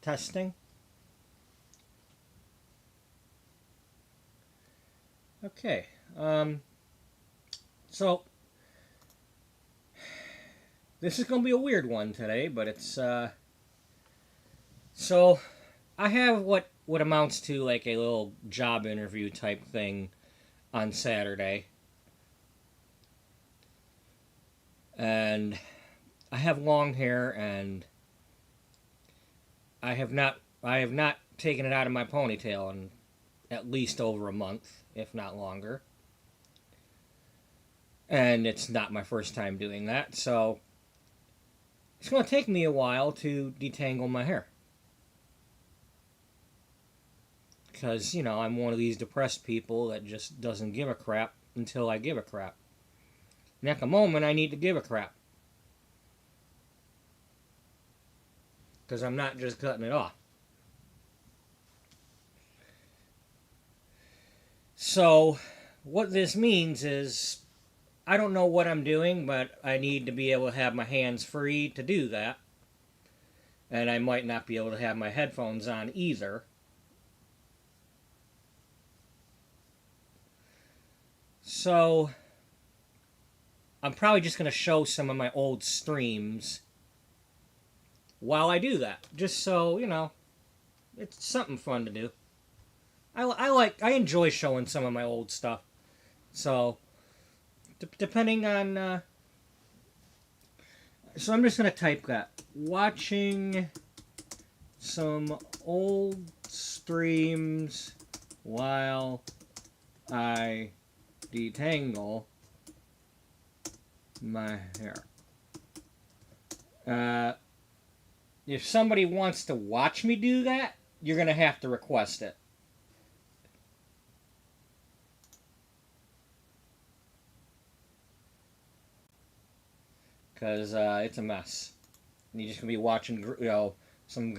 Testing. Okay. So this is gonna be a weird one today, but it's so I have what amounts to like a little job interview type thing on Saturday, and I have long hair, and I have not taken it out of my ponytail in at least over a month, if not longer. And it's not my first time doing that, so it's going to take me a while to detangle my hair. Because, you know, I'm one of these depressed people that just doesn't give a crap until I give a crap. And at the moment, I need to give a crap. Because I'm not just cutting it off. So, what this means is, I don't know what I'm doing, but I need to be able to have my hands free to do that. And I might not be able to have my headphones on either. So, I'm probably just going to show some of my old streams while I do that. Just so, you know, it's something fun to do. I enjoy showing some of my old stuff. So, depending on, so I'm just going to type that. Watching some old streams while I detangle my hair. If somebody wants to watch me do that, you're going to have to request it. Because it's a mess. And you're just going to be watching, you know, some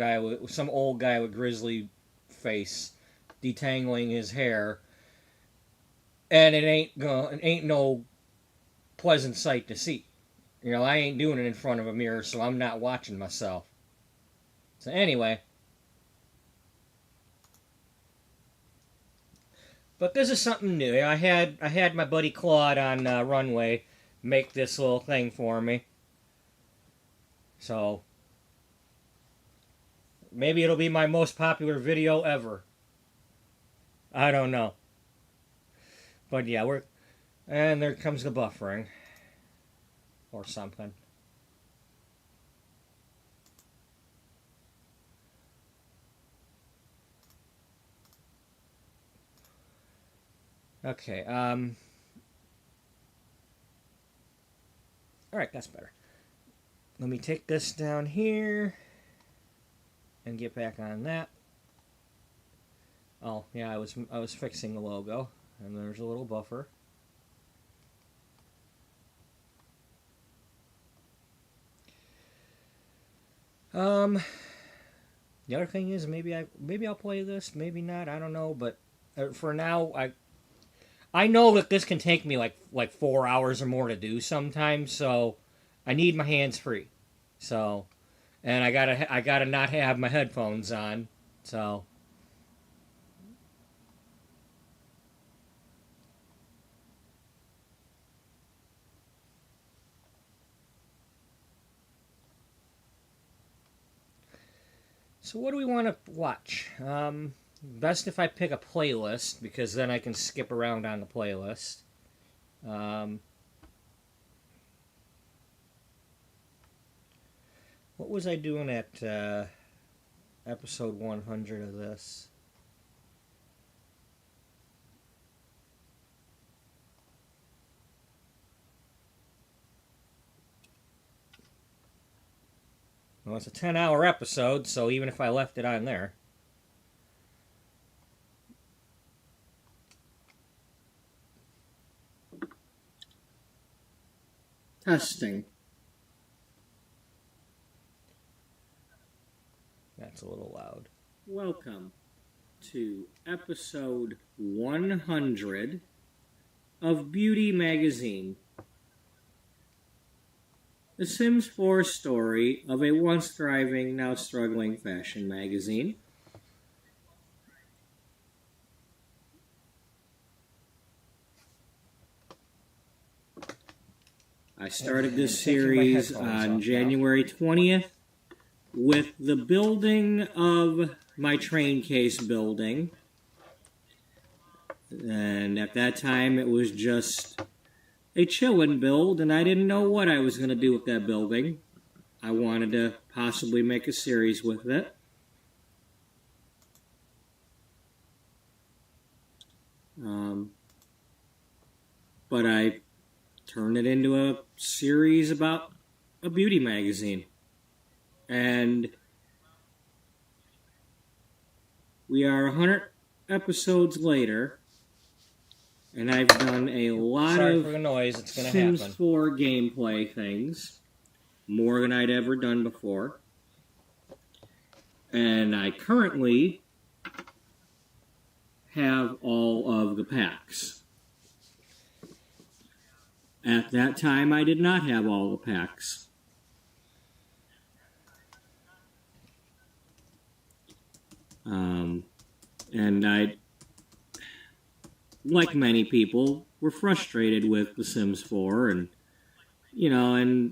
old guy with grizzly face detangling his hair. And it ain't no pleasant sight to see. You know, I ain't doing it in front of a mirror, so I'm not watching myself. So anyway, but this is something new. I had my buddy Claude on Runway make this little thing for me. So maybe it'll be my most popular video ever. I don't know. But yeah, and there comes the buffering or something. Okay, alright, that's better. Let me take this down here and get back on that. Oh, yeah, I was fixing the logo, and there's a little buffer. The other thing is maybe I'll play this, maybe not, I don't know, but for now I know that this can take me like 4 hours or more to do sometimes, so I need my hands free. So, and I gotta not have my headphones on. So, what do we want to watch? Best if I pick a playlist, because then I can skip around on the playlist. What was I doing at episode 100 of this? Well, it's a 10-hour episode, so even if I left it on there. Testing. That's a little loud. Welcome to episode 100 of Beauty Magazine. The Sims 4 story of a once thriving, now struggling fashion magazine. I started this series on January 20th with the building of my train case building. And at that time, it was just a chillin' build, and I didn't know what I was going to do with that building. I wanted to possibly make a series with it. But I turned it into a series about a beauty magazine. And we are 100 episodes later, and I've done a lot of Sims 4 gameplay things, more than I'd ever done before. And I currently have all of the packs. At that time, I did not have all the packs. And I, like many people, were frustrated with The Sims 4, and a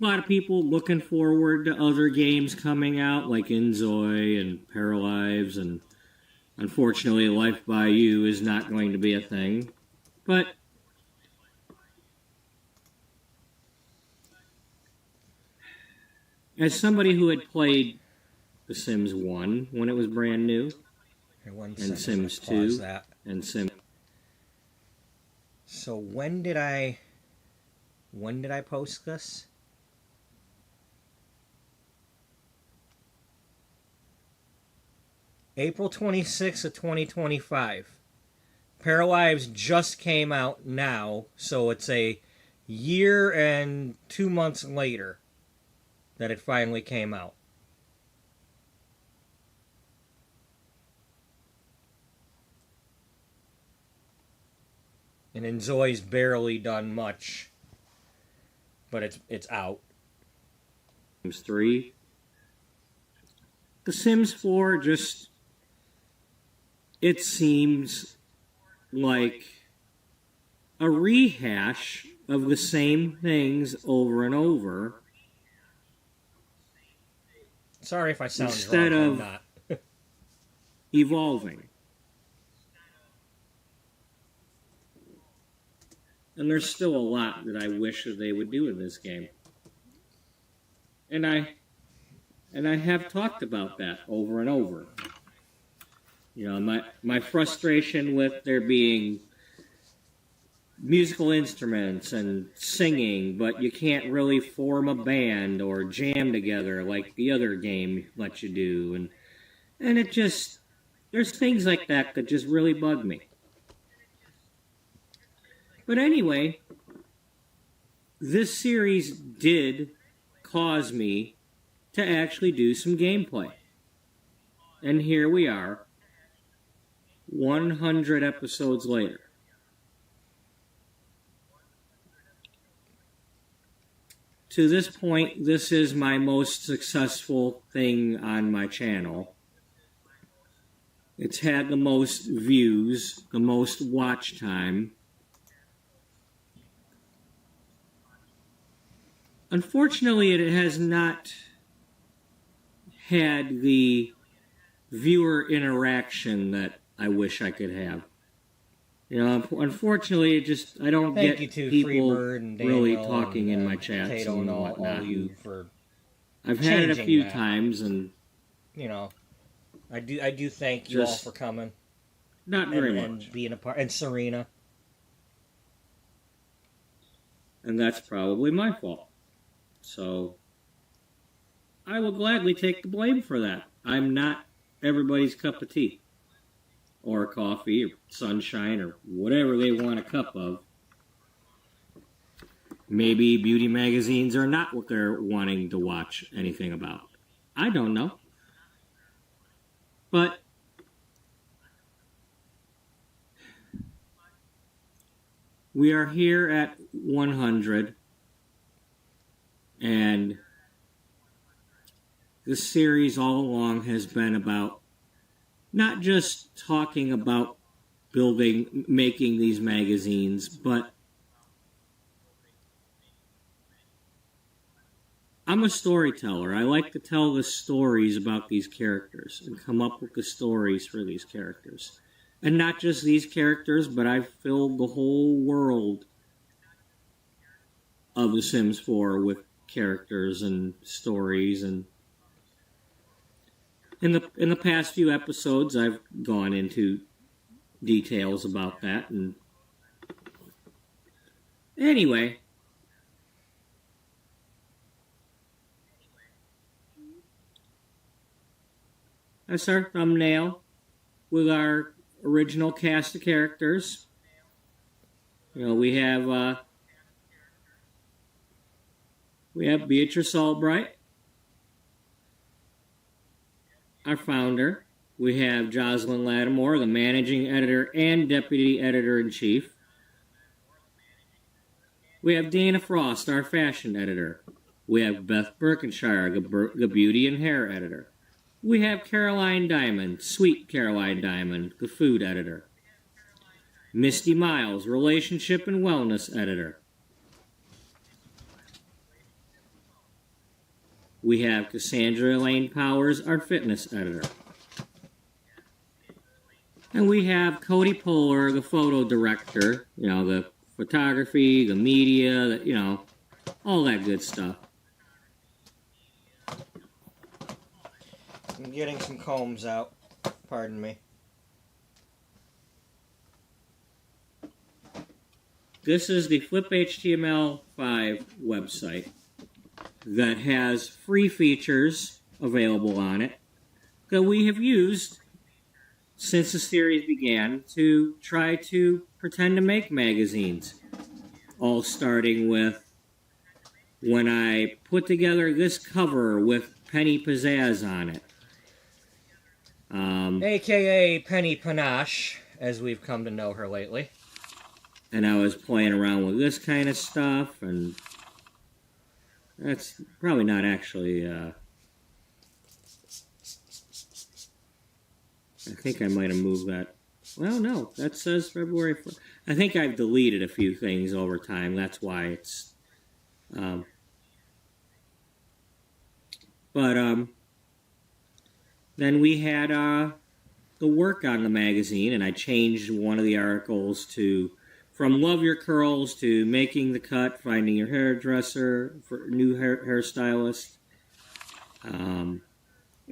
lot of people looking forward to other games coming out, like Inzoi and Paralives, and unfortunately, Life by You is not going to be a thing. But as somebody who had played The Sims 1 when it was brand new, and Sims 2, and Sims... So when did I post this? April 26th of 2025. Paralives just came out now, so it's a year and 2 months later that it finally came out. And Inzoi's barely done much, but it's out. Sims 3. The Sims 4 just... it seems like a rehash of the same things over and over. Sorry if I sound instead wrong, of I'm not. evolving. And there's still a lot that I wish that they would do in this game. And I have talked about that over and over. My frustration with there being musical instruments and singing, but you can't really form a band or jam together like the other game lets you do. And it just, there's things like that that just really bug me. But anyway, this series did cause me to actually do some gameplay. And here we are, 100 episodes later. To this point, this is my most successful thing on my channel. It's had the most views, the most watch time. Unfortunately, it has not had the viewer interaction that I wish I could have. Unfortunately, I don't get people really talking in my chats and whatnot. I've had it a few times, and I do thank you all for coming. Not very much. And being a part, and Serena. And that's probably my fault. So I will gladly take the blame for that. I'm not everybody's cup of tea, or coffee, or sunshine, or whatever they want a cup of. Maybe beauty magazines are not what they're wanting to watch anything about. I don't know. But we are here at 100. And this series all along has been about not just talking about making these magazines, but I'm a storyteller. I like to tell the stories about these characters and come up with the stories for these characters. And not just these characters, but I've filled the whole world of The Sims 4 with characters and stories. And in the past few episodes, I've gone into details about that. And anyway, that's our thumbnail with our original cast of characters. You know, we have Beatrice Albright, our founder. We have Jocelyn Lattimore, the managing editor and deputy editor-in-chief. We have Dana Frost, our fashion editor. We have Beth Birkenshire, the beauty and hair editor. We have Caroline Diamond, sweet Caroline Diamond, the food editor. Misty Miles, relationship and wellness editor. We have Cassandra Elaine Powers, our fitness editor. And we have Cody Poehler, the photo director, you know, the photography, the media, all that good stuff. I'm getting some combs out. Pardon me. This is the FlipHTML5 website that has free features available on it that we have used since the series began to try to pretend to make magazines. All starting with when I put together this cover with Penny Pizzazz on it. AKA Penny Panache, as we've come to know her lately. And I was playing around with this kind of stuff, and that's probably not actually, I think I might have moved that. Well, no, that says February 4th. I think I've deleted a few things over time. That's why it's, then we had the work on the magazine, and I changed one of the articles from Love Your Curls to Making the Cut, Finding Your Hairdresser, for new hairstylist. And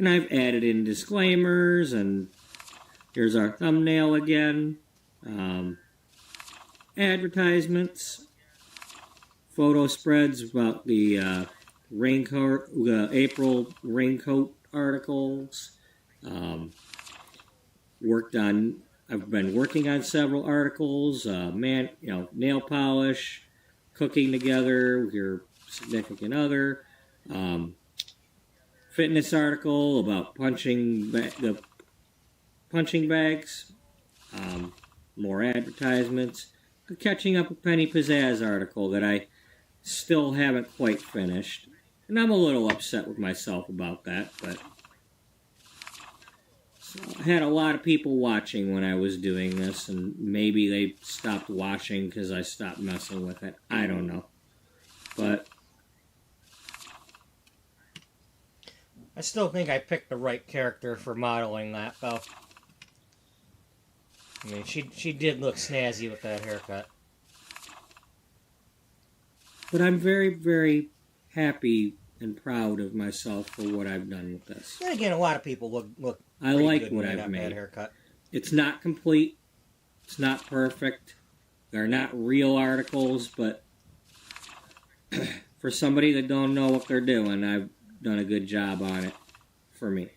I've added in disclaimers, and here's our thumbnail again. Advertisements, photo spreads about the April raincoat articles. I've been working on several articles. Nail polish, cooking together with your significant other. Fitness article about punching bags. More advertisements. A Catching Up with Penny Pizzazz article that I still haven't quite finished. And I'm a little upset with myself about that, but I had a lot of people watching when I was doing this, and maybe they stopped watching because I stopped messing with it. I don't know. But I still think I picked the right character for modeling that, though. I mean, she did look snazzy with that haircut. But I'm very, very happy and proud of myself for what I've done with this. And again, a lot of people look I like what I've made. That haircut. It's not complete. It's not perfect. They're not real articles, but for somebody that don't know what they're doing, I've done a good job on it for me.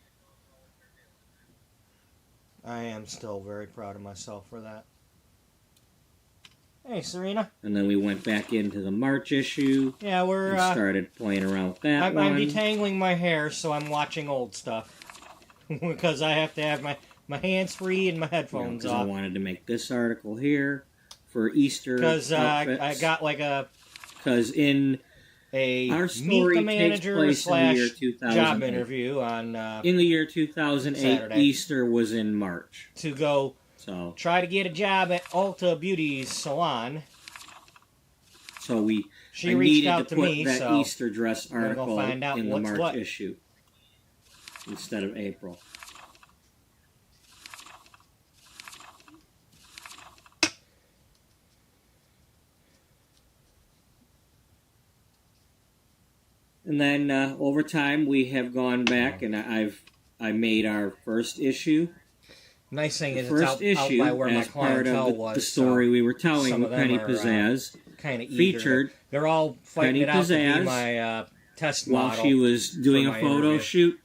I am still very proud of myself for that. Hey, Serena. And then we went back into the March issue. Yeah, and started playing around with that one. I'm detangling my hair, so I'm watching old stuff. Because I have to have my hands free and my headphones off. I wanted to make this article here for Easter. Because I got like a... Because in a Our meet story the takes manager place in the year slash 2008. job interview on In the year 2008, Saturday. Easter was in March. To go So try to get a job at Ulta Beauty's salon. So She I reached needed out to to put me, that so Easter dress we're gonna go article find out in the what's March what. issue instead of April. And then over time we have gone back, and I made our first issue. Nice thing The is first it's out by where my as part clientele of was. the story so we were telling some with of them Penny are Pizzazz kind of eager. featured They're all fighting Penny it out to be Pizzazz my test while model she was doing for a my photo interview. shoot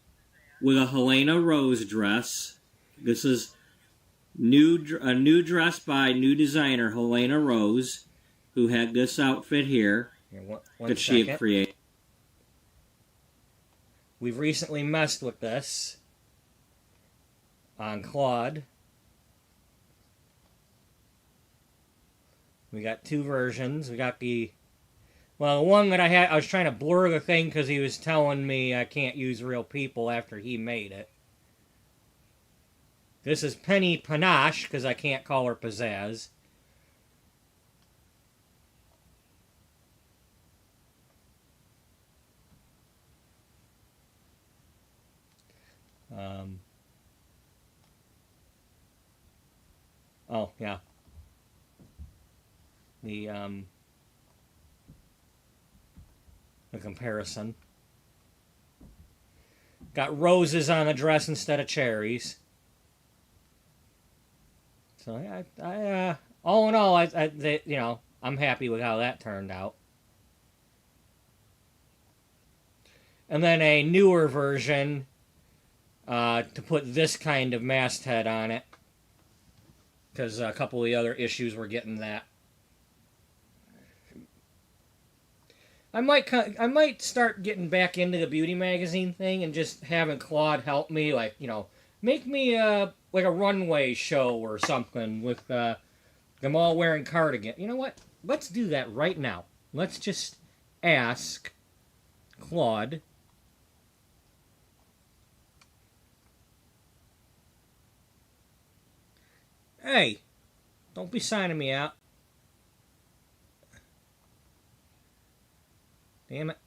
with a Helena Rose dress. This is a new dress by new designer Helena Rose, who had this outfit here that she had created. We've recently messed with this on Claude. We got two versions. We got the one that I was trying to blur the thing because he was telling me I can't use real people after he made it. This is Penny Panache because I can't call her Pizzazz. Oh yeah. The comparison. Got roses on the dress instead of cherries. So I all in all, I'm happy with how that turned out. And then a newer version to put this kind of masthead on it, because a couple of the other issues were getting that. I might start getting back into the beauty magazine thing and just having Claude help me, make me like a runway show or something with them all wearing cardigan. You know what? Let's do that right now. Let's just ask Claude. Hey, don't be signing me out. Damn it.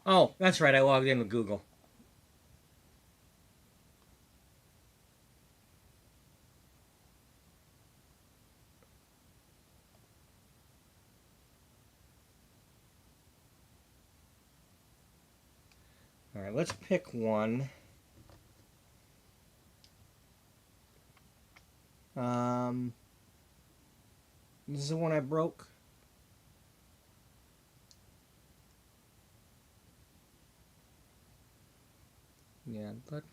Oh, that's right. I logged in with Google. All right, let's pick one. This is the one I broke. Yeah, but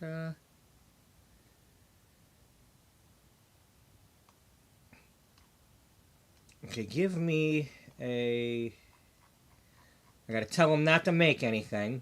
okay, give me a. I gotta tell him not to make anything.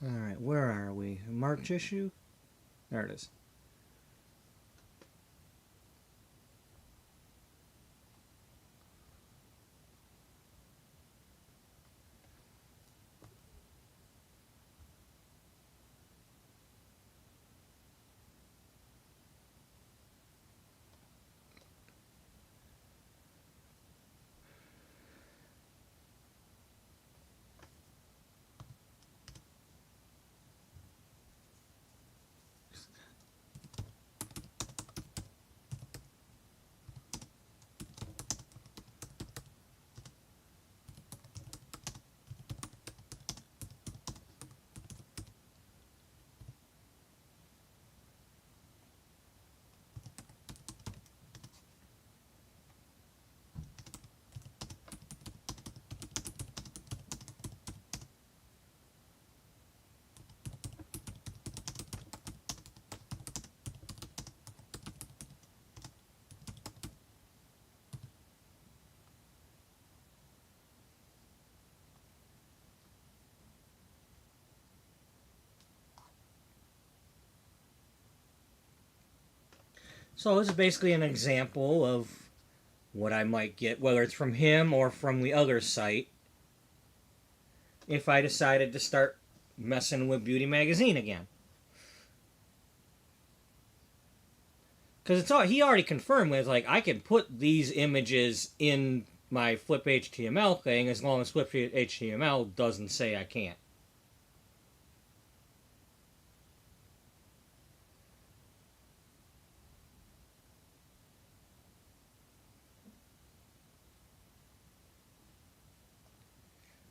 Alright, where are we? March issue? There it is. So this is basically an example of what I might get, whether it's from him or from the other site, if I decided to start messing with Beauty Magazine again. Because it's all he already confirmed with, like, I can put these images in my Flip HTML thing as long as Flip HTML doesn't say I can't.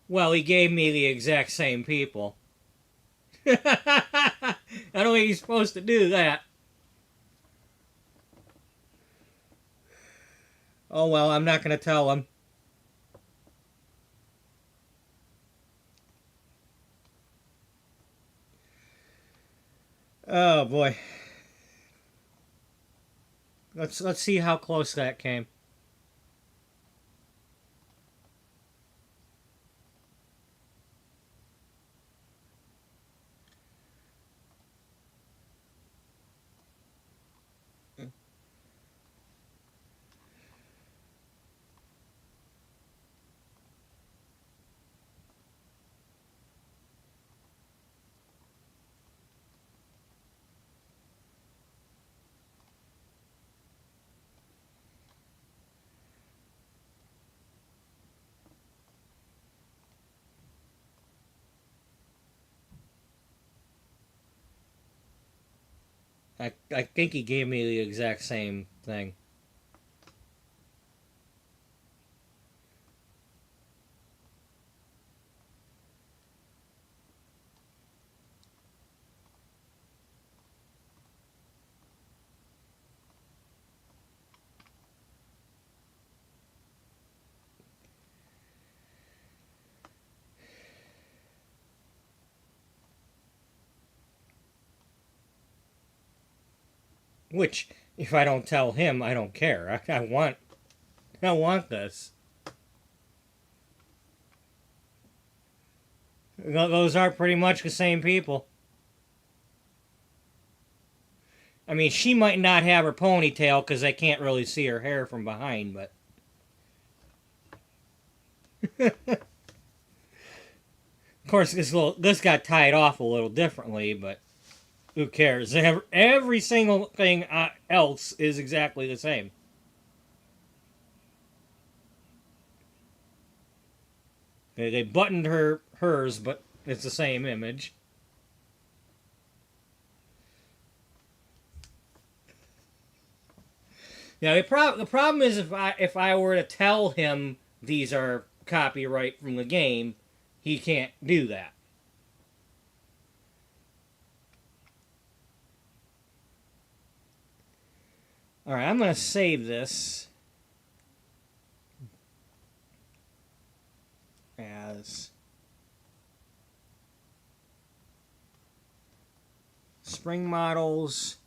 Well, he gave me the exact same people. I don't think he's supposed to do that. Oh well, I'm not going to tell him. Oh boy. Let's see how close that came. I think he gave me the exact same thing. Which, if I don't tell him, I don't care. I want this. Those are pretty much the same people. I mean, she might not have her ponytail because I can't really see her hair from behind, but. Of course, this got tied off a little differently, but who cares? Every single thing else is exactly the same. They buttoned hers, but it's the same image. Now the problem is if I were to tell him these are copyright from the game, he can't do that. All right, I'm going to save this as Spring Models,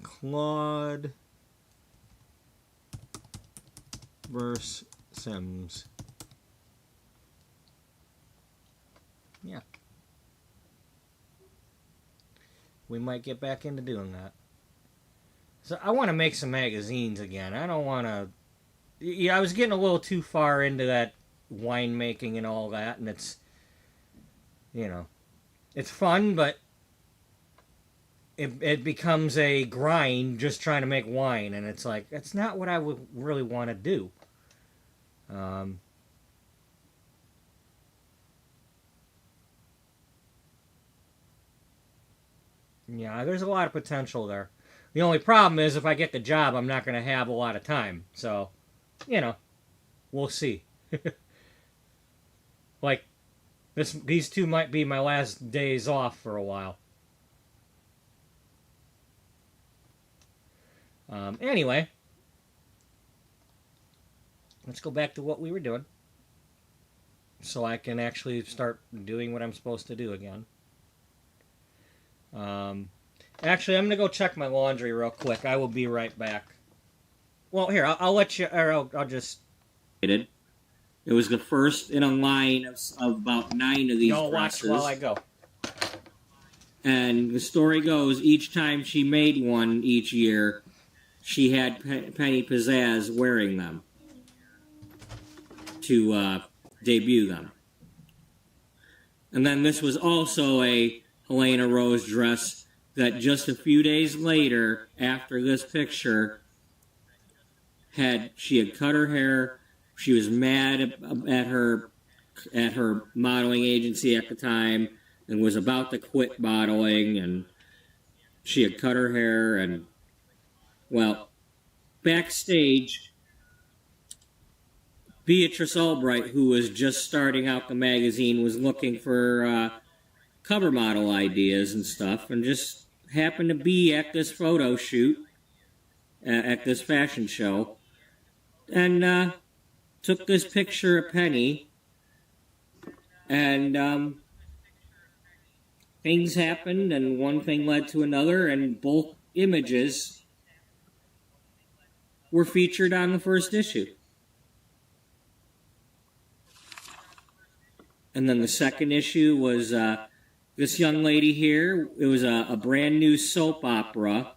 Claude versus Sims. we might get back into doing that. So I want to make some magazines again. I don't want to. Yeah, I was getting a little too far into that winemaking and all that, and it's, you know, it's fun, but it becomes a grind just trying to make wine, and it's like that's not what I would really want to do. Um, yeah, there's a lot of potential there. The only problem is if I get the job, I'm not going to have a lot of time. So, you know, we'll see. Like these two might be my last days off for a while. Anyway, let's go back to what we were doing, so I can actually start doing what I'm supposed to do again. Actually, I'm gonna go check my laundry real quick. I will be right back. Well, here I'll let you, or I'll just. It was the first in a line of about 9 of these Y'all presses. watch while I go. And the story goes, each time she made one each year, she had Penny Pizzazz wearing them to debut them. And then this was also a Helena Rose dress that just a few days later, after this picture, she had cut her hair. She was mad at her modeling agency at the time and was about to quit modeling, and she had cut her hair. And well, backstage, Beatrice Albright, who was just starting out the magazine, was looking for cover model ideas and stuff, and just happened to be at this photo shoot at this fashion show, and took this picture of Penny, and things happened, and one thing led to another, and both images were featured on the first issue. And then the second issue was this young lady here. It was a brand new soap opera,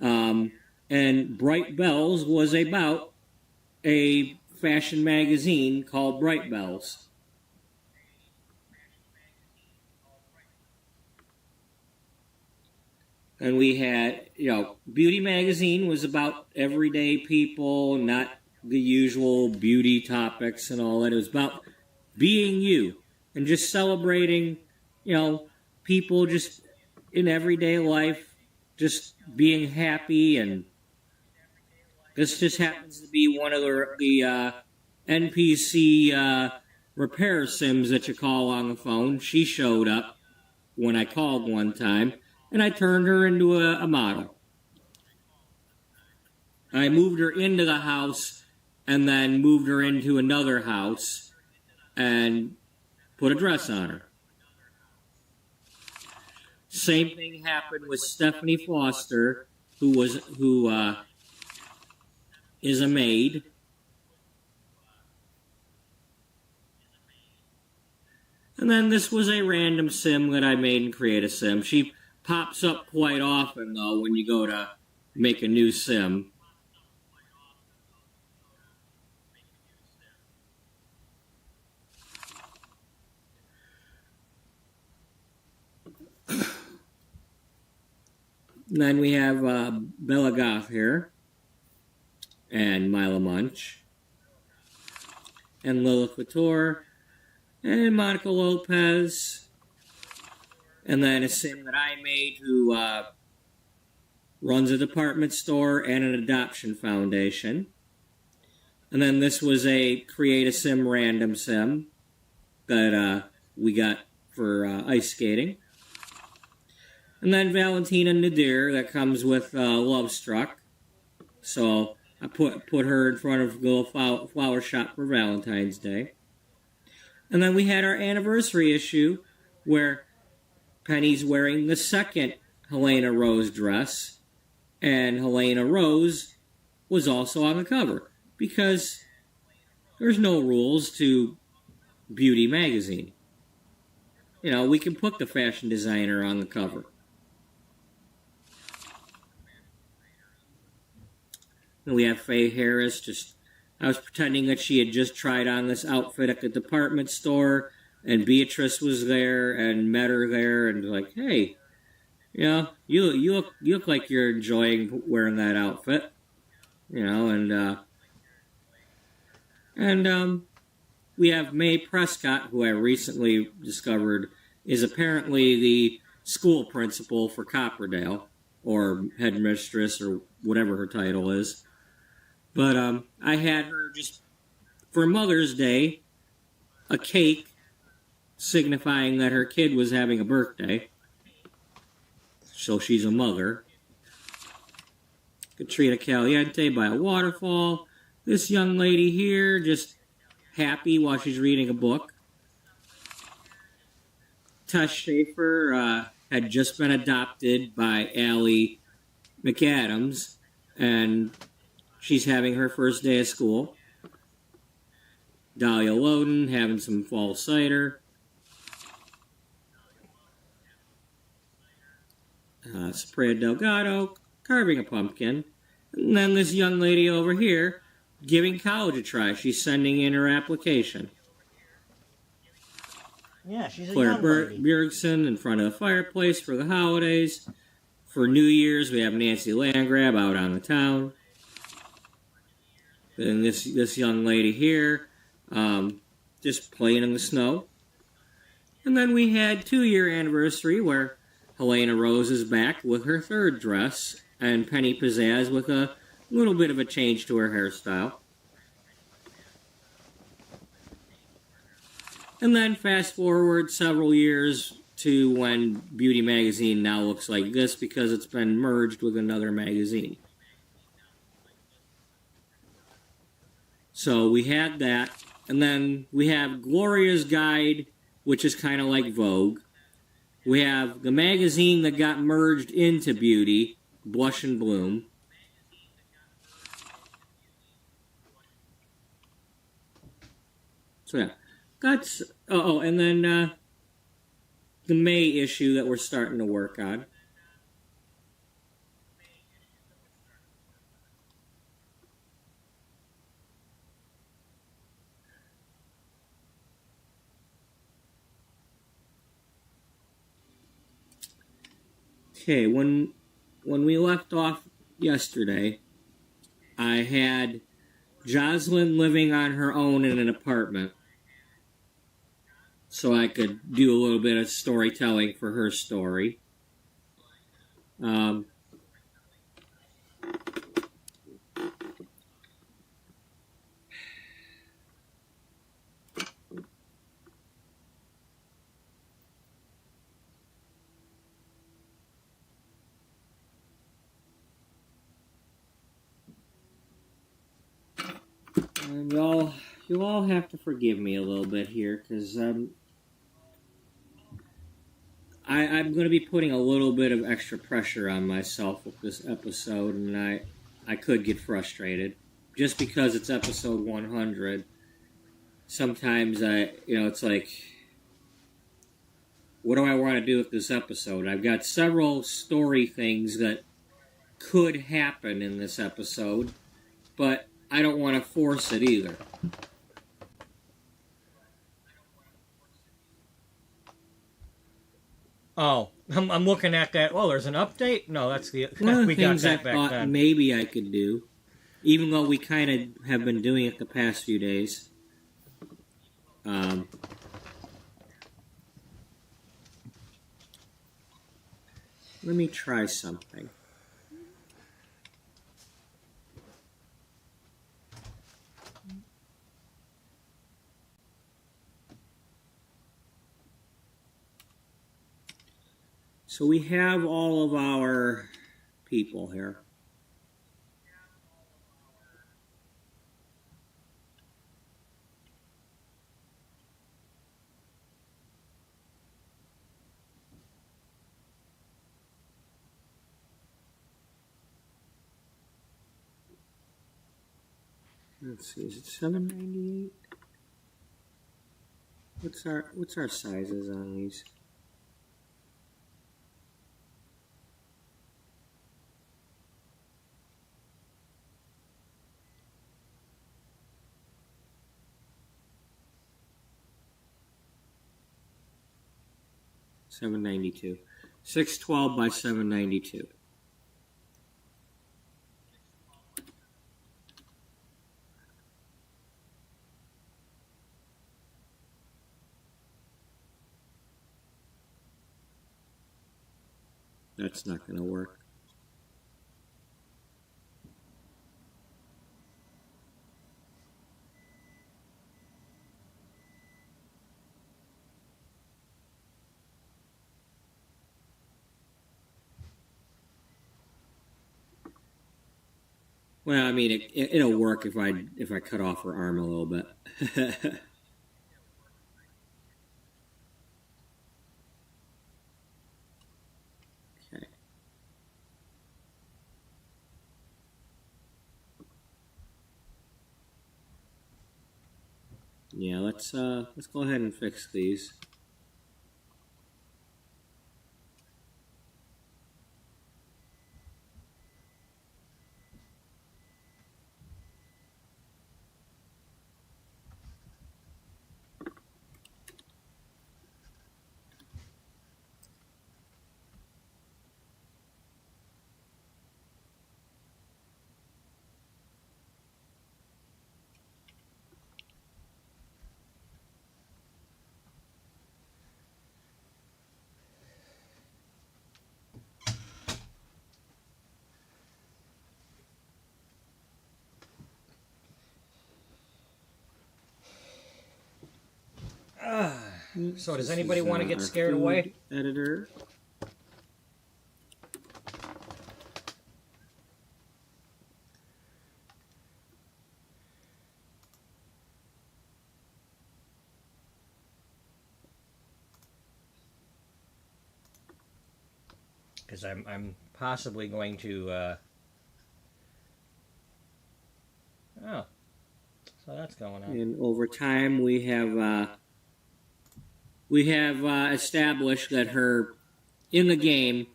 and Bright Bells was about a fashion magazine called Bright Bells. And we had, Beauty Magazine was about everyday people, not the usual beauty topics and all that. It was about being you and just celebrating, people just in everyday life, just being happy. And this just happens to be one of the NPC repair sims that you call on the phone. She showed up when I called one time, and I turned her into a model. I moved her into the house and then moved her into another house and put a dress on her. Same thing happened with Stephanie Foster, who is a maid. And then this was a random sim that I made in Create a Sim. She pops up quite often, though, when you go to make a new sim. Then we have Bella Goth here, and Mila Munch, and Lilith Couture, and Monica Lopez, and then a sim that I made who runs a department store and an adoption foundation. And then this was a Create a Sim random sim that we got for ice skating. And then Valentina Nadir that comes with Love Struck. So I put her in front of the little flower shop for Valentine's Day. And then we had our anniversary issue where Penny's wearing the second Helena Rose dress, and Helena Rose was also on the cover because there's no rules to Beauty Magazine. We can put the fashion designer on the cover. And we have Faye Harris. I was pretending that she had just tried on this outfit at the department store, and Beatrice was there and met her there, and like, hey, you look like you're enjoying wearing that outfit, and we have Mae Prescott, who I recently discovered is apparently the school principal for Copperdale, or headmistress, or whatever her title is. But I had her just for Mother's Day, a cake signifying that her kid was having a birthday. So she's a mother. Katrina Caliente by a waterfall. This young lady here just happy while she's reading a book. Tess Schaefer had just been adopted by Allie McAdams, and she's having her first day of school. Dahlia Loden having some fall cider. Spray Delgado carving a pumpkin. And then this young lady over here giving college a try. She's sending in her application. Yeah, she's a Claire young lady. Bjergsen in front of the fireplace for the holidays. For New Year's, we have Nancy Landgrab out on the town. And this young lady here, just playing in the snow. And then we had 2-year anniversary where Helena Rose is back with her third dress, and Penny Pizzazz with a little bit of a change to her hairstyle. And then fast forward several years to when Beauty Magazine now looks like this because it's been merged with another magazine. So we had that, and then we have Gloria's Guide, which is kind of like Vogue. We have the magazine that got merged into Beauty, Blush and Bloom. So yeah, that's and then the May issue that we're starting to work on. Okay, when we left off yesterday, I had Jocelyn living on her own in an apartment, so I could do a little bit of storytelling for her story. And you'll all have to forgive me a little bit here, because I'm going to be putting a little bit of extra pressure on myself with this episode, and I could get frustrated. Just because it's episode 100, sometimes it's like, what do I want to do with this episode? I've got several story things that could happen in this episode, but I don't want to force it either. Oh, I'm looking at that. Oh, there's an update? No, that's the... One of the we got things I that back thought then. maybe I could do, even though we kind of have been doing it the past few days. Let me try something. So we have all of our people here. Let's see, is it 798? What's our sizes on these? 792. 612 by 792. That's not going to work. Well, I mean, it'll work if I cut off her arm a little bit. Okay. Yeah, let's go ahead and fix these. So does anybody want to get scared away? Editor. Because I'm possibly going to. Oh, so that's going on. And over time, we have established that in the game,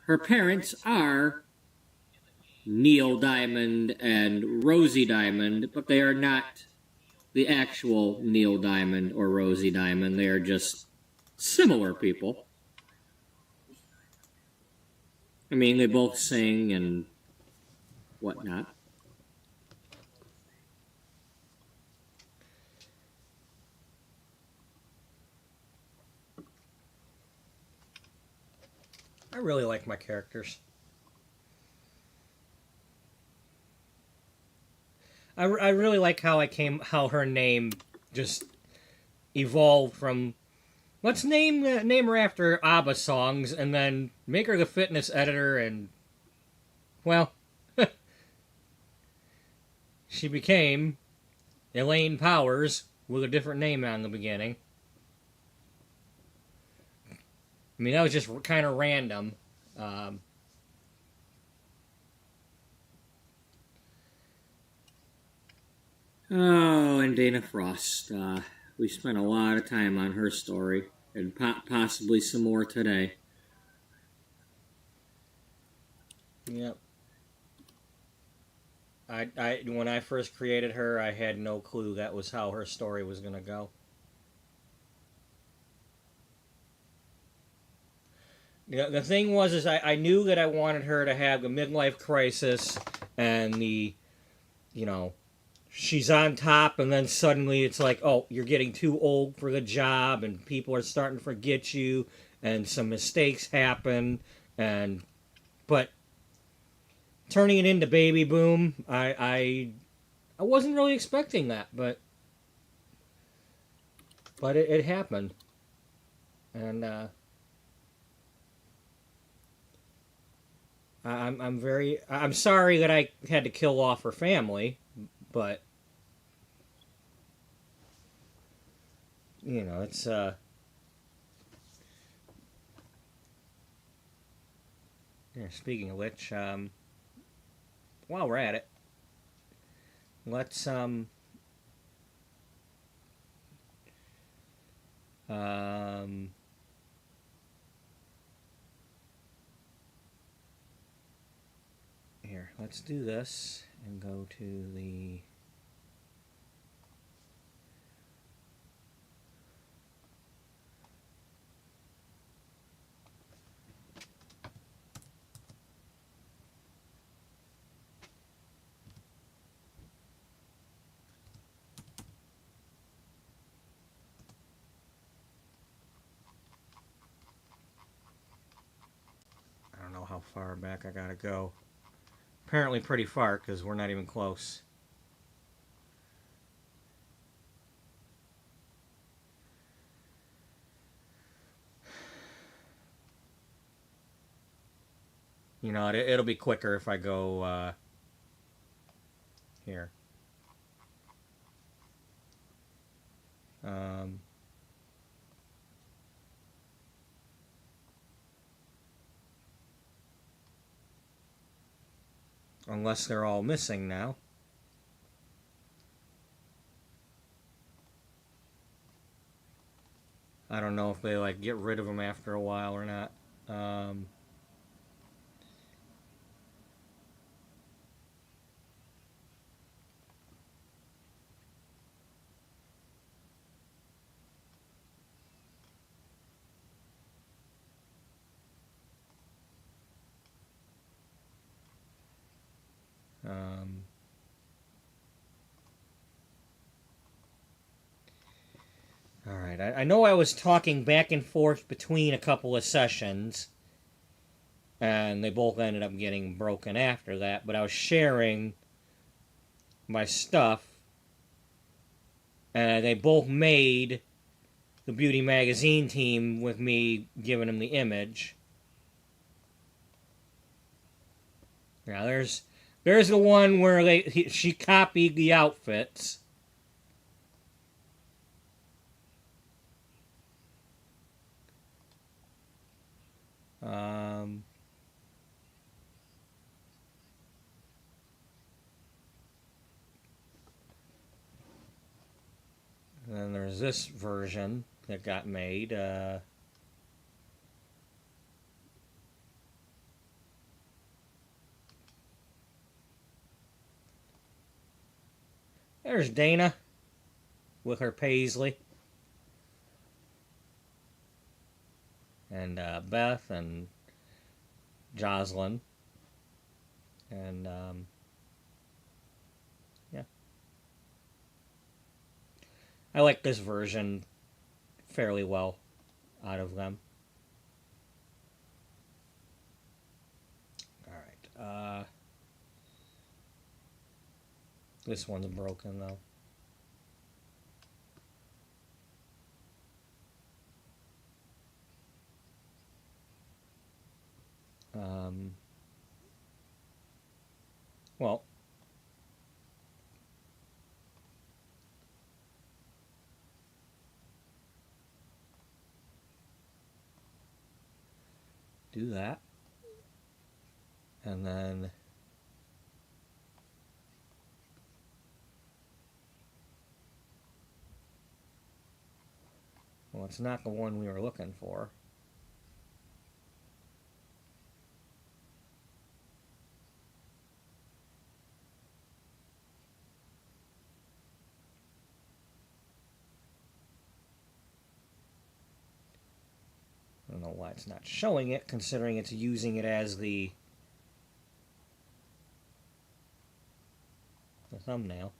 her parents are Neil Diamond and Rosie Diamond, but they are not the actual Neil Diamond or Rosie Diamond. They are just similar people. I mean, they both sing and whatnot. I really like my characters. I really like how her name just evolved from let's name her after ABBA songs and then make her the fitness editor and well she became Elaine Powers with a different name on the beginning. I mean, that was just kind of random. Oh, and Dana Frost. We spent a lot of time on her story, and possibly some more today. Yep. When I first created her, I had no clue that was how her story was going to go. The thing was, is I knew that I wanted her to have the midlife crisis and she's on top and then suddenly it's like, oh, you're getting too old for the job and people are starting to forget you and some mistakes happen but turning it into Baby Boom, I wasn't really expecting that, but it happened. And I'm sorry that I had to kill off her family, but it's speaking of which, while we're at it, let's here, let's do this and go to the far back I gotta go. Apparently pretty far, because we're not even close. You know, it'll be quicker if I go here. Um, unless they're all missing now. I don't know if they like get rid of them after a while or not. Um, um, all right. I know I was talking back and forth between a couple of sessions, and they both ended up getting broken after that. But I was sharing my stuff, and they both made the Beauty Magazine team with me giving them the image. Now there's the one where she copied the outfits. Um, and then there's this version that got made. There's Dana with her paisley. And Beth and Jocelyn. And yeah. I like this version fairly well out of them. Alright. This one's broken though. Well, do that. And then well, it's not the one we were looking for. I don't know why it's not showing it, considering it's using it as the thumbnail.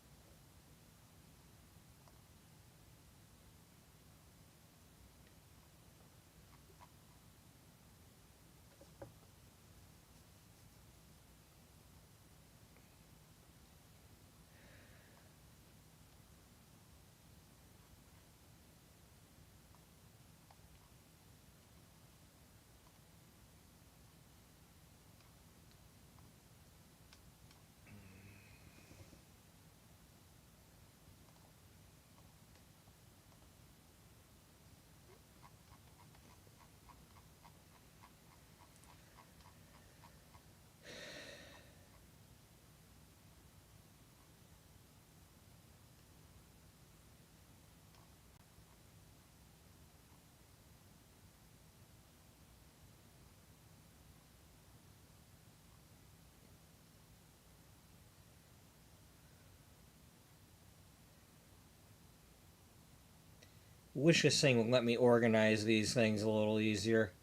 Wish this thing would let me organize these things a little easier.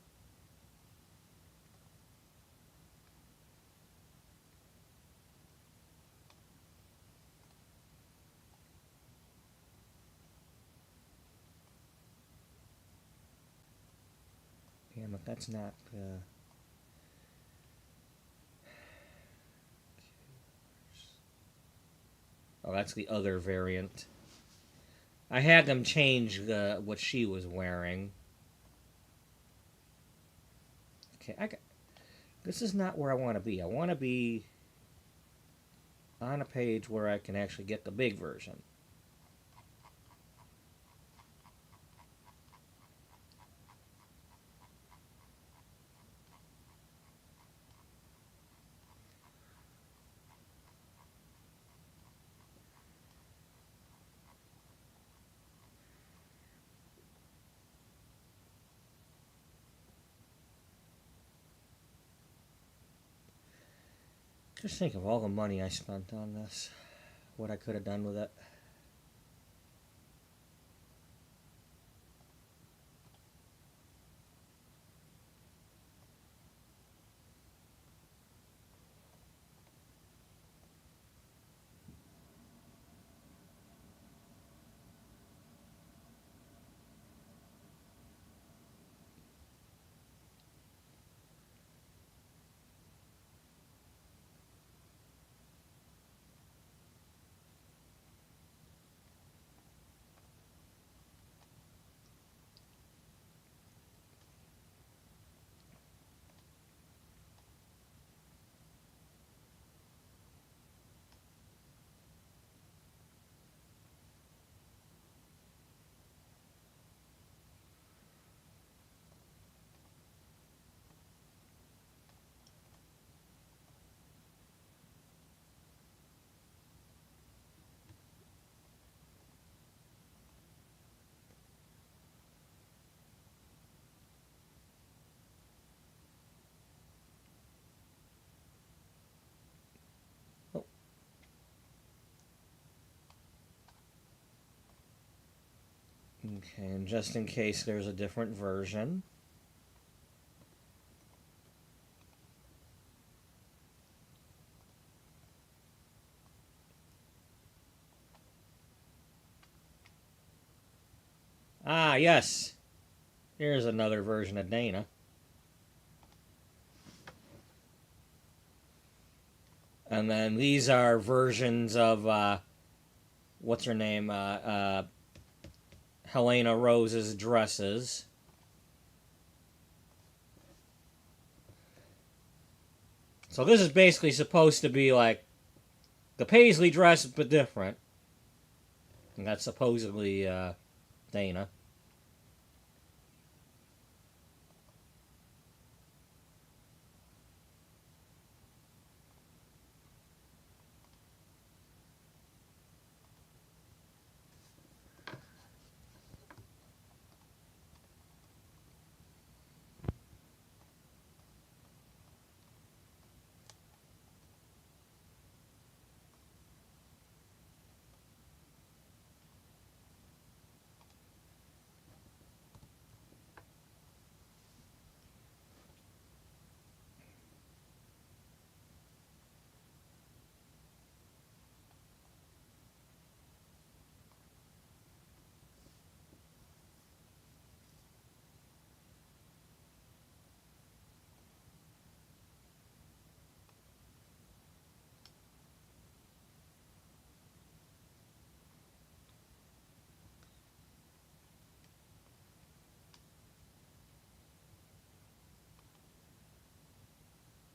Damn it, that's not... Oh, that's the other variant. I had them change what she was wearing. Okay, this is not where I want to be. I want to be on a page where I can actually get the big version. Just think of all the money I spent on this. What I could have done with it. Oh. Okay, and just in case there's a different version. Ah, yes. Here's another version of Dana. And then these are versions of, what's her name? Helena Rose's dresses. So this is basically supposed to be like the Paisley dress, but different. And that's supposedly Dana.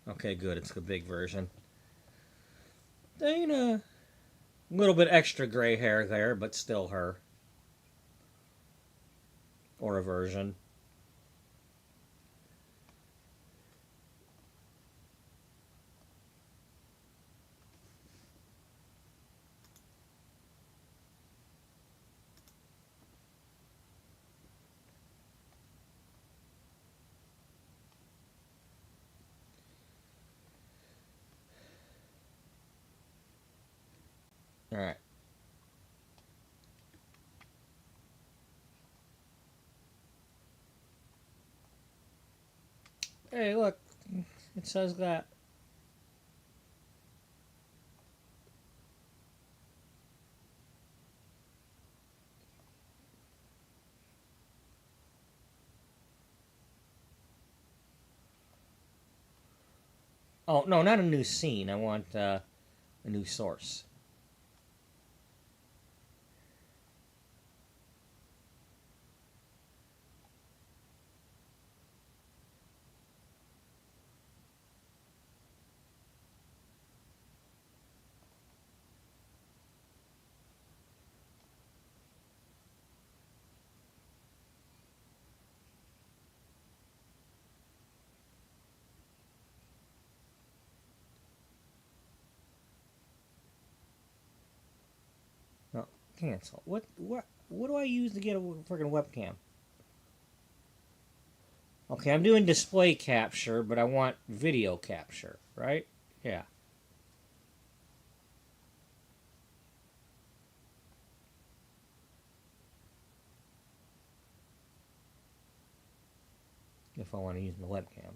Okay, good. It's the big version. Dana. A little bit extra gray hair there, but still her. Or a version. Alright. Hey, look. It says that. Oh, no, not a new scene. I want a new source. Cancel. What do I use to get a freaking webcam? Okay, I'm doing display capture, but I want video capture, right? Yeah. If I want to use my webcam.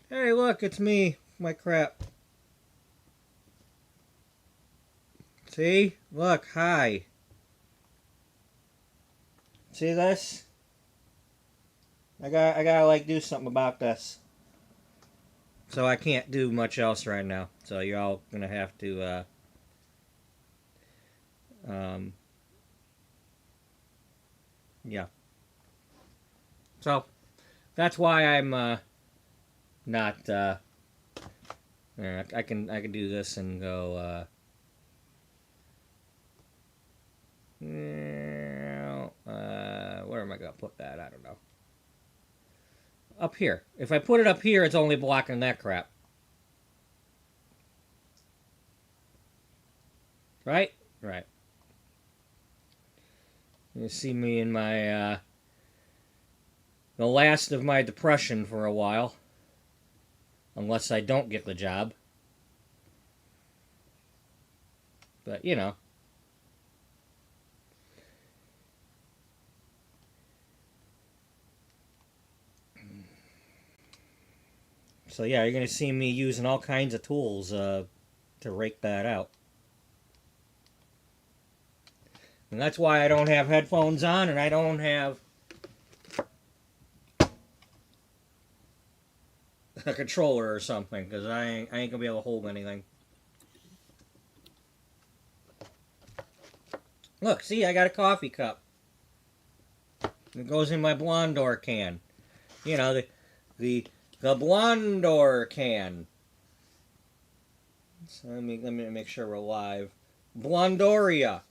Hey, look, it's me. My crap. See? Look, hi. See this? I gotta like do something about this. So I can't do much else right now. So you're all gonna have to yeah. So that's why I'm not I can do this and go where am I gonna put that? I don't know. Up here. If I put it up here, it's only blocking that crap. Right? Right. You see me in my the last of my depression for a while. Unless I don't get the job. But, you know. So, yeah, you're going to see me using all kinds of tools to rake that out. And that's why I don't have headphones on and I don't have a controller or something, because I ain't going to be able to hold anything. Look, see, I got a coffee cup. It goes in my Blondor can. You know, the Blondor can. So let me make sure we're live. Blondoria.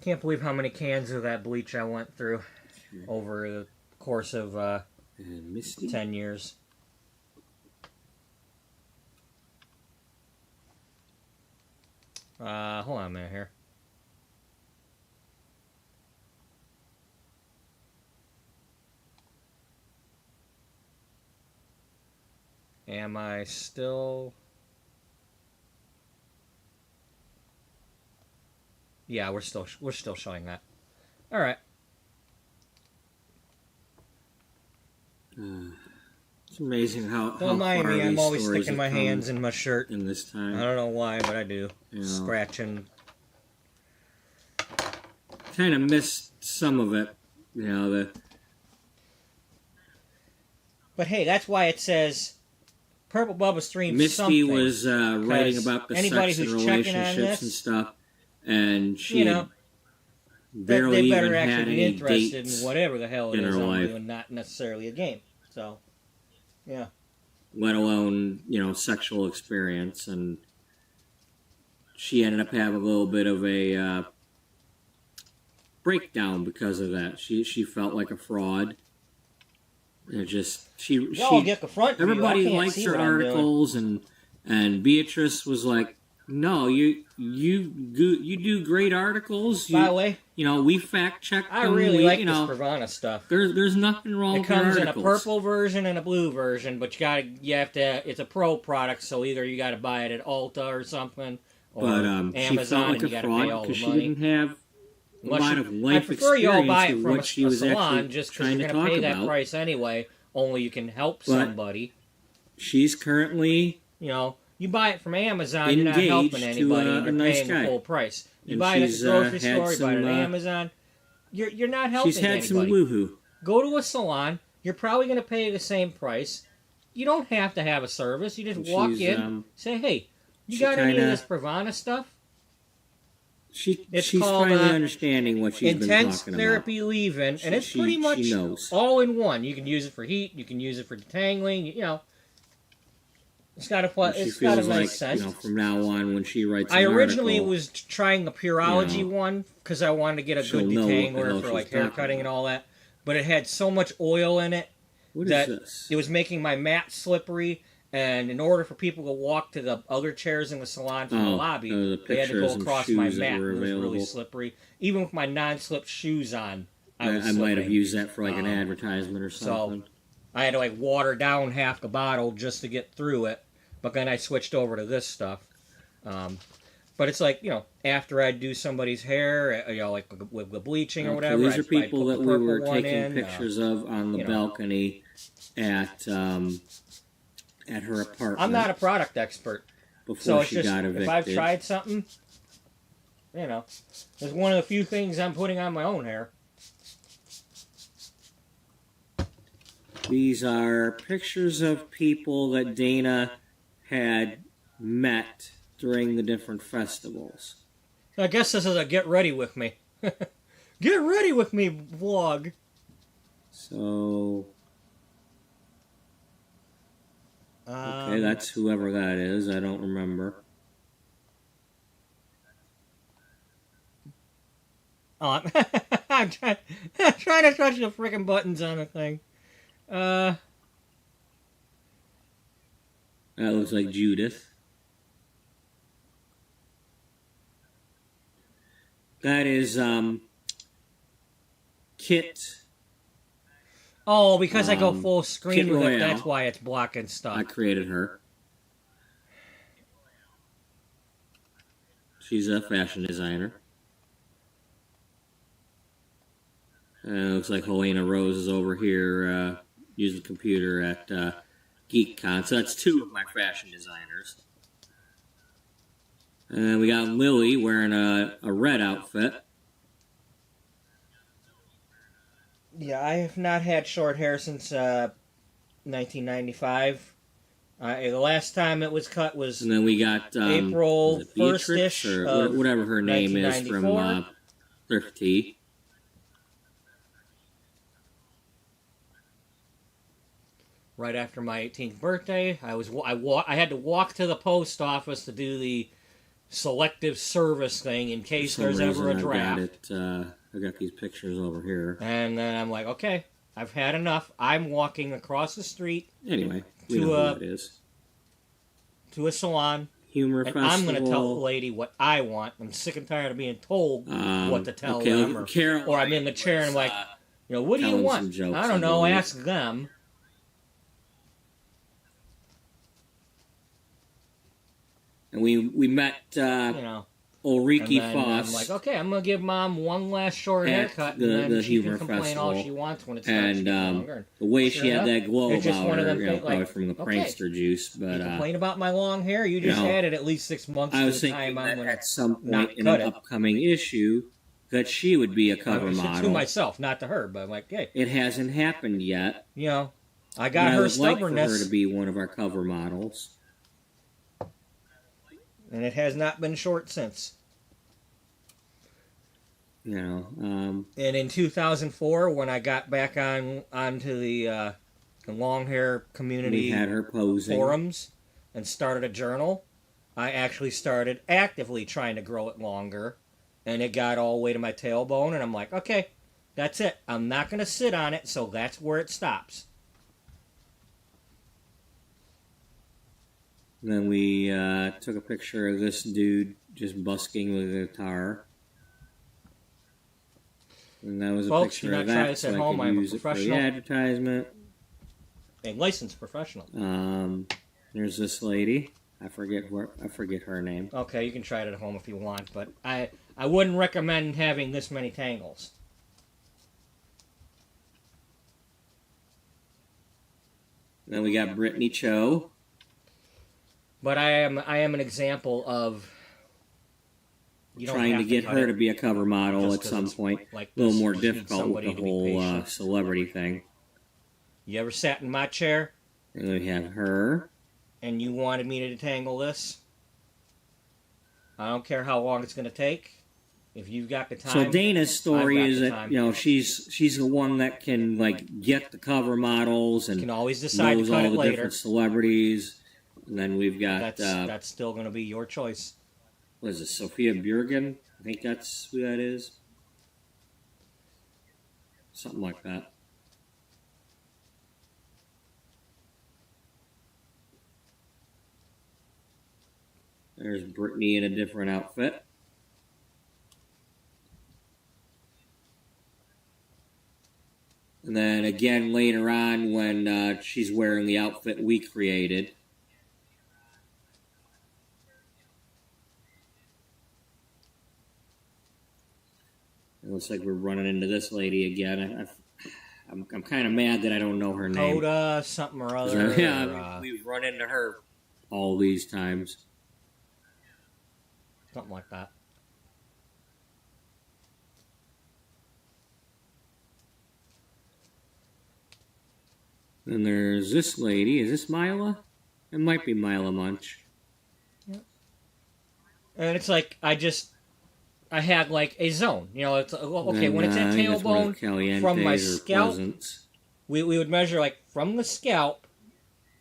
Can't believe how many cans of that bleach I went through over the course of 10 years. Hold on a minute here. Am I still... Yeah, we're still showing that. All right. It's amazing how Don't mind me. I'm always stories sticking my have come hands in my shirt. in this time. I don't know why, but I do. You know, Scratching. kind of missed some of it. You know, But hey, that's why it says PurpleBubba streams Misty something. was writing about the anybody sex and who's checking on relationships this, and stuff, and she you know, barely they better even had actually be any interested dates in whatever the hell it in is her I'm life. doing, not necessarily a game. So, yeah. let alone, you know, sexual experience. And she ended up having a little bit of a breakdown because of that. She felt like a fraud. It just Y'all get the front view. I everybody can't likes see her what I'm doing. articles, and Beatrice was like, "No, you do great articles. By the way, you know, we fact check them. I really like you this know, Pravana stuff. there's nothing wrong It with your comes in a articles. purple version and a blue version, but you have to. It's a pro product, so either you got to buy it at Ulta or something, or But Amazon, she felt like and you a got to pay all fraud the because she money. didn't have a lot of I life prefer you all buy experience it of from what she a was salon, actually just because trying you're to going to talk pay that about. price anyway. Only you can help somebody. She's currently, you know, you buy it from Amazon, you're not engaged helping to anybody, and a you're nice paying guy. the full price. You And buy it at the she's, grocery had store, you buy it some, at Amazon, you're not helping she's had anybody. some woohoo. Go to a salon, you're probably going to pay the same price. You don't have to have a service. You just walk in, say, hey, you got any of this Pravana stuff? It's she's called finally understanding what she's been Intense talking Therapy Leave-In, and it's pretty much she knows. all in one. You can use it for heat, you can use it for detangling, you know. It's got a nice scent. You know, from now on when she writes an I originally article, was trying the Purology one because I wanted to get a good detangler for like hair cutting and all that, but it had so much oil in it that it was making my mat slippery. And in order for people to walk to the other chairs in the salon from the lobby, they had to go across my mat. It was really slippery. Even with my non-slip shoes on, I might have used that for like an advertisement or something. So I had to like water down half the bottle just to get through it. But then I switched over to this stuff. But it's like, you know, after I do somebody's hair, you know, like with the bleaching or whatever. These are people that we were taking pictures of on the balcony at her apartment. I'm not a product expert. Before she got evicted. If I've tried something, you know, it's one of the few things I'm putting on my own hair. These are pictures of people that Dana had met during the different festivals. I guess this is a get ready with me. Get ready with me vlog. So... okay, that's whoever that is. I don't remember. Oh, I'm trying to touch the freaking buttons on the thing. That looks like Judith. That is Kit. Oh, because I go full screen with it, that's why it's blocking stuff. I created her. She's a fashion designer. And it looks like Helena Rose is over here using the computer at GeekCon. So that's two of my fashion designers. And then we got Lily wearing a red outfit. Yeah, I have not had short hair since 1995. The last time it was cut was and then we got April 1st-ish or whatever her name is from Thrifty. Right after my 18th birthday, I had to walk to the post office to do the selective service thing in case there's ever a draft. I got these pictures over here. And then I'm like, okay, I've had enough. I'm walking across the street. Anyway, we know who it is. To a salon. Humor and festival. I'm going to tell the lady what I want. I'm sick and tired of being told what to tell them. Or I'm in the chair and I'm like, you know, what do you want? I don't know. Ask them. And we met you know, Ulrike Foss. I'm like, okay, I'm gonna give Mom one last short haircut, and then she can complain all she wants when it's and the way she had that glow about her, you know, probably from the prankster juice. But you complain about my long hair? You just had it at least 6 months. I was thinking that at some point in an upcoming issue that she would be a cover model. To myself, not to her, but I'm like, hey, it hasn't happened yet. You know, I got her stubbornness. I would like for her to be one of our cover models. And it has not been short since. You know, and in 2004, when I got back onto the long hair community we had her posing. Forums and started a journal, I actually started actively trying to grow it longer, and it got all the way to my tailbone, and I'm like, okay, that's it. I'm not going to sit on it, so that's where it stops. And then we took a picture of this dude just busking with a guitar. And that was a picture of that, so I could use it for the advertisement. A licensed professional. There's this lady. I forget her name. Okay, you can try it at home if you want, but I wouldn't recommend having this many tangles. Then we got Brittany Cho. But I am an example of trying to get her to be a cover model at some point. Like a little more difficult with the whole celebrity thing. You ever sat in my chair? And we have her. And you wanted me to detangle this? I don't care how long it's going to take. If you've got the time. So Dana's story is that time. she's the one that can like get the cover models and can always decide knows to cut all it the later. different celebrities. And then we've got that's still going to be your choice. What is it, Sophia Björgen? I think that's who that is. Something like that. There's Brittany in a different outfit. And then again later on when she's wearing the outfit we created. It looks like we're running into this lady again. I'm kind of mad that I don't know her name. Hoda, something or other. Yeah, we've run into her all these times. Something like that. And there's this lady. Is this Mila? It might be Mila Munch. Yep. And it's like, I had like a zone. You know, it's okay, when it's at tailbone, from my scalp, we would measure like from the scalp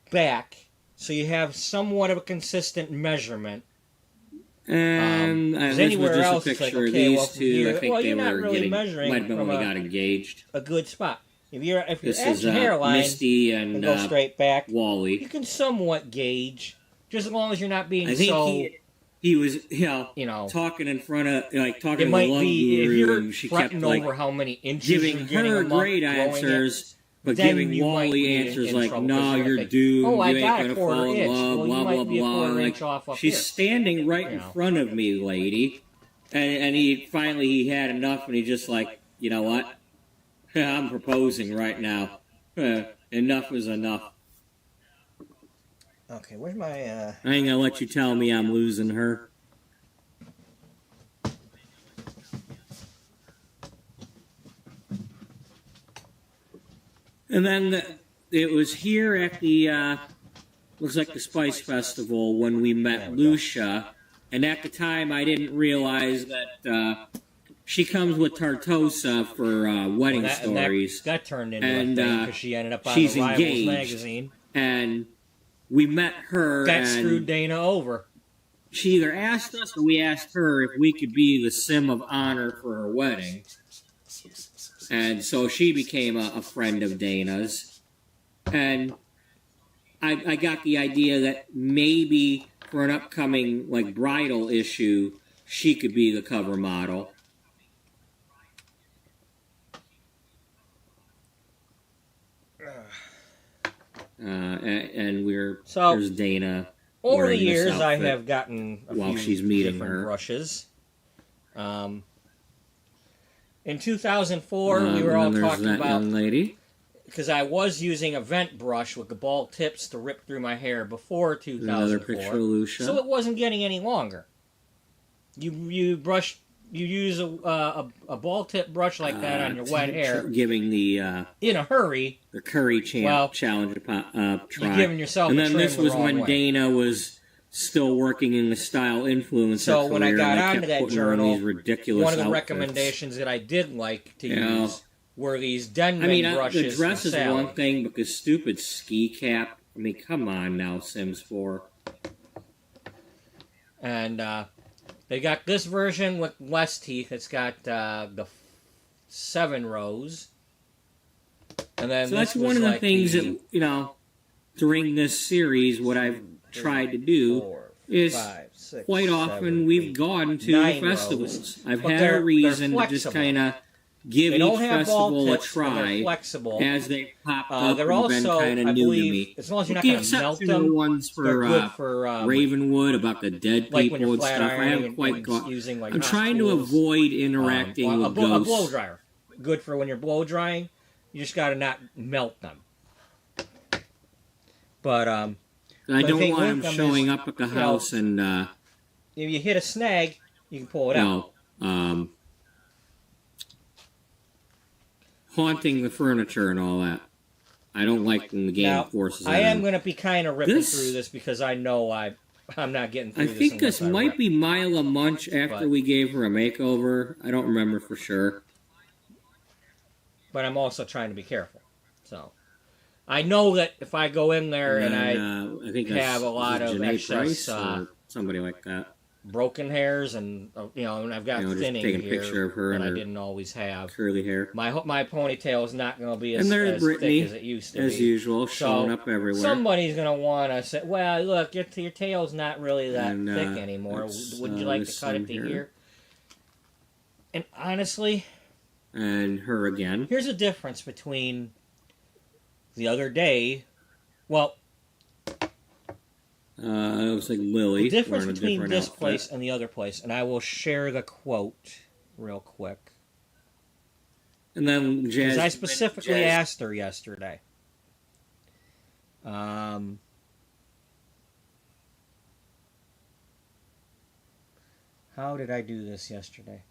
back, so you have somewhat of a consistent measurement. And anywhere else, it's like, okay, these well, two, here, I think they you're not were really getting, measuring might have been from when they got engaged. A good spot. If you're at your Hairline, hairline and go straight back, Wally, you can somewhat gauge, just as long as you're not being I think so. He was, talking in front of, like, talking it to might the love be if guru, you're and she kept, over like, how many inches giving her great answers, but giving Wally answers like, no, you're doomed, oh, you ain't gonna fall in love, blah, blah, blah. Like, she's standing right in front of me, lady. And he had enough, and he just like, you know what? I'm proposing right now. Enough is enough. Okay, where's my, I ain't gonna let you tell me I'm losing her. And then it was here at the, looks like the Spice Festival when we met Lucia. And at the time, I didn't realize that she comes with Tartosa for wedding stories. That turned into a thing because she ended up on she's the Rivals engaged, magazine. And we met her. That screwed Dana over. She either asked us or we asked her if we could be the sim of honor for her wedding. And so she became a friend of Dana's. And I got the idea that maybe for an upcoming like bridal issue, she could be the cover model. And there's Dana. Over the years, I have gotten a while few she's meeting different her brushes. In 2004, we were all talking about young lady. Because I was using a vent brush with the ball tips to rip through my hair before 2004. Another picture of Lucia. So it wasn't getting any longer. You use a ball tip brush like that on your wet hair. Giving the in a hurry. The Curry challenge try. You're giving yourself. And then this was when Dana was still working in the style influencer So career, when I got onto that journal, these ridiculous one of the outfits. recommendations that I did like to use were these Denman brushes. The dress is salad. one thing, but the stupid ski cap. I mean, come on now, Sims 4. And they got this version with less teeth. It's got the 7 rows. And then so that's one of the things that, during this series, what I've tried to do is quite often we've gone to festivals. I've had a reason to just kind of give each festival a try as they pop up they're and been also, kind of I new believe, to me. as long as you're not going to melt them, the ones for Ravenwood about the dead people and stuff. I haven't quite got. I'm trying to avoid interacting with ghosts. A blow dryer, good for when you're blow drying. You just got to not melt them. But I don't want them showing up at the house and. If you hit a snag, you can pull it out. Haunting the furniture and all that. I don't like when the game forces. I am going to be kind of ripping through this because I know I'm not getting through I this think this unless I might rip. be Mila Munch after But- we gave her a makeover. I don't remember for sure. But I'm also trying to be careful. So I know that if I go in there And and then I I think have that's a is lot it of Janae excess Price or somebody like that. broken hairs and and I've got Just thinning taking a here picture of her that and I her didn't always have. curly hair. My ponytail is not going to be And as there's thick Brittany, as it used to as be. usual, showing So up everywhere. somebody's going to want to say, "Well, look, your tail's not really that And, thick anymore. Wouldn't you like to cut it to here?" And honestly, and her again. here's a difference between the other day. Well, It looks like Lily. the difference wearing a between different this outfit. place and the other place, and I will share the quote real quick. And then Because Jazz. I specifically asked her yesterday. How did I do this yesterday?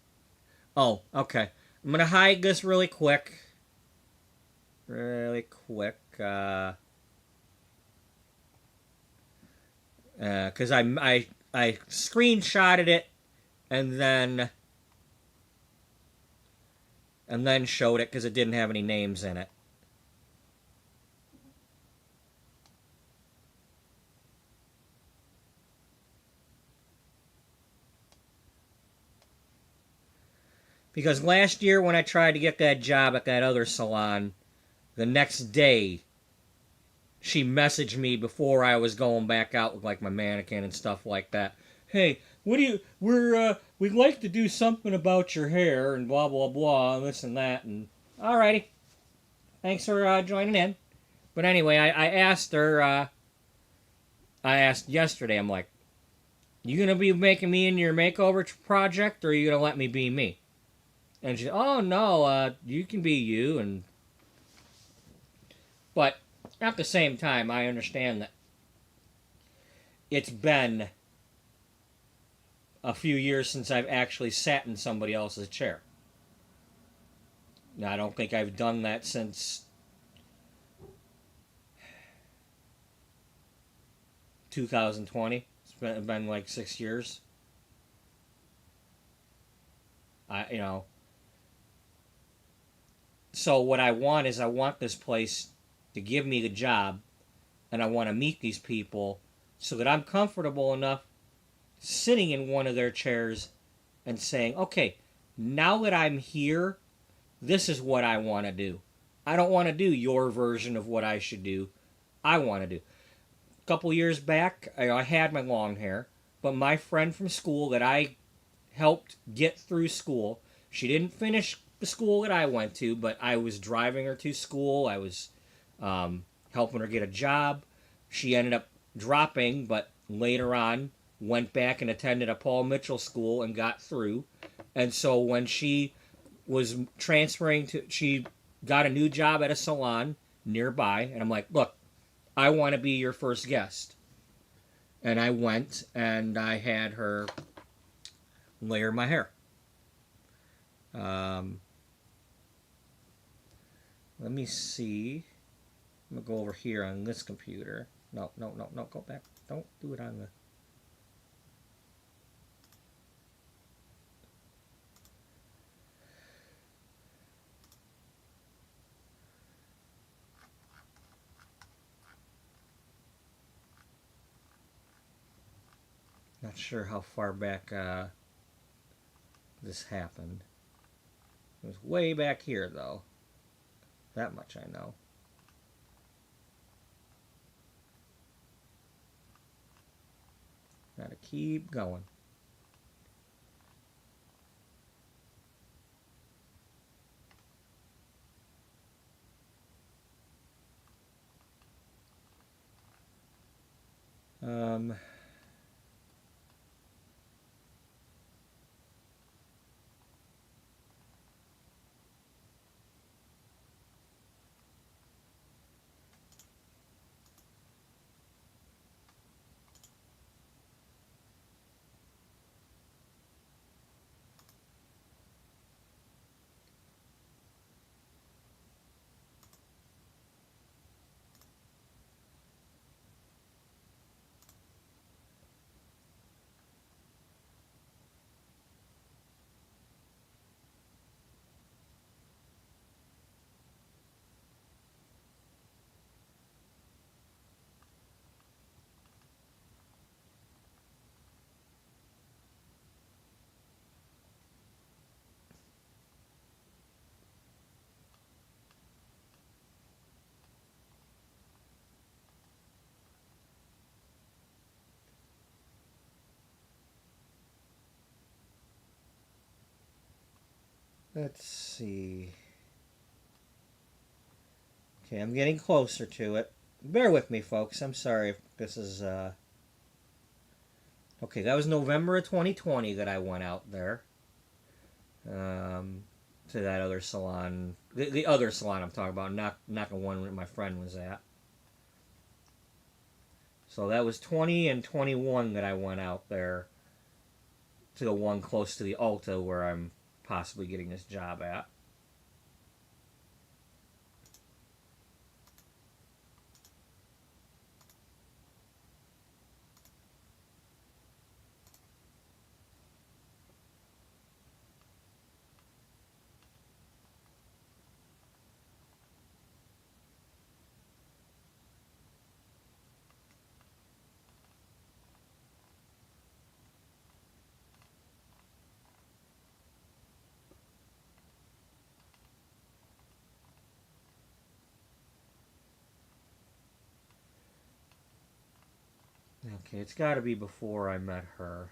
Oh, okay. I'm going to hide this really quick. Really quick. Because I screenshotted it and then showed it because it didn't have any names in it. Because last year when I tried to get that job at that other salon, the next day she messaged me before I was going back out with like my mannequin and stuff like that. Hey, we'd like to do something about your hair and blah blah blah and this and that and alrighty. Thanks for joining in. But anyway, I asked her. I asked yesterday. I'm like, you gonna be making me in your makeover project, or are you gonna let me be me? And she, oh no, you can be you. But at the same time, I understand that it's been a few years since I've actually sat in somebody else's chair. Now, I don't think I've done that since 2020. It's been like 6 years. So what I want is I want this place to give me the job, and I want to meet these people so that I'm comfortable enough sitting in one of their chairs and saying, okay, now that I'm here, this is what I want to do. I don't want to do your version of what I should do. I want to do. A couple years back, I had my long hair, but my friend from school that I helped get through school, she didn't finish the school that I went to, but I was driving her to school. I was helping her get a job. She ended up dropping, but later on went back and attended a Paul Mitchell school and got through. And so when she was transferring she got a new job at a salon nearby, and I'm like, look, I want to be your first guest. And I went and I had her layer my hair. Let me see. I'm going to go over here on this computer. No, go back. Don't do it on the... Not sure how far back this happened. It was way back here, though. That much I know. Gotta keep going. Um... Let's see. Okay, I'm getting closer to it. Bear with me, folks. I'm sorry if this is. Okay, that was November of 2020 that I went out there. Um, to that other salon. The other salon I'm talking about, not the one that my friend was at. So that was 20 and 21 that I went out there to the one close to the Alta where I'm possibly getting this job at. Okay, it's got to be before I met her.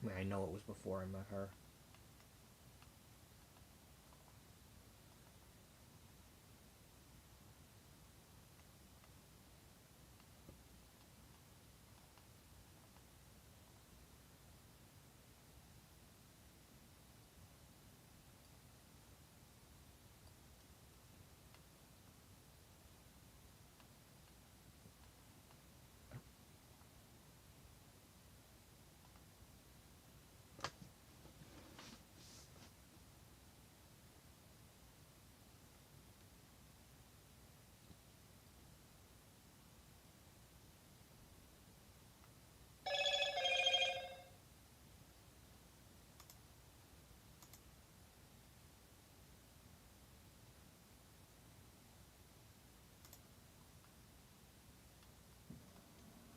I mean, I know it was before I met her.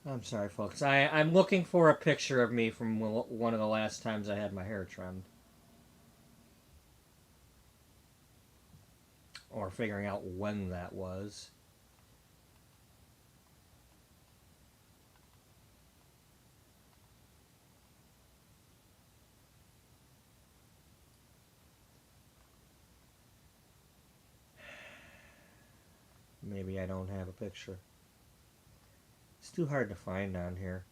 I'm sorry, folks. I'm looking for a picture of me from one of the last times I had my hair trimmed. Or figuring out when that was. Maybe I don't have a picture. It's too hard to find on here.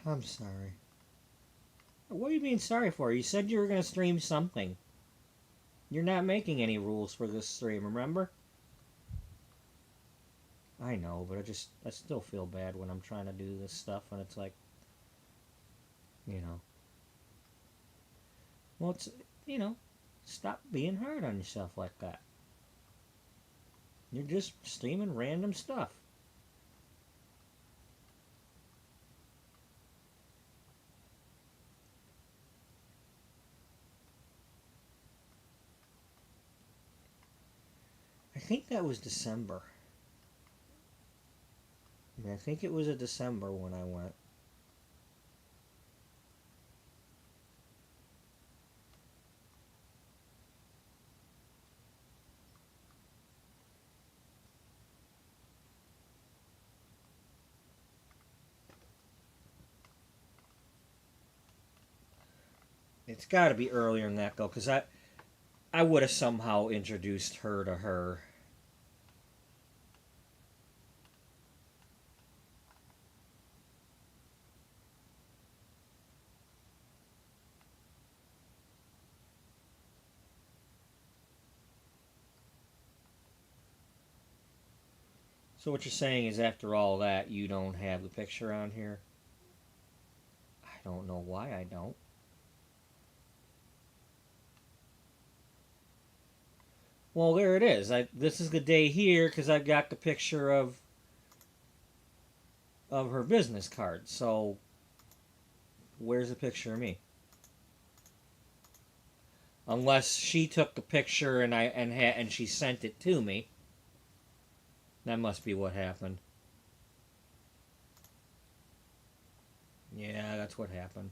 I'm sorry. What do you mean sorry for? You said you were going to stream something. You're not making any rules for this stream, remember? I know, but I still feel bad when I'm trying to do this stuff and it's like, you know. Well, it's, you know, stop being hard on yourself like that. You're just streaming random stuff. I think that was December. I think it was a December when I went. It's got to be earlier than that though, because I would have somehow introduced her to her. So what you're saying is after all that, you don't have the picture on here? I don't know why I don't. Well, there it is. This is the day here because I've got the picture of her business card. So where's the picture of me? Unless she took the picture and she sent it to me. That must be what happened. Yeah, that's what happened.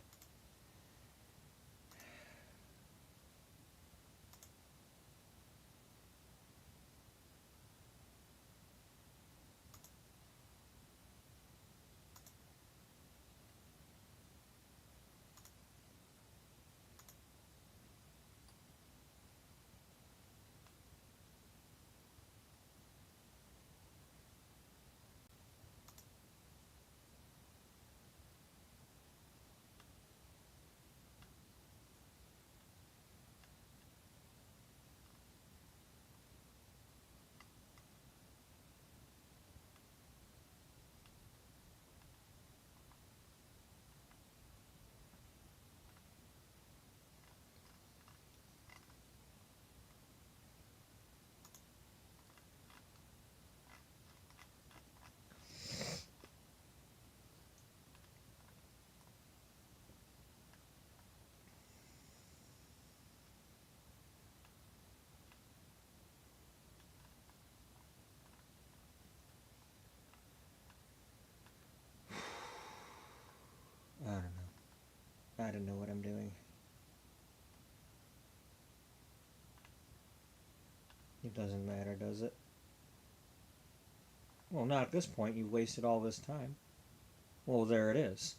I don't know. I don't know what I'm doing. It doesn't matter, does it? Well, not at this point. You've wasted all this time. Well, there it is.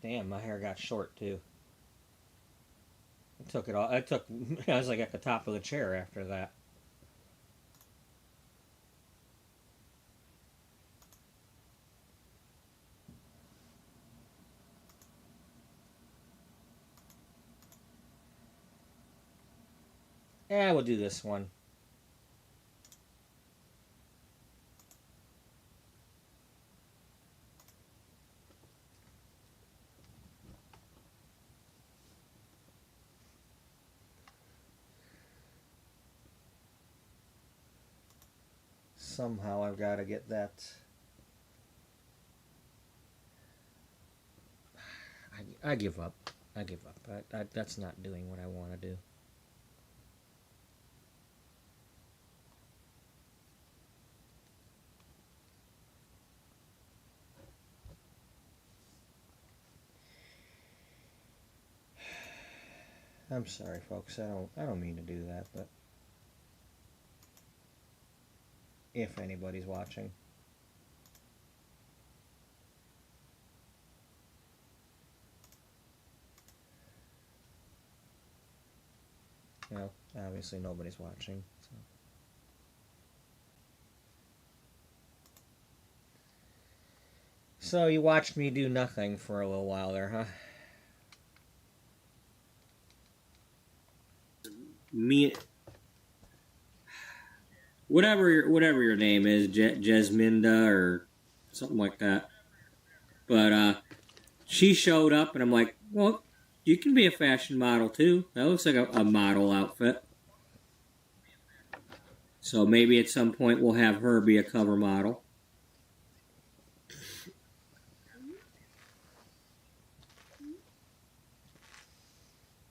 Damn, my hair got short too. I took it all. I was like at the top of the chair after that. Yeah, we'll do this one. Somehow I've got to get that. I give up. I give up. That's not doing what I want to do. I'm sorry, folks. I don't mean to do that, but if anybody's watching. Well, obviously nobody's watching. So you watched me do nothing for a little while there, huh? Me, whatever your name is, Jasminda or something like that. But she showed up, and I'm like, well, you can be a fashion model too. That looks like a model outfit. So maybe at some point we'll have her be a cover model.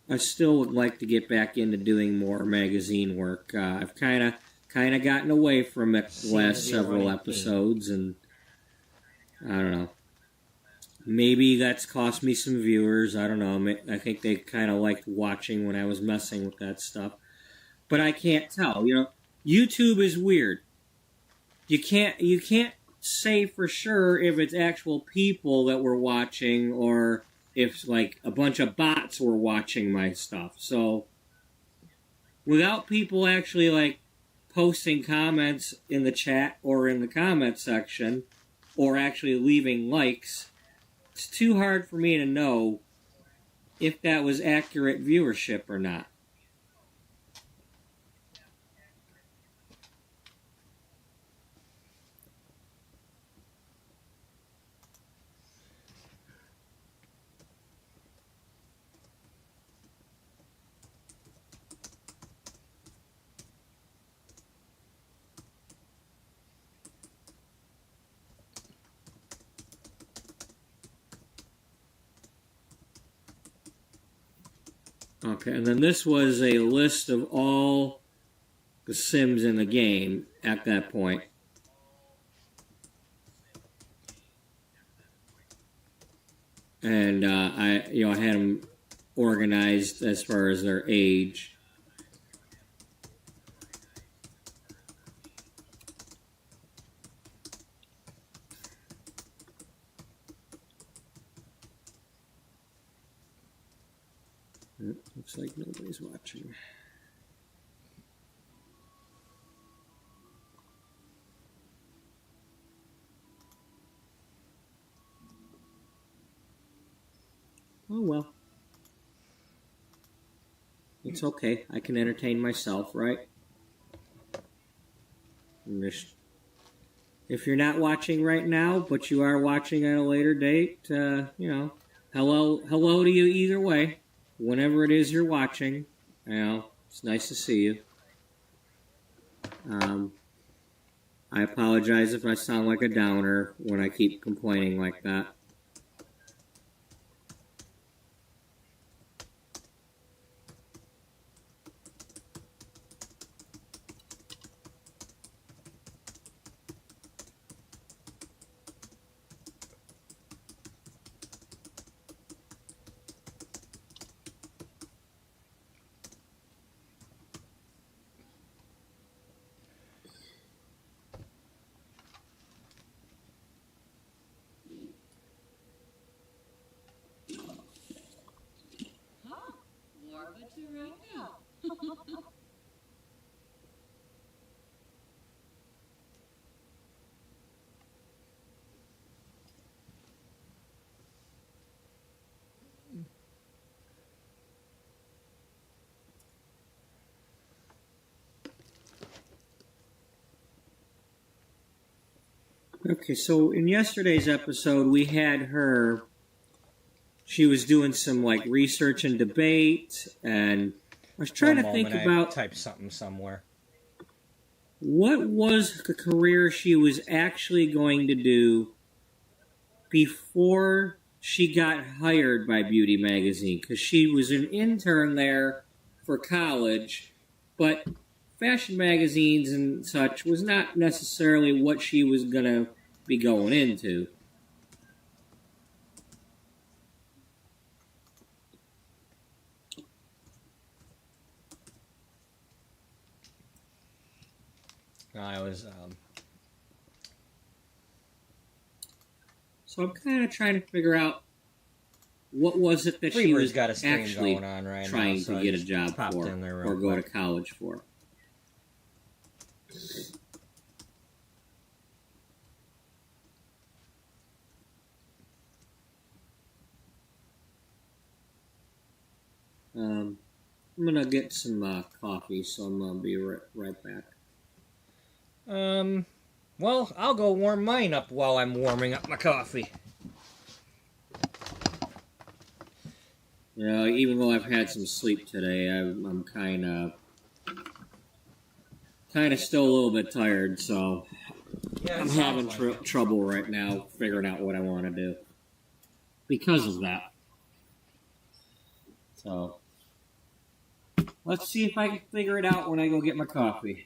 I still would like to get back into doing more magazine work. I've kind of gotten away from it the last several episodes, and I don't know. Maybe that's cost me some viewers. I don't know. I think they kind of liked watching when I was messing with that stuff. But I can't tell. You know, YouTube is weird. You can't say for sure if it's actual people that were watching or if like a bunch of bots were watching my stuff. So without people actually like posting comments in the chat or in the comment section, or actually leaving likes, it's too hard for me to know if that was accurate viewership or not. Okay, and then this was a list of all the Sims in the game at that point. And I had them organized as far as their age. Looks like nobody's watching. Oh well. It's okay. I can entertain myself, right? If you're not watching right now, but you are watching at a later date, hello to you either way. Whenever it is you're watching, it's nice to see you. I apologize if I sound like a downer when I keep complaining like that. Okay, so in yesterday's episode, we had her. She was doing some research and debate, and I was trying to think about. Type something somewhere. What was the career she was actually going to do before she got hired by Beauty Magazine? Because she was an intern there for college, but fashion magazines and such was not necessarily what she was going to be going into. I was. So I'm kind of trying to figure out what was it that she was got a stream actually going on right trying now, so to get a job for or go to college for. I'm gonna get some coffee, so I'm gonna be right back. Well, I'll go warm mine up while I'm warming up my coffee. Even though I've had some sleep today, I'm kind of still a little bit tired, so I'm having trouble right now figuring out what I want to do because of that. So let's see if I can figure it out when I go get my coffee.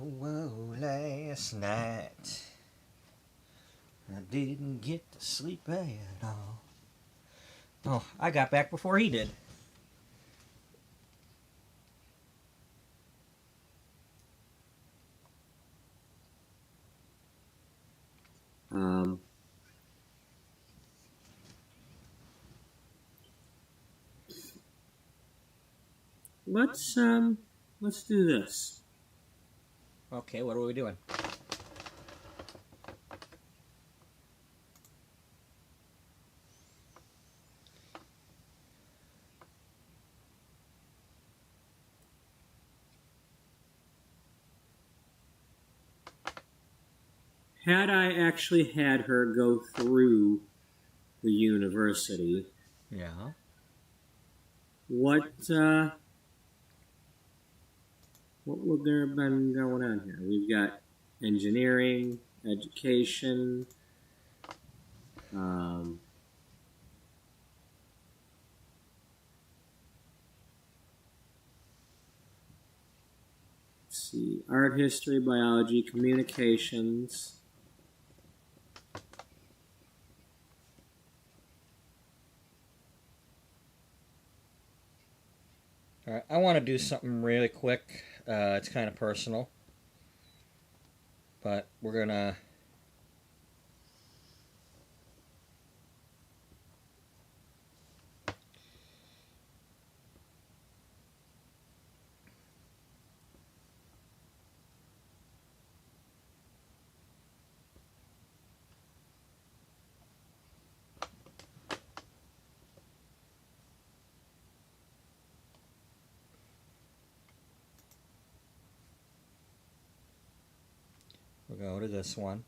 whoa, last night I didn't get to sleep at all. Oh, I got back before he did. Um, let's do this. Okay, what are we doing? Had I actually had her go through the university, Yeah. what would there have been going on here? We've got engineering, education, let's see, art history, biology, communications. All right, I want to do something really quick. It's kind of personal, but we're gonna. We'll go to this one.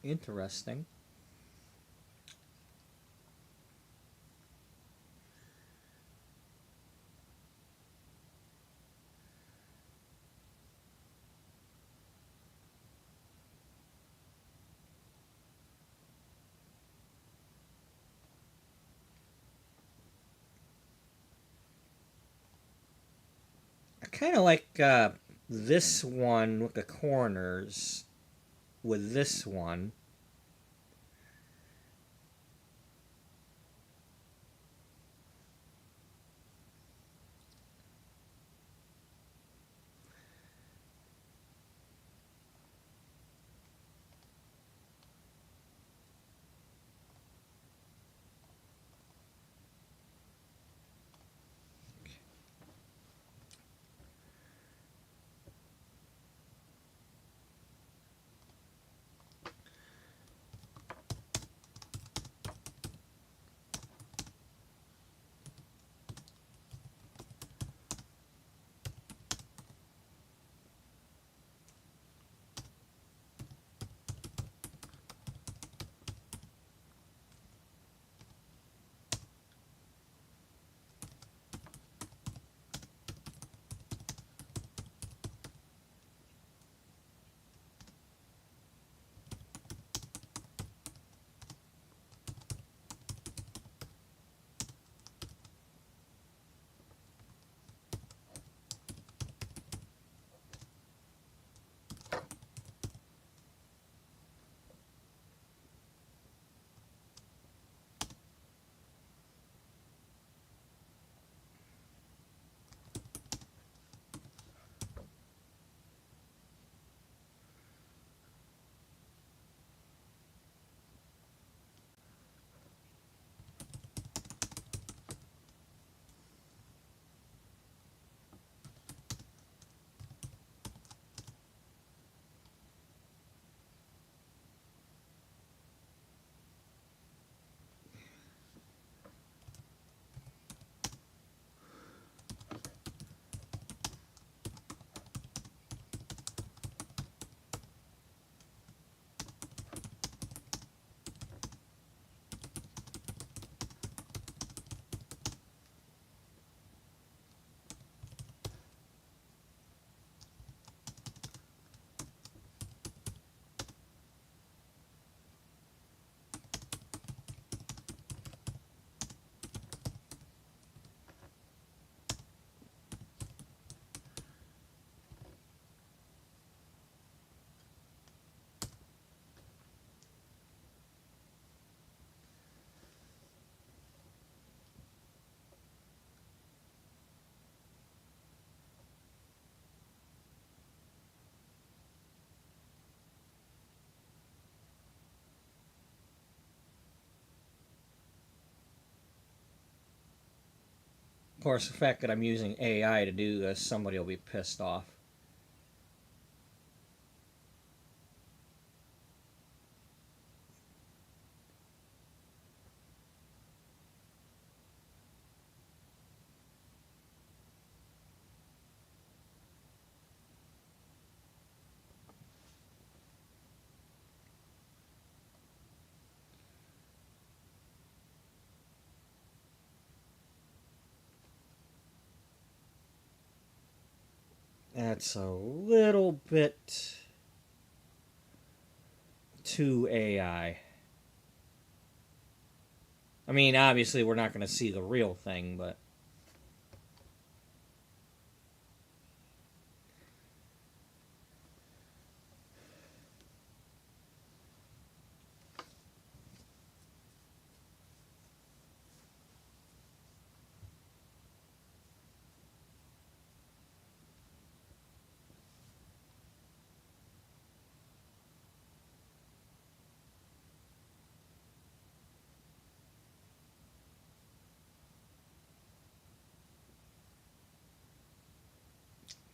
Interesting. I kind of like this one with the corners with this one. course, the fact that I'm using AI to do this, somebody will be pissed off. That's a little bit too AI. I mean, obviously, we're not going to see the real thing, but.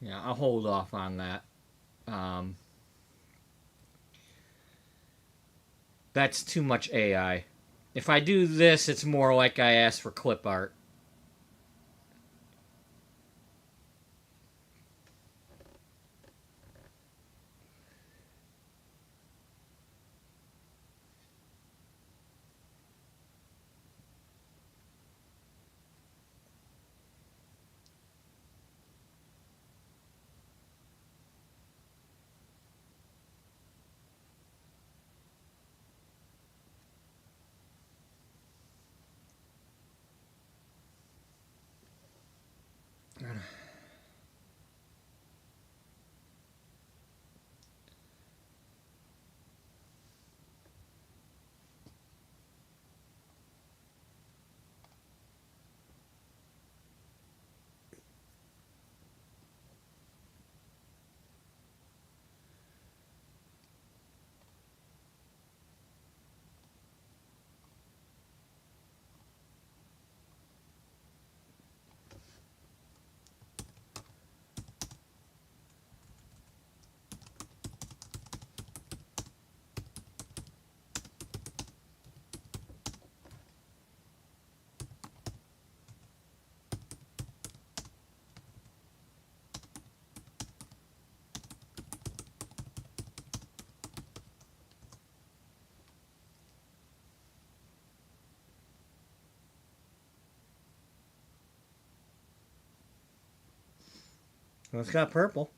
Yeah, I'll hold off on that. Um, that's too much AI. If I do this, it's more like I asked for clip art. Well, it's got purple.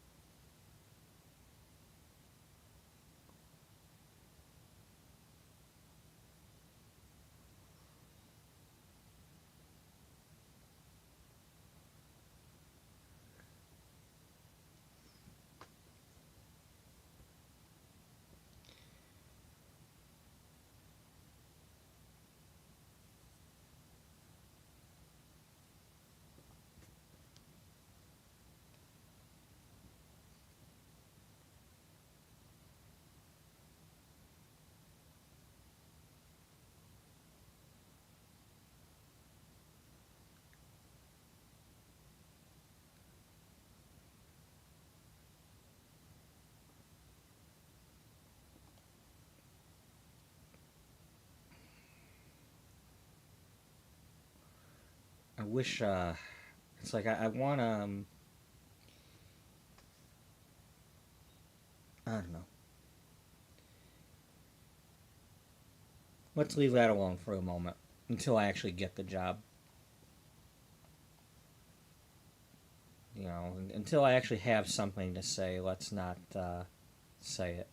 I wish, it's like I want to, I don't know. Let's leave that alone for a moment until I actually get the job. You know, until I actually have something to say, let's not say it.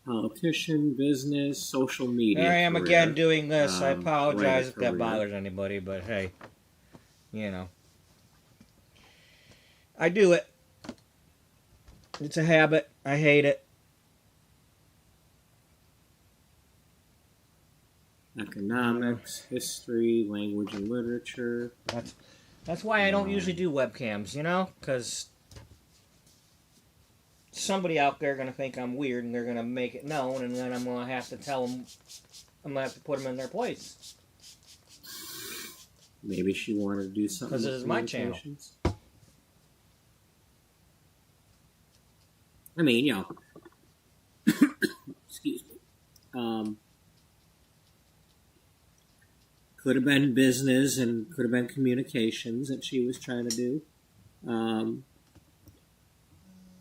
Politician, business, social media. Here I am career. again doing this. I apologize if that career. bothers anybody, but hey, you know. I do it. It's a habit. I hate it. Economics, history, language and literature. That's why I don't usually do webcams, you know? Because somebody out there going to think I'm weird and they're going to make it known, and then I'm going to have to tell them I'm gonna have to put them in their place. Maybe she wanted to do something. Because this is my channel. I mean, you know, excuse me. Could have been business and could have been communications that she was trying to do.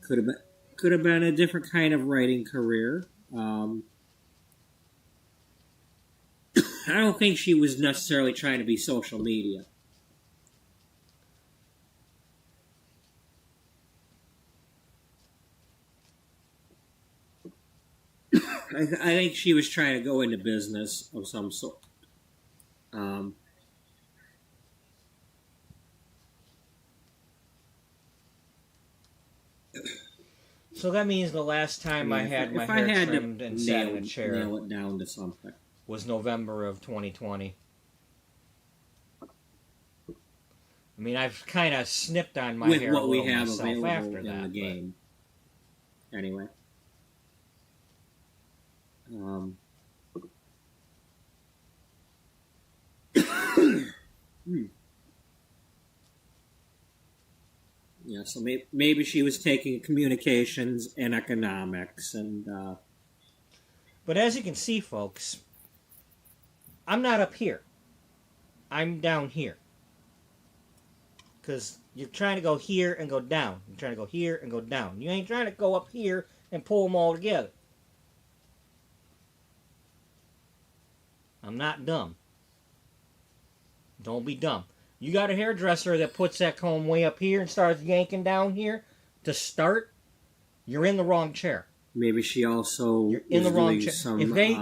Could have been a different kind of writing career. I don't think she was necessarily trying to be social media. I think she was trying to go into business of some sort. So that means the last time I had my hair trimmed and sat in a chair nail it down to something was November of 2020. I mean, I've kind of snipped on my hair with what a we little have myself available after in that, the game. Anyway. Yeah, so maybe she was taking communications and economics and. But as you can see, folks, I'm not up here. I'm down here. Because you're trying to go here and go down. You're trying to go here and go down. You ain't trying to go up here and pull them all together. I'm not dumb. Don't be dumb. You got a hairdresser that puts that comb way up here and starts yanking down here to start, you're in the wrong chair. Maybe she also you're in the wrong chair. If they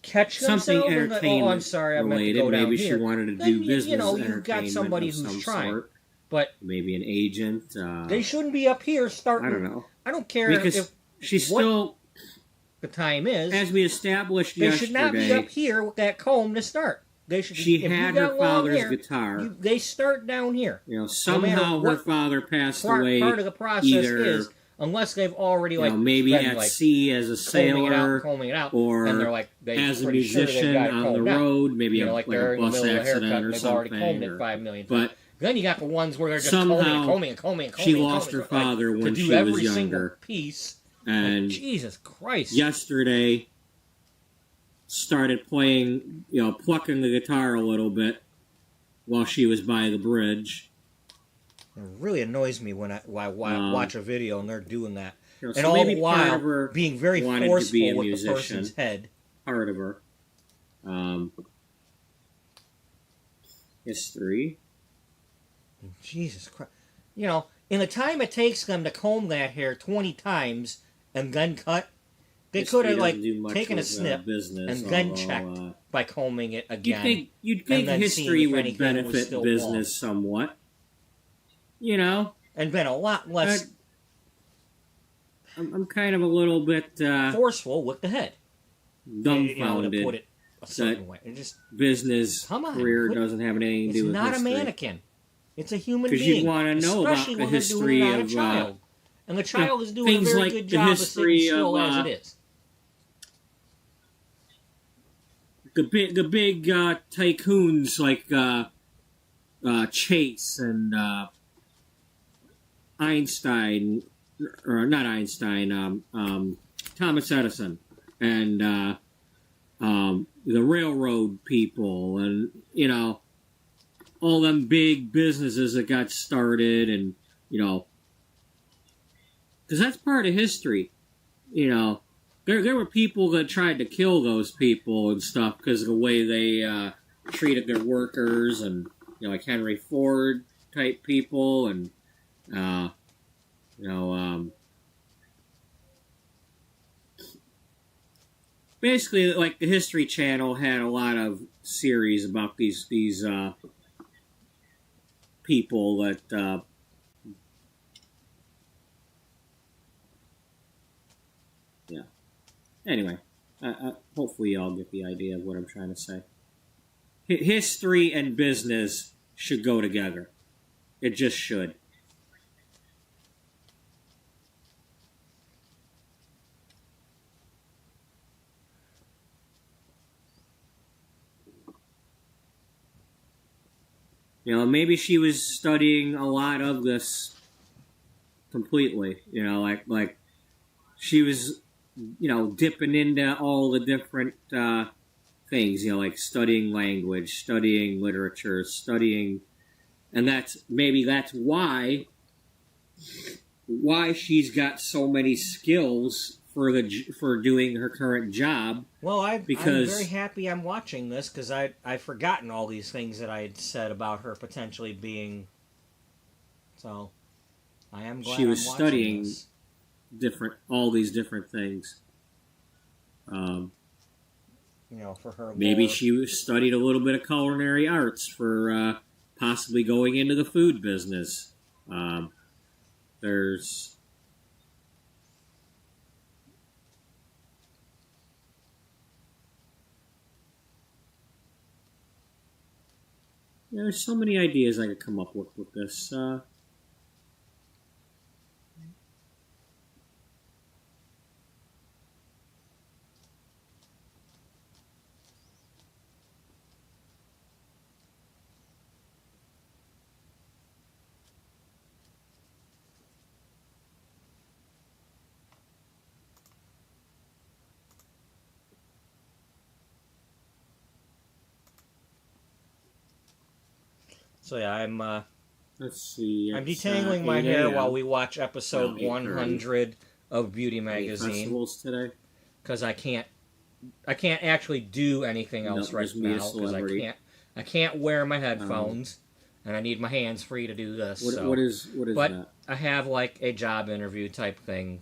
catch something themselves entertainment oh, I'm sorry, I meant to related. go down Maybe here. she wanted to then do business. You know, you've entertainment got somebody of who's some trying. sort. But maybe an agent. They shouldn't be up here starting. I don't know. I don't care because if she's still. The time is. As we established they yesterday. should not be up here with that comb to start. They should. She had her father's guitar. They start down here. You know, somehow her father passed away. Part of the process is, unless they've already maybe at sea as a sailor, combing it out, or and they're as a musician on the road, maybe a bus accident or something. They've already combed it 5 million times. But then you got the ones where they're just combing. She lost her father when she was younger. Piece. And Jesus Christ! Yesterday, started playing, plucking the guitar a little bit while she was by the bridge. It really annoys me when I watch a video and they're doing that, and all the while being very forceful with the person's head. Part of her history. Jesus Christ! In the time it takes them to comb that hair 20 times and then cut, they could have taken a snip and then checked by combing it again. You'd think history would benefit business somewhat, and been a lot less. I'm kind of a little bit forceful with the head, dumbfounded. To put it a certain way. Business career doesn't have anything to do with history. It's not a mannequin. It's a human being. Because you want to know about the history of a child. And the child is doing a very good job of sitting still as it is. The big tycoons like Chase and Einstein, or not Einstein, Thomas Edison, and the railroad people, and all them big businesses that got started, and because that's part of history. There were people that tried to kill those people and stuff because of the way they treated their workers, and like Henry Ford type people, and basically, like the History Channel had a lot of series about these people that. Anyway, hopefully y'all get the idea of what I'm trying to say. History and business should go together. It just should. You know, maybe she was studying a lot of this completely. You know, like she was, you know, dipping into all the different things. You know, like studying language, studying literature, studying, and that's why she's got so many skills for doing her current job. Well, I'm very happy I'm watching this because I've forgotten all these things that I had said about her potentially being. So, I am glad she was I'm studying this. all these different things. You know, for her. Maybe she studied a little bit of culinary arts for possibly going into the food business. There's so many ideas I could come up with this. So yeah, Let's see. I'm detangling my hair while we watch episode 8:30. 100 of Beauty Any Magazine festivals today? because I can't actually do anything else right now because I can't wear my headphones and I need my hands free to do this. What is but that? I have like a job interview type thing.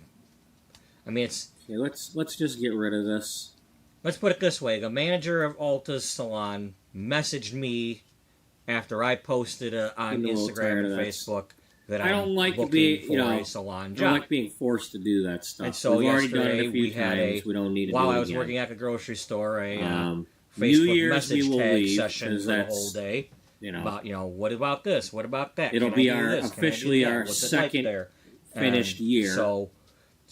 I mean, it's. Okay, let's just get rid of this. Let's put it this way: the manager of Alta's salon messaged me after I posted on Instagram and Facebook that I don't like looking to be, for you know, a salon I job. don't like being forced to do that stuff. And so We've already done it a few we had times. We don't need to while do it I was again. working at the grocery store, a New Facebook Year's message we will tag leave, session 'cause for the that's, whole day. You know, About what about this? What about that? It'll Can be I do our this? Can I do officially that? our What's it like second there? finished year. So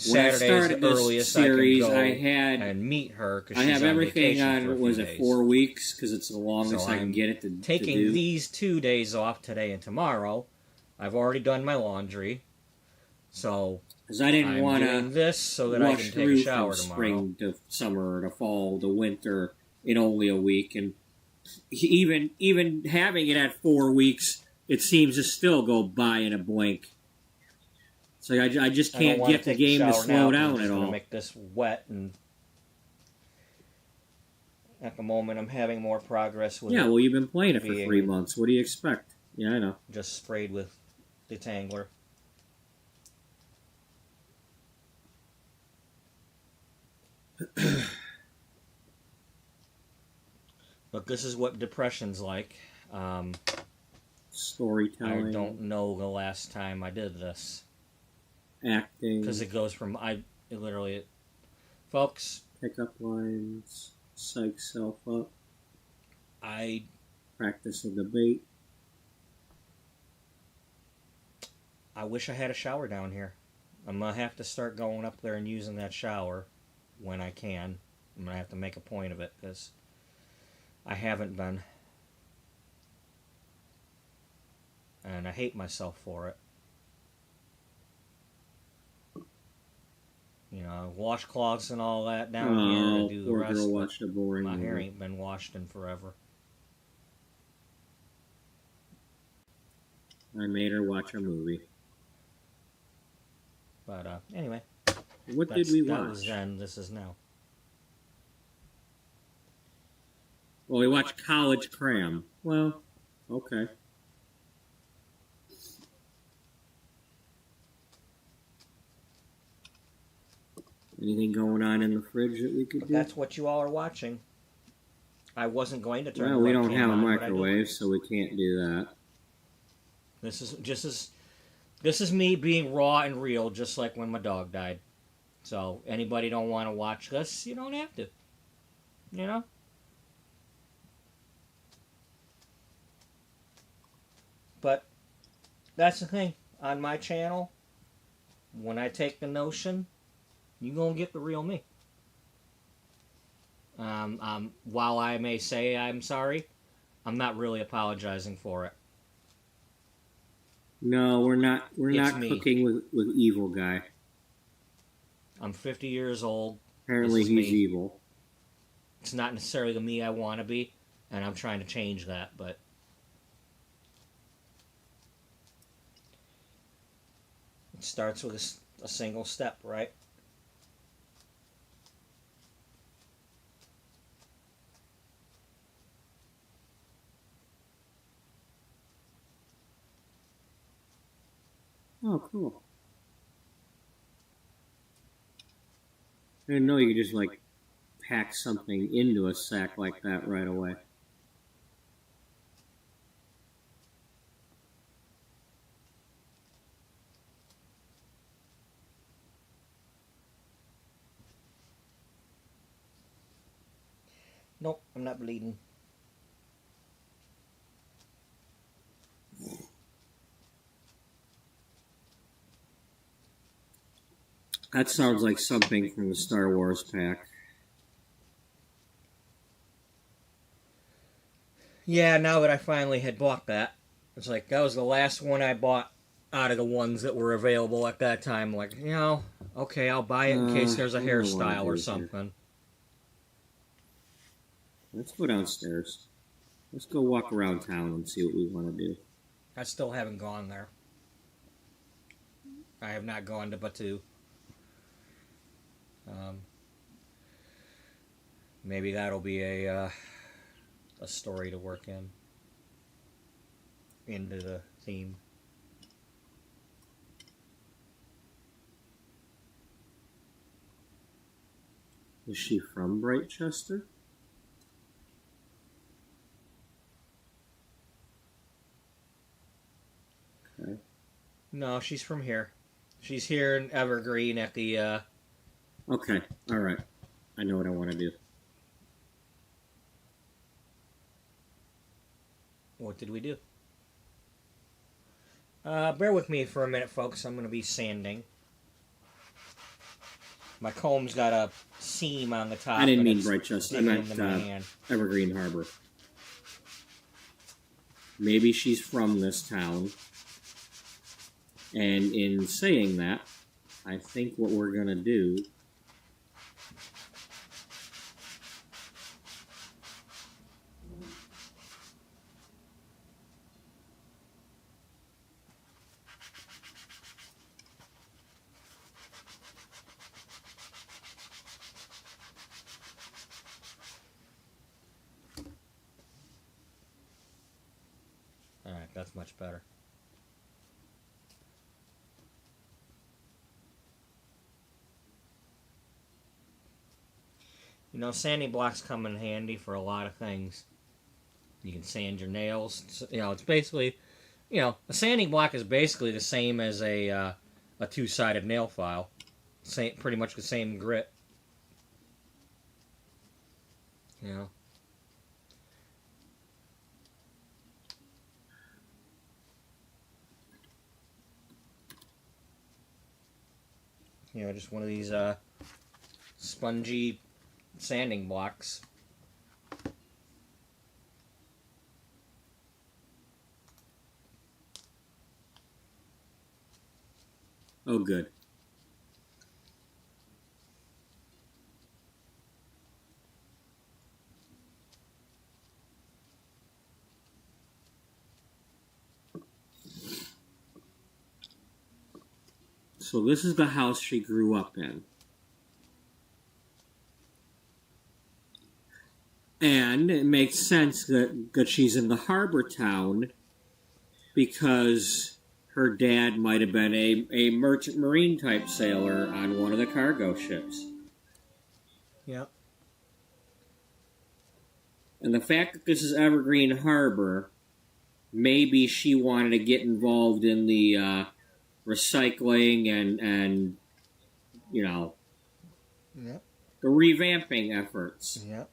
when I Saturday's started the this earliest series, I can go I had and meet her because I she's have on everything vacation on. for a What was few it, days. 4 weeks? Because it's the longest So I can get it to taking do. these 2 days off today and tomorrow. I've already done my laundry, so Because I didn't want doing to this so that I rush can take through a shower from tomorrow. spring to summer to fall to winter in only a week, and even having it at 4 weeks, it seems to still go by in a blink. So I just can't get the game to slow down at all. Make this wet, and at the moment I'm having more progress with. Yeah, well, you've been playing it for 3 months. What do you expect? Yeah, I know. Just sprayed with detangler. But this is what depression's like. Storytelling. I don't know the last time I did this. Acting. Because it goes from folks. Pick up lines. Psych self up. Practice a debate. I wish I had a shower down here. I'm going to have to start going up there and using that shower when I can. I'm going to have to make a point of it because I haven't been. And I hate myself for it. You know, washcloths and all that down here and do the rest. Girl watched a boring my movie. hair ain't been washed in forever. I made her watch a movie. But anyway. What did we watch? That was then, this is now. Well, we watched College Cram. Well, okay. Anything going on in the fridge that we could do? That's what you all are watching. I wasn't going to turn Well, the we don't webcam have a on, but I microwave, do. so we can't do that. This is me being raw and real, just like when my dog died. So anybody don't want to watch this, you don't have to. You know? But that's the thing. On my channel, when I take the notion, you're going to get the real me. While I may say I'm sorry, I'm not really apologizing for it. No, we're not. We're It's not me. cooking with evil guy. I'm 50 years old. Apparently, This is he's me. evil. It's not necessarily the me I want to be, and I'm trying to change that, but it starts with a single step, right? Oh, cool. I didn't know you could just like pack something into a sack like that right away. Nope, I'm not bleeding. That sounds like something from the Star Wars pack. Yeah, now that I finally had bought that, it's like that was the last one I bought out of the ones that were available at that time. Like, okay, I'll buy it in case there's a What do I wanna hairstyle do or here? something. Let's go downstairs. Let's go walk around town and see what we want to do. I still haven't gone there. I have not gone to Batu. Maybe that'll be a story to work into the theme. Is she from Brightchester? Okay. No, she's from here. She's here in Evergreen at the. Okay. All right. I know what I want to do. What did we do? Bear with me for a minute, folks. I'm going to be sanding. My comb's got a seam on the top. I didn't and mean it's Brightchester. I digging meant into my hand. Evergreen Harbor. Maybe she's from this town. And in saying that, I think what we're going to do Alright, that's much better. Sanding blocks come in handy for a lot of things. You can sand your nails. It's basically, a sanding block is basically the same as a two-sided nail file. Pretty much the same grit. Just one of these spongy sanding blocks. Oh, good. So this is the house she grew up in. And it makes sense that she's in the harbor town because her dad might have been a merchant marine type sailor on one of the cargo ships. Yep. And the fact that this is Evergreen Harbor, maybe she wanted to get involved in the recycling and Yep. the revamping efforts. Yep.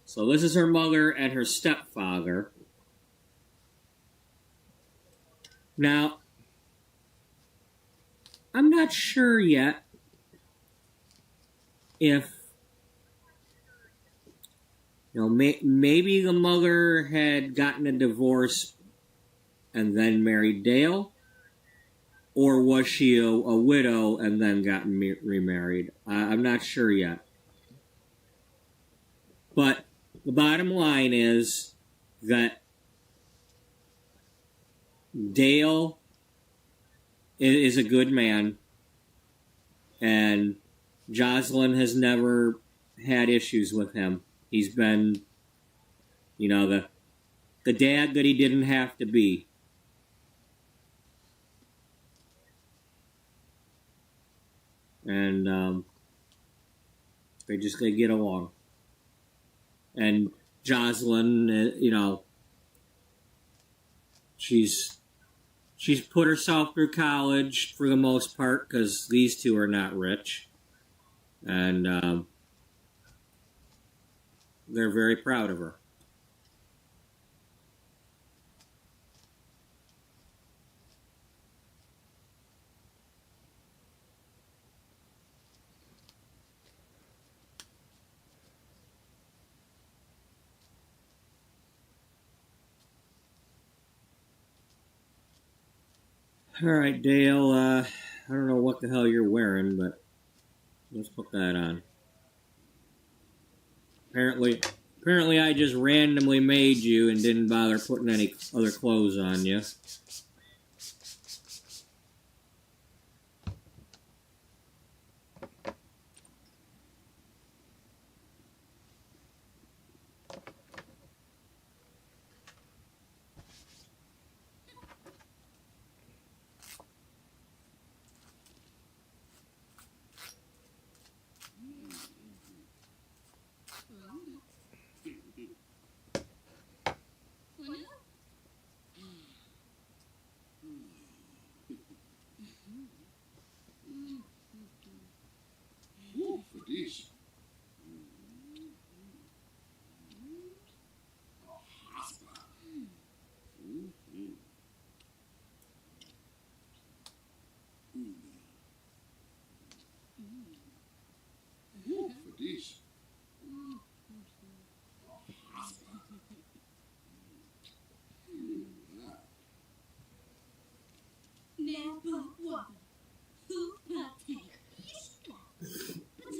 So this is her mother and her stepfather. Now, I'm not sure yet if, maybe the mother had gotten a divorce and then married Dale? Or was she a widow and then got remarried? I'm not sure yet. But the bottom line is that Dale is a good man, and Jocelyn has never had issues with him. He's been, the dad that he didn't have to be. And they get along. And Jocelyn, she's put herself through college for the most part because these two are not rich, and they're very proud of her. All right, Dale, I don't know what the hell you're wearing, but let's put that on. Apparently I just randomly made you and didn't bother putting any other clothes on you.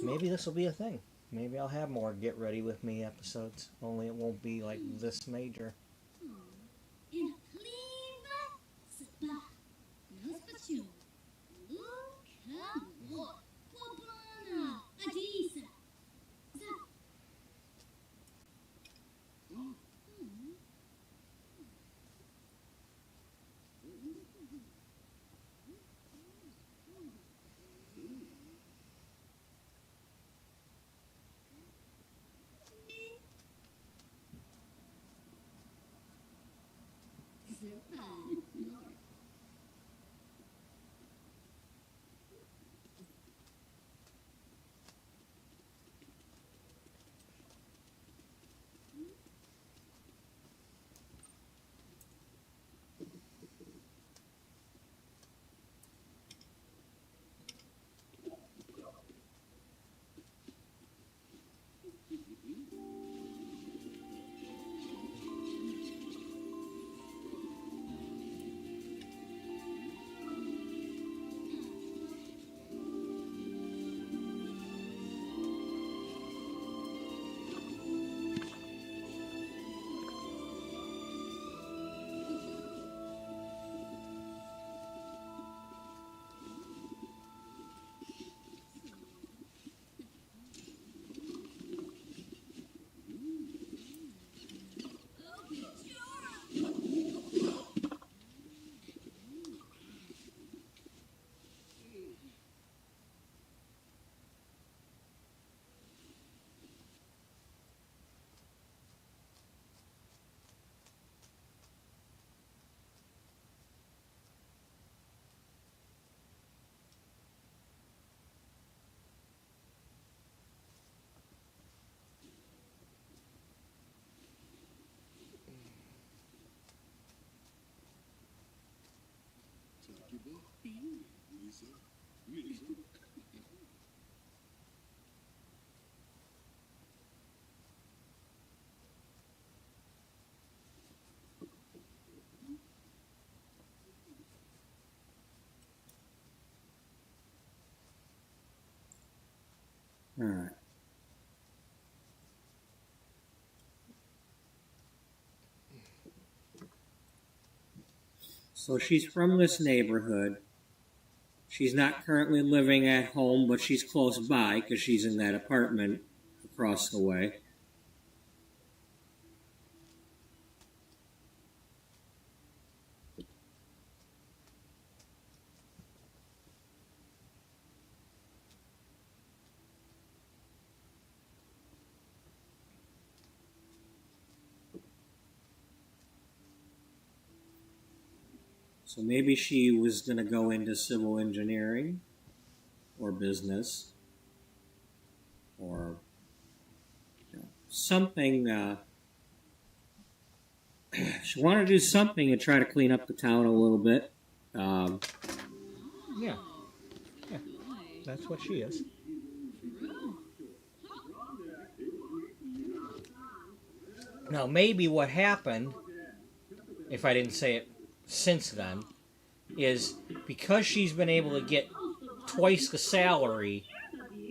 Maybe this will be a thing. Maybe I'll have more Get Ready With Me episodes. Only it won't be like this major. So she's from this neighborhood. She's not currently living at home, but she's close by because she's in that apartment across the way. So maybe she was going to go into civil engineering or business or something. She wanted to do something to try to clean up the town a little bit. Yeah, that's what she is. Now, maybe what happened, if I didn't say it since then, is because she's been able to get twice the salary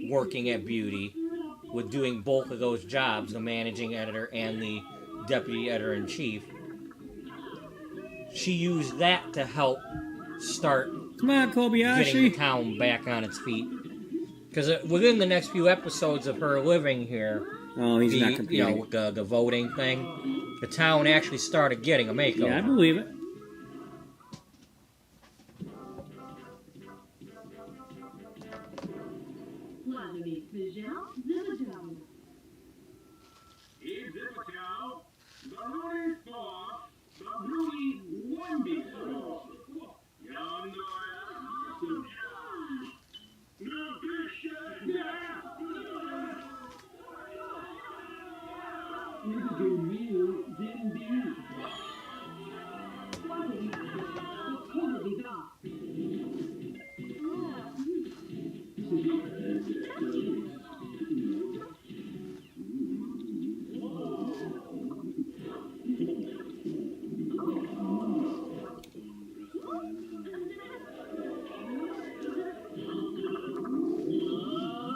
working at Beauty with doing both of those jobs, the managing editor and the deputy editor-in-chief, she used that to help start Come on, Kobayashi. getting the town back on its feet. Because within the next few episodes of her living here, he's not competing. with the voting thing, the town actually started getting a makeover. Yeah, I believe it.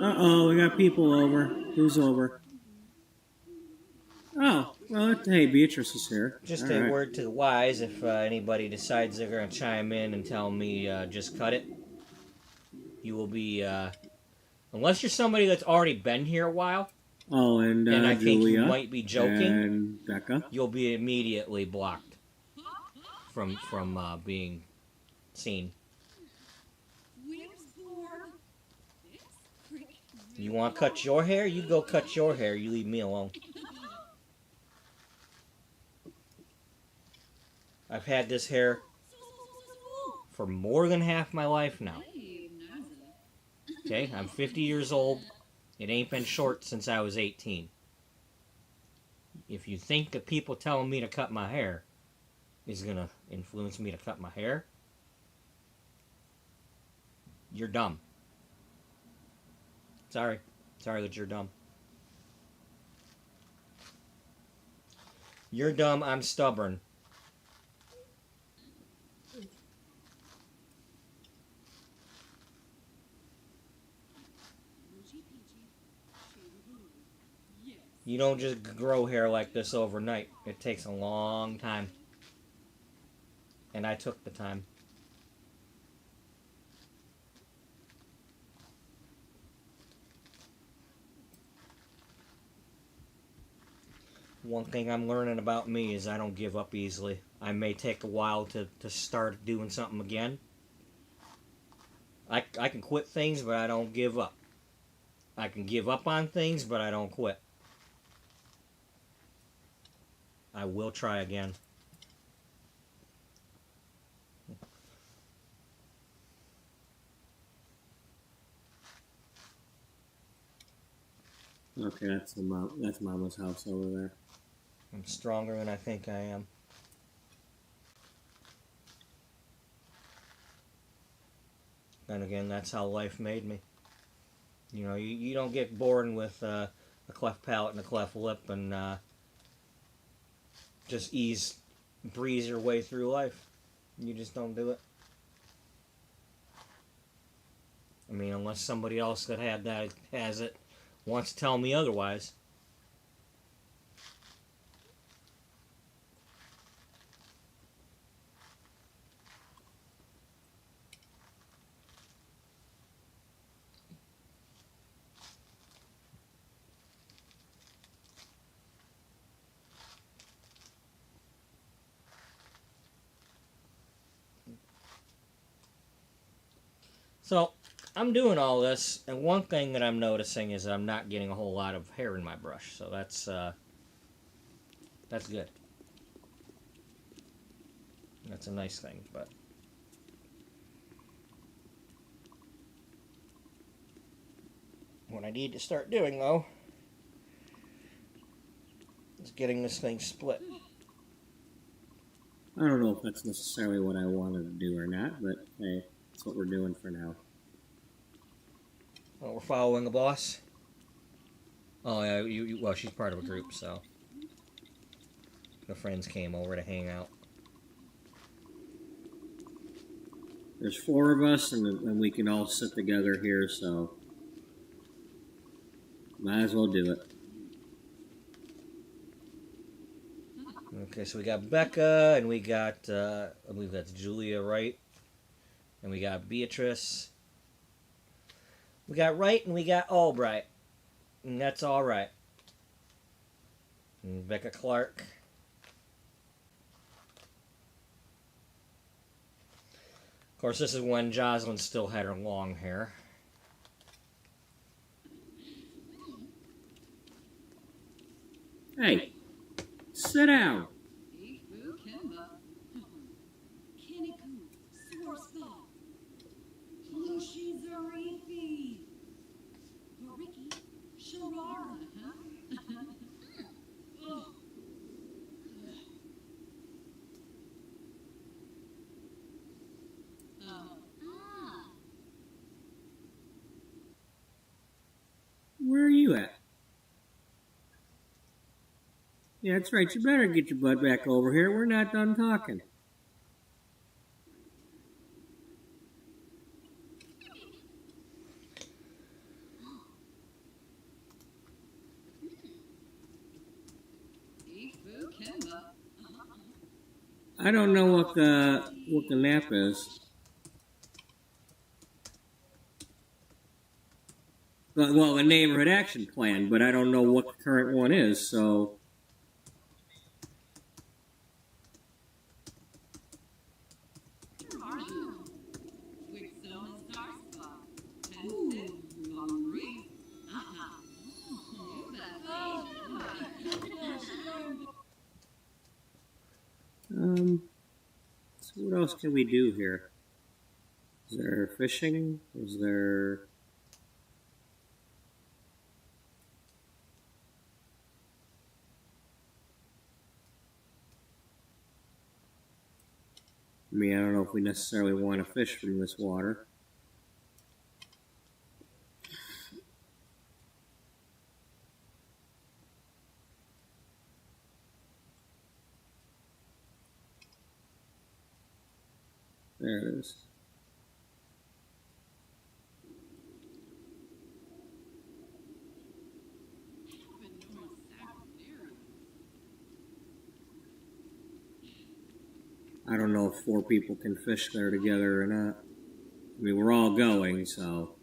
Uh-oh, we got people over. Who's over? Oh, well, hey, Beatrice is here. Just All a right. word to the wise, if anybody decides they're going to chime in and tell me just cut it, you will be, unless you're somebody that's already been here a while, Oh, and I think Julia you might be joking, and Becca. you'll be immediately blocked from being seen. You want to cut your hair? You go cut your hair. You leave me alone. I've had this hair for more than half my life now. Okay, I'm 50 years old. It ain't been short since I was 18. If you think that people telling me to cut my hair is going to influence me to cut my hair, you're dumb. Sorry that you're dumb. You're dumb, I'm stubborn. You don't just grow hair like this overnight. It takes a long time. And I took the time. One thing I'm learning about me is I don't give up easily. I may take a while to start doing something again. I can quit things, but I don't give up. I can give up on things, but I don't quit. I will try again. Okay, that's Mama's house over there. I'm stronger than I think I am. Then again, that's how life made me. You know, you don't get born with a cleft palate and a cleft lip and just breeze your way through life. You just don't do it. I mean, unless somebody else that has it wants to tell me otherwise. So I'm doing all this, and one thing that I'm noticing is that I'm not getting a whole lot of hair in my brush. So that's good. That's a nice thing, but what I need to start doing though is getting this thing split. I don't know if that's necessarily what I wanted to do or not, but hey, that's what we're doing for now. Oh, we're following the boss. Oh yeah, well, she's part of a group, so the friends came over to hang out. There's 4 of us, and we can all sit together here, so might as well do it. Okay, so we got Becca, and we've got Julia Wright, and we got Beatrice. We got Wright, and we got Albright, and that's all right. And Becca Clark. Of course, this is when Jocelyn still had her long hair. Hey, sit down. Where are you at? Yeah, that's right. You better get your butt back over here. We're not done talking. I don't know what the map is. Well, the neighborhood action plan, but I don't know what the current one is. So so what else can we do here? Is there fishing? Is there... I mean, I don't know if we necessarily want to fish from this water. There it is. I don't know if 4 people can fish there together or not. I mean, we're all going, so...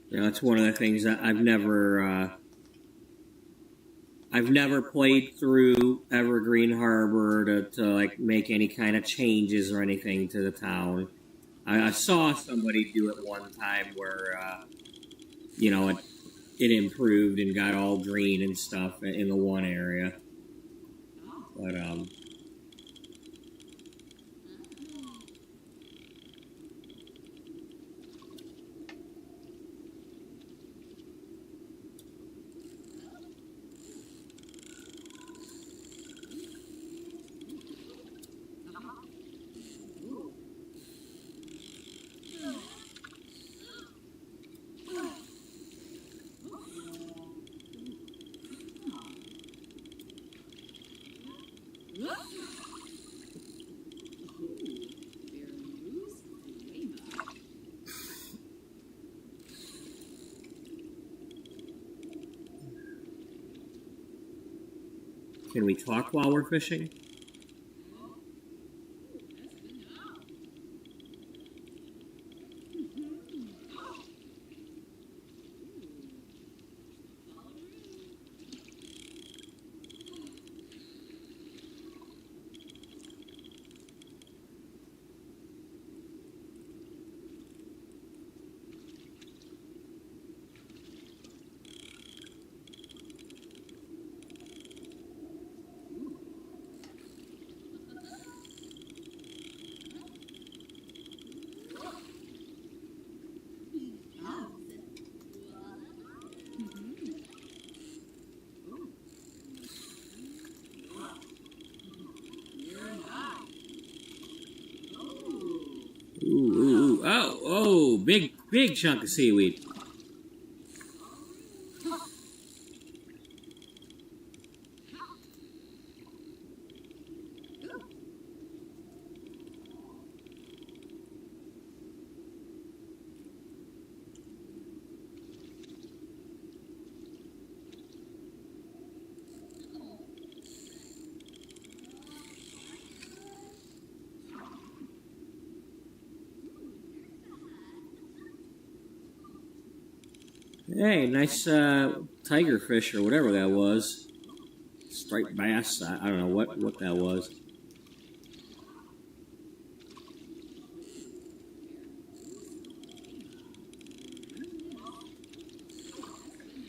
Yeah, that's one of the things that I've never played through Evergreen Harbor to like make any kind of changes or anything to the town. I saw somebody do it one time where it improved and got all green and stuff in the one area. But can we talk while we're fishing? Ooh. Oh, big chunk of seaweed. Hey, nice tiger fish or whatever that was. Striped bass. I don't know what that was.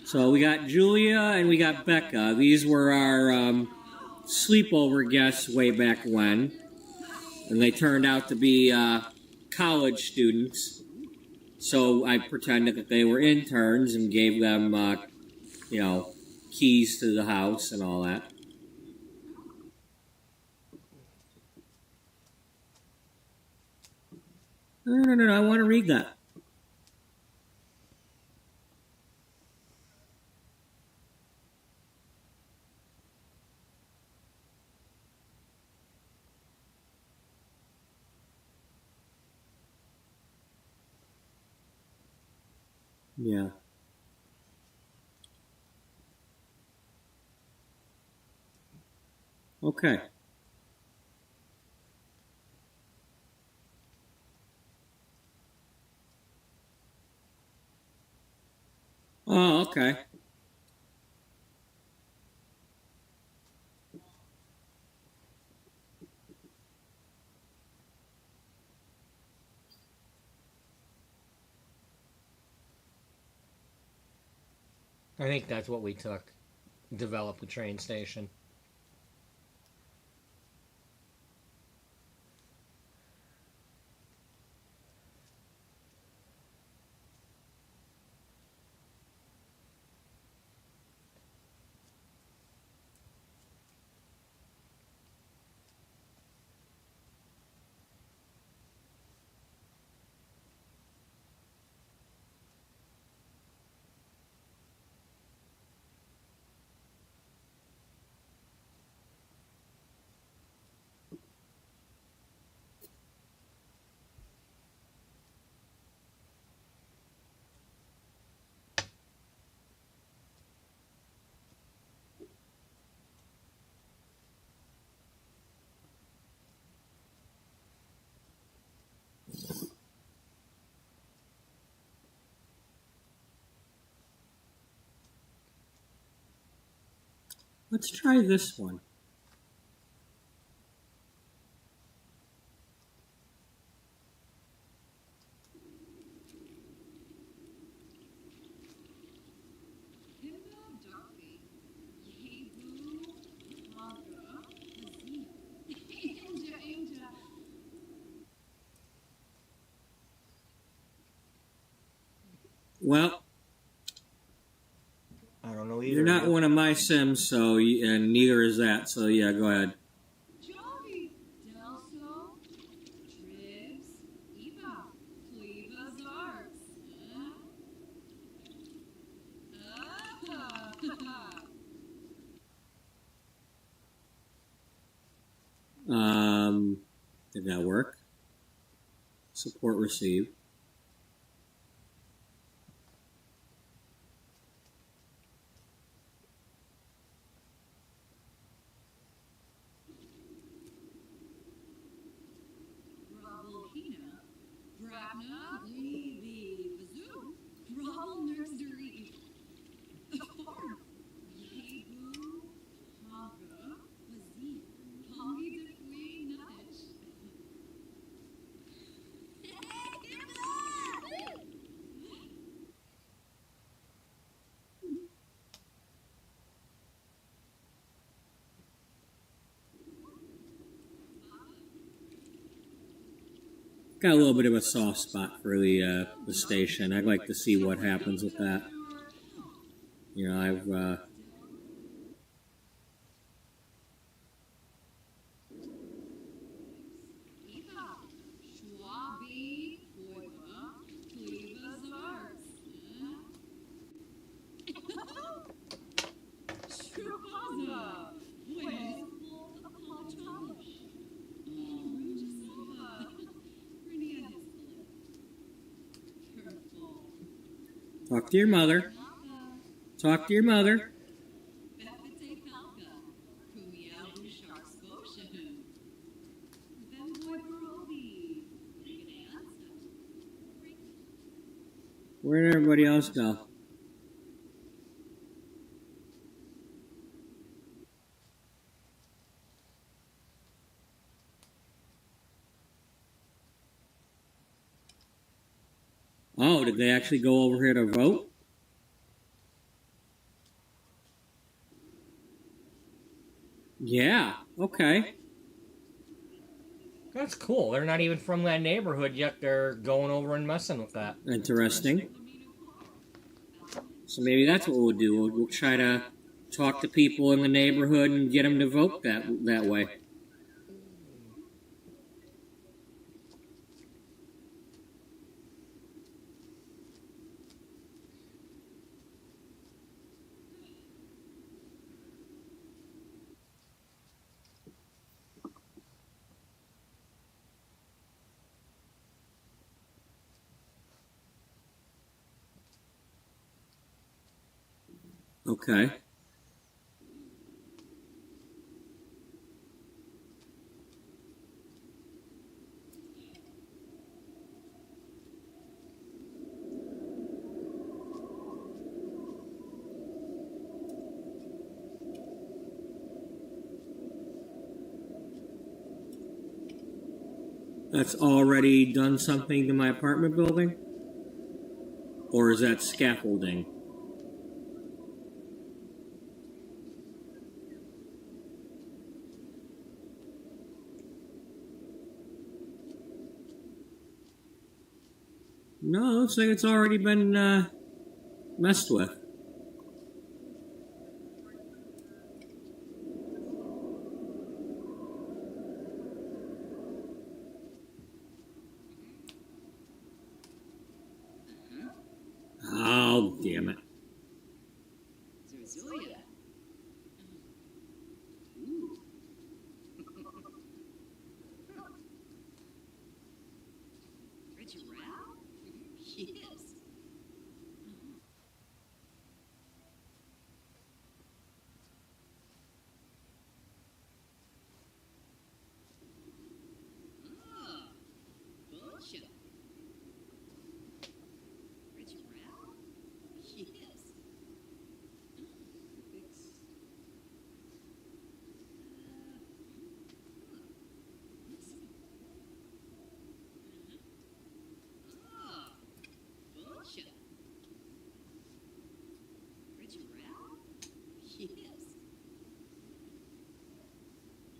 So we got Julia and we got Becca. These were our sleepover guests way back when. And they turned out to be college students. So I pretended that they were interns and gave them, keys to the house and all that. No, I want to read that. Yeah. Okay. Oh, okay. I think that's what we took. Develop the train station. Let's try this one. Well, I don't know either. you're not one of my Sims, and neither is that. So yeah, go ahead. Did that work? Support received. Got a little bit of a soft spot for the station. I'd like to see what happens with that. You know, I've Talk to your mother. Talk to your mother. Where did everybody else go? Oh, did they actually go over here to vote? Yeah, okay. That's cool. They're not even from that neighborhood yet. They're going over and messing with that. Interesting. So maybe that's what we'll do. We'll try to talk to people in the neighborhood and get them to vote that way. Okay. That's already done something to my apartment building? Or is that scaffolding? No, looks like it's already been messed with. Oh, damn it.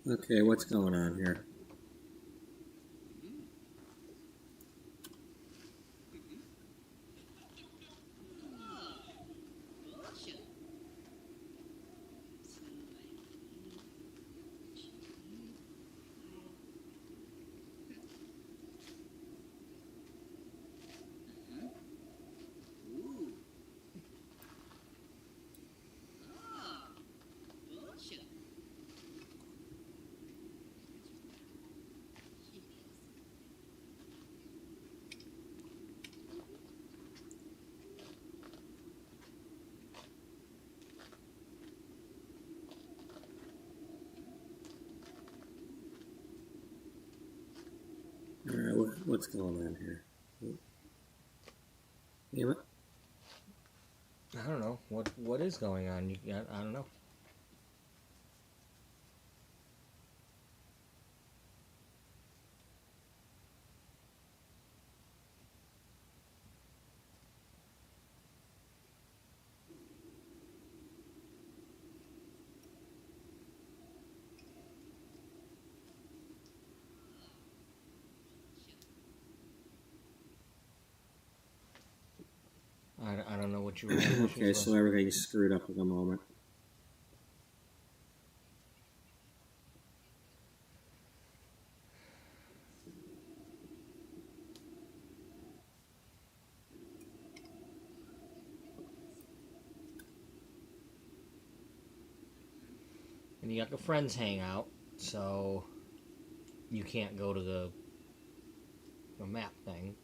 Okay, what's going on here? Alright, what's going on here? Damn it. I don't know what is going on. I don't know. I don't know what you were. Okay, so everything's screwed up at the moment. And you got the friends hangout, so you can't go to the map thing.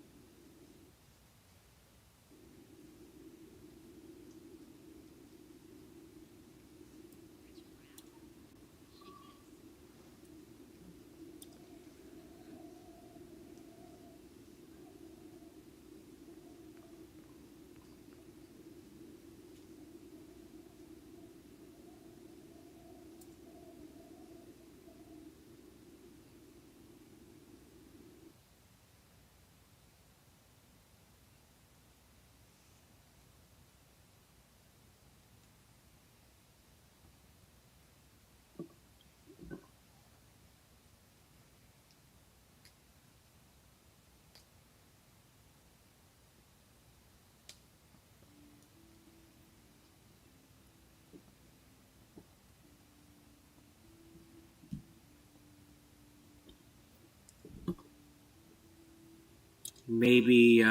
maybe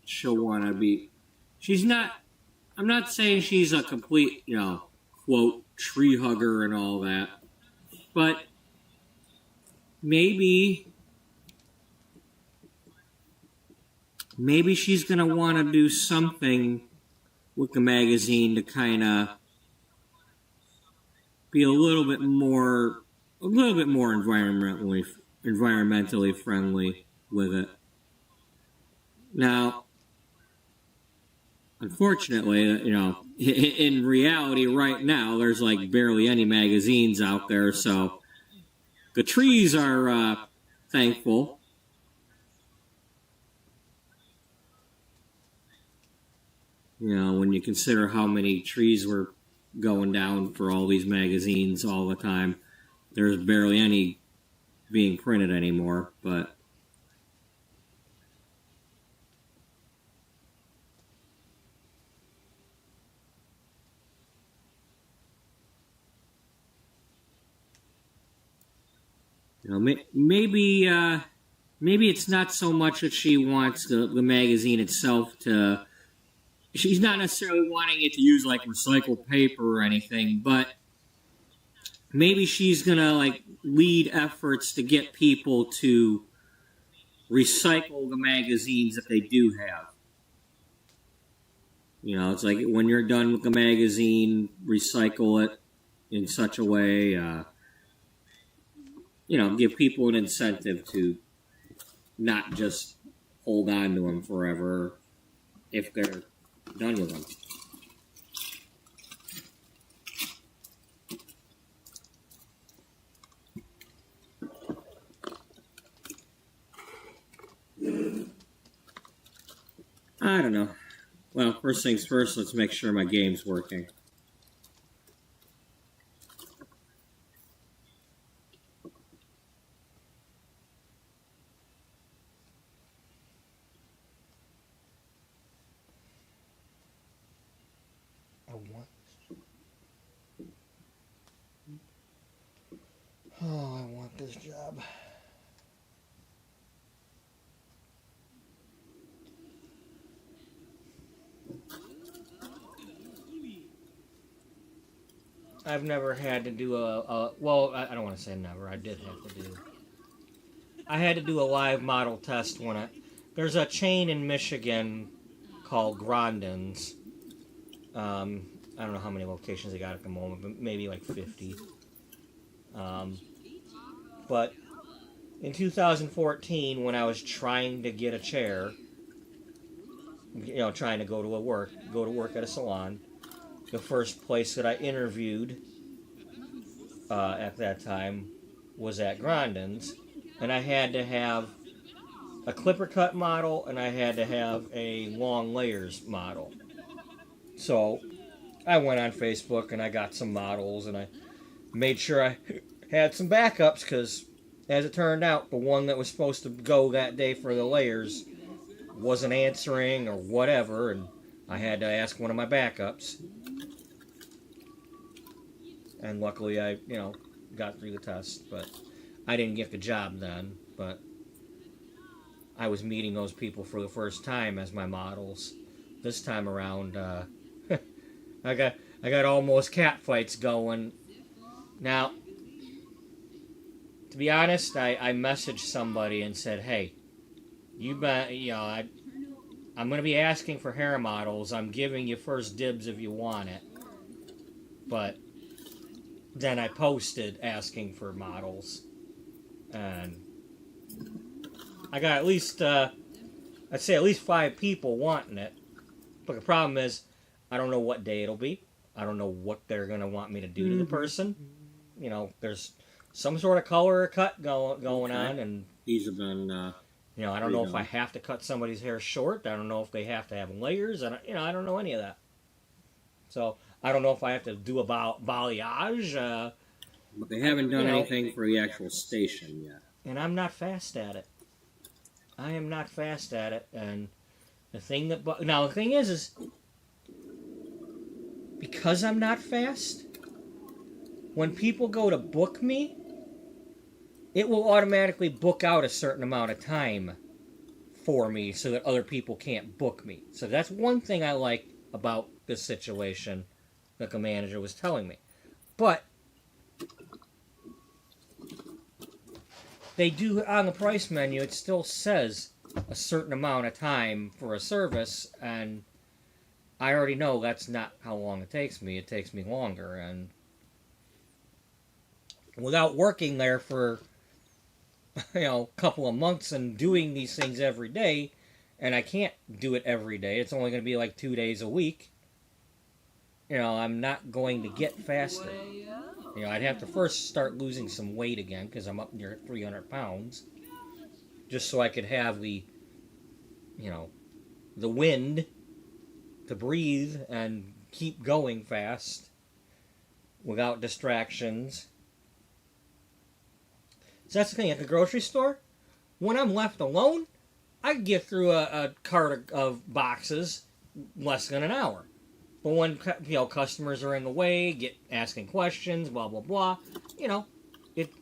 she'll want to be. She's not. I'm not saying she's a complete, quote, tree hugger and all that, but maybe she's gonna want to do something with the magazine to kind of be a little bit more environmentally friendly with it. Now, unfortunately, in reality right now, there's like barely any magazines out there, so the trees are thankful. When you consider how many trees were going down for all these magazines all the time, there's barely any being printed anymore, but maybe it's not so much that she wants the magazine itself to. She's not necessarily wanting it to use like recycled paper or anything, but maybe she's gonna like lead efforts to get people to recycle the magazines that they do have. It's like when you're done with the magazine, recycle it in such a way, give people an incentive to not just hold on to them forever if they're done with them. I don't know. Well, first things first, let's make sure my game's working. I want this job. I've never had to do well, I don't want to say never. I did have to do. I had to do a live model test when there's a chain in Michigan called Grondin's. I don't know how many locations they got at the moment, but maybe like 50. But in 2014, when I was trying to get a chair, trying to go to work at a salon, the first place that I interviewed at that time was at Grondin's, and I had to have a clipper cut model and I had to have a long layers model. So I went on Facebook and I got some models and I made sure I had some backups because, as it turned out, the one that was supposed to go that day for the layers wasn't answering or whatever, and I had to ask one of my backups. And luckily I, got through the test, but I didn't get the job then, but I was meeting those people for the first time as my models. This time around, I got almost cat fights going. Now, to be honest, I messaged somebody and said, "Hey, I'm going to be asking for hair models. I'm giving you first dibs if you want it." But then I posted asking for models, and I got at least, I'd say at least 5 people wanting it. But the problem is, I don't know what day it'll be. I don't know what they're going to want me to do to the person. There's some sort of color or cut going on, and these have been, I don't know if I have to cut somebody's hair short. I don't know if they have to have layers. I don't know any of that. So I don't know if I have to do a balayage. But they haven't done anything for the actual station yet. And I'm not fast at it. I am not fast at it. And the thing is because I'm not fast, when people go to book me, it will automatically book out a certain amount of time for me so that other people can't book me. So that's one thing I like about this situation that the manager was telling me. But they do, on the price menu, it still says a certain amount of time for a service, and I already know that's not how long it takes me. It takes me longer, and without working there for a couple of months and doing these things every day, and I can't do it every day. It's only going to be like 2 days a week. I'm not going to get faster. I'd have to first start losing some weight again because I'm up near 300 pounds, just so I could have you know, the wind to breathe and keep going fast without distractions. So that's the thing. At the grocery store, when I'm left alone, I can get through a cart of boxes less than an hour. But when customers are in the way, asking questions, blah blah blah,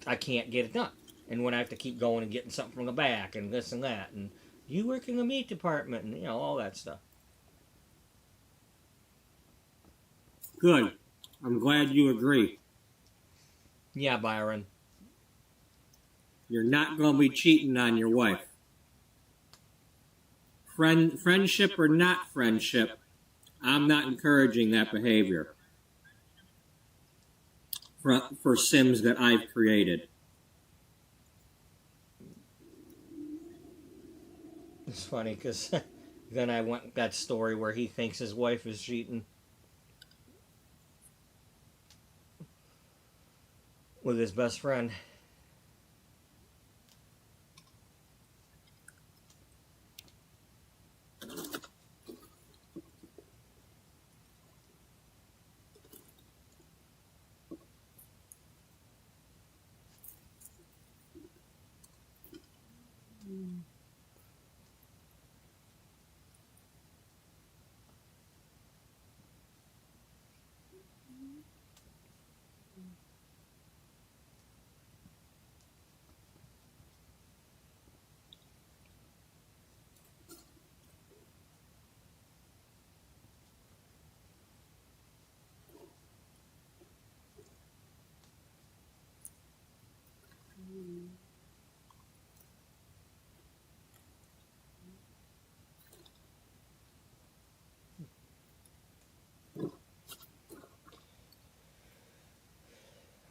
I can't get it done. And when I have to keep going and getting something from the back and this and that, and you work in the meat department and all that stuff. Good. I'm glad you agree. Yeah, Byron. You're not going to be cheating on your wife. Friendship or not friendship, I'm not encouraging that behavior for Sims that I've created. It's funny because then I went that story where he thinks his wife is cheating with his best friend.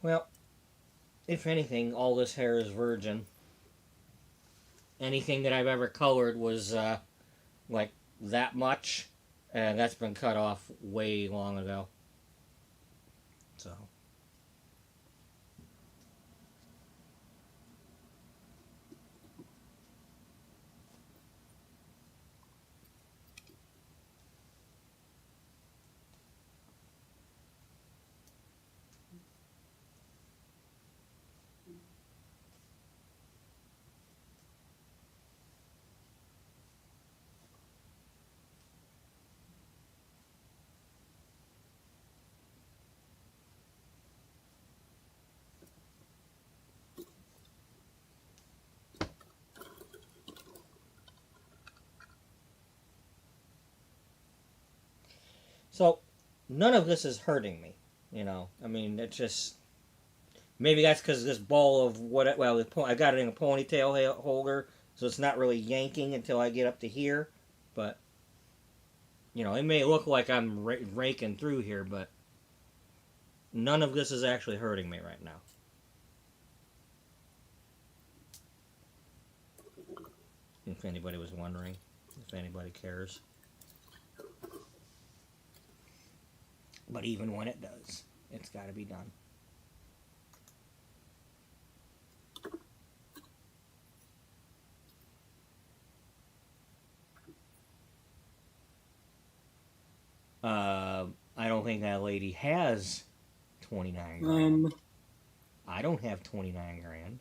Well, if anything, all this hair is virgin. Anything that I've ever colored was like that much, and that's been cut off way long ago. So. So, none of this is hurting me. I mean, it's just maybe that's because this ball of what? Well, I got it in a ponytail holder, so it's not really yanking until I get up to here. But it may look like I'm raking through here, but none of this is actually hurting me right now. If anybody was wondering, if anybody cares. But even when it does, it's got to be done. I don't think that lady has 29 grand. I don't have 29 grand.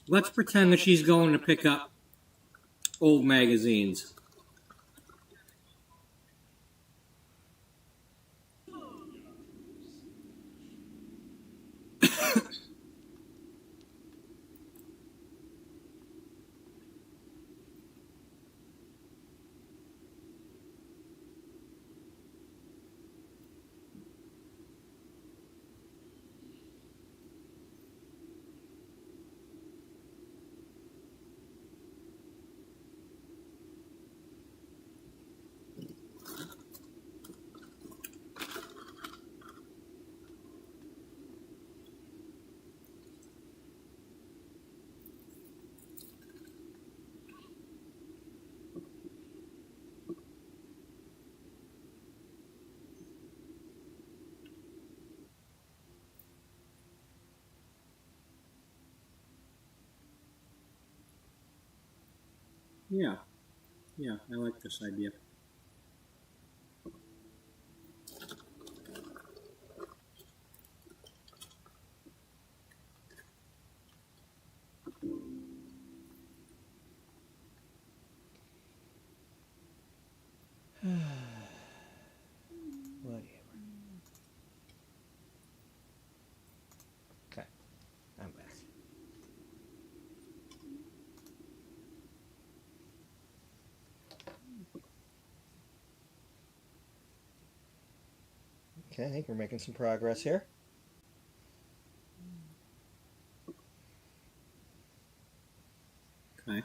Let's pretend that she's going to pick up old magazines. Yeah, I like this idea. Whatever. Okay, I'm back. Okay, I think we're making some progress here. Okay.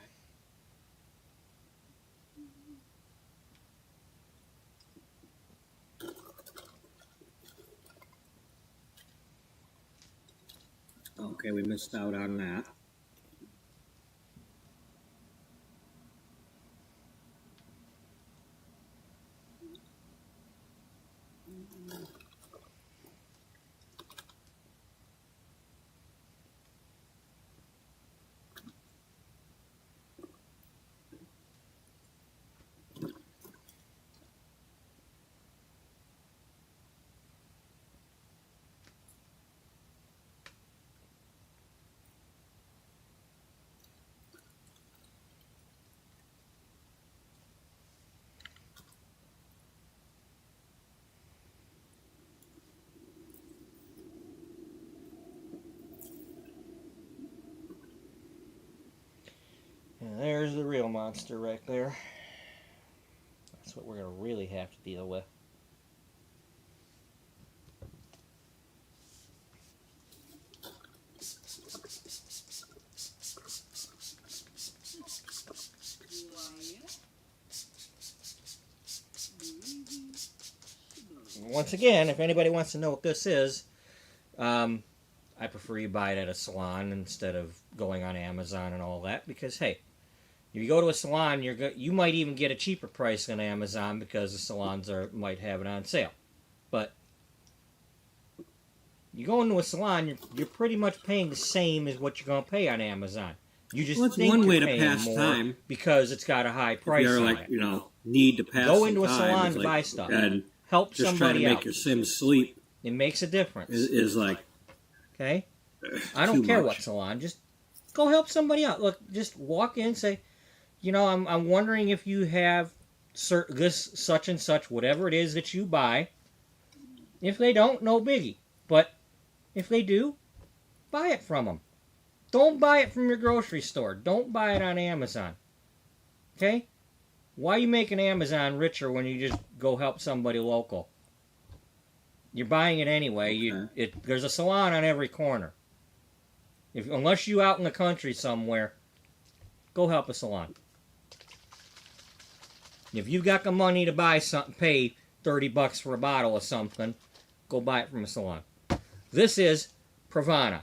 Okay, we missed out on that. And there's the real monster right there. That's what we're going to really have to deal with. Once again, if anybody wants to know what this is, I prefer you buy it at a salon instead of going on Amazon and all that, because hey, if you go to a salon, you might even get a cheaper price than Amazon because the salons might have it on sale. But you go into a salon, you're pretty much paying the same as what you're going to pay on Amazon. You just Well, it's think one way you're to paying pass more time. because it's got a high price If you're on like, it. need to pass Go some into a time, salon it's to like, buy stuff. And Help just try to somebody make out. your sim sleep It makes a difference. is like Okay? I don't too care much. what salon. Just go help somebody out. Look, just walk in and say, I'm wondering if you have this such and such, whatever it is that you buy. If they don't, no biggie. But if they do, buy it from them. Don't buy it from your grocery store. Don't buy it on Amazon. Okay? Why are you making Amazon richer when you just go help somebody local? You're buying it anyway. Okay. There's a salon on every corner. Unless you out in the country somewhere, go help a salon. If you've got the money to buy something, pay $30 for a bottle of something, go buy it from a salon. This is Pravana.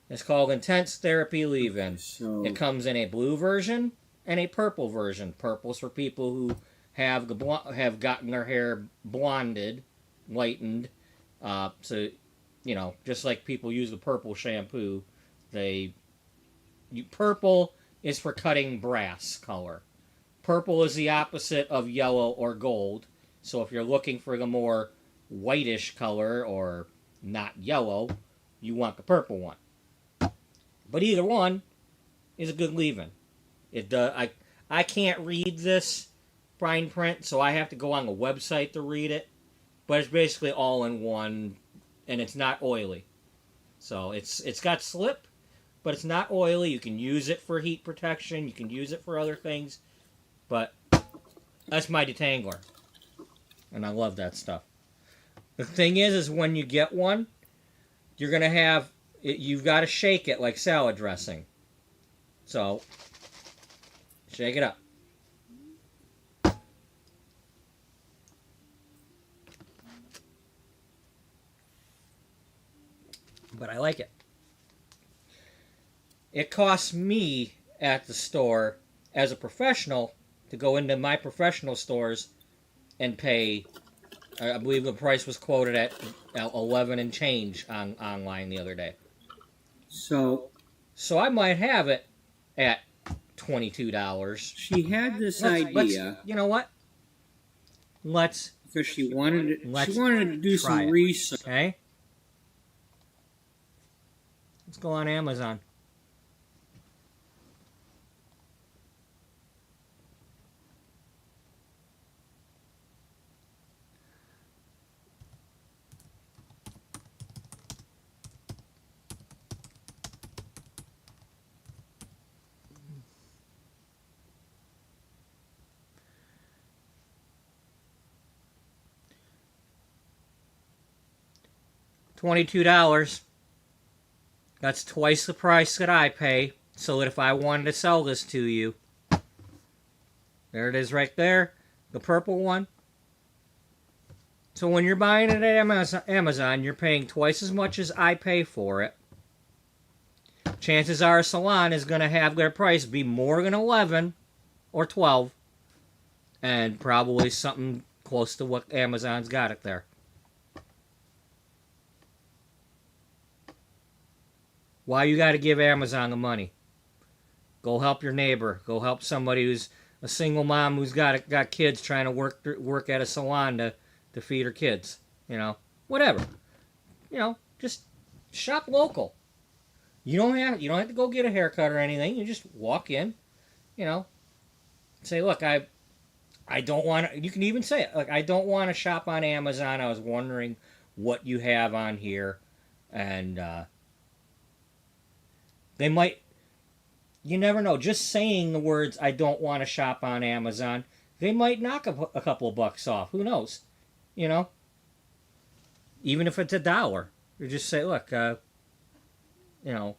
It's called Intense Therapy Leave-In. So It comes in a blue version and a purple version. Purple's for people who have gotten their hair blonded, lightened. So, just like people use the purple shampoo, purple is for cutting brass color. Purple is the opposite of yellow or gold. So if you're looking for the more whitish color or not yellow, you want the purple one. But either one, is a good leave-in. It does. I can't read this fine print, so I have to go on the website to read it. But it's basically all in one, and it's not oily. So it's got slip, but it's not oily. You can use it for heat protection. You can use it for other things. But that's my detangler, and I love that stuff. The thing is when you get one, you're gonna have you've got to shake it like salad dressing. So shake it up. But I like it. It costs me at the store as a professional to go into my professional stores and pay. I believe the price was quoted at 11 and change online the other day. So I might have it at $22. She had this idea. You know what? Let's because she wanted to do some research. Okay. Let's go on Amazon. $22. That's twice the price that I pay. So that if I wanted to sell this to you, there it is right there, the purple one. So when you're buying it at Amazon, you're paying twice as much as I pay for it. Chances are a salon is going to have their price be more than 11 or 12, and probably something close to what Amazon's got it there. Why you got to give Amazon the money? Go help your neighbor. Go help somebody who's a single mom who's got kids trying to work at a salon to feed her kids. You know, whatever. You know, just shop local. You don't have to go get a haircut or anything. You just walk in. You know, say, look, I don't want to. You can even say it. Like, I don't want to shop on Amazon. I was wondering what you have on here, and they might. You never know. Just saying the words, I don't want to shop on Amazon, they might knock a couple of bucks off. Who knows? You know? Even if it's $1. You just say, look, you know,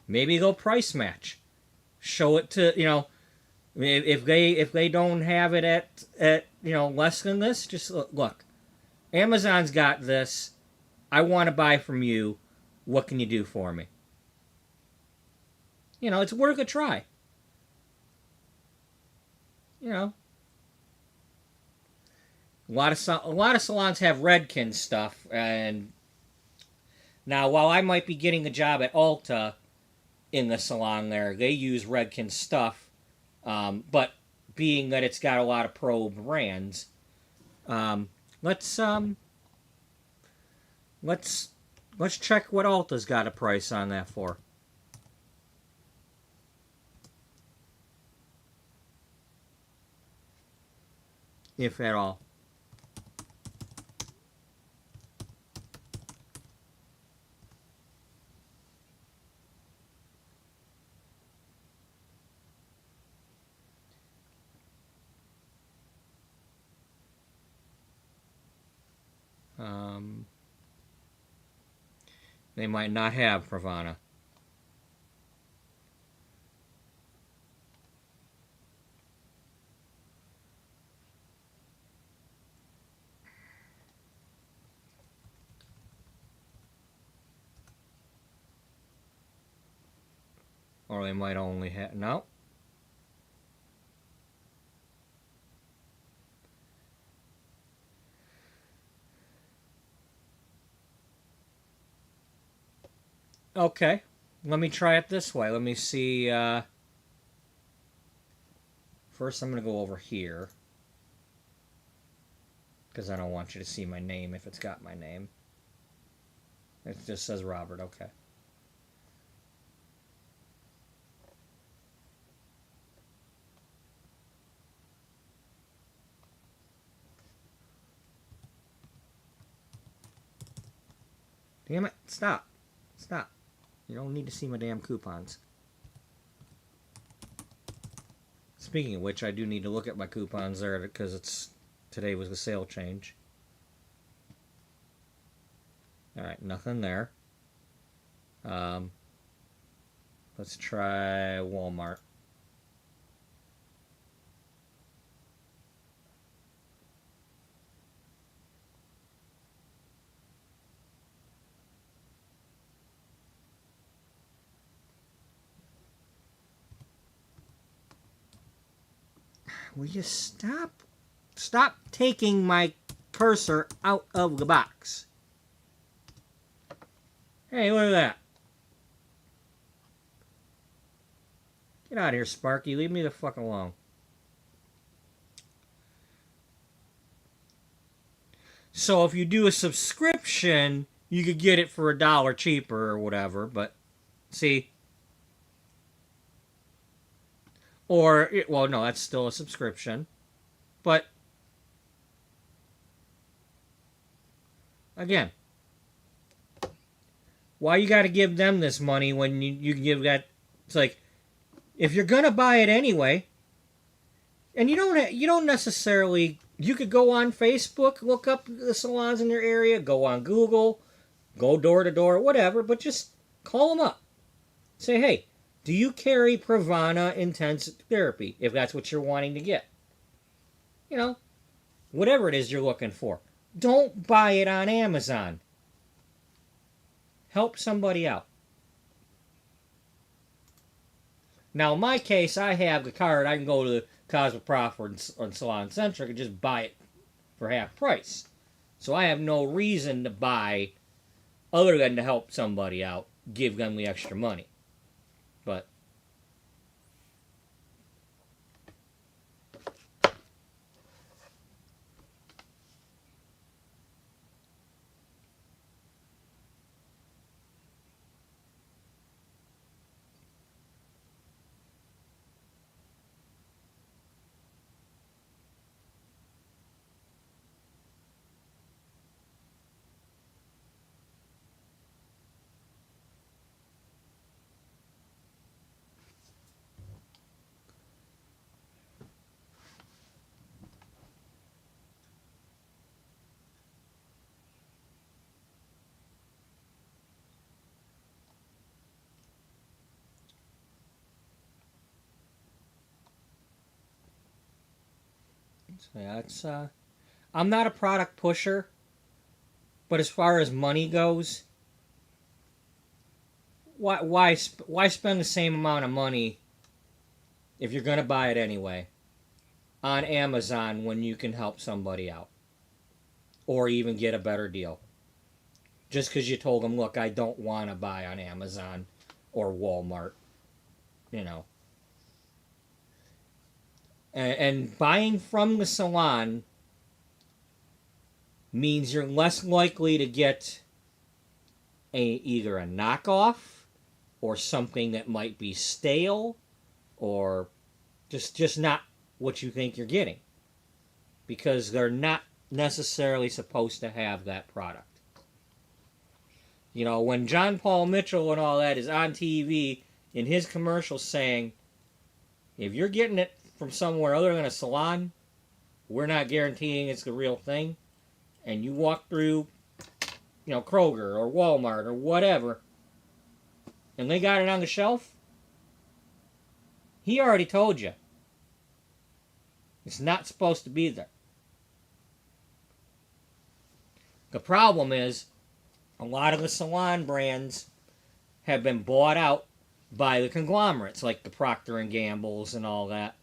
maybe they'll price match. Show it to, you know, if they don't have it at you know, less than this, just look. Amazon's got this. I want to buy from you. What can you do for me? You know, it's worth a try. You know, a lot of salons have Redken stuff, and now while I might be getting a job at Ulta in the salon there, they use Redken stuff, but being that it's got a lot of pro brands, let's check what Ulta's got a price on that for. If at all. They might not have Pravana. Or they might only have... No. Okay. Let me try it this way. Let me see... First, I'm going to go over here. Because I don't want you to see my name if it's got my name. It just says Robert. Okay. Damn it. Stop. Stop. You don't need to see my damn coupons. Speaking of which, I do need to look at my coupons there because today was the sale change. Alright, nothing there. Let's try Walmart. Will you stop taking my cursor out of the box? Hey, look at that. Get out of here, Sparky. Leave me the fuck alone. So if you do a subscription, you could get it for $1 cheaper or whatever, but see. Well, no, that's still a subscription. But again, why you got to give them this money when you can give that? It's like, if you're gonna buy it anyway, and you don't necessarily, you could go on Facebook, look up the salons in your area, go on Google, go door to door, whatever, but just call them up. Say, hey, do you carry Pravana Intensive Therapy, if that's what you're wanting to get? You know, whatever it is you're looking for. Don't buy it on Amazon. Help somebody out. Now, in my case, I have the card. I can go to the Cosmoprof or Salon Centric and just buy it for half price. So I have no reason to buy other than to help somebody out, give them the extra money. But so yeah, it's I'm not a product pusher, but as far as money goes, why spend the same amount of money if you're gonna buy it anyway on Amazon when you can help somebody out or even get a better deal? Just because you told them, look, I don't want to buy on Amazon or Walmart, you know. And buying from the salon means you're less likely to get either a knockoff or something that might be stale or just not what you think you're getting, because they're not necessarily supposed to have that product. You know, when John Paul Mitchell and all that is on TV in his commercials saying, if you're getting it from somewhere other than a salon, we're not guaranteeing it's the real thing, and you walk through, you know, Kroger or Walmart or whatever, and they got it on the shelf, he already told you. It's not supposed to be there. The problem is, a lot of the salon brands have been bought out by the conglomerates, like the Procter & Gamble's and all that.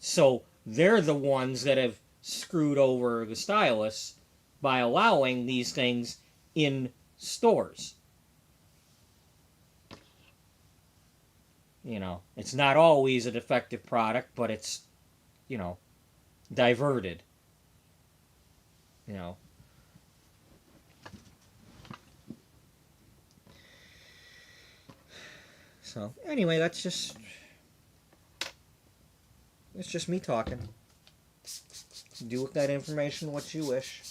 So they're the ones that have screwed over the stylists by allowing these things in stores. You know, it's not always a defective product, but it's, you know, diverted. You know. So, anyway, that's just me talking. Do with that information what you wish.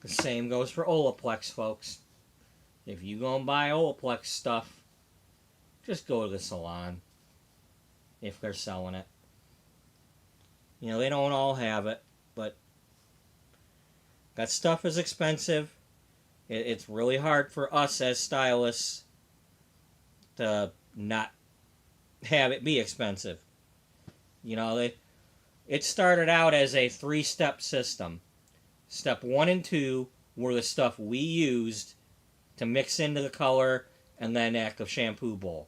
The same goes for Olaplex, folks. If you go and buy Olaplex stuff, just go to the salon if they're selling it. You know, they don't all have it, but that stuff is expensive. It's really hard for us as stylists to not have it be expensive. You know, it started out as a 3-step system. Step 1 and 2 were the stuff we used to mix into the color and then act the shampoo bowl.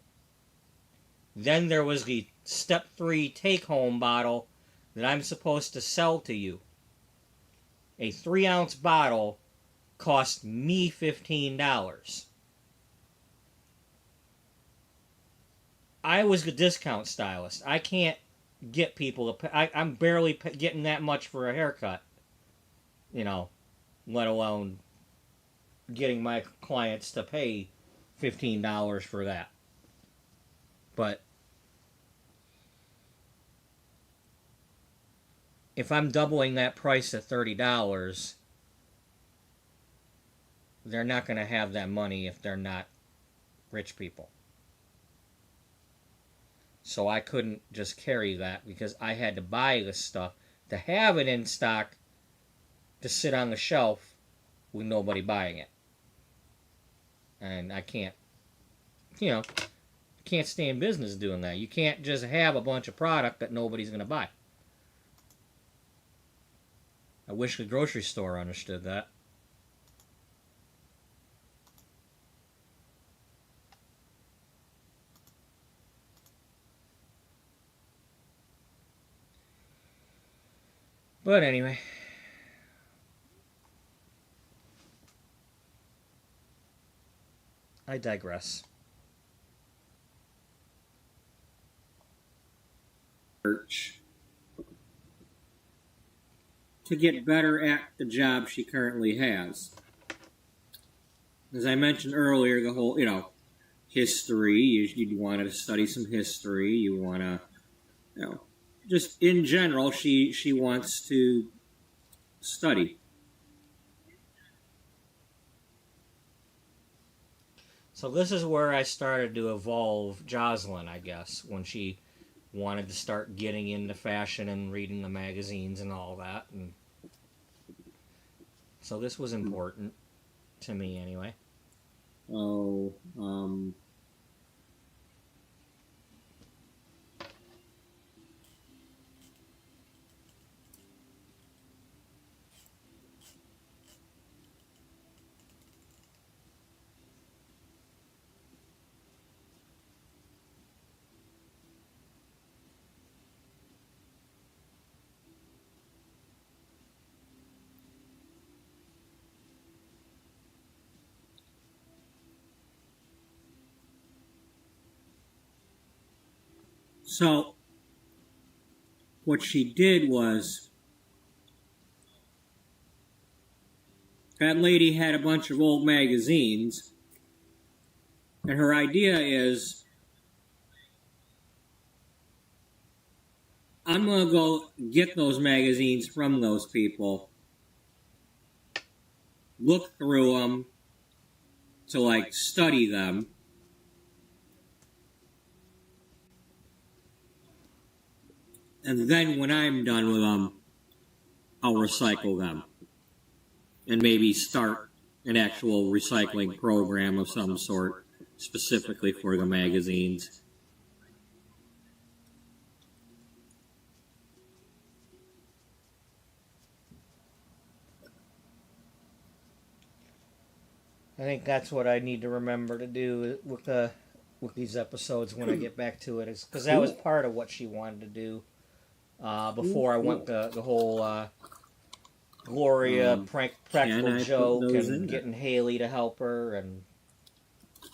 Then there was the step 3 take-home bottle that I'm supposed to sell to you. A 3-ounce bottle cost me $15. I was the discount stylist. I can't get people to pay. I'm barely getting that much for a haircut. You know, let alone getting my clients to pay $15 for that. But if I'm doubling that price to $30, they're not going to have that money if they're not rich people. So I couldn't just carry that because I had to buy the stuff to have it in stock to sit on the shelf with nobody buying it. And I can't, you know, can't stay in business doing that. You can't just have a bunch of product that nobody's going to buy. I wish the grocery store understood that. But anyway, I digress. To get better at the job she currently has. As I mentioned earlier, the whole, history, you'd want to study some history, you want to, just in general, she wants to study. So this is where I started to evolve Jocelyn, I guess, when she wanted to start getting into fashion and reading the magazines and all that. And so this was important to me anyway. So, what she did was, that lady had a bunch of old magazines, and her idea is, I'm going to go get those magazines from those people, look through them, to, study them, and then when I'm done with them, I'll recycle them. And maybe start an actual recycling program of some sort, specifically for the magazines. I think that's what I need to remember to do with these episodes when I get back to it, because that was part of what she wanted to do before I went the whole Gloria practical joke and getting Haley to help her. And I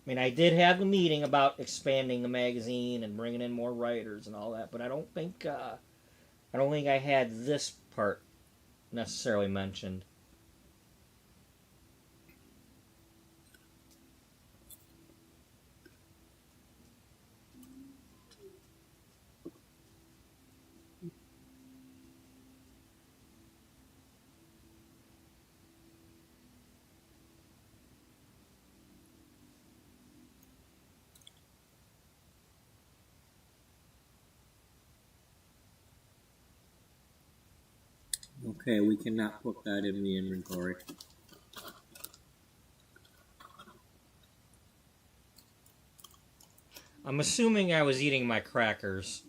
mean, I did have a meeting about expanding the magazine and bringing in more writers and all that, but I don't think I had this part necessarily mentioned. Okay, we cannot put that in the inventory. I'm assuming I was eating my crackers.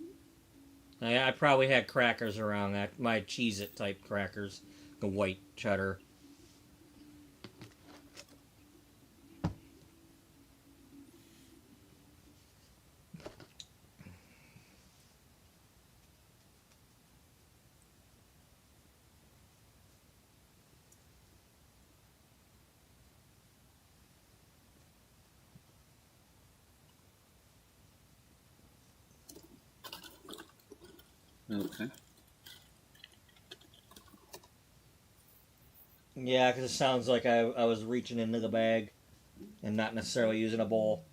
I probably had crackers around that. My Cheez-It type crackers. The white cheddar. Okay. Yeah, because it sounds like I was reaching into the bag and not necessarily using a bowl.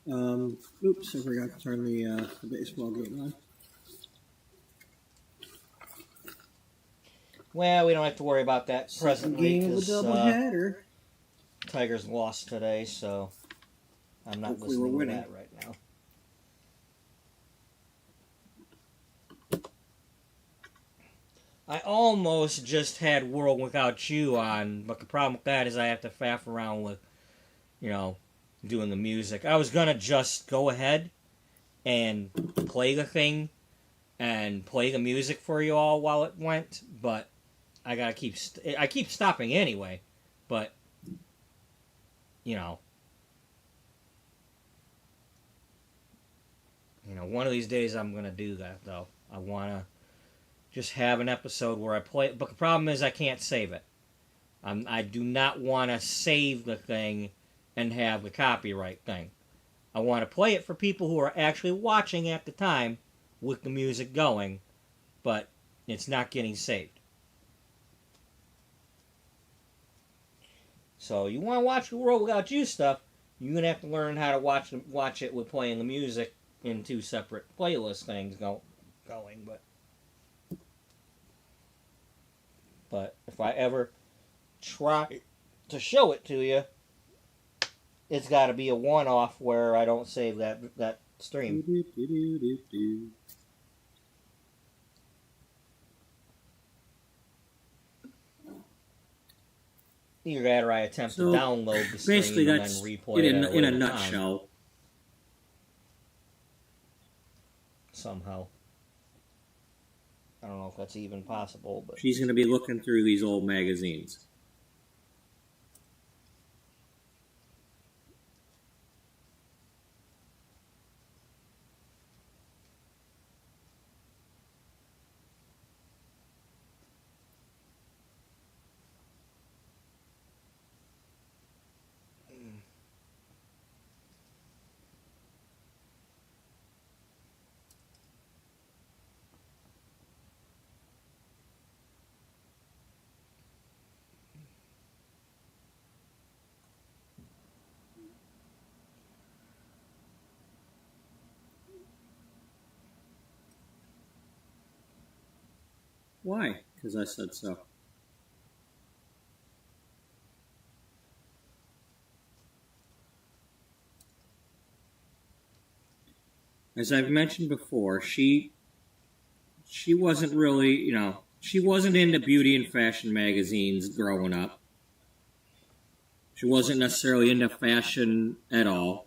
Oops, I forgot to turn the baseball game on. Well, we don't have to worry about that Second presently game of a because doubleheader. Tigers lost today, so I'm not Hopefully we're listening to winning. that right now. I almost just had World Without You on, but the problem with that is I have to faff around with, doing the music. I was gonna just go ahead and play the thing and play the music for you all while it went, but I gotta I keep stopping anyway, but you know, one of these days I'm gonna do that though. I wanna just have an episode where I play it, but the problem is I can't save it. I do not want to save the thing and have the copyright thing. I want to play it for people who are actually watching at the time with the music going, but it's not getting saved. So you want to watch the World Without You stuff, you're gonna have to learn how to watch it with playing the music in two separate playlist things going. But if I ever try to show it to you, it's got to be a one-off where I don't save that stream. Either that or I attempt to download the stream Basically, and that's then replay it in a nutshell. Somehow. I don't know if that's even possible, but She's going to be looking through these old magazines. Why? Because I said so. As I've mentioned before, she wasn't really, she wasn't into beauty and fashion magazines growing up. She wasn't necessarily into fashion at all.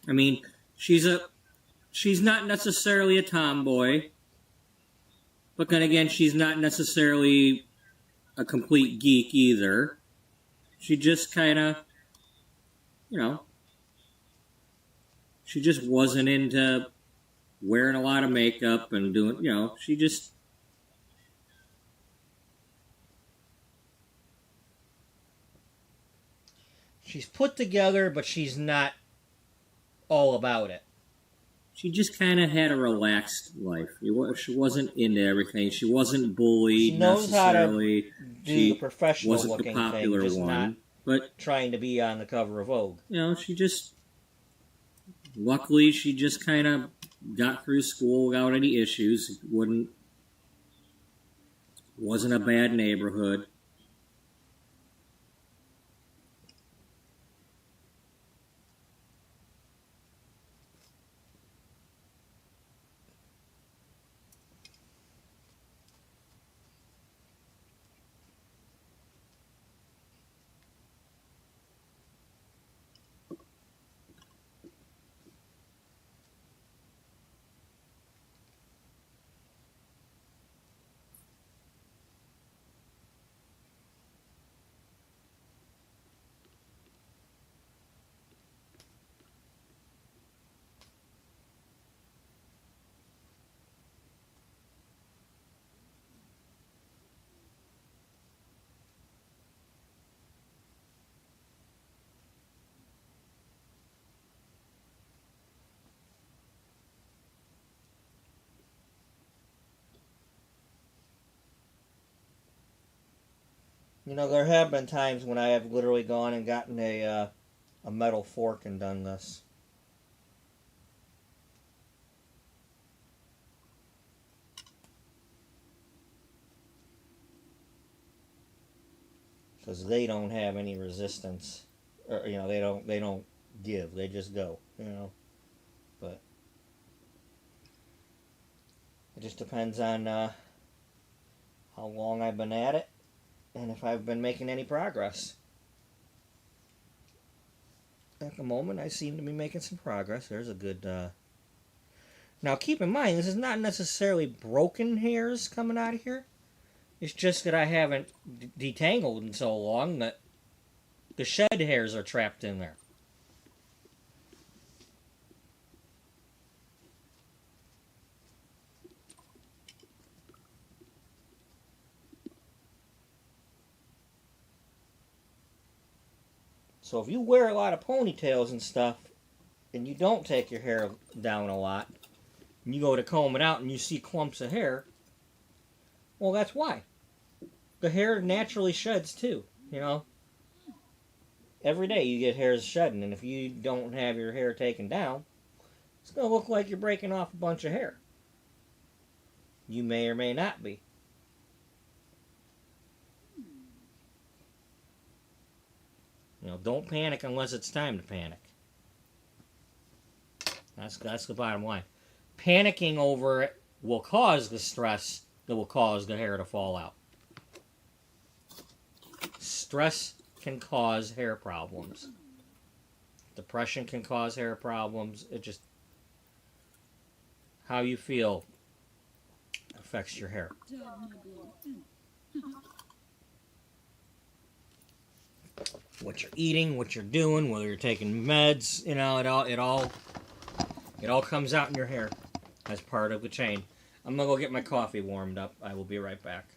I mean, she's not necessarily a tomboy, but then again, she's not necessarily a complete geek either. She just kind of, she just wasn't into wearing a lot of makeup and doing, she just. She's put together, but she's not all about it. She just kind of had a relaxed life. She wasn't into everything. She wasn't bullied She knows necessarily. how to do the professional wasn't looking the popular thing, just one, not but trying to be on the cover of Vogue. She just. Luckily, she just kind of got through school without any issues. Wasn't a bad neighborhood. There have been times when I have literally gone and gotten a metal fork and done this. Because they don't have any resistance, or they don't give. They just go. But it just depends on how long I've been at it and if I've been making any progress. At the moment, I seem to be making some progress. There's a good. Now, keep in mind, this is not necessarily broken hairs coming out of here. It's just that I haven't detangled in so long that the shed hairs are trapped in there. So if you wear a lot of ponytails and stuff, and you don't take your hair down a lot, and you go to comb it out and you see clumps of hair, well, that's why. The hair naturally sheds too, Every day you get hairs shedding, and if you don't have your hair taken down, it's going to look like you're breaking off a bunch of hair. You may or may not be. Don't panic unless it's time to panic. That's the bottom line. Panicking over it will cause the stress that will cause the hair to fall out. Stress can cause hair problems. Depression can cause hair problems. It just, how you feel affects your hair. What you're eating, what you're doing, whether you're taking meds, it all comes out in your hair as part of the chain. I'm gonna go get my coffee warmed up. I will be right back.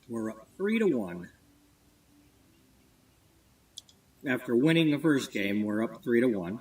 We're up 3-1. After winning the first game, we're up 3-1.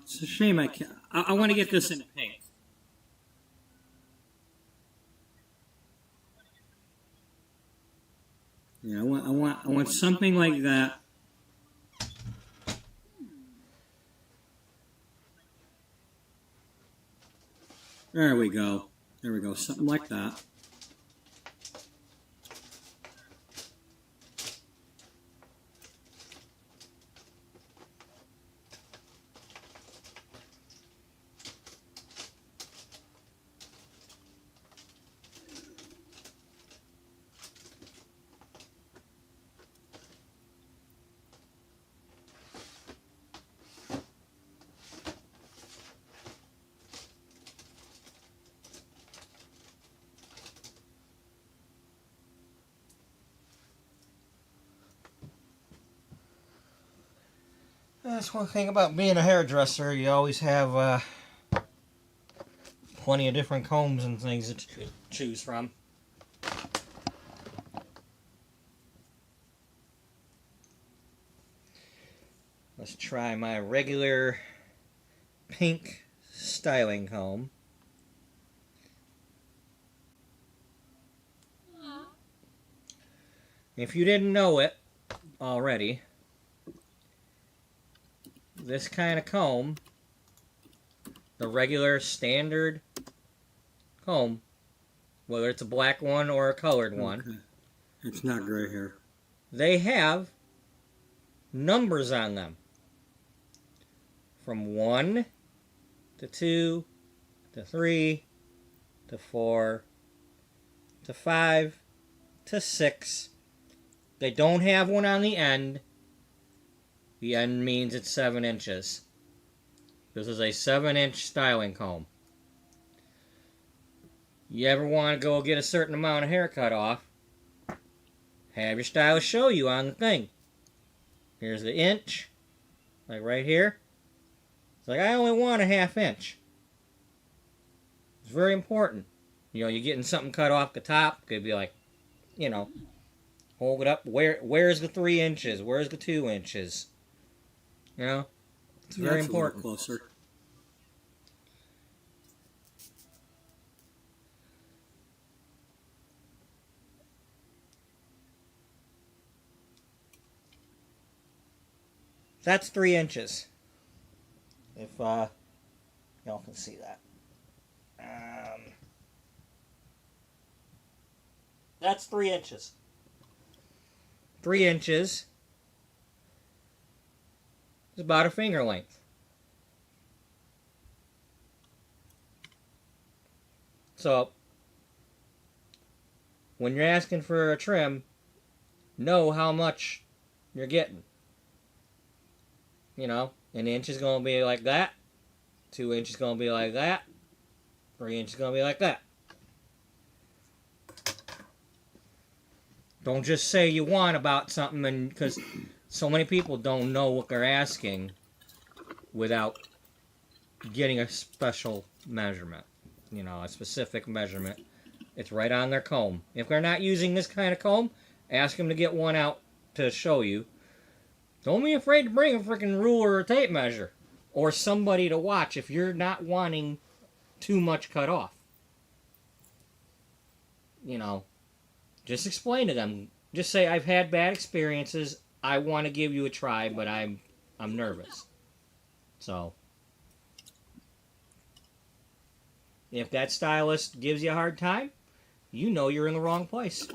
It's a shame I can't. I want to get this in pink. Yeah, I want something like that. There we go. There we go. Something like that. That's one thing about being a hairdresser. You always have plenty of different combs and things to choose from. Let's try my regular pink styling comb. If you didn't know it already, this kind of comb, the regular standard comb, whether it's a black one or a colored one, It's not gray hair. they have numbers on them. From 1 to 2 to 3 to 4 to 5 to 6. They don't have one on the end. The end means it's 7 inches. This is a 7-inch styling comb. You ever want to go get a certain amount of hair cut off, have your stylist show you on the thing. Here's the inch, like right here. It's like, I only want a 1/2 inch. It's very important. You know, you're getting something cut off the top, could be like, you know, hold it up. Where's the 3 inches? Where's the 2 inches? You know, it's very important. Closer. That's 3 inches. If y'all can see that. That's 3 inches. 3 inches is about a finger length. So, when you're asking for a trim, know how much you're getting. You know, an inch is going to be like that. 2 inches is going to be like that. 3 inches is going to be like that. Don't just say you want about something, and because So many people don't know what they're asking without getting a special measurement. You know, a specific measurement. It's right on their comb. If they're not using this kind of comb, ask them to get one out to show you. Don't be afraid to bring a freaking ruler or tape measure. Or somebody to watch if you're not wanting too much cut off. You know, just explain to them. Just say, I've had bad experiences. I want to give you a try, but I'm nervous. So, if that stylist gives you a hard time, you know you're in the wrong place.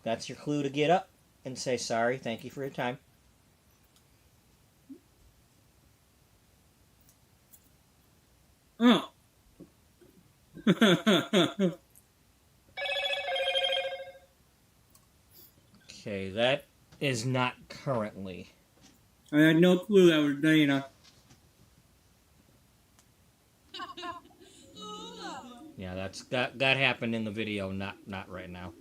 That's your clue to get up and say, sorry, thank you for your time. Oh. Okay, that is not currently. I had no clue that was Dana. Yeah, that happened in the video, not right now.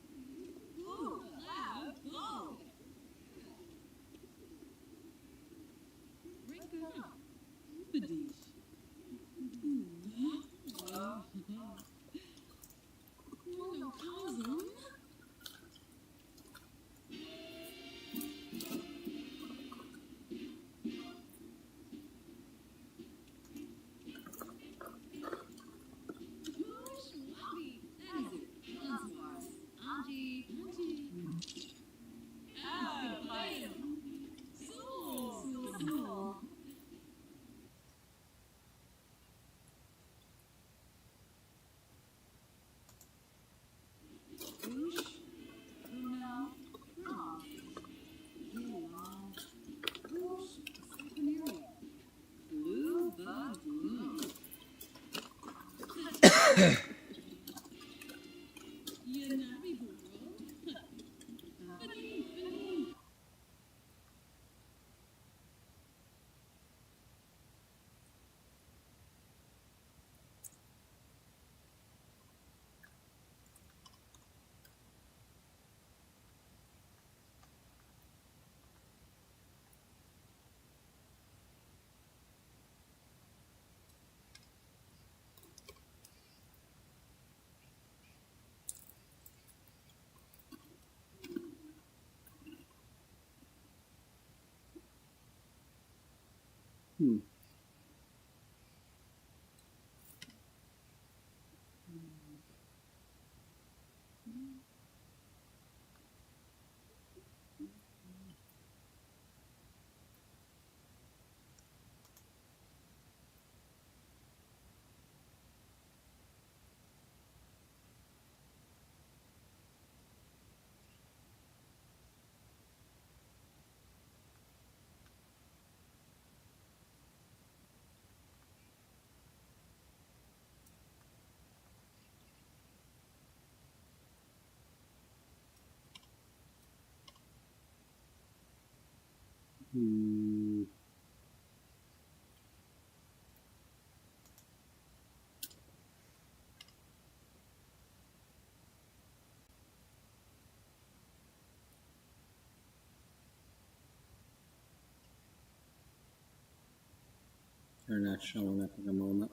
They're not showing up at the moment.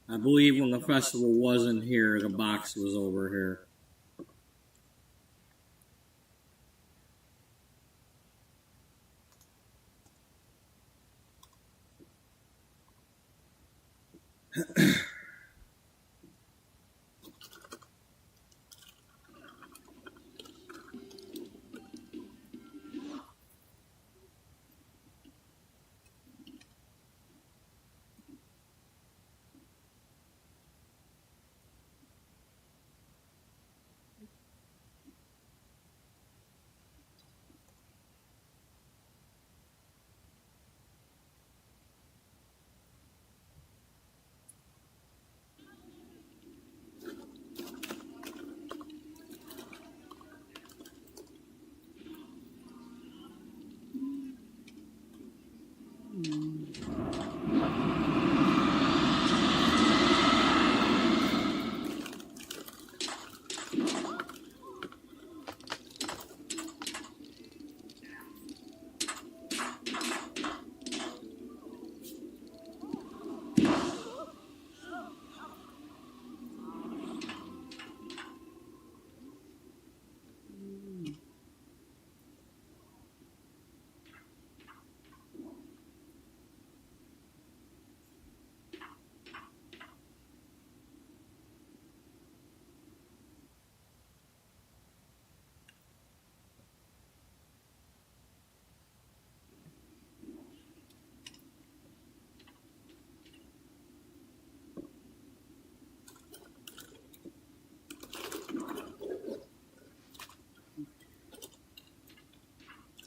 I believe when the festival wasn't here, the box was over here.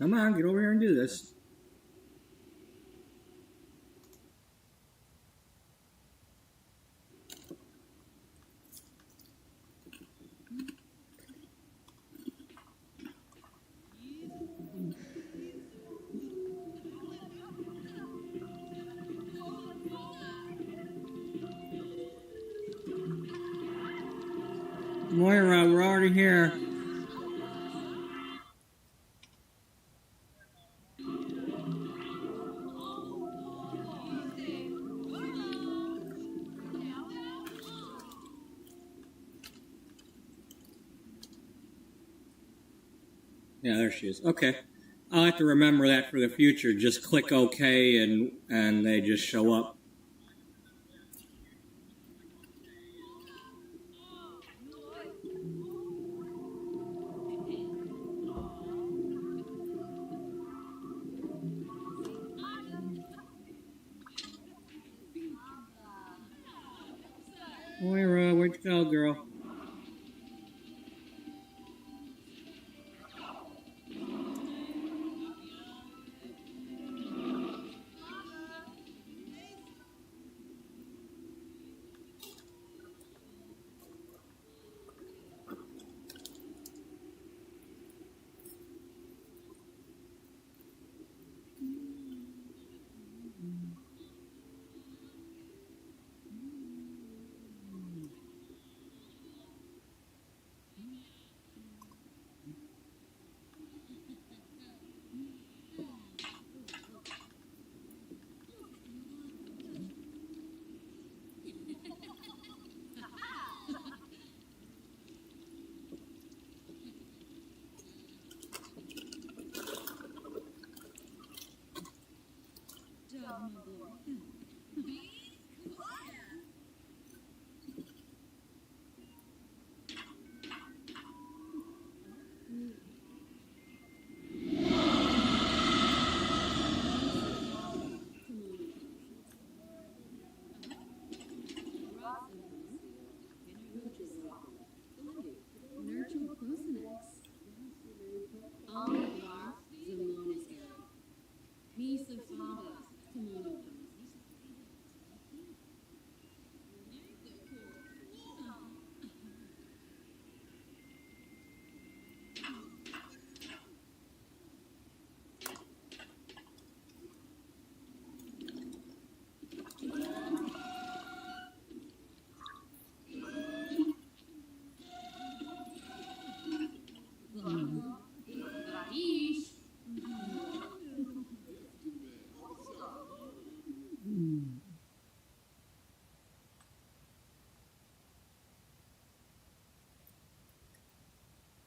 Come on, get over here and do this. Moira, we're already here. Yeah, there she is. Okay. I'll have to remember that for the future. Just click OK and they just show up. Moira, where'd you go, girl?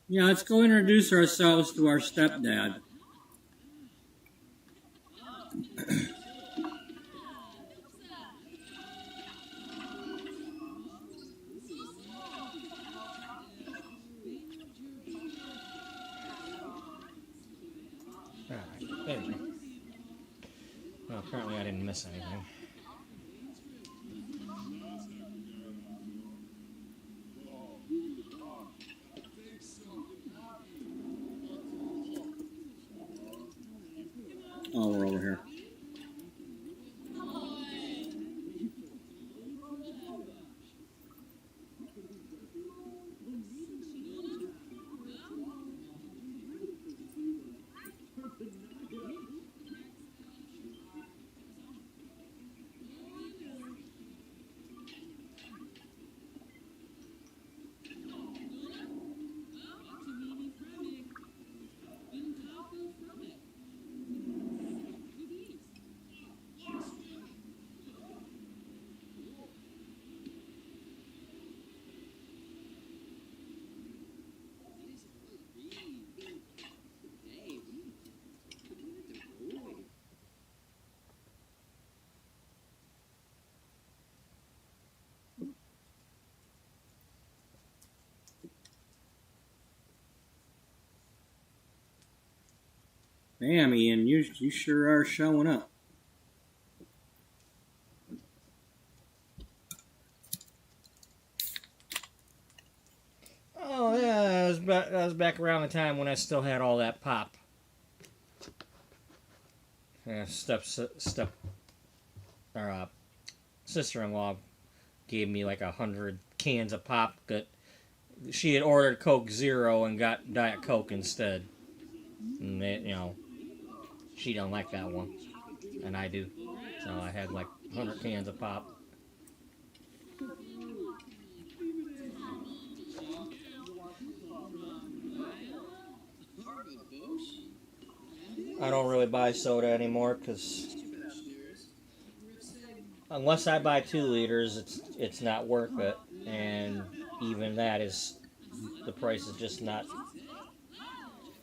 Yeah, let's go introduce ourselves to our stepdad. Alright, there we go. Well, apparently I didn't miss anything. Oh, we're over here. Damn, Ian, you sure are showing up. Oh yeah, that was back around the time when I still had all that pop. step or sister-in-law gave me like 100 cans of pop that she had ordered Coke Zero and got Diet Coke instead. And she don't like that one, and I do. So I had like 100 cans of pop. I don't really buy soda anymore because unless I buy 2 liters, it's not worth it, and even that is the price is just not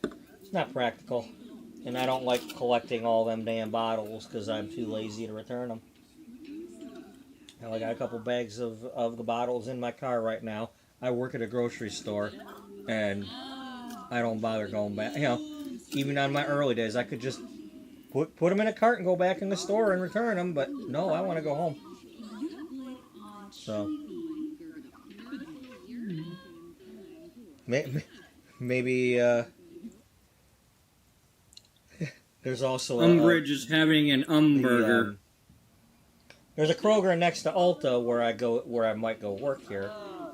it's not practical. And I don't like collecting all them damn bottles because I'm too lazy to return them. I got a couple bags of the bottles in my car right now. I work at a grocery store, and I don't bother going back. Even on my early days, I could just put them in a cart and go back in the store and return them. But no, I want to go home. So maybe there's also Umbridge is having an burger. There's a Kroger next to Ulta where I might go work here,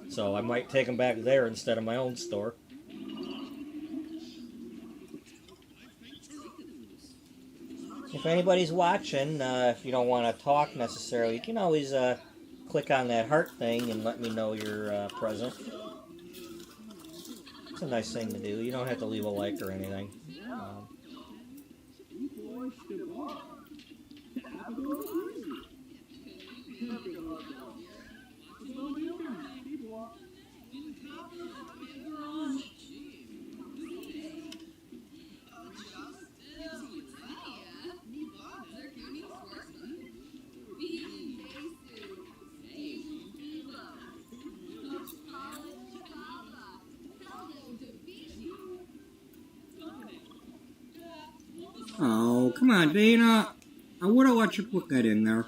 so I might take them back there instead of my own store. If anybody's watching, if you don't want to talk necessarily, you can always click on that heart thing and let me know you're present. It's a nice thing to do. You don't have to leave a like or anything. Oh, come on, Dana. I would have let you put that in there.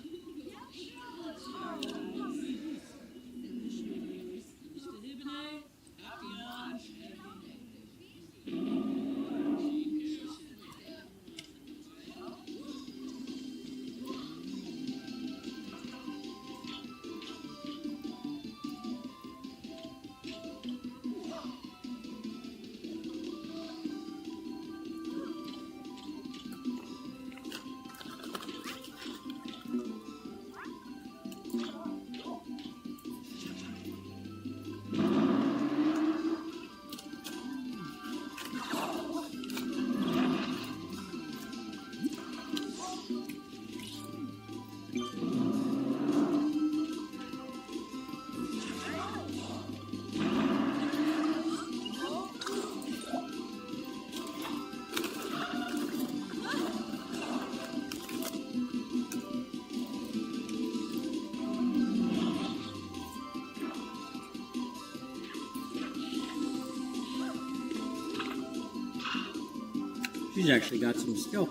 She's actually got some skill.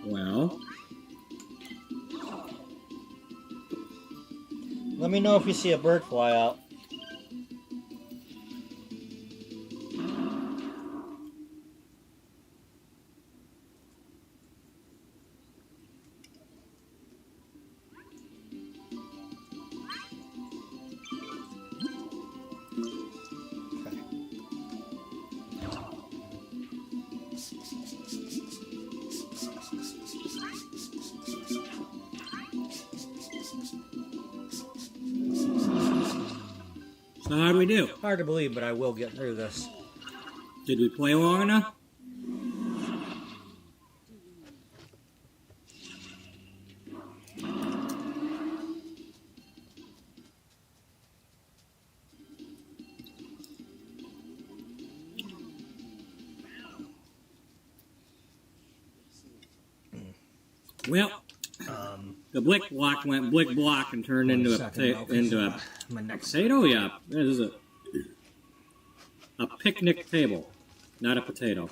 Well, let me know if you see a bird fly out. so how do we do? Hard to believe, but I will get through this. Did we play long enough? Well, the blick block went blick block and turned into a my next potato. Yeah, this is a picnic table, not a potato.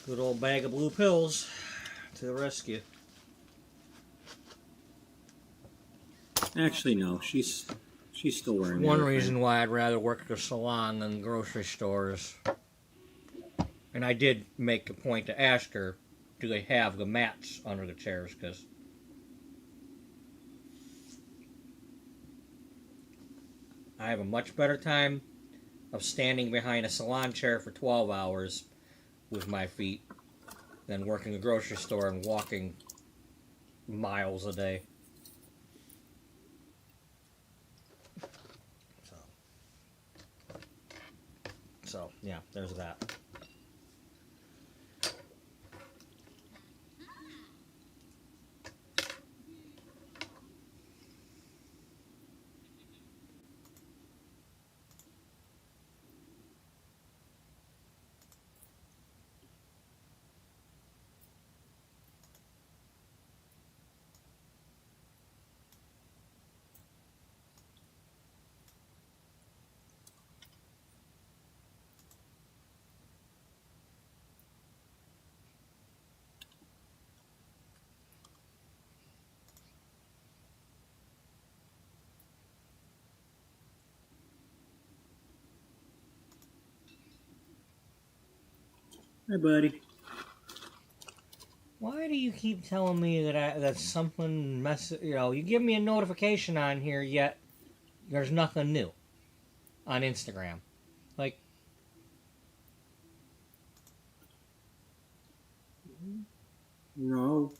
good old bag of blue pills to the rescue. Actually, no, she's still wearing. One reason why I'd rather work at a salon than grocery stores. And I did make a point to ask her, do they have the mats under the chairs? Because I have a much better time of standing behind a salon chair for 12 hours with my feet than working a grocery store and walking miles a day. So yeah, there's that. Hi, buddy. Why do you keep telling me that something you give me a notification on here, yet there's nothing new on Instagram? Like, No.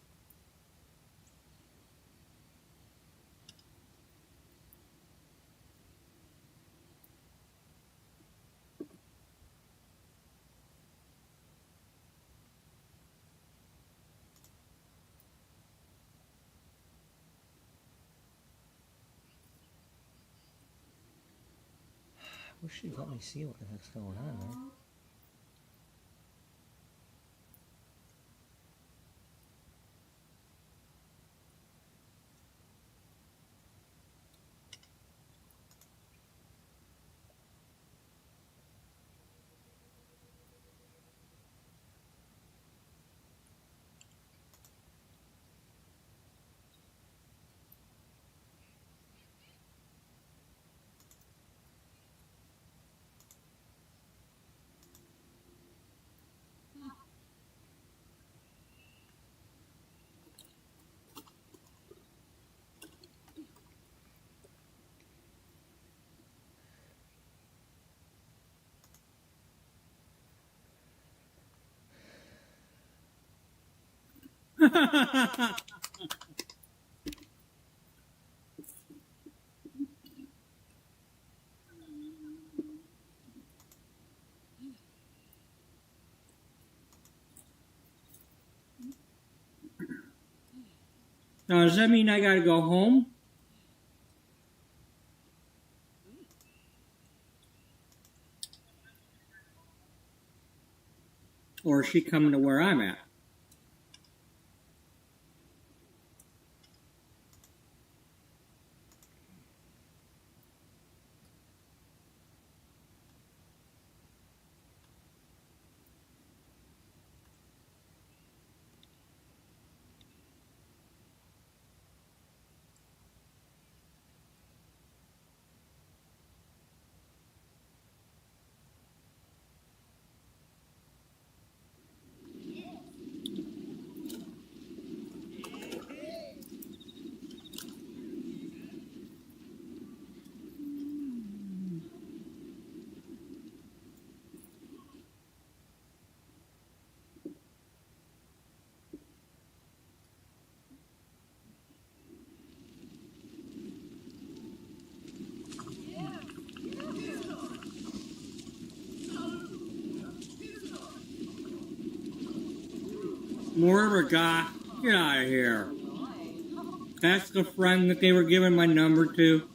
I wish you'd let me see what the heck's going on, man. Now, does that mean I gotta go home? Or is she coming to where I'm at? Mortimer guy, get out of here. That's the friend that they were giving my number to.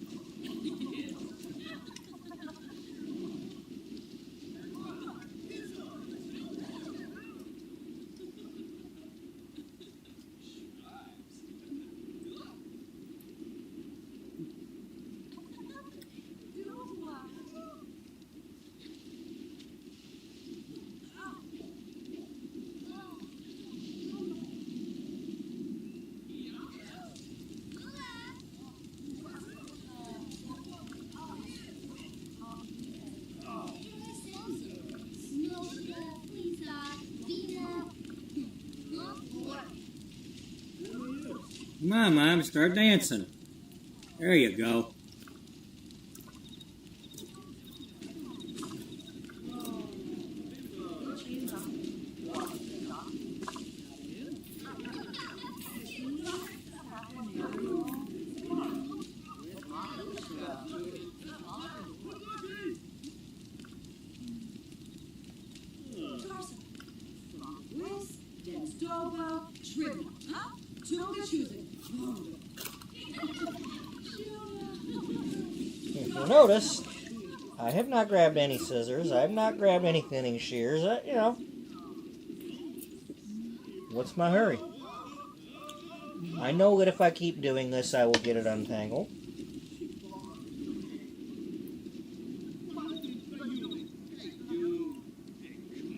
Come on, Mom, start dancing. There you go. If you'll notice, I have not grabbed any scissors. I have not grabbed any thinning shears. What's my hurry? I know that if I keep doing this, I will get it untangled.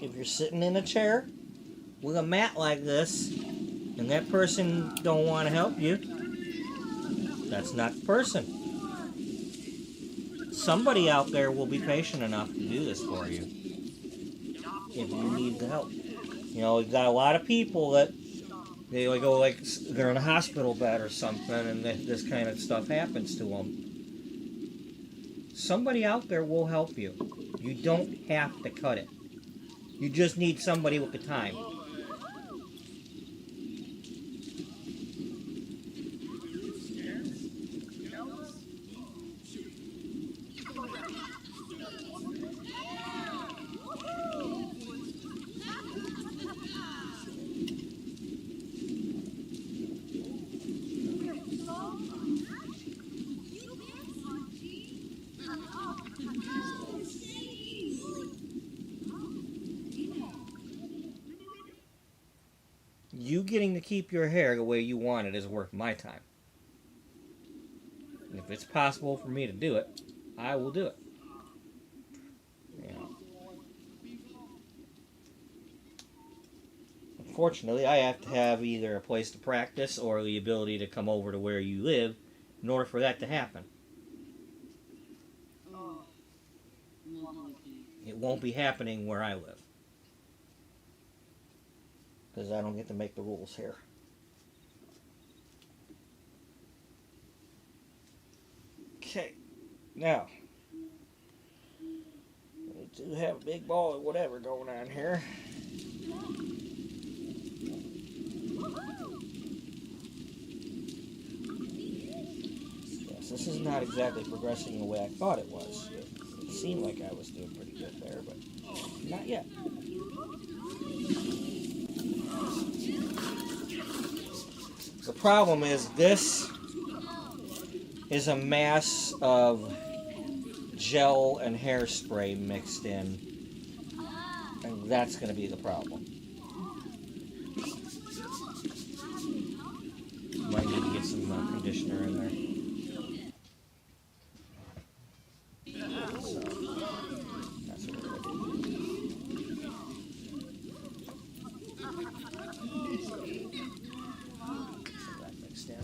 If you're sitting in a chair with a mat like this, and that person don't want to help you, that's not the person. Somebody out there will be patient enough to do this for you if you need the help. You know, you've got a lot of people that they go like they're in a hospital bed or something, and this kind of stuff happens to them. Somebody out there will help you. You don't have to cut it. You just need somebody with the time. You getting to keep your hair the way you want it is worth my time. And if it's possible for me to do it, I will do it. You know. Unfortunately, I have to have either a place to practice or the ability to come over to where you live in order for that to happen. It won't be happening where I live, because I don't get to make the rules here. Okay, now, we do have a big ball of whatever going on here. Yes, this is not exactly progressing the way I thought it was. It seemed like I was doing pretty good there, but not yet. The problem is this is a mass of gel and hairspray mixed in, and that's going to be the problem. Might need to get some conditioner in there. So, that's what we're going to do. That mixed in.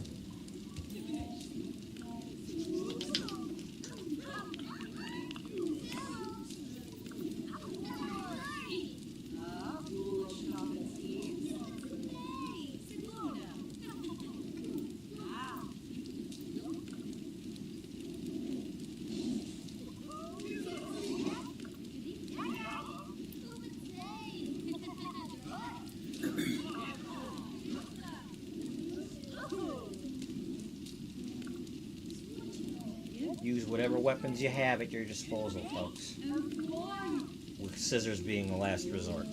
Use whatever weapons you have at your disposal, folks. With scissors being the last resort.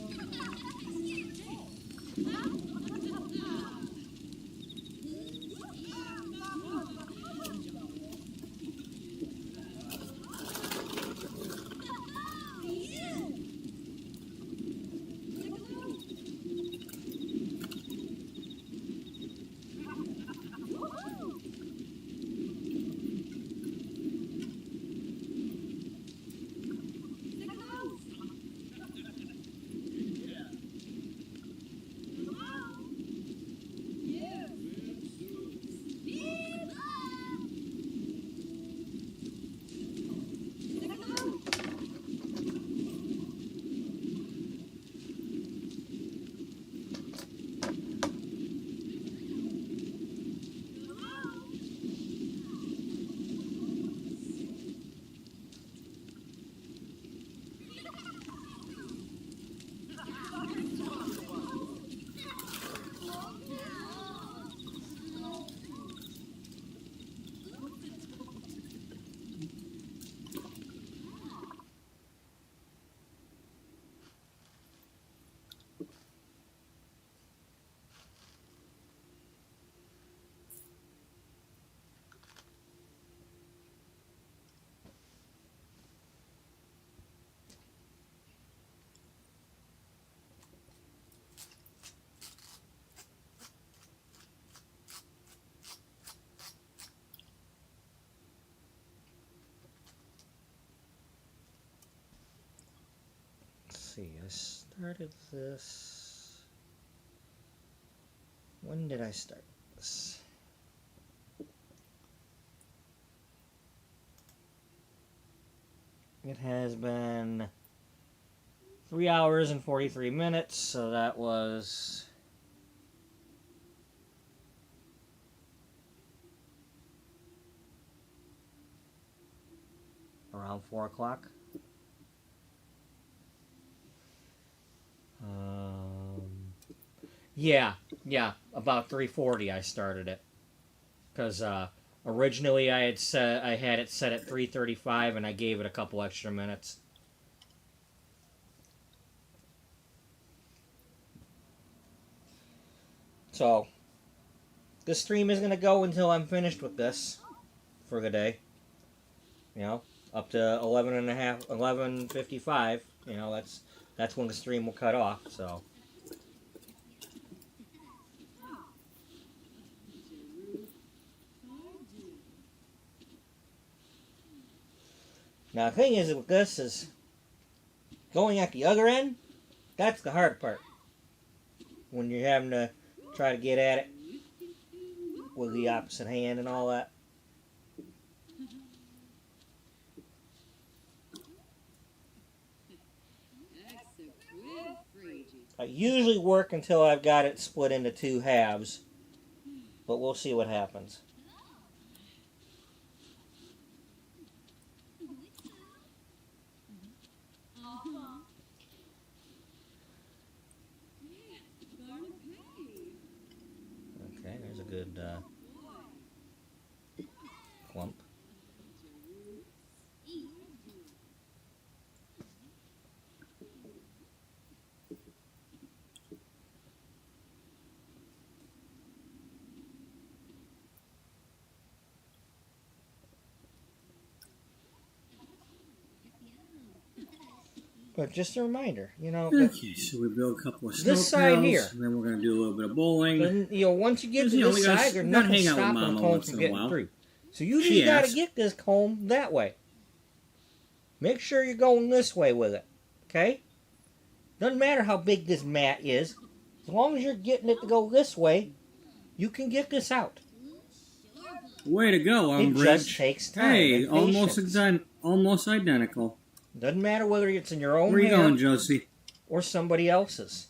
see. I started this. When did I start this? It has been 3 hours and 43 minutes, so that was around 4 o'clock. Yeah, about 3:40 I started it, because originally I had it set at 3:35, and I gave it a couple extra minutes. So this stream is gonna go until I'm finished with this for the day. You know, up to 11:55. You know, that's when the stream will cut off. So. Now the thing is with this is going at the other end. That's the hard part. When you're having to try to get at it with the opposite hand and all that. I usually work until I've got it split into 2 halves, but we'll see what happens. Okay, there's a good clump. But just a reminder, you know. Okay, so we build a couple of snow this side pails, here. and then we're going to do a little bit of bowling. Then, you know, once you get to this side, there's nothing stopping the comb from getting through. So you just got to get this comb that way. Make sure you're going this way with it, okay? Doesn't matter how big this mat is. As long as you're getting it to go this way, you can get this out. Way to go, Umbridge. It just takes time. Hey, almost identical. Doesn't matter whether it's in your own Where you hair going, Josie? or somebody else's.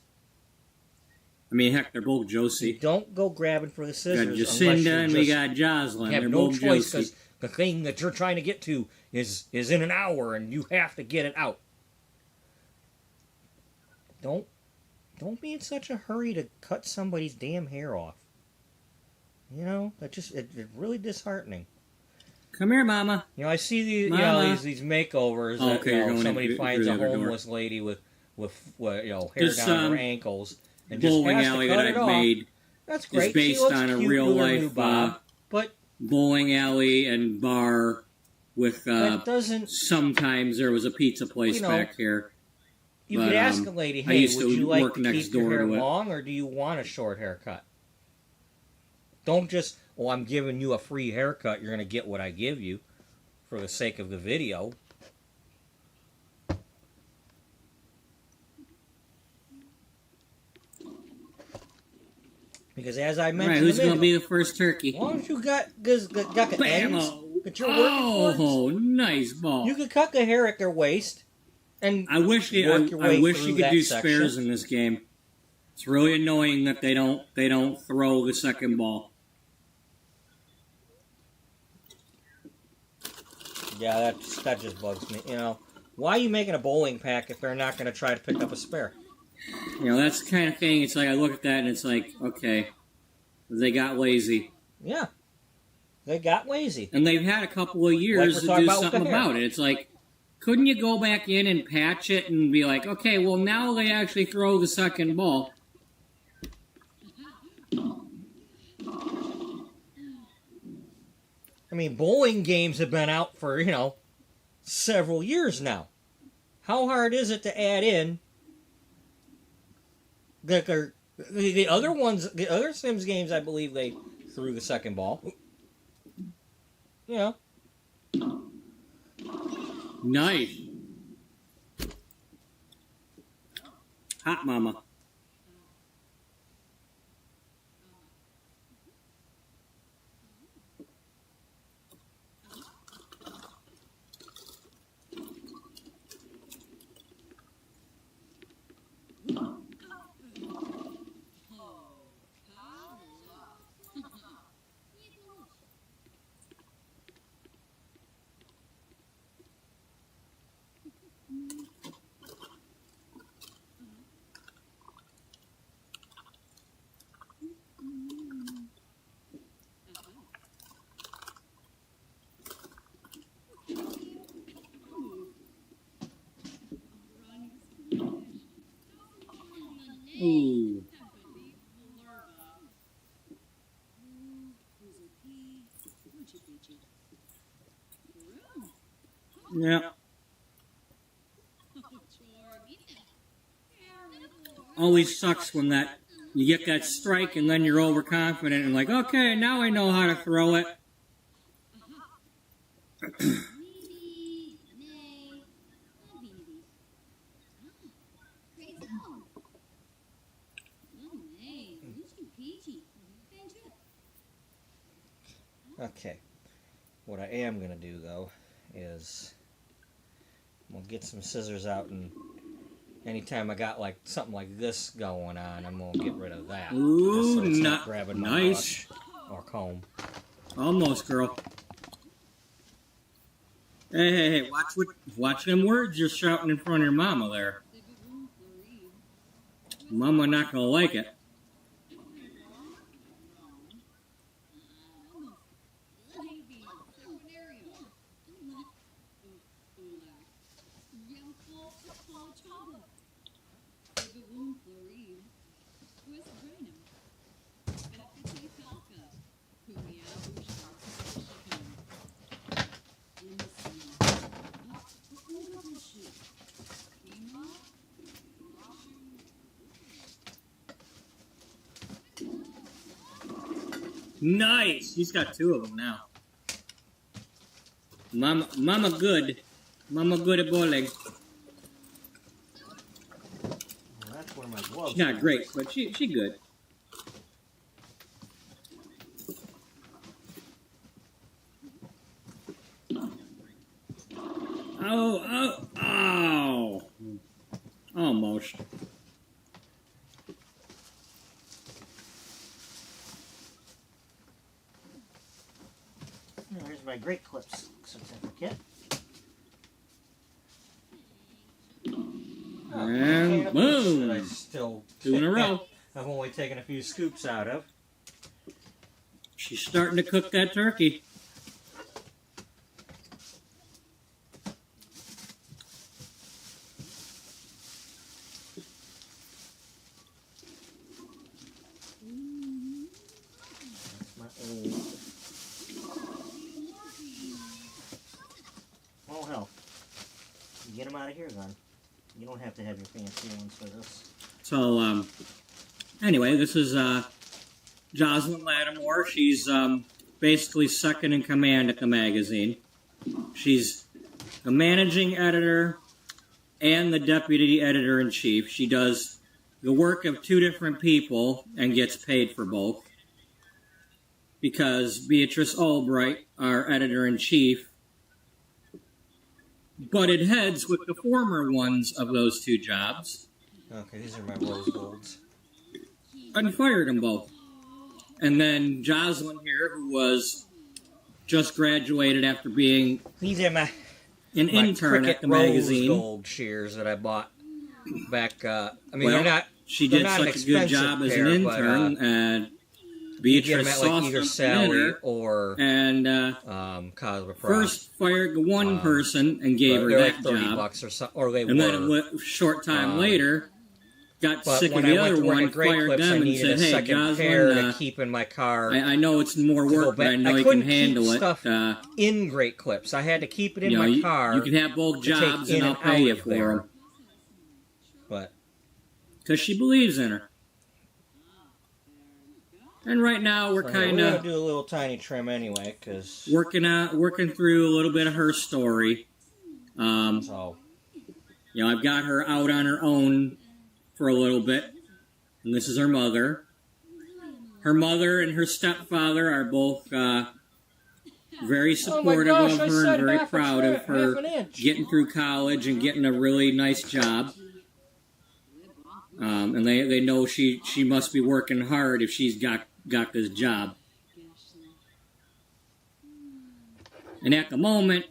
I mean, heck, they're both You Josie. don't go grabbing for the We scissors got unless Jacinda you're and we got Jocelyn. You have They're no both choice Josie. because the thing that you're trying to get to is in an hour and you have to get it out. Don't be in such a hurry to cut somebody's damn hair off. You know, it's really dishearteting. Come here, Mama. You know, I see these makeovers Oh, that okay, somebody finds a homeless lady with hair down her ankles and just bowling has to alley cut that it I've off. made That's great. is based she looks on a cute real with her new life bob, but bowling alley and bar with that doesn't. sometimes there was a pizza place back here. You But, could ask a lady, I hey, used would to you like work to next keep your door hair to it. long or do you want a short haircut? Don't just, I'm giving you a free haircut, you're going to get what I give you for the sake of the video. Because as I mentioned, Right, who's going to be the first turkey? as long as you got the ends that you're working towards, Nice ball. you could cut the hair at their waist. And I wish you work your way could through do that spares section. in this game. It's really annoying that they don't throw the second ball. Yeah, that just bugs me. You know, why are you making a bowling pack if they're not going to try to pick up a spare? You know, that's the kind of thing. It's like I look at that and it's like, okay, they got lazy. Yeah, they got lazy. And they've had a couple of years Like to we're do talking about with something the hair. about it. It's like, couldn't you go back in and patch it and be like, okay, well, now they actually throw the second ball. I mean, bowling games have been out for, several years now. How hard is it to add in the other ones, the other Sims games, I believe they threw the second ball. You know. Nice. Hot mama. Ooh. Yeah. Always sucks when you get that strike and then you're overconfident and like, okay, now I know how to throw it. Okay. What I am going to do, though, is I'm going to get some scissors out, and anytime I got like something like this going on, I'm going to get rid of that. Ooh, so it's not grabbing my nice. brush or comb. Almost, girl. Hey, watch them words you're shouting in front of your mama there. Mama not going to like it. Nice! He's got two of them now. Mama good. Mama good at bowling. Well, that's where my gloves She's not are. great, but she good. Oh! Almost. Here's my Great Clips certificate. And boom! That I still 2 in a row. I've only taken a few scoops out of. She's starting to cook that turkey. Oh hell. Get them out of here then. You don't have to have your fancy ones for this. So, anyway, this is Jocelyn Lattimore. She's basically second in command at the magazine. She's the managing editor and the deputy editor-in-chief. She does the work of 2 different people and gets paid for both. Because Beatrice Albright, our editor-in-chief, butted heads with the former ones of those 2 jobs. Okay, these are my rose golds. And fired them both. And then Jocelyn here, who was just graduated after being These are my intern at the rose magazine. gold shears that I bought back. I mean, Well, they're not. She they're did not such a good job as an intern, and you get them Beatrice at like saw either some Sally dinner, or and Cosmo Prize. first fired one person and gave her They're that like 30 job, bucks or so, or they and then were. a short time later, got But sick of when the I went other to work one, at Great fired Clips, I them, and needed said, a "Hey, second pair to Jocelyn, keep in my car. I know it's more go work, but I back. know I you couldn't can handle keep it. stuff in Great Clips. I had to keep it in my car. You can have both to take jobs, in and I'll and pay out you of for there. them." But Because she believes in her. And right now we're we're kind gonna of do a little tiny trim anyway, because working through a little bit of her story. so I've got her out on her own for a little bit. And this is her mother. Her mother and her stepfather are both very supportive of her and very proud of her getting through college and getting a really nice job. And they know she must be working hard if she's got this job. And at the moment,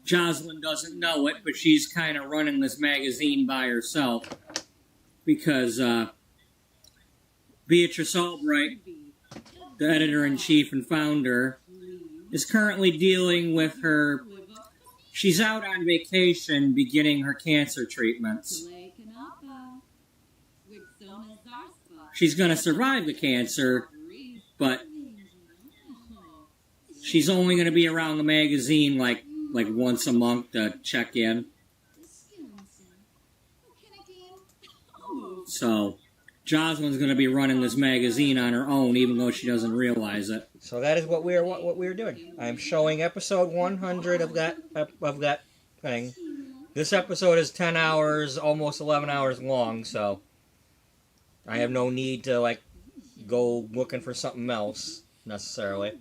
Jocelyn doesn't know it, but she's kind of running this magazine by herself because Beatrice Albright, the editor-in-chief and founder, is currently dealing with her. She's out on vacation beginning her cancer treatments. She's going to survive the cancer, but she's only going to be around the magazine like once a month to check in. So Jocelyn's going to be running this magazine on her own, even though she doesn't realize it. So that is what we're doing. I'm showing episode 100 of that thing. This episode is 10 hours, almost 11 hours long, so I have no need to go looking for something else necessarily.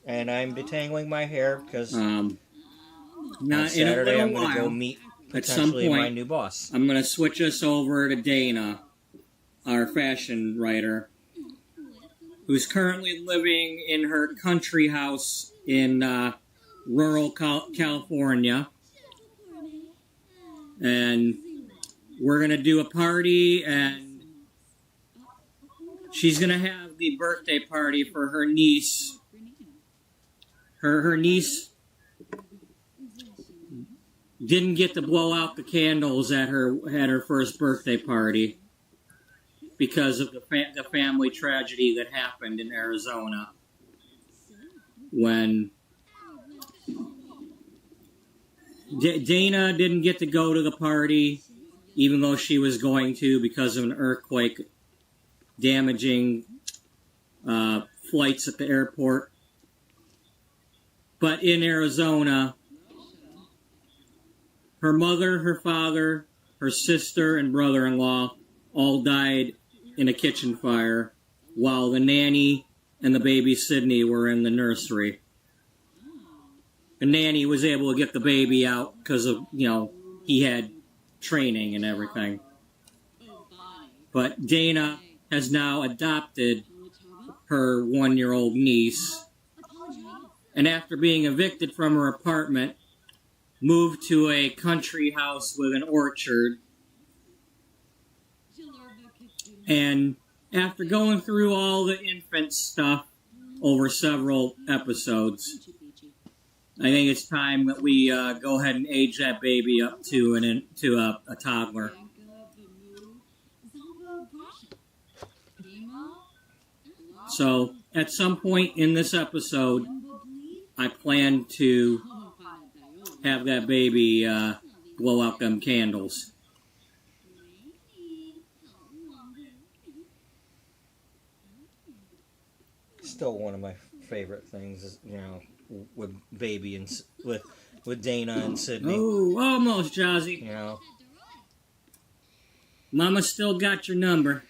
And I'm detangling my hair because on Saturday I'm going to go meet potentially my new boss. I'm going to switch us over to Dana, our fashion writer, who's currently living in her country house in rural California. And we're going to do a party, and she's going to have the birthday party for her niece. Her niece didn't get to blow out the candles at her first birthday party because of the family tragedy that happened in Arizona when Dana didn't get to go to the party, even though she was going to because of an earthquake damaging flights at the airport. But in Arizona, her mother, her father, her sister, and brother-in-law all died in a kitchen fire, while the nanny and the baby Sydney were in the nursery. The nanny was able to get the baby out because of, he had training and everything. But Dana has now adopted her 1-year-old niece, and after being evicted from her apartment, moved to a country house with an orchard. And after going through all the infant stuff over several episodes, I think it's time that we go ahead and age that baby up to a toddler. So, at some point in this episode, I plan to have that baby blow out them candles. Still one of my favorite things is, with baby and with Dana and Sydney. Oh, almost, Jazzy. Mama still got your number.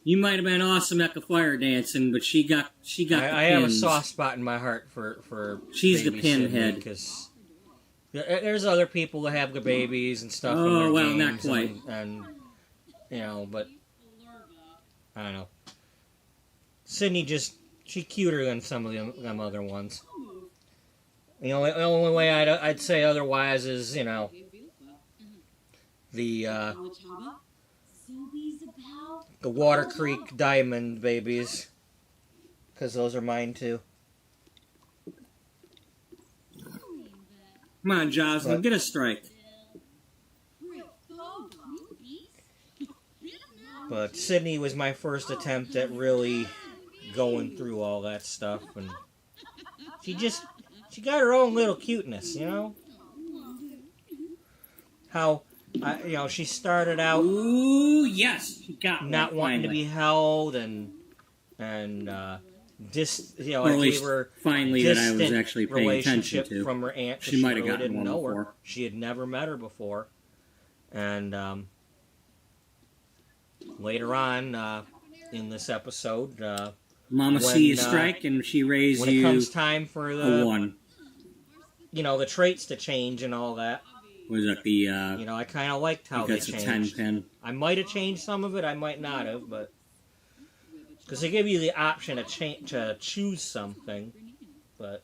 You might have been awesome at the fire dancing, but she got the pins. I have a soft spot in my heart for she's baby the pinhead because there's other people that have the babies and stuff. Oh, in their well, not games quite. And but I don't know. Sydney she's cuter than some of them other ones. The only way I'd say otherwise is the Water Creek Diamond babies, because those are mine too. Come on, Jocelyn, get a strike. But Sydney was my first attempt at really going through all that stuff, and she got her own little cuteness, How, she started out. Ooh, yes, she got not wanting to be held, and or at least finally that I was actually paying attention to. From her aunt, she might have really gotten didn't one know before. her. She had never met her before, And later on in this episode, Mama see you strike and she raised when you it comes time for a 1. The traits to change and all that. Was that the I kind of liked how they changed. 10 pin. I might have changed some of it, I might not have, but because they give you the option to choose something, but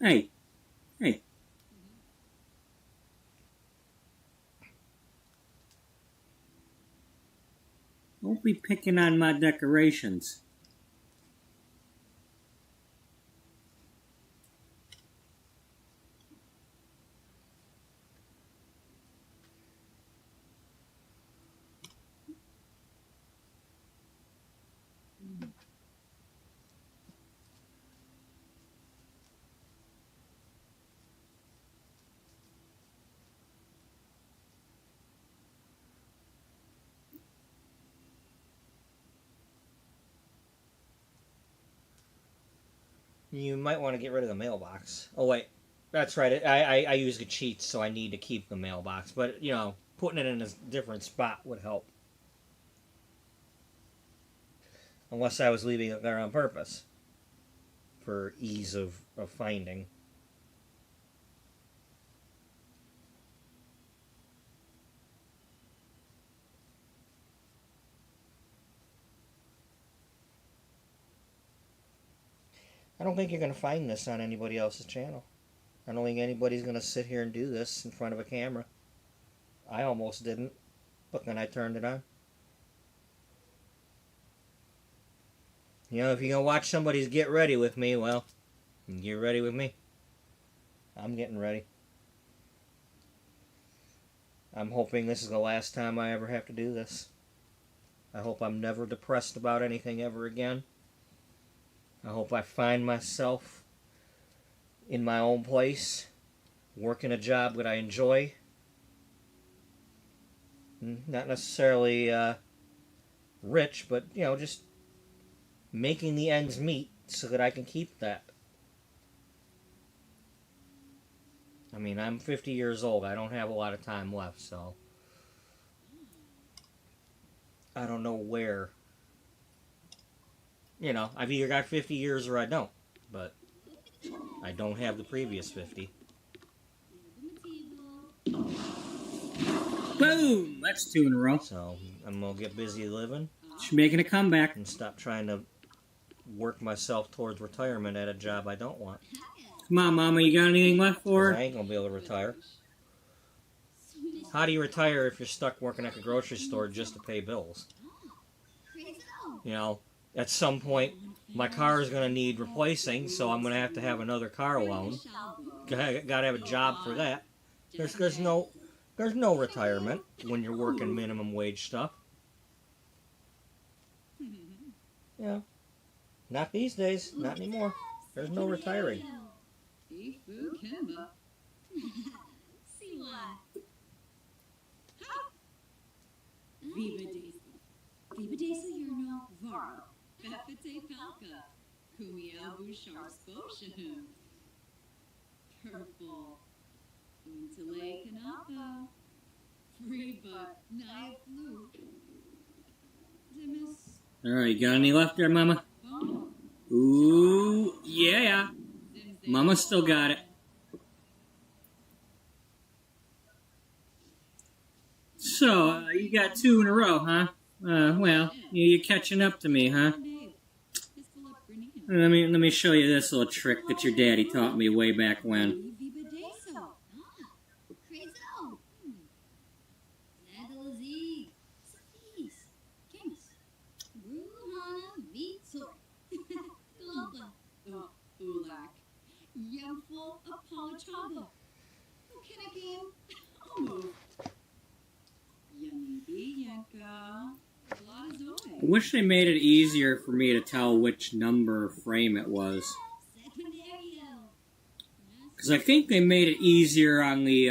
hey. Don't be picking on my decorations. you might want to get rid of the mailbox. Oh wait, that's right. I use the cheats, so I need to keep the mailbox. But putting it in a different spot would help. Unless I was leaving it there on purpose for ease of finding. I don't think you're going to find this on anybody else's channel. I don't think anybody's going to sit here and do this in front of a camera. I almost didn't, but then I turned it on. If you're going to watch somebody's get ready with me, well, get ready with me. I'm getting ready. I'm hoping this is the last time I ever have to do this. I hope I'm never depressed about anything ever again. I hope I find myself in my own place, working a job that I enjoy. Not necessarily rich, but, just making the ends meet so that I can keep that. I mean, I'm 50 years old. I don't have a lot of time left, so I don't know where. I've either got 50 years or I don't, but I don't have the previous 50. Boom! That's 2 in a row. So I'm going to get busy living. She's making a comeback. And stop trying to work myself towards retirement at a job I don't want. Come on, Mama, you got anything left for her? I ain't going to be able to retire. How do you retire if you're stuck working at the grocery store just to pay bills? At some point, my car is going to need replacing, so I'm going to have another car loan. Got to have a job for that. There's no retirement when you're working minimum wage stuff. Not these days. Not anymore. There's no retiring. Purple. Untele Kanapa. Free but Naya Flu. Dimis. Alright, you got any left there, Mama? Ooh, yeah. Mama still got it. So, you got 2 in a row, huh? Well, you're catching up to me, huh? Let me show you this little trick that your daddy taught me way back when. I wish they made it easier for me to tell which number frame it was. Because I think they made it easier on the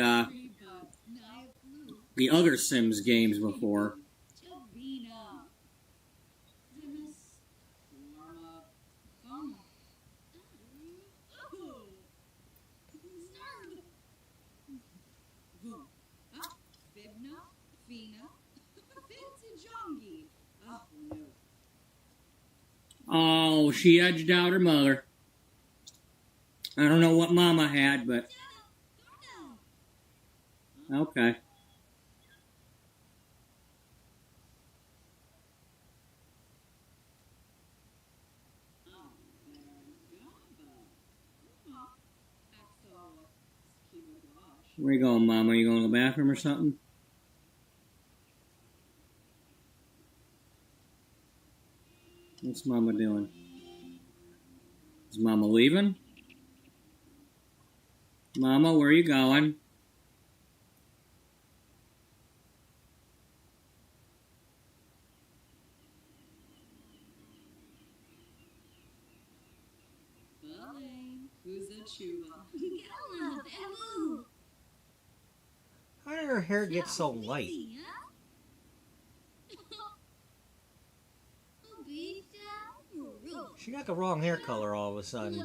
other Sims games before. Oh, she edged out her mother. I don't know what Mama had, but okay. Where you going, Mama? You going to the bathroom or something? What's Mama doing? Is Mama leaving? Mama, where are you going? Who's a chuba? Get on the bamboo! How did her hair get so light? She got the wrong hair color all of a sudden.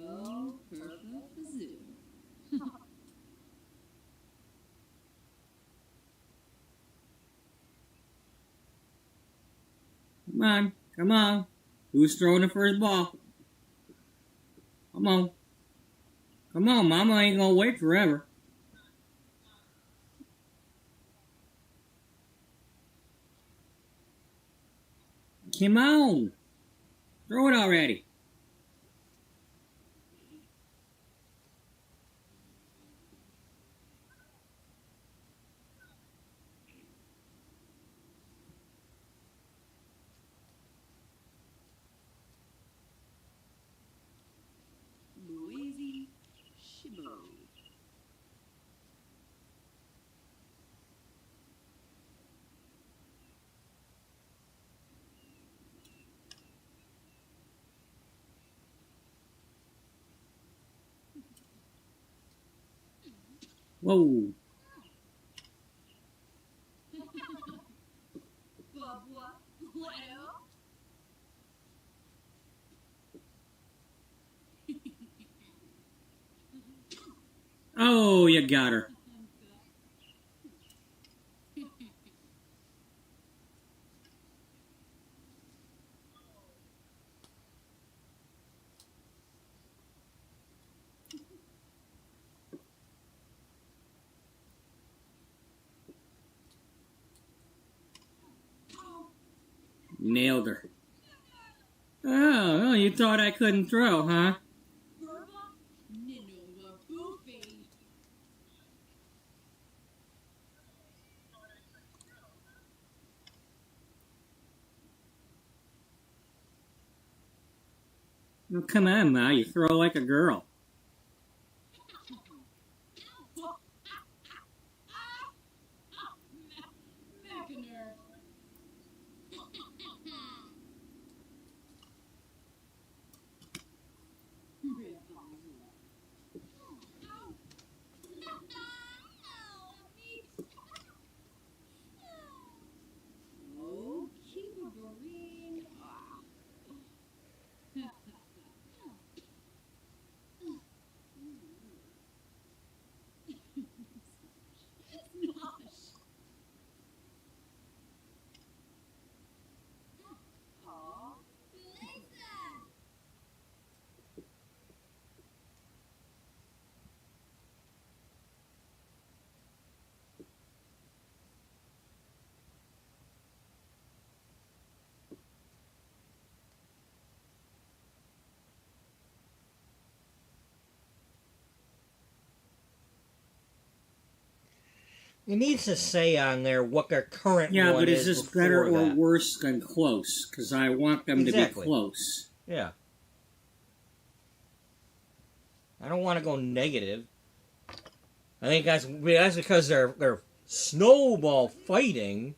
Oh, PurpleBubba. Come on, come on. Who's throwing the first ball? Come on. Come on, Mama ain't gonna wait forever. Come on. Throw it already. Noisy Shibbo. Whoa. Bubba. Hello? Oh, you got her. Nailed her. Oh, you thought I couldn't throw, huh? Bubba? Nino Boofy. Oh, come on, Ma. You throw like a girl. Mechner. Oh, keep a barine. Snosh. Aw. It needs to say on there what their current Yeah, one but is this before better or that. worse than close? Because I want them Exactly. to be close. Yeah. I don't want to go negative. I think that's because they're snowball fighting.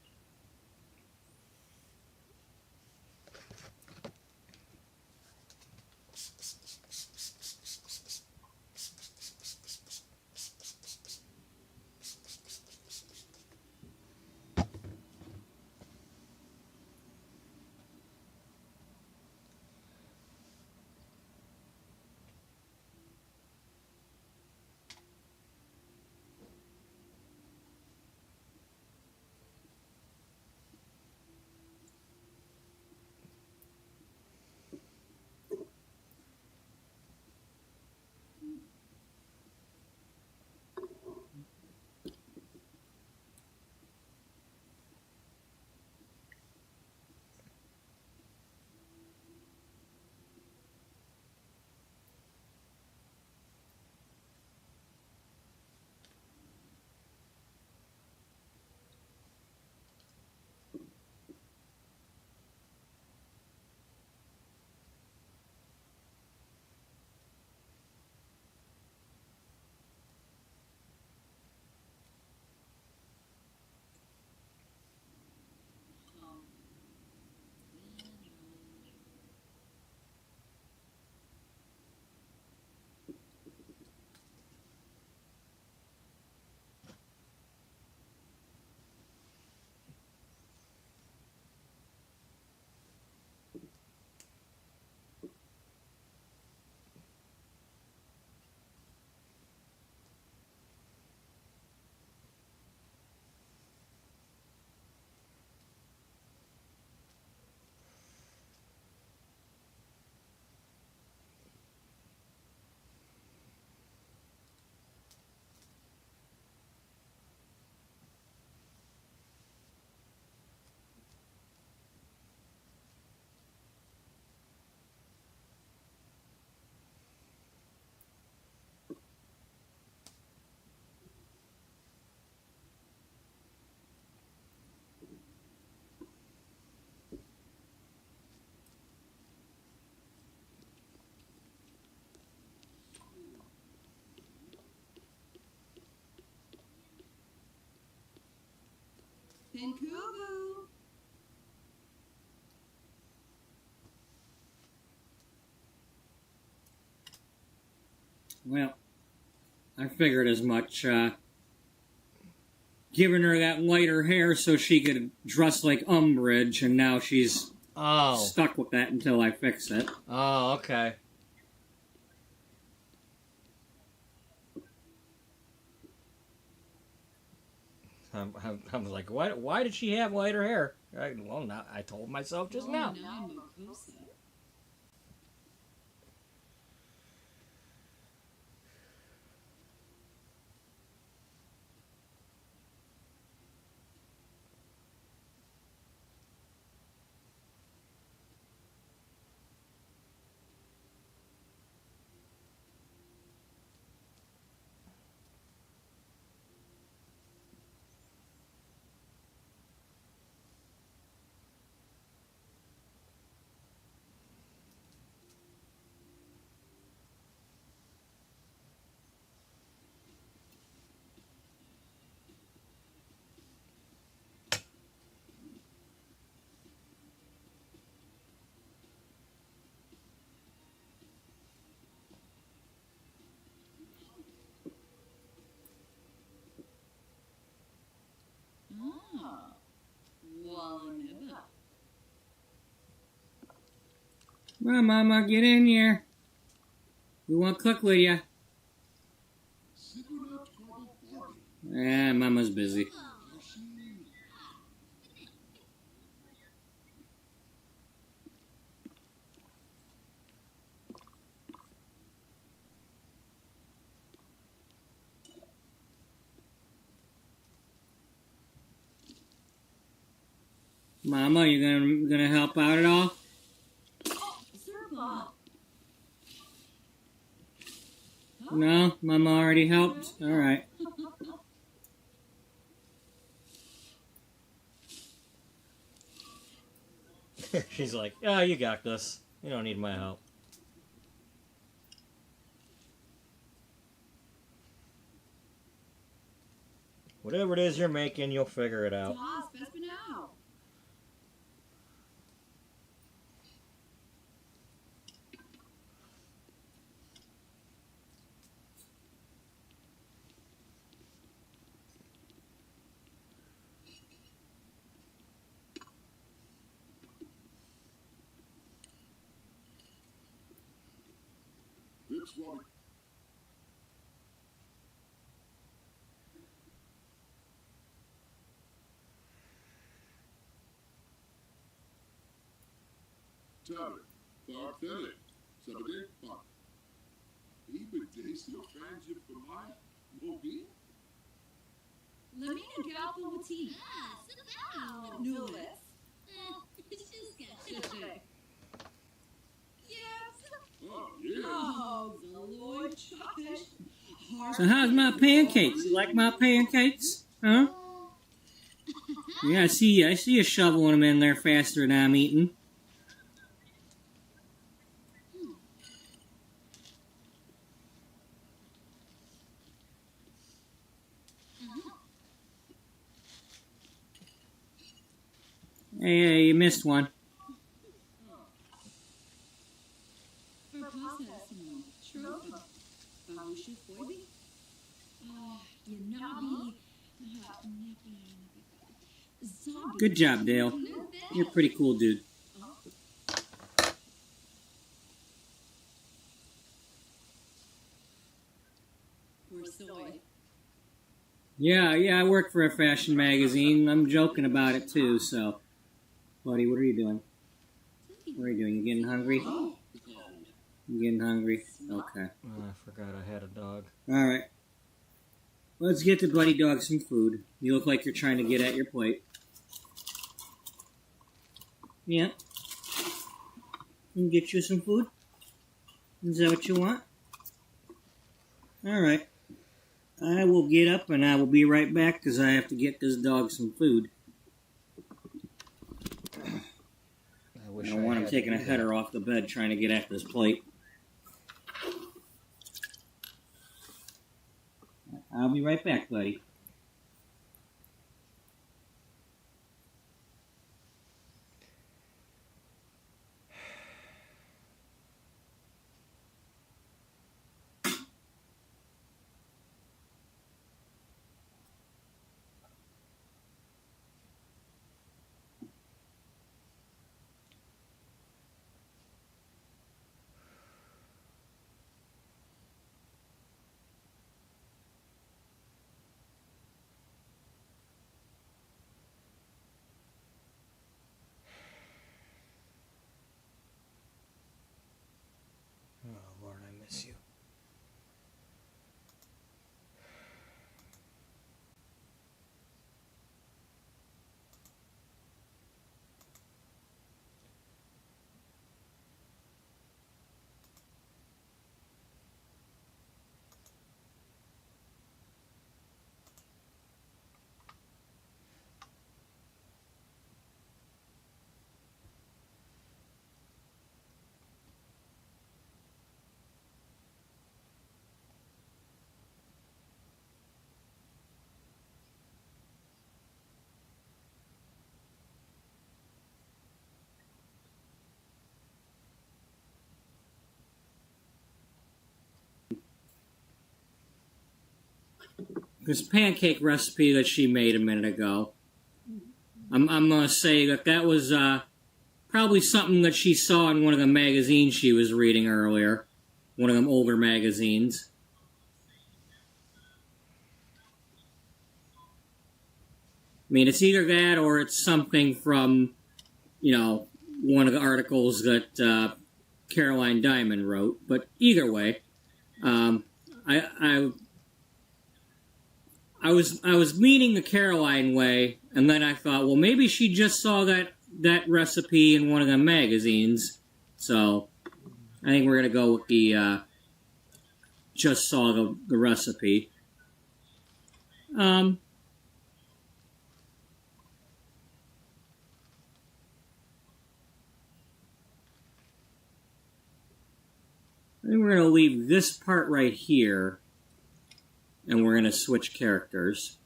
and Kubu. Well, I figured as much. Giving her that lighter hair so she could dress like Umbridge, and now she's stuck with that until I fix it. Oh, okay. I'm like, why did she have lighter hair? Well, now I told myself just now. Now Mokosa. Ah, Wallenibba. Come on, Mama, get in here. We want to cook with you. Mama's busy. Mama, you gonna help out at all? Zerpa. No, Mama already helped. All right. She's like, oh, you got this. You don't need my help. Whatever it is you're making, you'll figure it out. Das Vespanau. That's why. Tarik, Thartele, Sabade, Pak. Even days your fans you for my Mobi? Lamina Galpa Wati. Ah, sit down. No less. Just gonna. Yes. Oh, yeah. Oh, the Lord Josh. So how's my pancakes? You like my pancakes? Huh? Yeah, I see you shoveling them in there faster than I'm eating. Hey, you missed one. Good job, Dale. You're a pretty cool dude. Yeah, I work for a fashion magazine. I'm joking about it too, so. Buddy, what are you doing? What are you doing? You getting hungry? You getting hungry? Okay. Oh, I forgot I had a dog. Alright. Let's get the Buddy Dog some food. You look like you're trying to get at your plate. Yeah. Can get you some food? Is that what you want? Alright. I will get up and I will be right back because I have to get this dog some food. I don't want him taking a header off the bed trying to get at this plate. I'll be right back, buddy. this pancake recipe that she made a minute ago. I'm gonna say that was probably something that she saw in one of the magazines she was reading earlier, one of them older magazines. I mean, it's either that or it's something from, one of the articles that Caroline Diamond wrote. But either way, I was leaning the Caroline way, and then I thought, well, maybe she just saw that recipe in one of the magazines. So I think we're gonna go with the just saw the recipe. I think we're going to leave this part right here, and we're going to switch characters.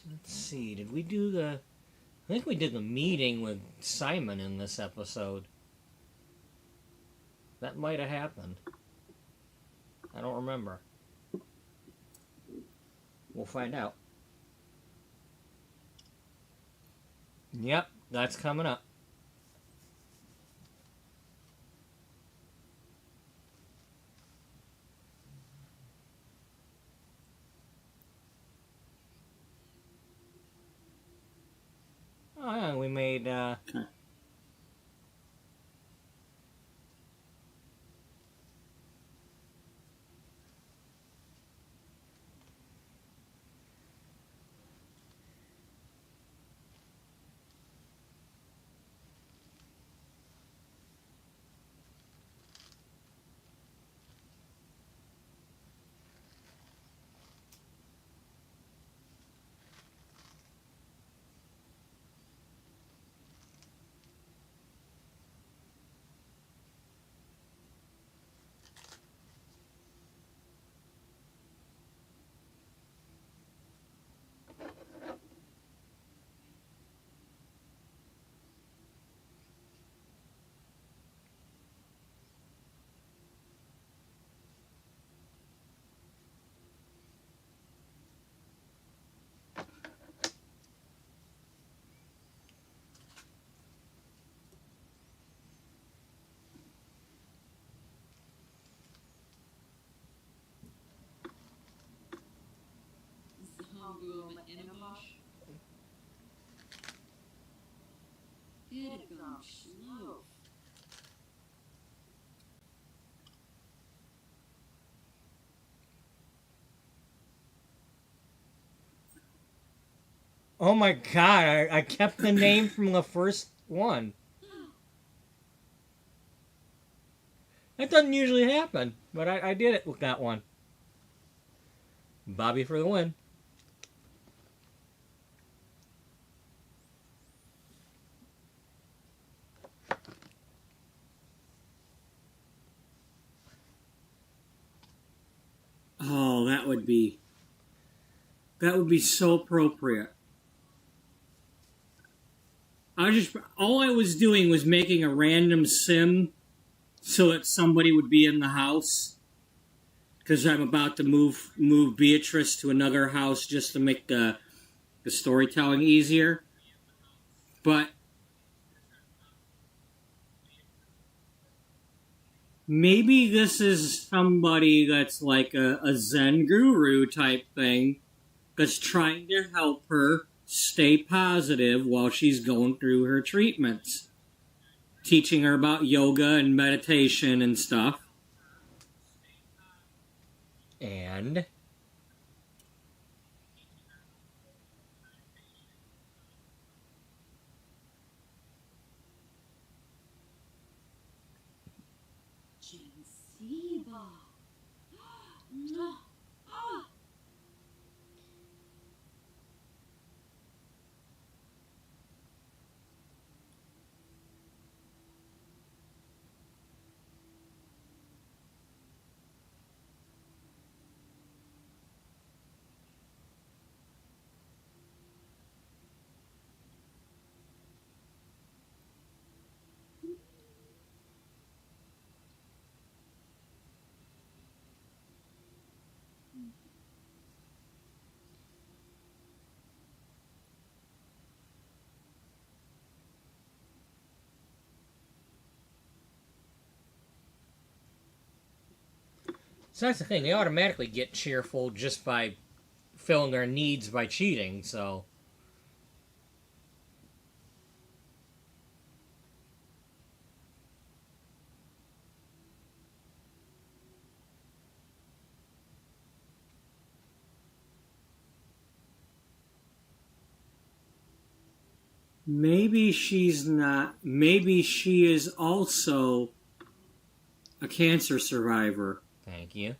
Let's see, did we do the... I think we did the meeting with Simon in this episode. That might have happened. I don't remember. We'll find out. Yep, that's coming up. Oh yeah, we made Zambuma Inamash. Edgum Slow. oh my god, I kept the name from the first one. That doesn't usually happen, but I did it with that one. Bobby for the win. Oh, that would be so appropriate. All I was doing was making a random sim so that somebody would be in the house, because I'm about to move Beatrice to another house just to make the storytelling easier. But maybe this is somebody that's like a Zen guru type thing that's trying to help her stay positive while she's going through her treatments. Teaching her about yoga and meditation and stuff. And Jensiba. No. Ah. So that's the thing. They automatically get cheerful just by filling their needs by cheating, so... Maybe she's not. Maybe she is also a cancer survivor. Thank you.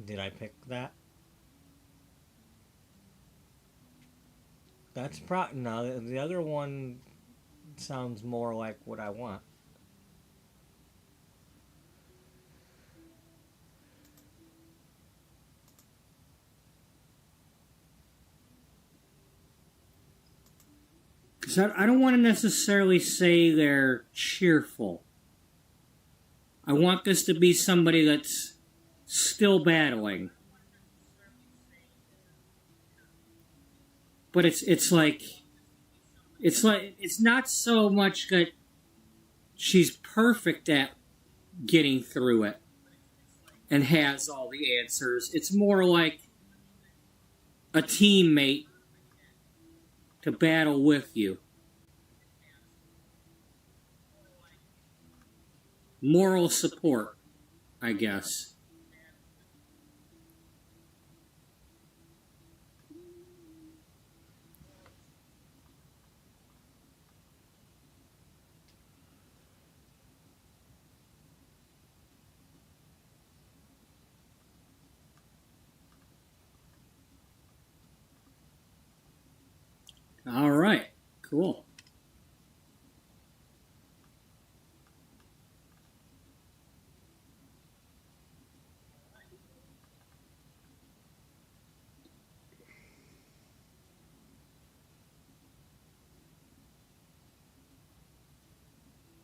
Did I pick that? That's no. The other one sounds more like what I want. Because I don't want to necessarily say they're cheerful. I want this to be somebody that's still battling. But it's not so much that she's perfect at getting through it and has all the answers. It's more like a teammate to battle with you. Moral support, I guess. All right, cool.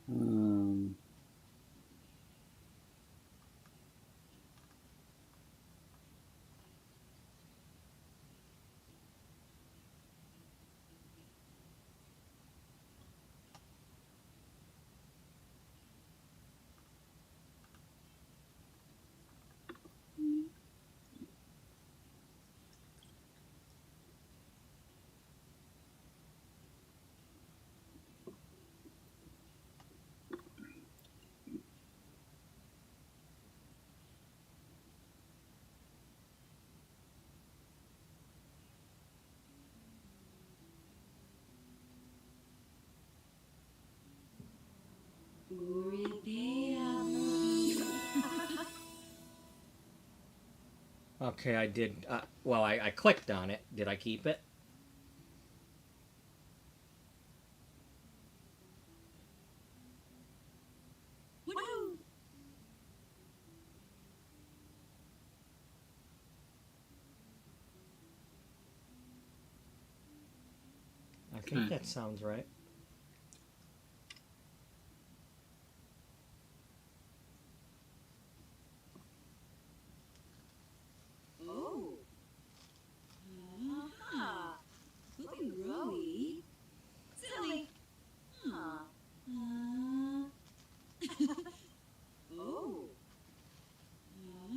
Um, Okay, I did. Well, I clicked on it. Did I keep it? Woo! I think that sounds right. Oh. Aha. Looking growy. Silly. Huh. Oh.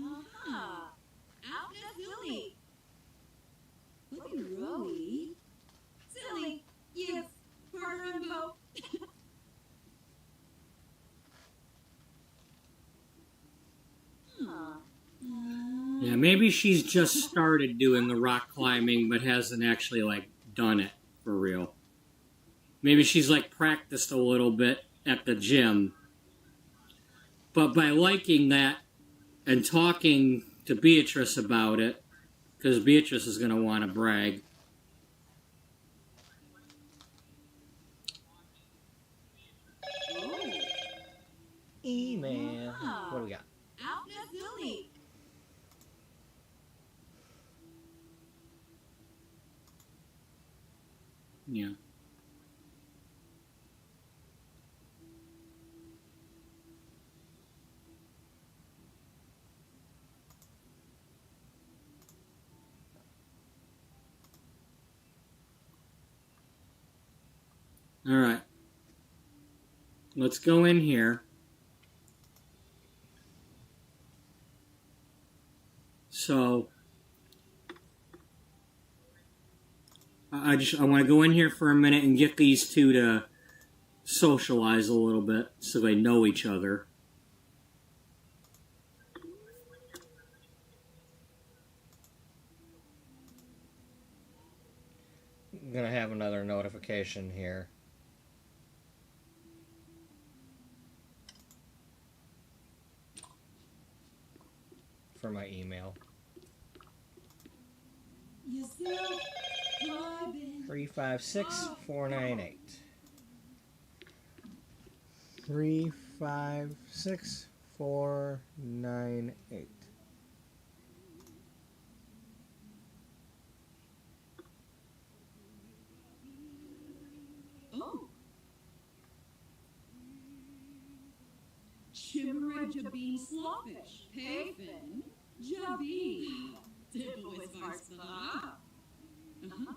Aha. Out and silly. Looking growy. Silly. Yes. PurpleBubba. Huh. yeah, maybe she's just started doing the rock climbing, but hasn't actually done it for real. Maybe she's practiced a little bit at the gym, but by liking that and talking to Beatrice about it, because Beatrice is going to want to brag. Oh. Email. What do we got? Out and silly. Yeah. All right. Let's go in here. So I want to go in here for a minute and get these two to socialize a little bit so they know each other. I'm gonna have another notification here. For my email. Yourself, Robin. 356498. 356498. Oh. Chimera Jabeen Slawfish. Payfin. Jabeen. Dibble Varspa. Uh-huh.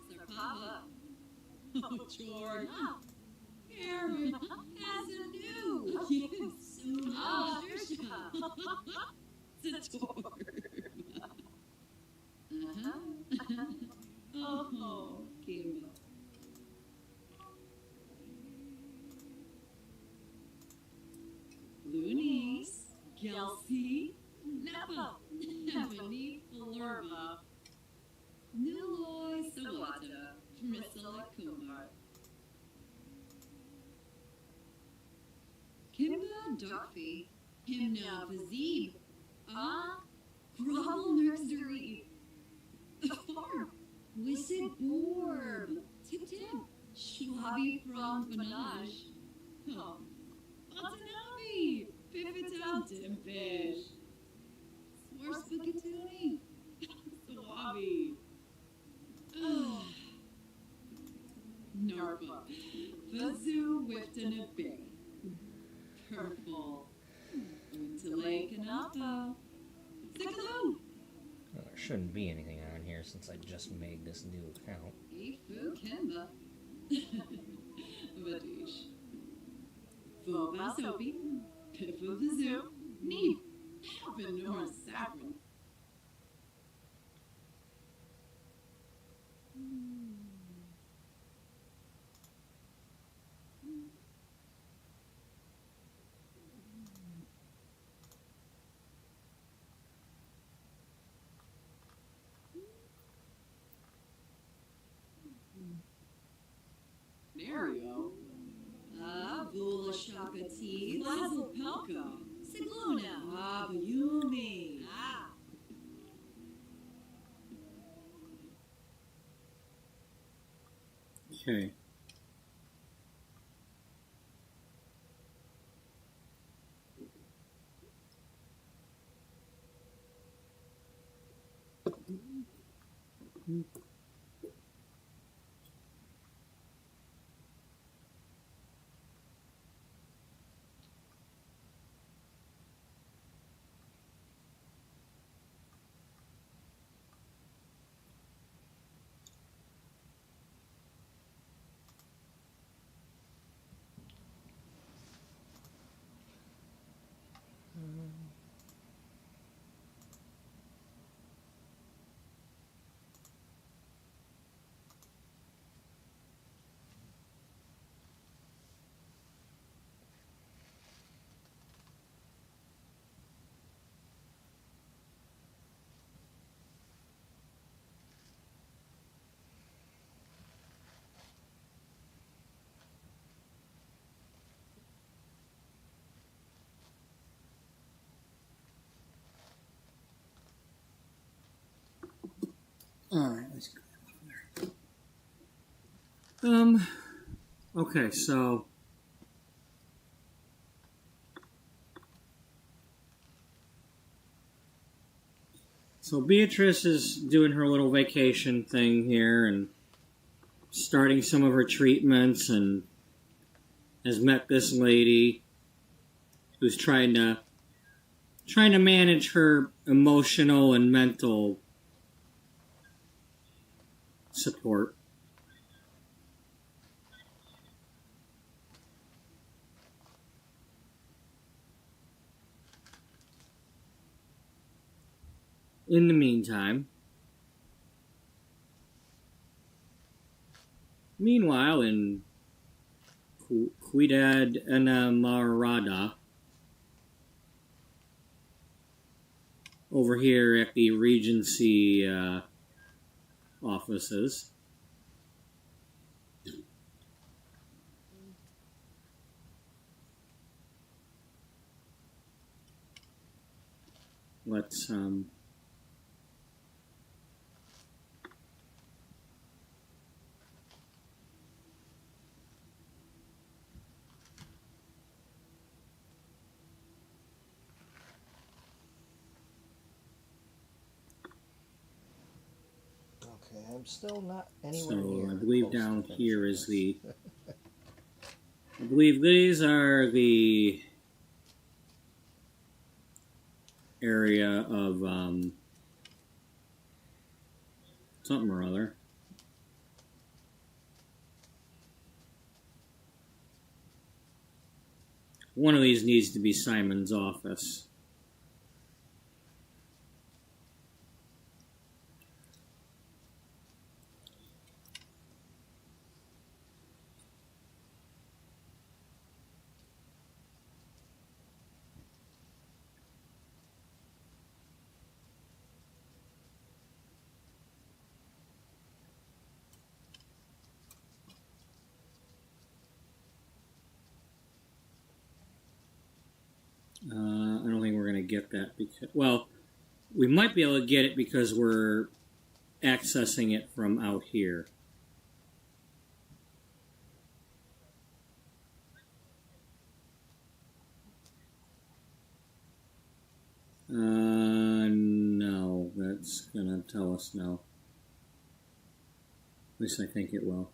Sarpava. Oh, Jordan. Aaron has a new. Soon. Oh, Trisha. Sator. Oh, Kimba. Loonies. Kelsey. Nepo. Ebony Florba. Nuloy Sawata. Priscilla Kumar. Kimba Duffy. Himna Vazib. Grovel Nursery. Farm. Wisset Borb. Tip Tip. Schwabi from Panache. Oh. Watanabe. Pipital Timfish. Swarspagatoony. Swabi. Narpa. Bazoo Wifton a Bay. Purple. Untale Kanapa. Sikaloo. Well, there shouldn't be anything on here since I just made this new account. Ifu Kimba. Vadish. Foba Soapy. Pifu Vazoo. Neep. Venora Saffron. Mario. Vula Shakati. Lazzle Pelko. Sigluna. Yumi. Okay. All right, let's go. Okay, so Beatrice is doing her little vacation thing here and starting some of her treatments, and has met this lady who's trying to manage her emotional and mental support. In the meantime, meanwhile, in Ciudad Enamorada, over here at the Regency offices, let's Okay, I'm still not anywhere so near. I believe close down to here finishing is this. I believe these are the area of something or other. One of these needs to be Simon's office. I don't think we're going to get that because, well, we might be able to get it because we're accessing it from out here. No, that's going to tell us no. At least I think it will.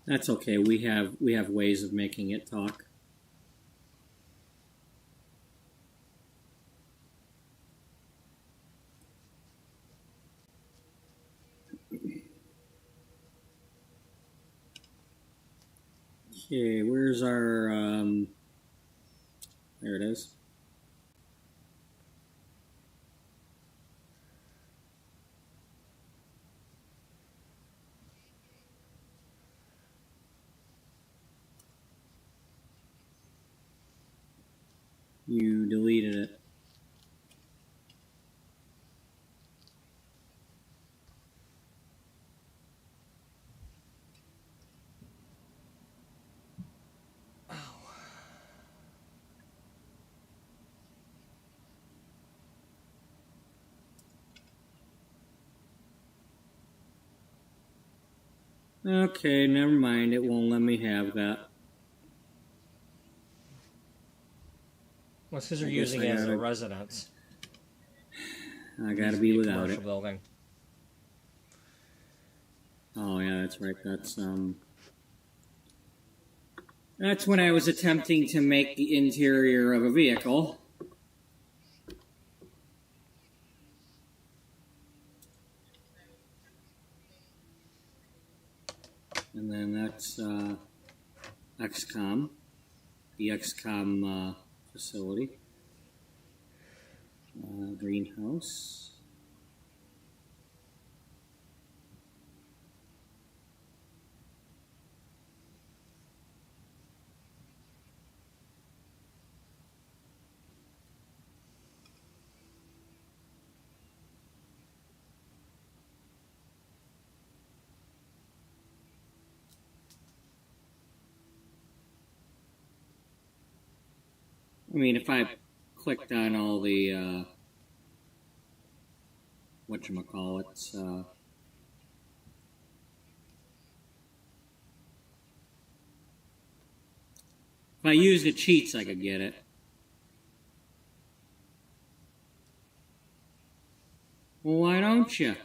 That's okay. We have ways of making it talk. Okay, where's our there it is. You deleted it. Okay, never mind. It won't let me have that. Well, it's because you're I guess using I it as a gotta- residence. I gotta Needs to be a without commercial it. building. Oh yeah, that's right. That's when I was attempting to make the interior of a vehicle. And then that's XCOM, the XCOM facility. Greenhouse. I mean, if I clicked on all the whatchamacallits. If I used the cheats, I could get it. Well, why don't you?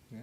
Yeah.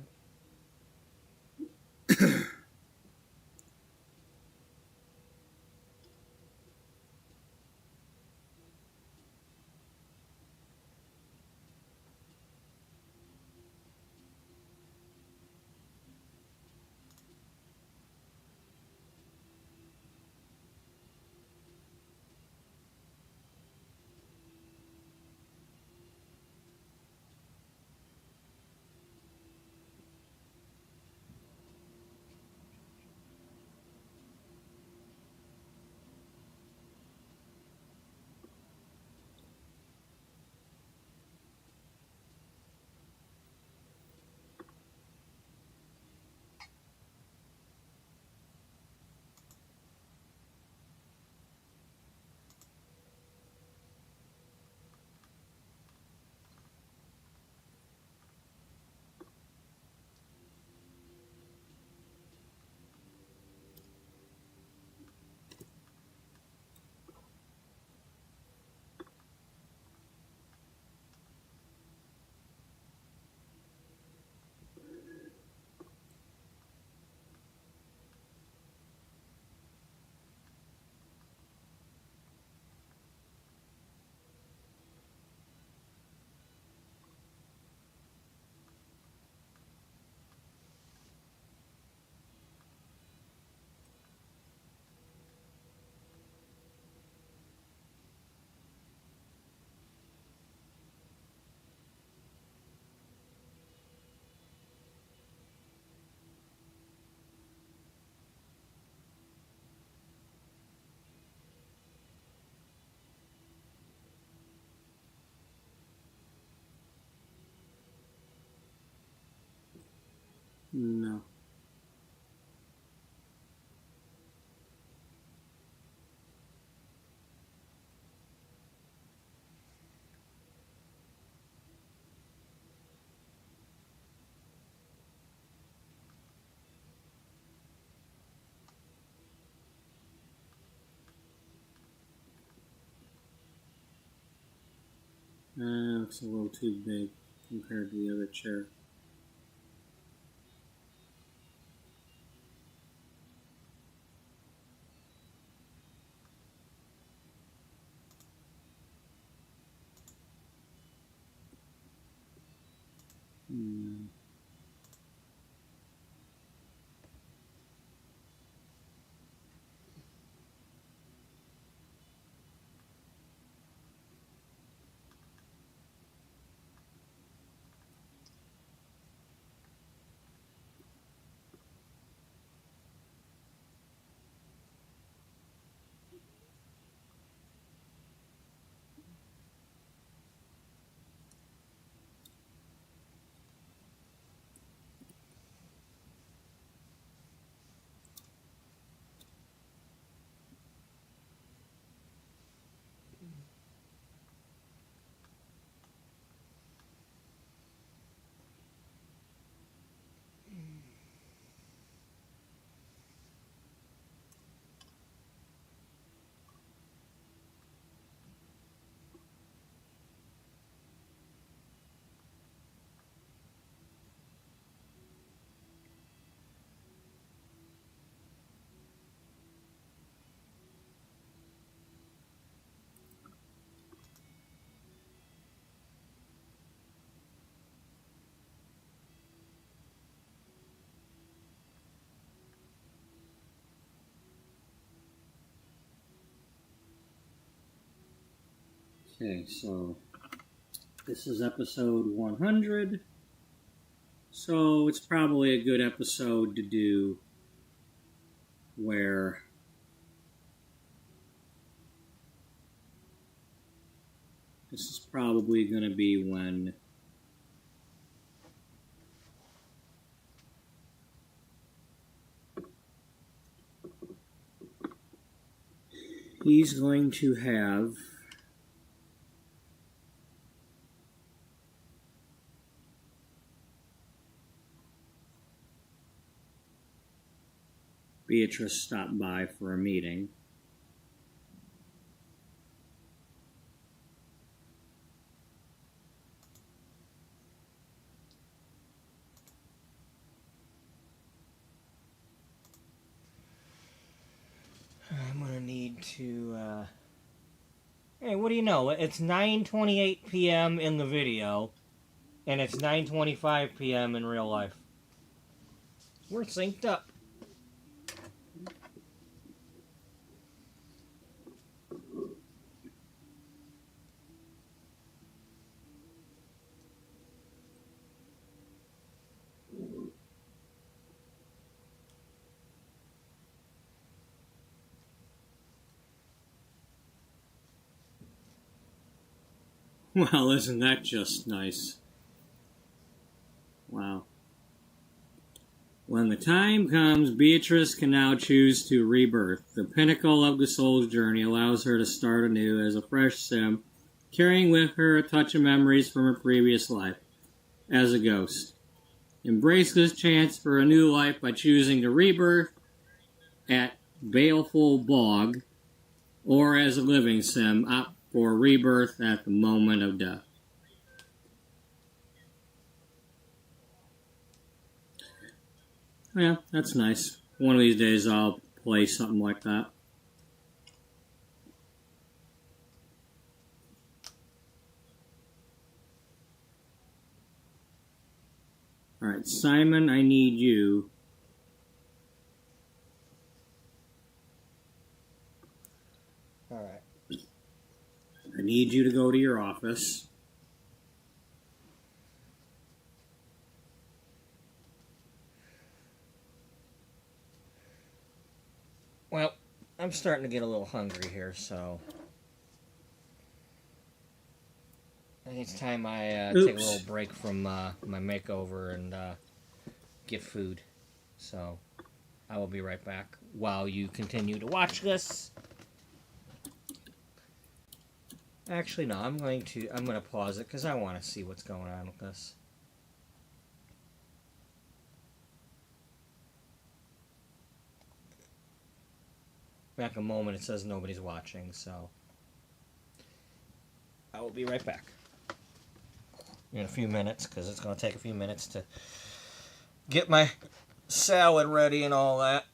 No. Looks a little too big compared to the other chair. Okay, so this is episode 100. So it's probably a good episode to do where this is probably going to be when he's going to have Beatrice stop by for a meeting. I'm gonna need to, Hey, what do you know? It's 9:28 p.m. in the video, and it's 9:25 p.m. in real life. We're synced up. Well, isn't that just nice? Wow. When the time comes, Beatrice can now choose to rebirth. The pinnacle of the soul's journey allows her to start anew as a fresh sim, carrying with her a touch of memories from her previous life as a ghost. Embrace this chance for a new life by choosing to rebirth at Baleful Bog, or as a living sim, opt for rebirth at the moment of death. Yeah, that's nice. One of these days I'll play something like that. Alright, Simon, I need you. Alright. I need you to go to your office. Well, I'm starting to get a little hungry here, so I think it's time I take a little break from my makeover and get food. So I will be right back while you continue to watch this. Actually, no, I'm going to pause it because I want to see what's going on with this. Back a moment, it says nobody's watching, so I will be right back in a few minutes because it's going to take a few minutes to get my salad ready and all that.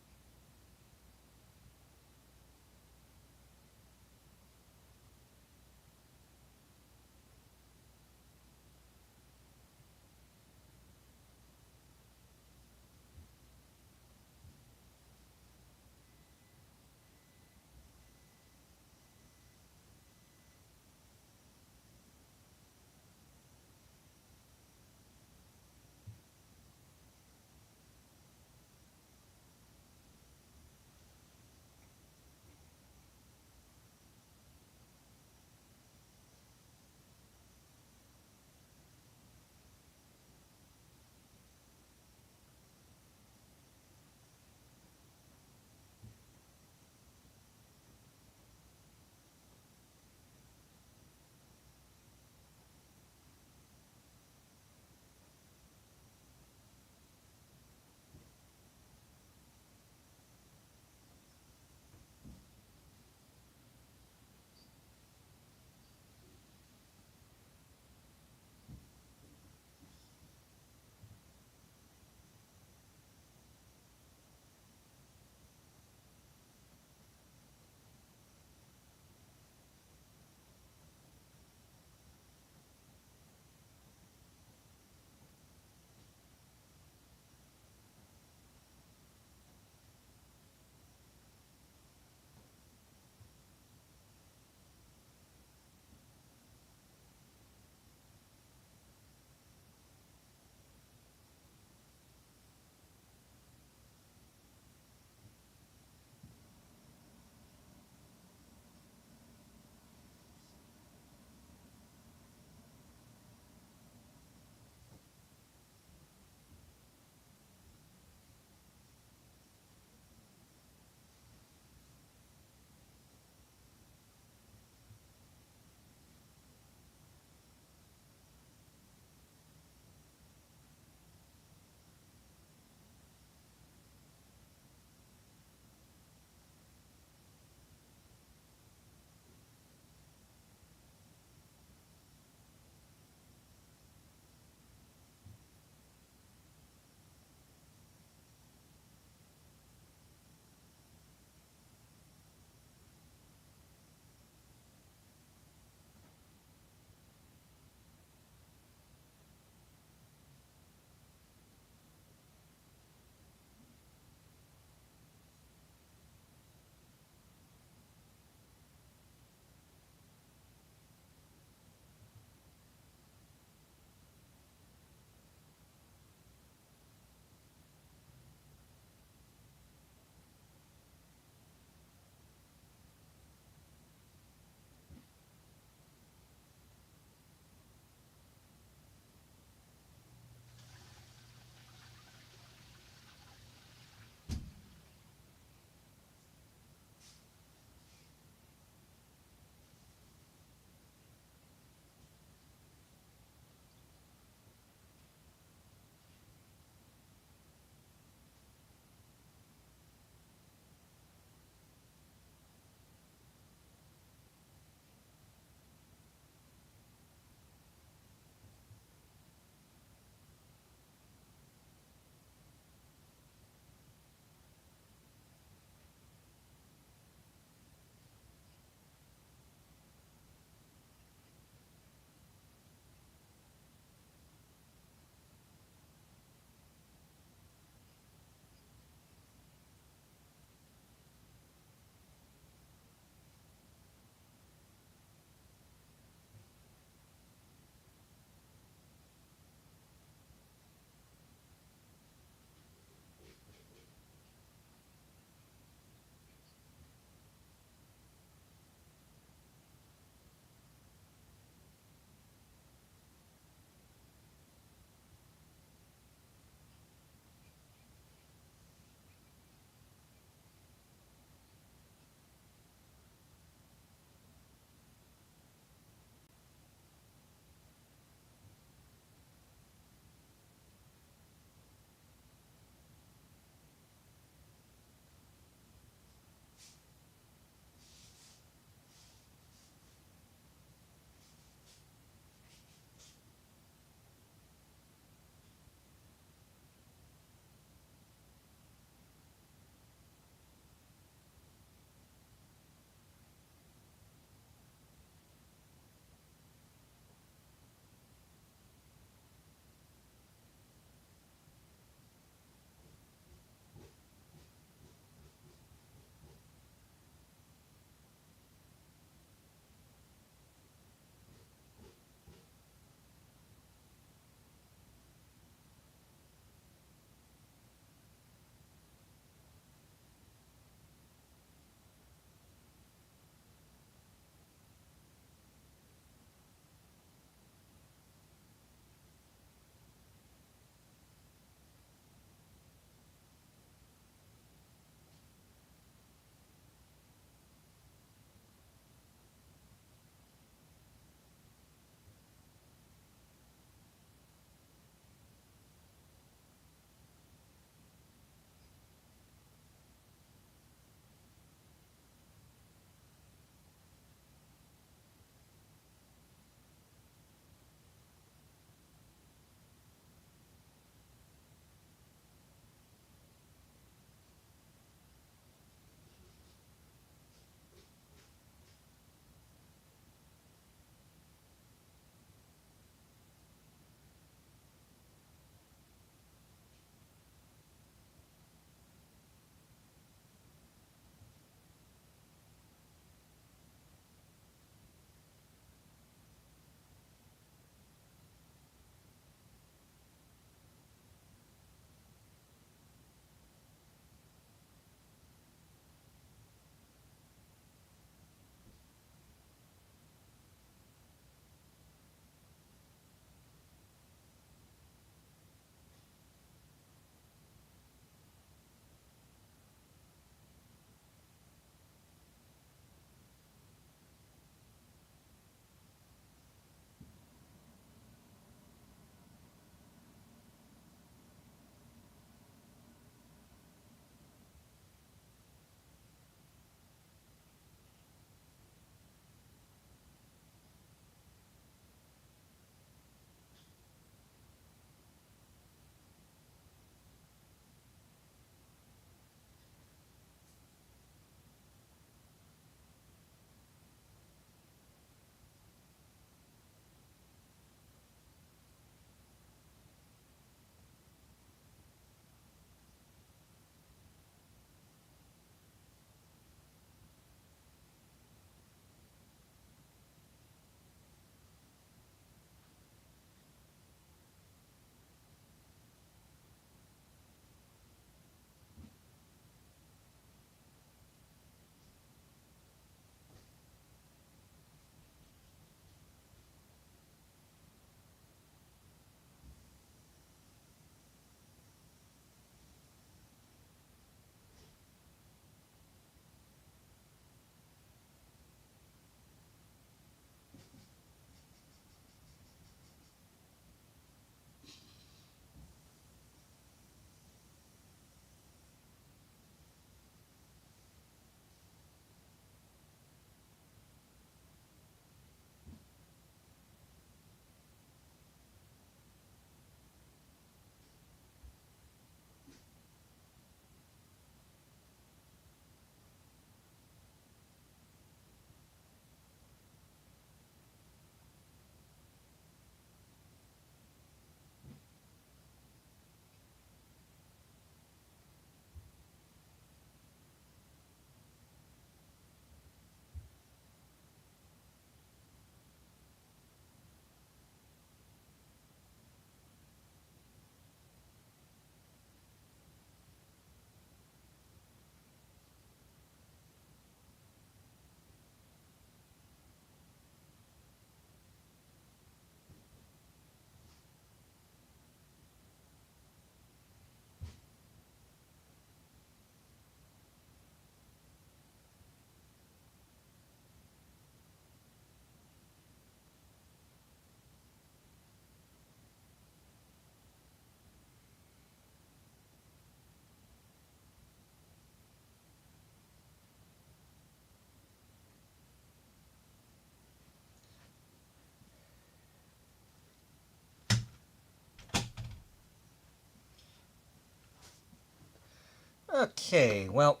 Okay, well,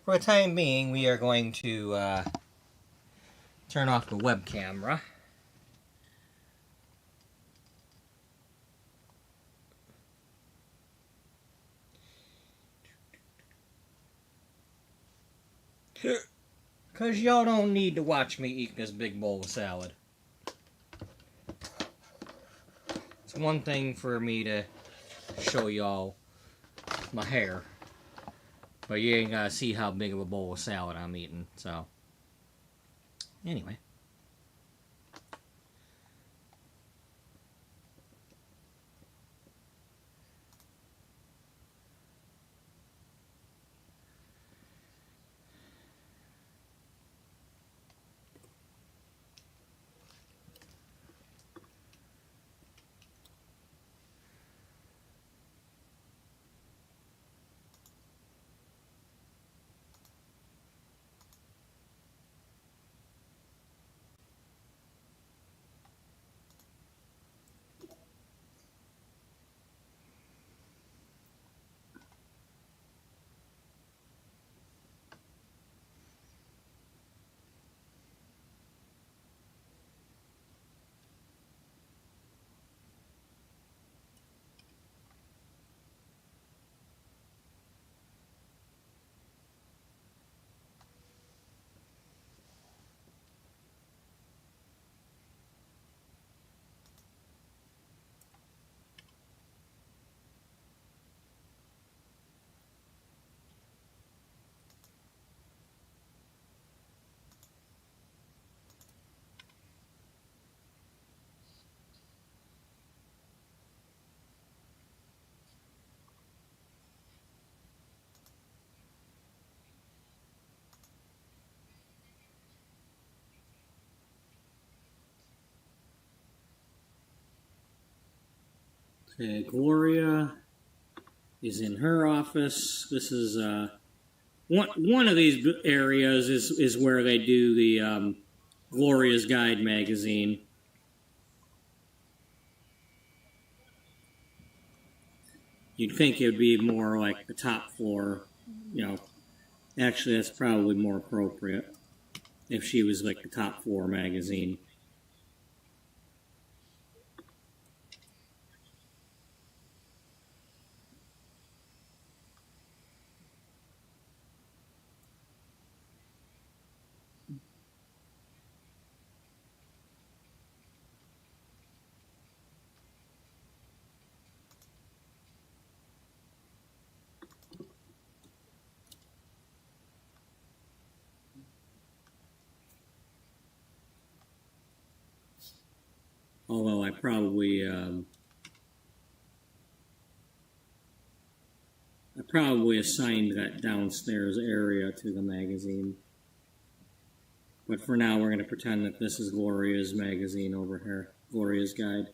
for the time being, we are going to turn off the web camera. Because y'all don't need to watch me eat this big bowl of salad. It's one thing for me to show y'all my hair, but you ain't gotta see how big of a bowl of salad I'm eating, so. Anyway. Okay, Gloria is in her office. This is one of these areas is where they do the Gloria's Guide magazine. You'd think it would be more like the top floor, you know. Actually, that's probably more appropriate if she was like the top floor magazine. Although I probably assigned that downstairs area to the magazine. But for now, we're going to pretend that this is Gloria's magazine over here, Gloria's Guide.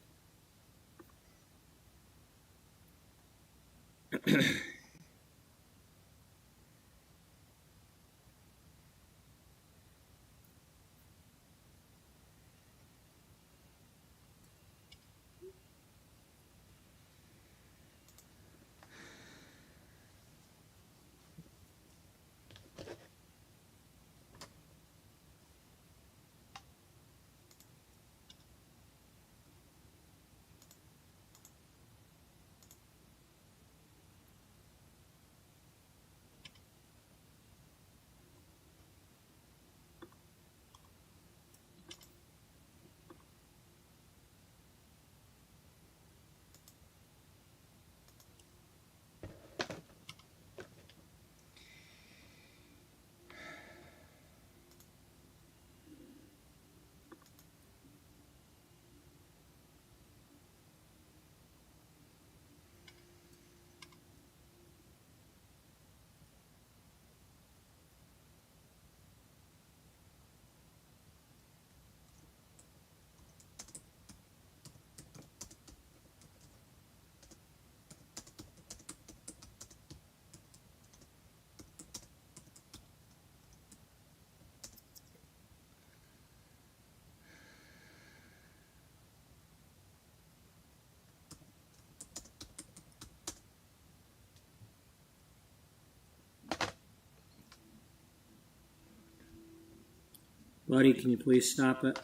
Buddy, can you please stop it?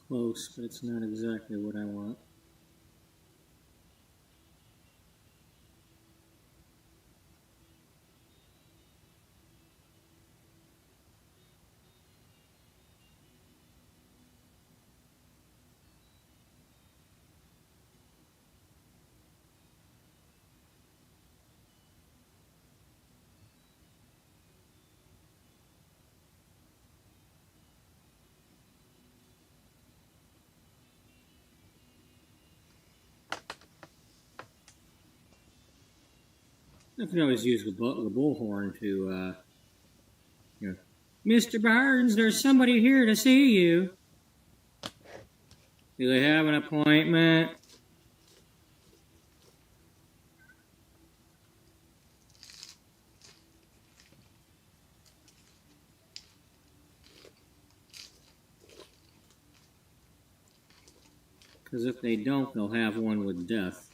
Close, but it's not exactly what I want. I can always use the bullhorn to, you know, Mr. Barnes, there's somebody here to see you. Do they have an appointment? Because if they don't, they'll have one with death.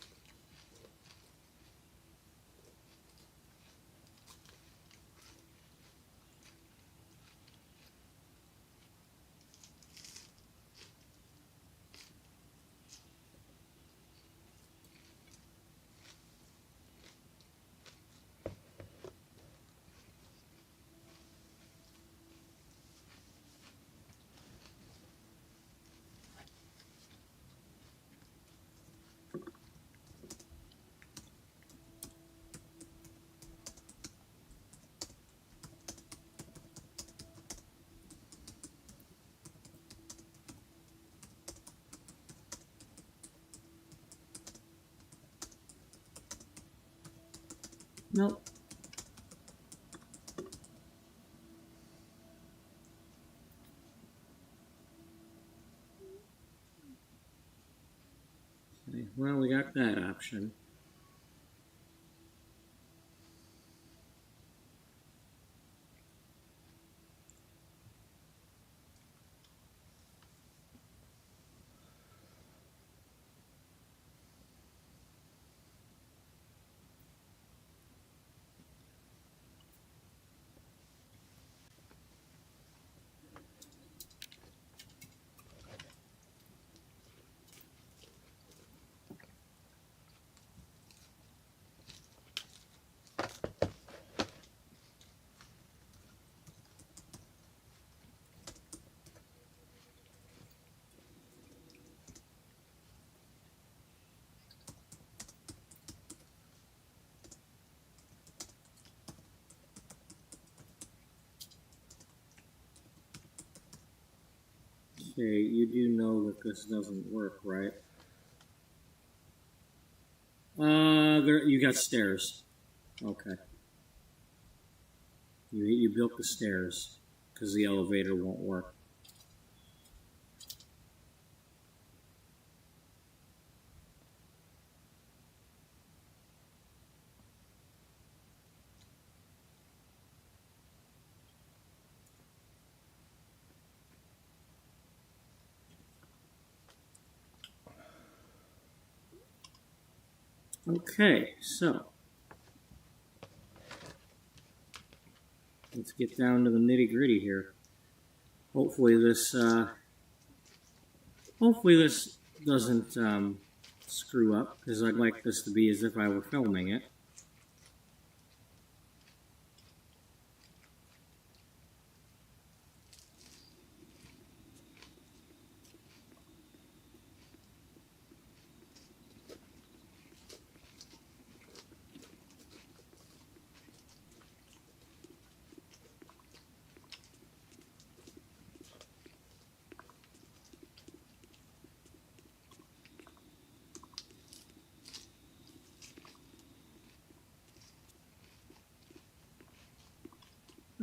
Nope. Okay, well, we got that option. Okay, you do know that this doesn't work, right? You got stairs. Okay. You built the stairs because the elevator won't work. Okay, so let's get down to the nitty-gritty here. Hopefully this doesn't screw up, because I'd like this to be as if I were filming it.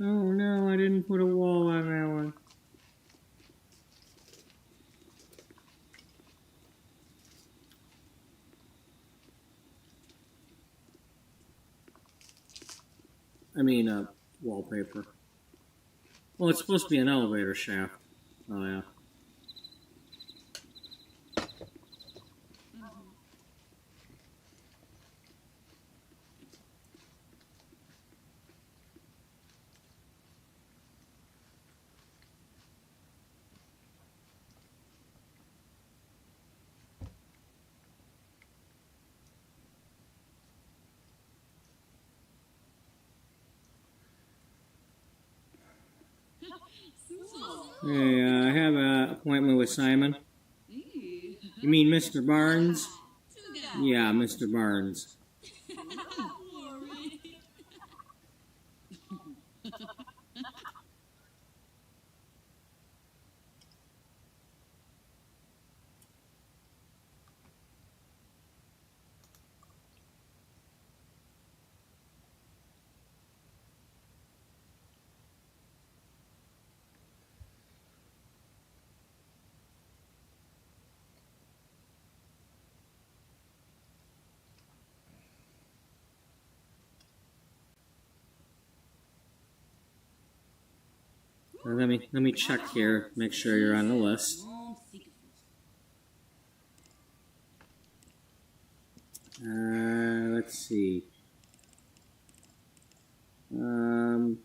Oh no, I didn't put a wall on that one. I mean, wallpaper. Well, it's supposed to be an elevator shaft. Oh, yeah. Hey, I have an appointment with Simon. You mean Mr. Barnes? Yeah, Mr. Barnes. Let me check here, make sure you're on the list. Let's see. No,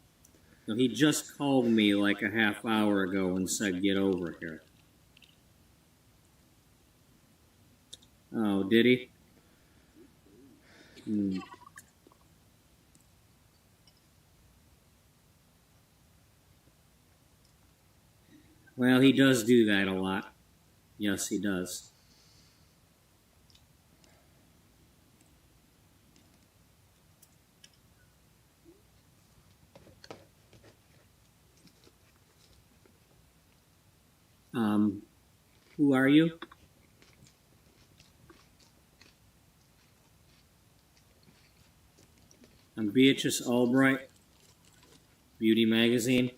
he just called me like a half hour ago and said get over here. Oh, did he? Well, he does do that a lot. Yes, he does. Who are you? I'm Beatrice Albright, Beauty Magazine.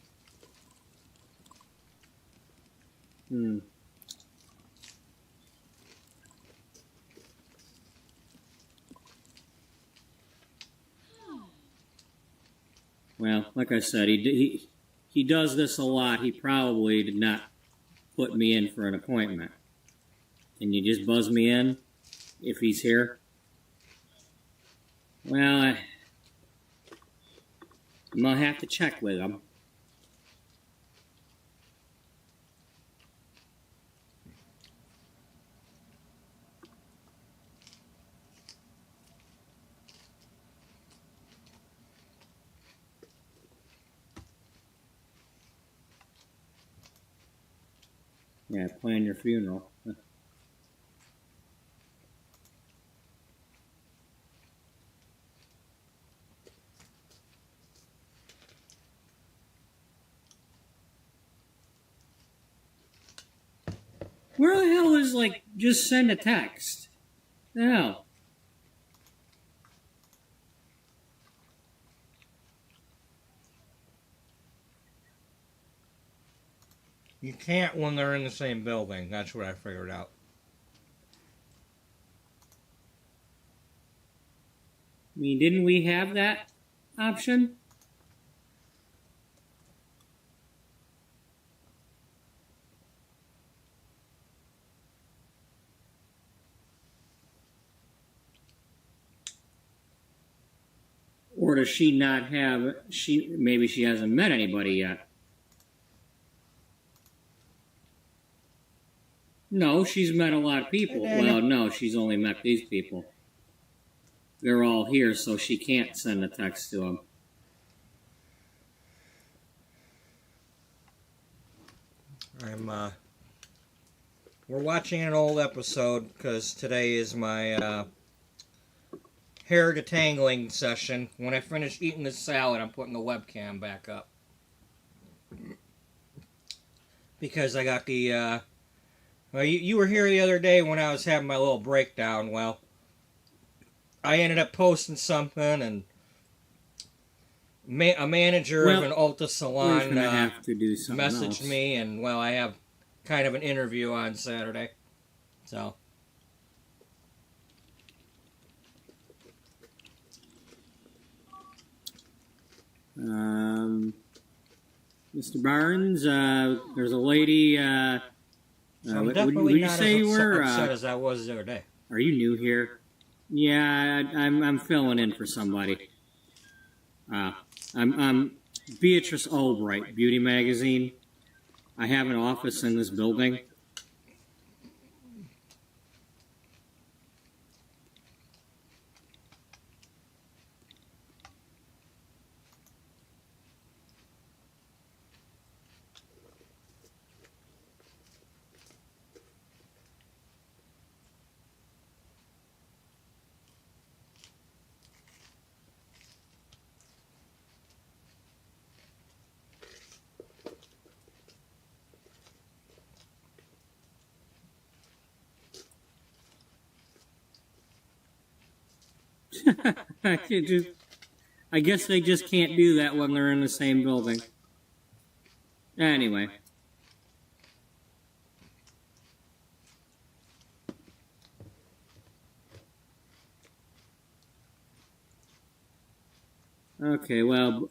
Well, like I said, he does this a lot. He probably did not put me in for an appointment. Can you just buzz me in if he's here? Well, I'm going to have to check with him. Yeah, plan your funeral. Where the hell is, like, just send a text? No. You can't when they're in the same building. That's what I figured out. I mean, didn't we have that option? Or does she not have, maybe she hasn't met anybody yet. No, she's met a lot of people. Well, no, she's only met these people. They're all here, so she can't send a text to them. We're watching an old episode because today is my hair detangling session. When I finish eating this salad, I'm putting the webcam back up. Because I got the, well, you were here the other day when I was having my little breakdown. Well, I ended up posting something, and a manager Well, of an Ulta We're salon gonna have to do something messaged else. me, and well, I have kind of an interview on Saturday. So, Mr. Barnes, there's a lady. so I'm Would definitely you not say as you were? upset as I was the other day. Are you new here? Yeah, I'm filling in for somebody. I'm Beatrice Albright, Beauty Magazine. I have an office in this building. I guess they just can't do that when they're in the same building. Anyway. Okay, well.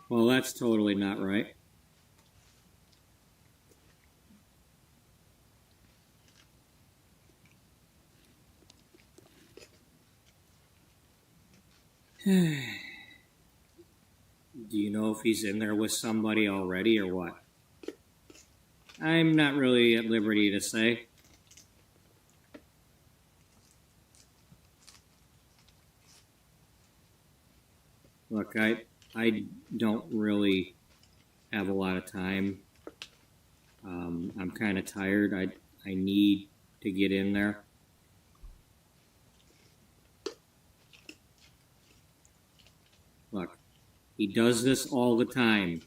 Well, that's totally not right. Do you know if he's in there with somebody already or what? I'm not really at liberty to say. Look, I don't really have a lot of time. I'm kind of tired. I need to get in there. Look, he does this all the time.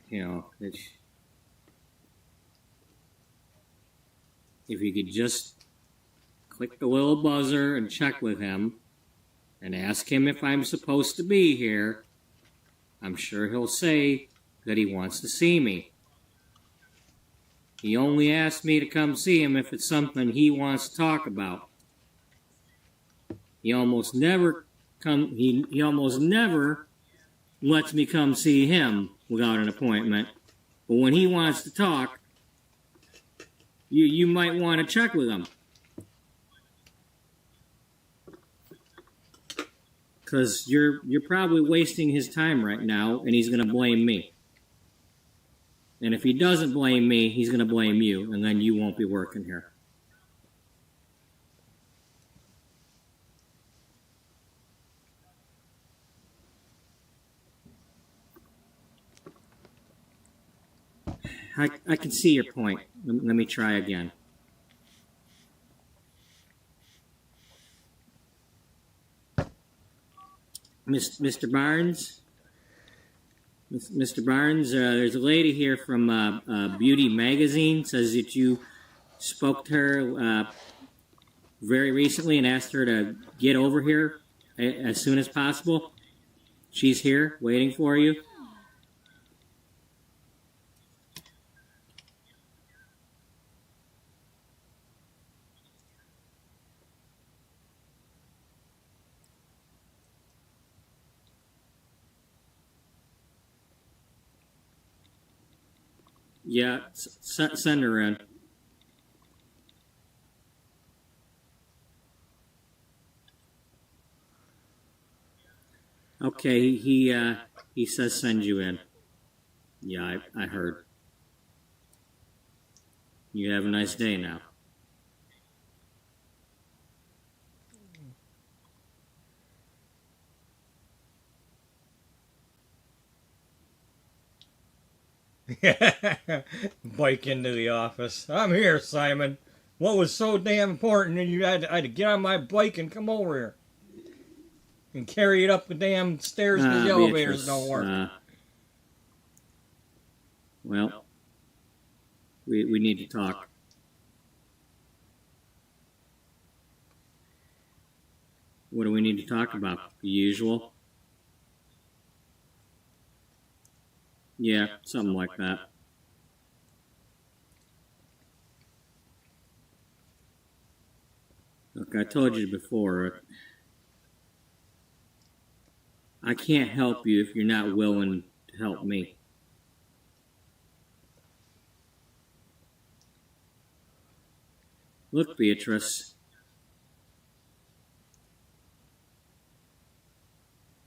You know, if you could just click the little buzzer and check with him and ask him if I'm supposed to be here, I'm sure he'll say that he wants to see me. He only asks me to come see him if it's something he wants to talk about. He almost never lets me come see him without an appointment. But when he wants to talk, you might want to check with him. Because you're probably wasting his time right now, and he's going to blame me. And if he doesn't blame me, he's going to blame you, and then you won't be working here. I can see your point. Let me try again. Mr. Barnes? Mr. Barnes, there's a lady here from Beauty Magazine, says that you spoke to her very recently and asked her to get over here as soon as possible. She's here waiting for you. Yeah, send her in. Okay, he says send you in. Yeah, I heard. You have a nice day now. Bike into the office. I'm here, Simon. What was so damn important and I had to get on my bike and come over here and carry it up the damn stairs because the elevators Beatrice, don't work. Well, we need to talk. What do we need to talk about? The usual? Yeah, something like that. Look, I told you before, I can't help you if you're not willing to help me. Look, Beatrice,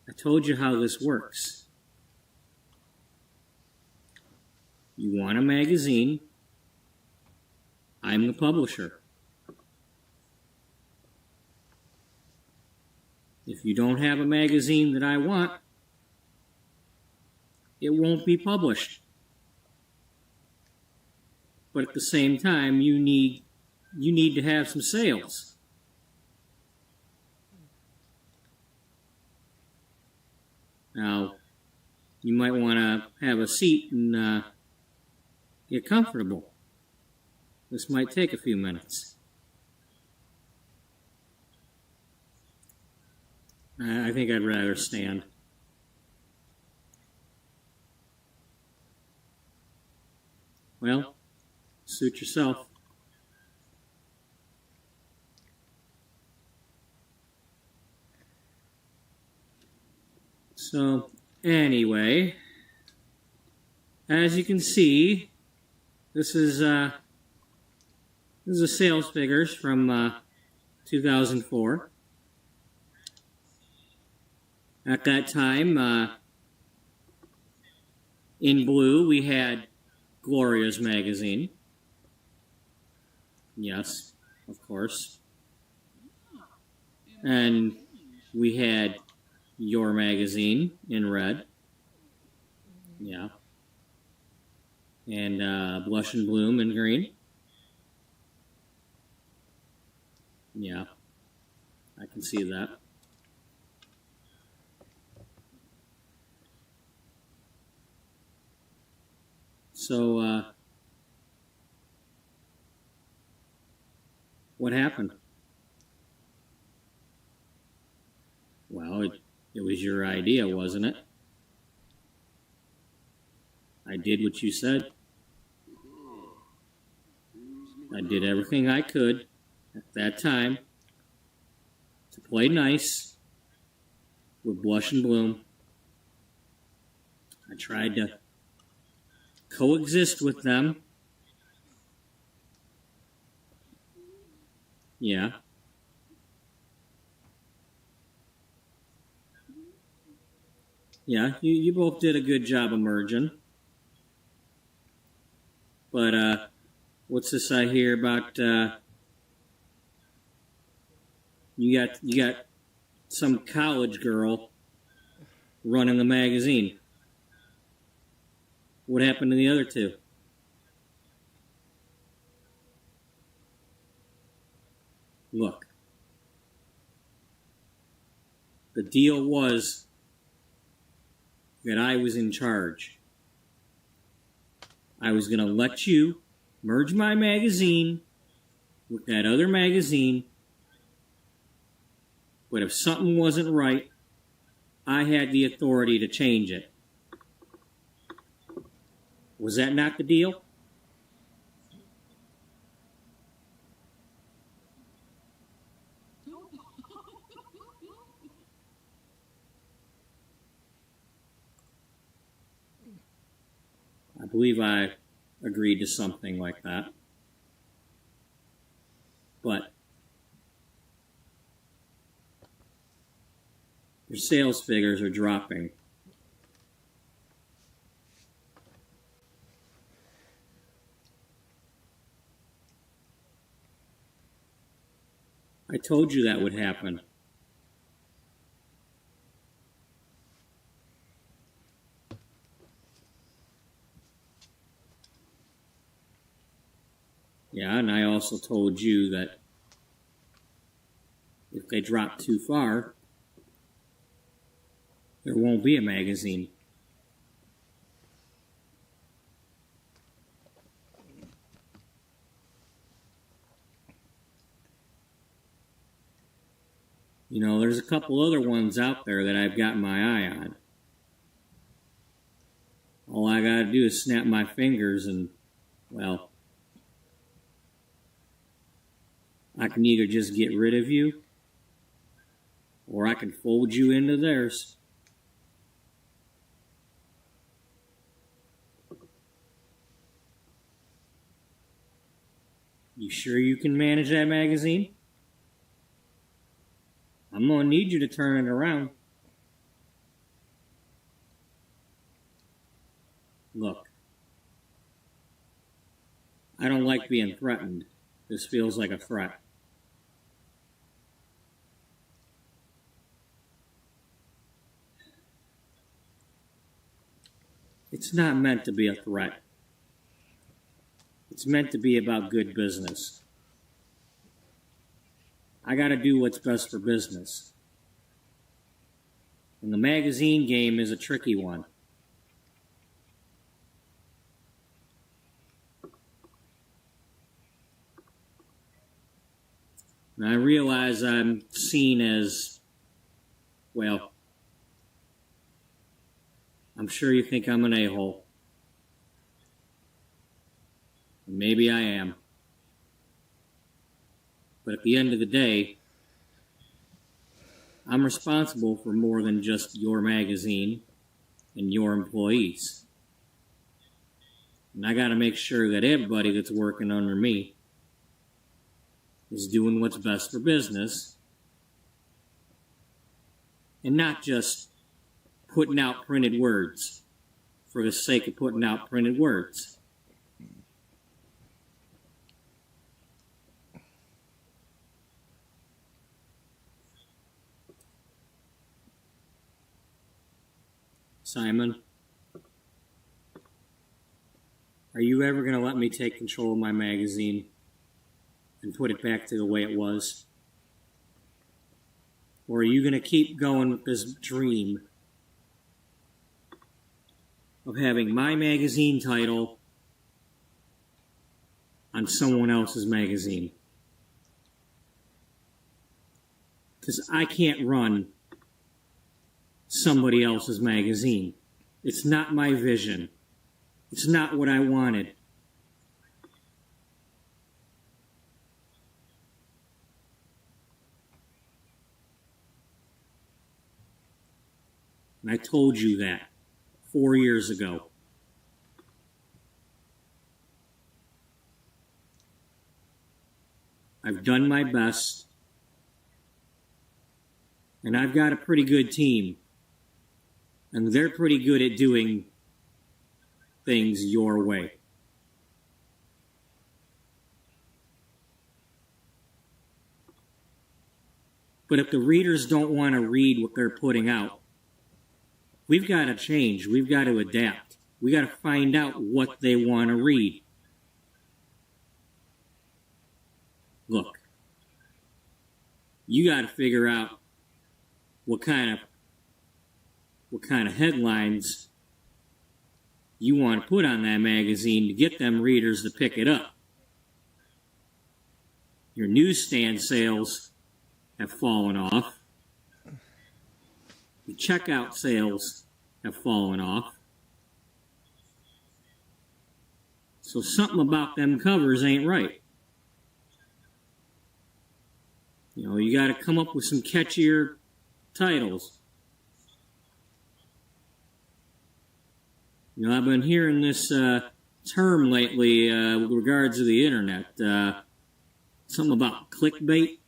I told you how this works. You want a magazine, I'm the publisher. If you don't have a magazine that I want, it won't be published. But at the same time, you need to have some sales. Now, you might want to have a seat and get comfortable. This might take a few minutes. I think I'd rather stand. Well, suit yourself. So, anyway, as you can see, this is the sales figures from 2004. At that time, in blue, we had Gloria's magazine. Yes, of course. And we had your magazine in red. Yeah. And Blush and Bloom in green. Yeah, I can see that. So, what happened? Well, it was your idea, wasn't it? I did what you said. I did everything I could at that time to play nice with Blush and Bloom. I tried to coexist with them. Yeah. Yeah, you both did a good job of merging. But, what's this I hear about, you got some college girl running the magazine. What happened to the other two? Look, the deal was that I was in charge. I was going to let you merge my magazine with that other magazine, but if something wasn't right, I had the authority to change it. Was that not the deal? I believe I agreed to something like that. But your sales figures are dropping. I told you that would happen. Yeah, and I also told you that if they drop too far, there won't be a magazine. You know, there's a couple other ones out there that I've got my eye on. All I gotta do is snap my fingers and, well, I can either just get rid of you, or I can fold you into theirs. You sure you can manage that magazine? I'm gonna need you to turn it around. Look, I don't like being threatened. This feels like a threat. It's not meant to be a threat. It's meant to be about good business. I gotta do what's best for business. And the magazine game is a tricky one. And I realize I'm seen as, well, I'm sure you think I'm an a-hole. And maybe I am. But at the end of the day, I'm responsible for more than just your magazine and your employees. And I gotta make sure that everybody that's working under me is doing what's best for business and not just putting out printed words for the sake of putting out printed words. Simon, are you ever going to let me take control of my magazine and put it back to the way it was? Or are you going to keep going with this dream of having my magazine title on someone else's magazine? Because I can't run somebody else's magazine. It's not my vision. It's not what I wanted. And I told you that 4 years ago. I've done my best, and I've got a pretty good team, and they're pretty good at doing things your way. But if the readers don't want to read what they're putting out, we've got to change. We've got to adapt. We got to find out what they want to read. Look, you got to figure out what kind of headlines you want to put on that magazine to get them readers to pick it up. Your newsstand sales have fallen off. The checkout sales have fallen off. So something about them covers ain't right. You know, you got to come up with some catchier titles. You know, I've been hearing this term lately with regards to the internet. Something about clickbait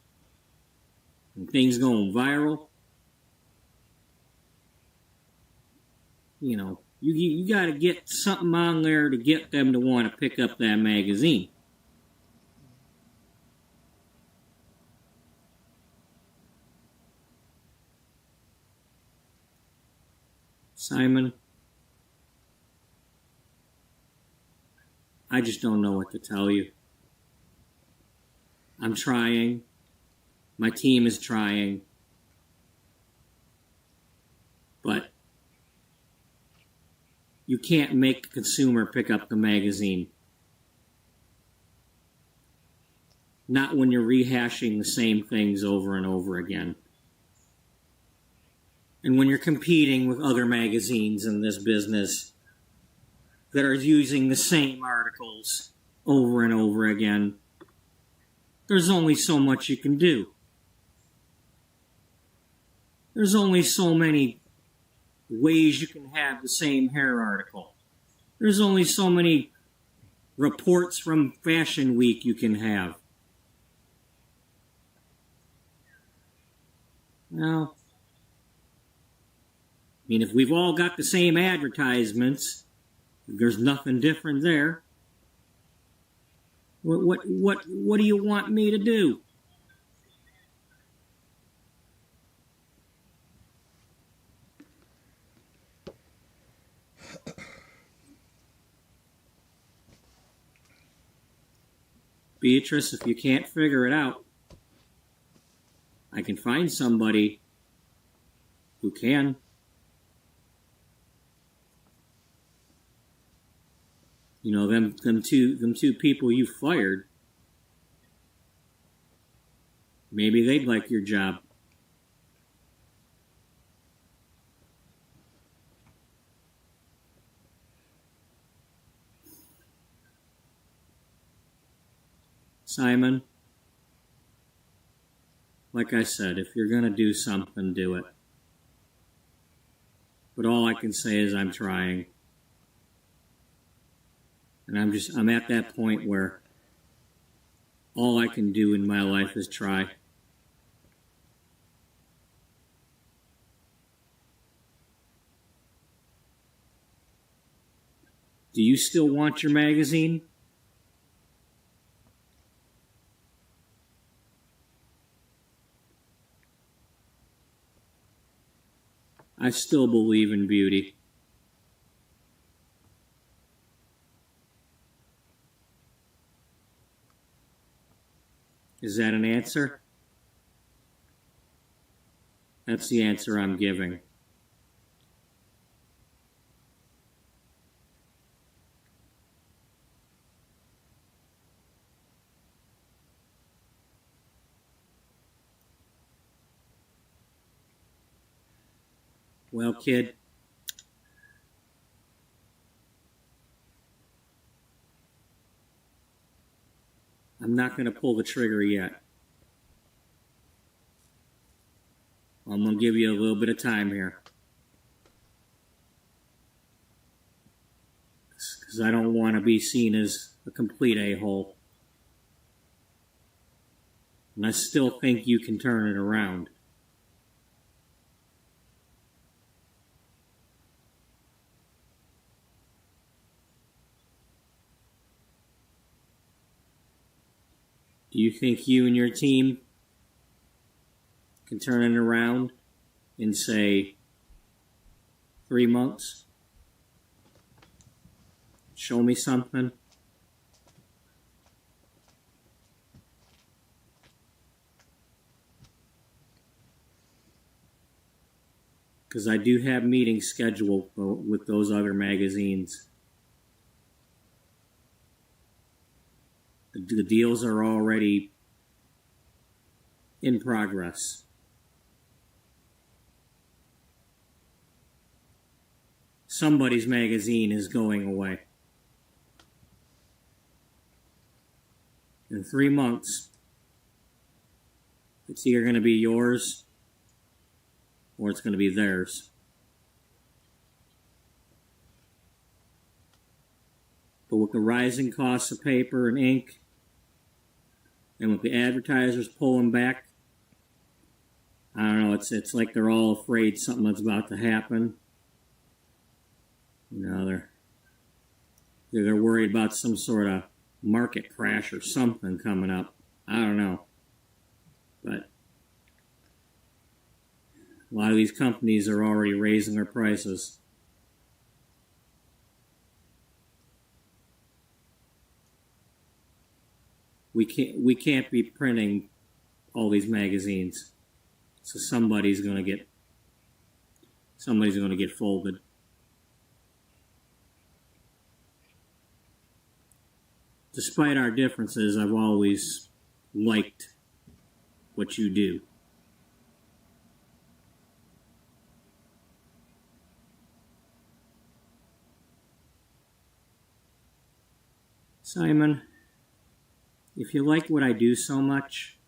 and things going viral. You know, you got to get something on there to get them to want to pick up that magazine. Simon, I just don't know what to tell you. I'm trying. My team is trying. But you can't make the consumer pick up the magazine. Not when you're rehashing the same things over and over again. And when you're competing with other magazines in this business that are using the same articles over and over again, there's only so much you can do. There's only so many ways you can have the same hair article. There's only so many reports from Fashion Week you can have. Well, I mean, if we've all got the same advertisements, there's nothing different there. What do you want me to do? Beatrice, if you can't figure it out, I can find somebody who can. You know, them two people you fired, maybe they'd like your job. Simon, like I said, if you're going to do something, do it. But all I can say is I'm trying. And I'm at that point where all I can do in my life is try. Do you still want your magazine? I still believe in beauty. Is that an answer? That's the answer I'm giving. Well, kid, I'm not going to pull the trigger yet. I'm going to give you a little bit of time here. Because I don't want to be seen as a complete a-hole. And I still think you can turn it around. Do you think you and your team can turn it around in, say, 3 months? Show me something. Because I do have meetings scheduled with those other magazines. The deals are already in progress. Somebody's magazine is going away. In 3 months, it's either going to be yours or it's going to be theirs. But with the rising costs of paper and ink, and with the advertisers pulling back, I don't know, it's like they're all afraid something's about to happen. You know, they're worried about some sort of market crash or something coming up. I don't know. But a lot of these companies are already raising their prices. we can't be printing all these magazines. So somebody's gonna get folded. Despite our differences, I've always liked what you do. Simon, if you like what I do so much,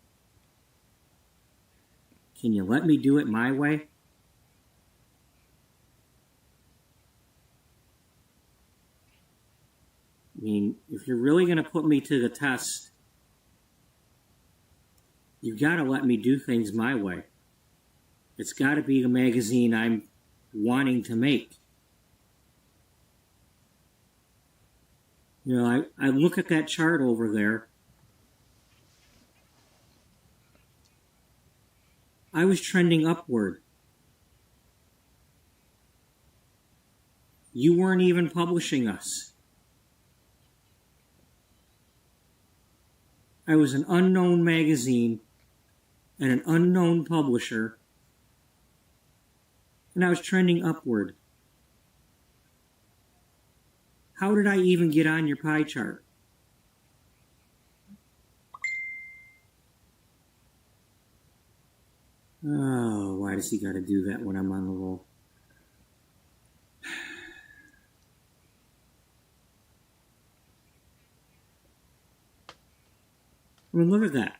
can you let me do it my way? I mean, if you're really going to put me to the test, you got to let me do things my way. It's got to be the magazine I'm wanting to make. You know, I look at that chart over there. I was trending upward. You weren't even publishing us. I was an unknown magazine and an unknown publisher, and I was trending upward. How did I even get on your pie chart? Oh, why does he got to do that when I'm on the roll? I mean, look at that.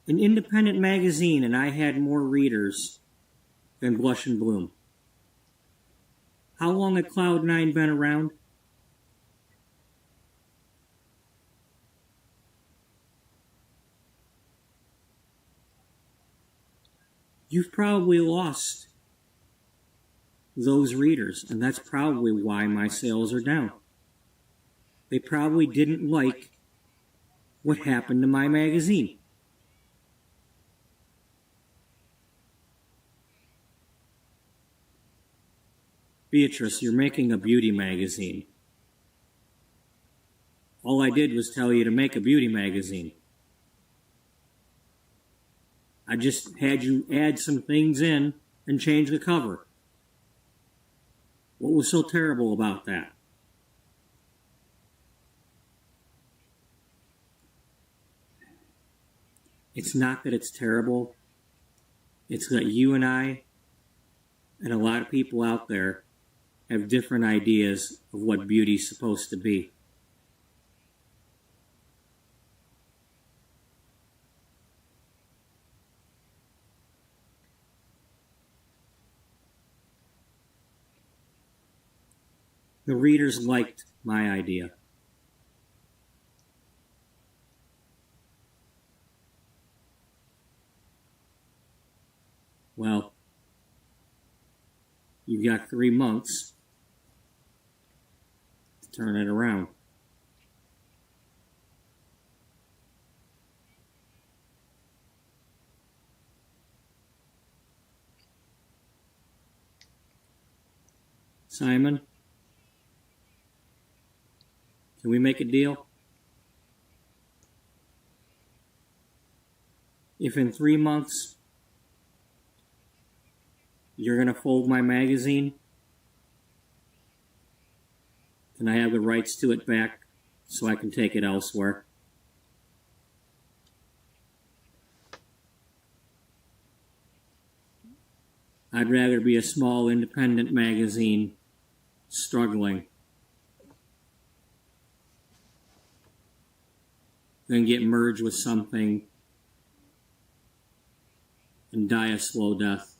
An independent magazine, and I had more readers than Blush and Bloom. How long had Cloud9 been around? You've probably lost those readers, and that's probably why my sales are down. They probably didn't like what happened to my magazine. Beatrice, you're making a beauty magazine. All I did was tell you to make a beauty magazine. I just had you add some things in and change the cover. What was so terrible about that? It's not that it's terrible. It's that you and I and a lot of people out there have different ideas of what beauty's supposed to be. The readers liked my idea. Well, you've got 3 months to turn it around. Simon, can we make a deal? If in 3 months you're going to fold my magazine, can I have the rights to it back so I can take it elsewhere? I'd rather be a small independent magazine struggling than get merged with something and die a slow death.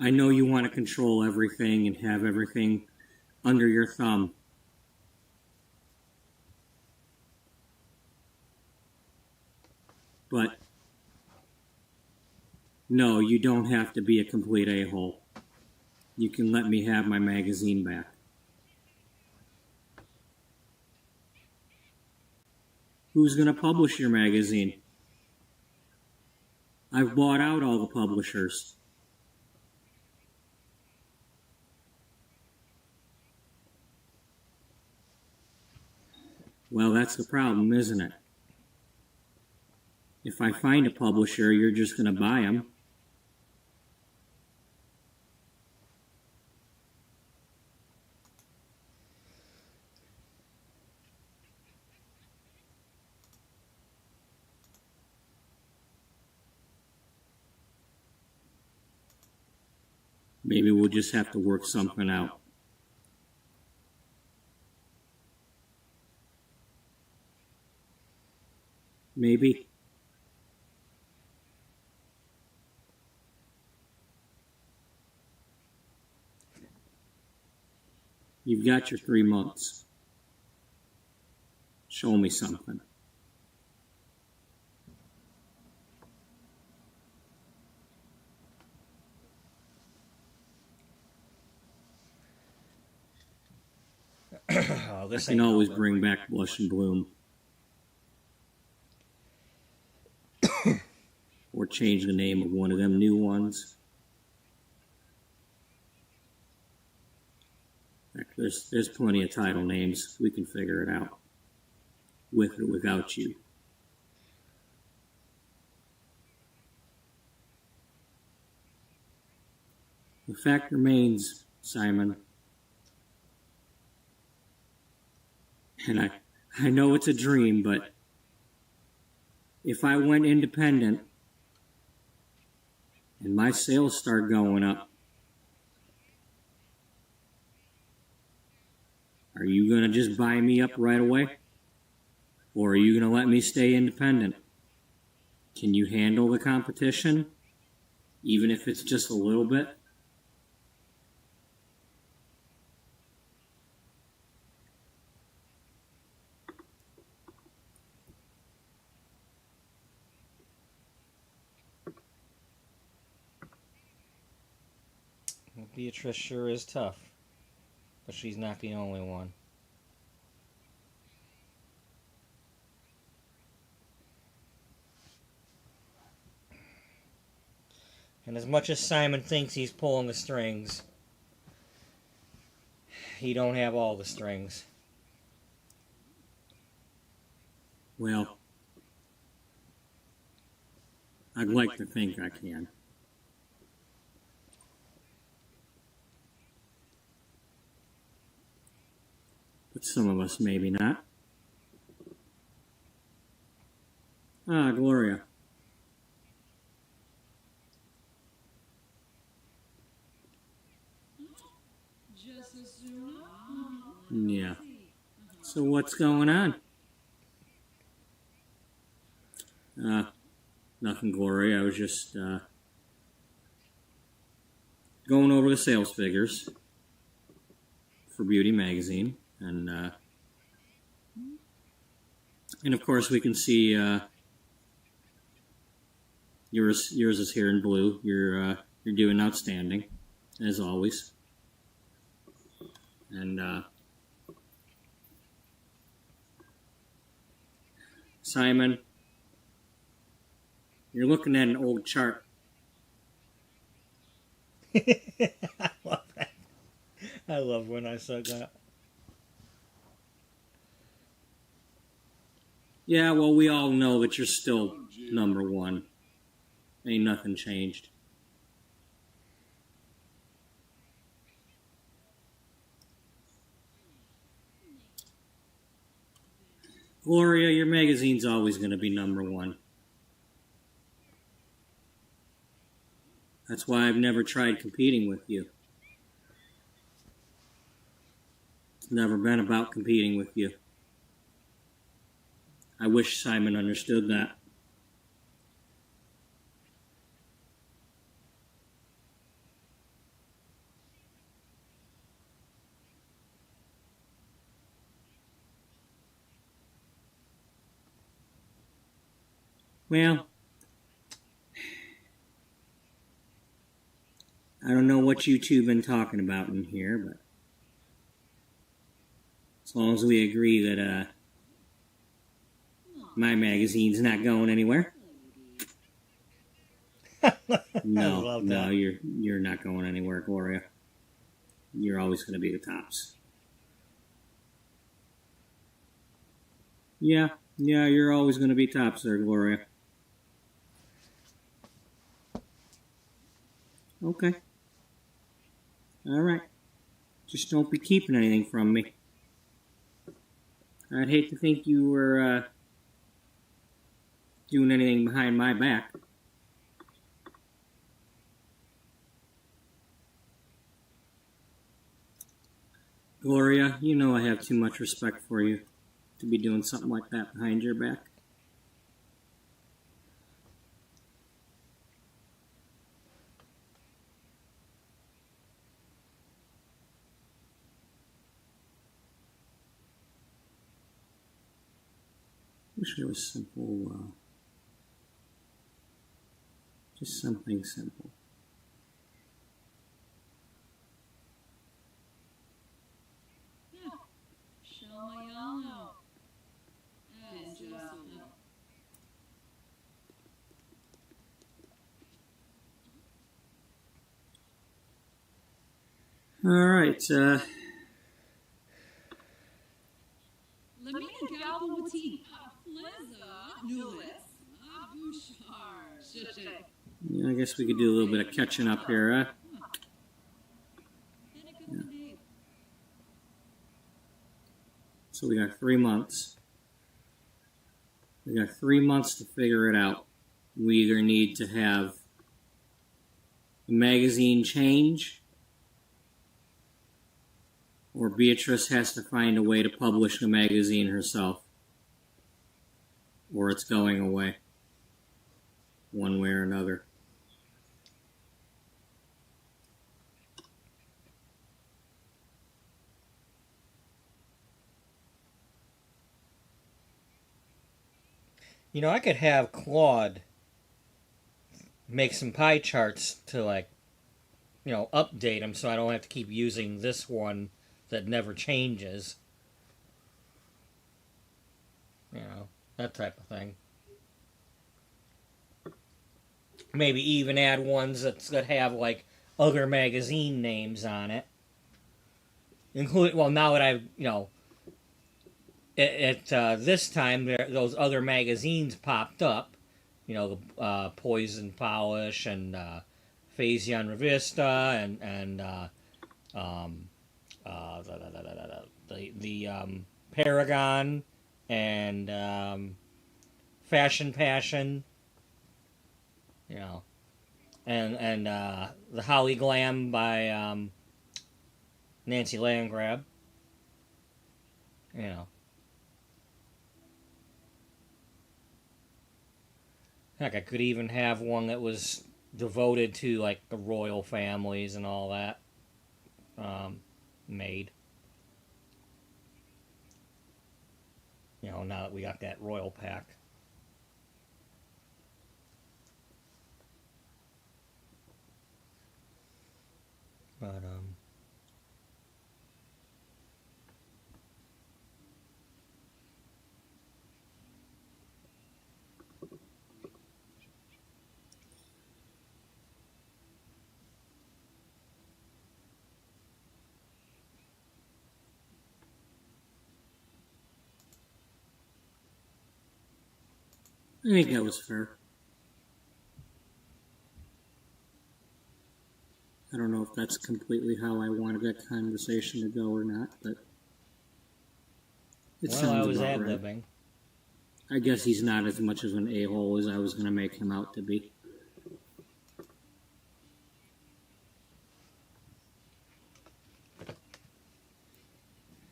I know you want to control everything and have everything under your thumb. But no, you don't have to be a complete a-hole. You can let me have my magazine back. Who's going to publish your magazine? I've bought out all the publishers. Well, that's the problem, isn't it? If I find a publisher, you're just going to buy them. Maybe we'll just have to work something out. Maybe. You've got your 3 months. Show me something. Oh, I this can ain't always over. bring back Blush and Bloom. Or change the name of one of them new ones. Heck, there's plenty of title names. We can figure it out. With or without you. The fact remains, Simon, and I know it's a dream, but if I went independent and my sales start going up, are you going to just buy me up right away? Or are you going to let me stay independent? Can you handle the competition, even if it's just a little bit? Beatrice sure is tough, but she's not the only one. And as much as Simon thinks he's pulling the strings, he don't have all the strings. Well, I'd like to think I can. But some of us maybe not. Ah, Gloria. Just as soon. Yeah. So what's going on? Nothing, Gloria. I was just going over the sales figures for Beauty Magazine, and of course we can see yours is here in blue. You're doing outstanding, as always, and Simon, you're looking at an old chart. I love that. I love when I said that. Yeah, well, we all know that you're still number one. Ain't nothing changed. Gloria, your magazine's always going to be number one. That's why I've never tried competing with you. It's never been about competing with you. I wish Simon understood that. Well, I don't know what you two been talking about in here, but as long as we agree that my magazine's not going anywhere, No, love no, that. you're not going anywhere, Gloria. You're always going to be the tops. Yeah, you're always going to be tops there, Gloria. Okay. All right. Just don't be keeping anything from me. I'd hate to think you were doing anything behind my back. Gloria, you know I have too much respect for you to be doing something like that behind your back. Wish it was simple, just something simple. Shamayano. And Joseph. All right, Lamina Galbawati. Liza. Nulis. Abushar. Shishik. yeah, I guess we could do a little bit of catching up here, huh? Yeah. So we got 3 months. We got 3 months to figure it out. We either need to have the magazine change, or Beatrice has to find a way to publish the magazine herself, or it's going away, one way or another. You know, I could have Claude make some pie charts to, like, you know, update them so I don't have to keep using this one that never changes. You know, that type of thing. Maybe even add ones that have, like, other magazine names on it. Including, well, now that I've, you know, this time those other magazines popped up. You know, the Poison Polish and Phasian Revista and the Paragon and Fashion Passion. You know, and the Holly Glam by Nancy Landgrab. You know. Heck, I could even have one that was devoted to, like, the royal families and all that made. You know, now that we got that royal pack. But, I think that was fair. I don't know if that's completely how I wanted that conversation to go or not, but it well, sounds I was about right. ad-libbing. I guess he's not as much of an a-hole as I was going to make him out to be.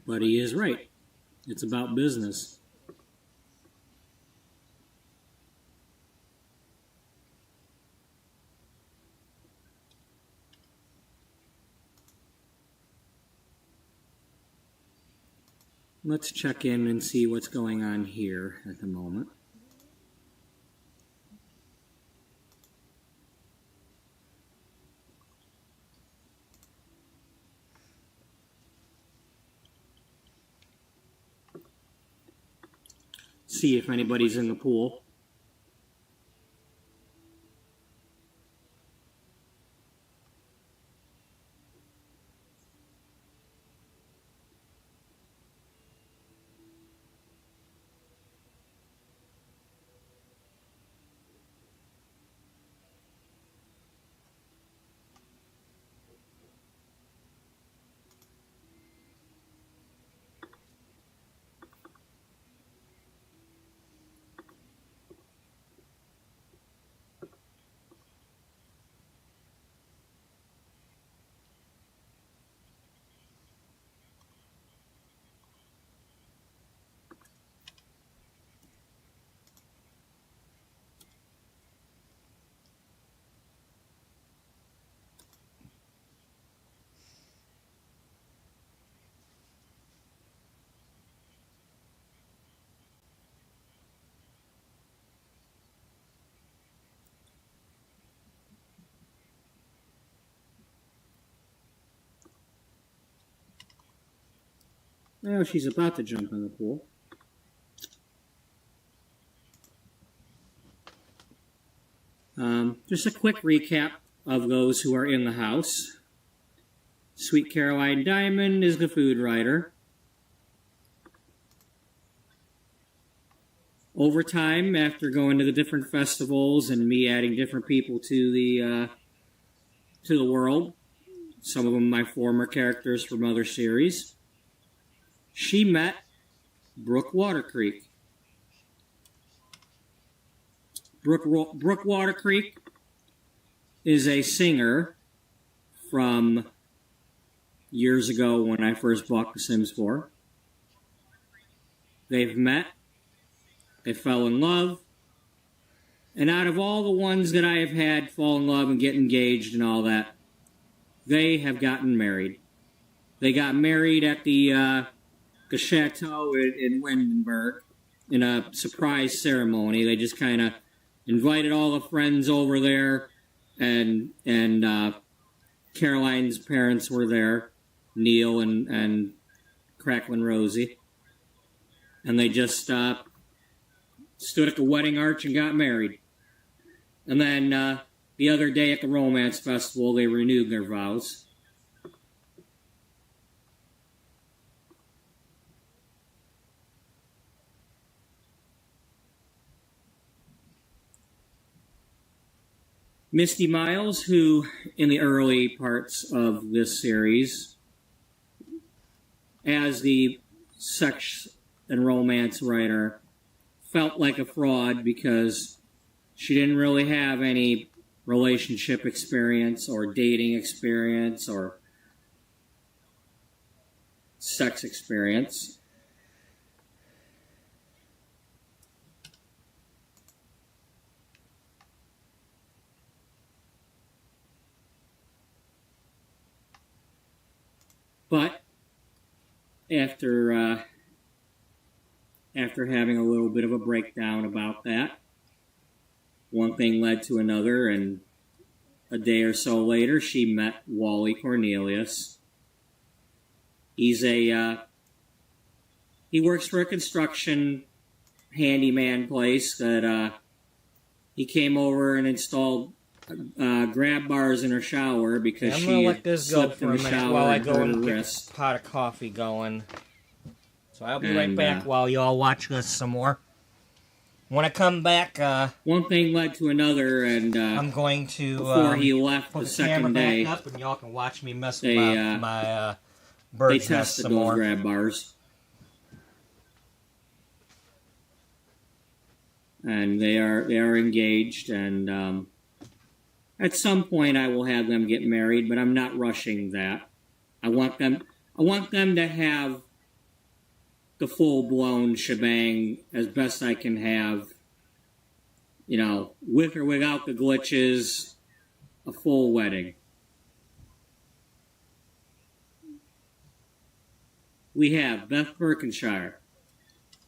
But he is right. It's about business. Let's check in and see what's going on here at the moment. See if anybody's in the pool. Oh, she's about to jump in the pool. Just a quick recap of those who are in the house. Sweet Caroline Diamond is the food writer. Over time, after going to the different festivals and me adding different people to the world, some of them my former characters from other series, she met Brooke Water Creek. Brooke Water Creek is a singer from years ago when I first bought The Sims 4. They've met, they fell in love, and out of all the ones that I have had fall in love and get engaged and all that, they have gotten married. They got married at the chateau in Windenburg in a surprise ceremony. They just kind of invited all the friends over there, and Caroline's parents were there, Neil and Cracklin' Rosie, and they just stood at the wedding arch and got married. And then the other day at the romance festival, they renewed their vows. Misty Miles, who in the early parts of this series, as the sex and romance writer, felt like a fraud because she didn't really have any relationship experience or dating experience or sex experience. But after having a little bit of a breakdown about that, one thing led to another, and a day or so later, she met Wally Cornelius. He works for a construction handyman place that he came over and installed grab bars in her shower because I'm gonna she let this go slipped for in a the minute shower while I and go hurt and her get wrist. a pot of coffee going. So I'll be right And, back while y'all watch this some more. When I come back, one thing led to another, and I'm going to before he left put the the second camera day, back up, and y'all can watch me mess they, with my they bird's nest tested some those more. grab bars. And they are engaged, and at some point I will have them get married, but I'm not rushing that. I want them to have the full-blown shebang as best I can have, with or without the glitches, a full wedding. We have Beth Birkenshire.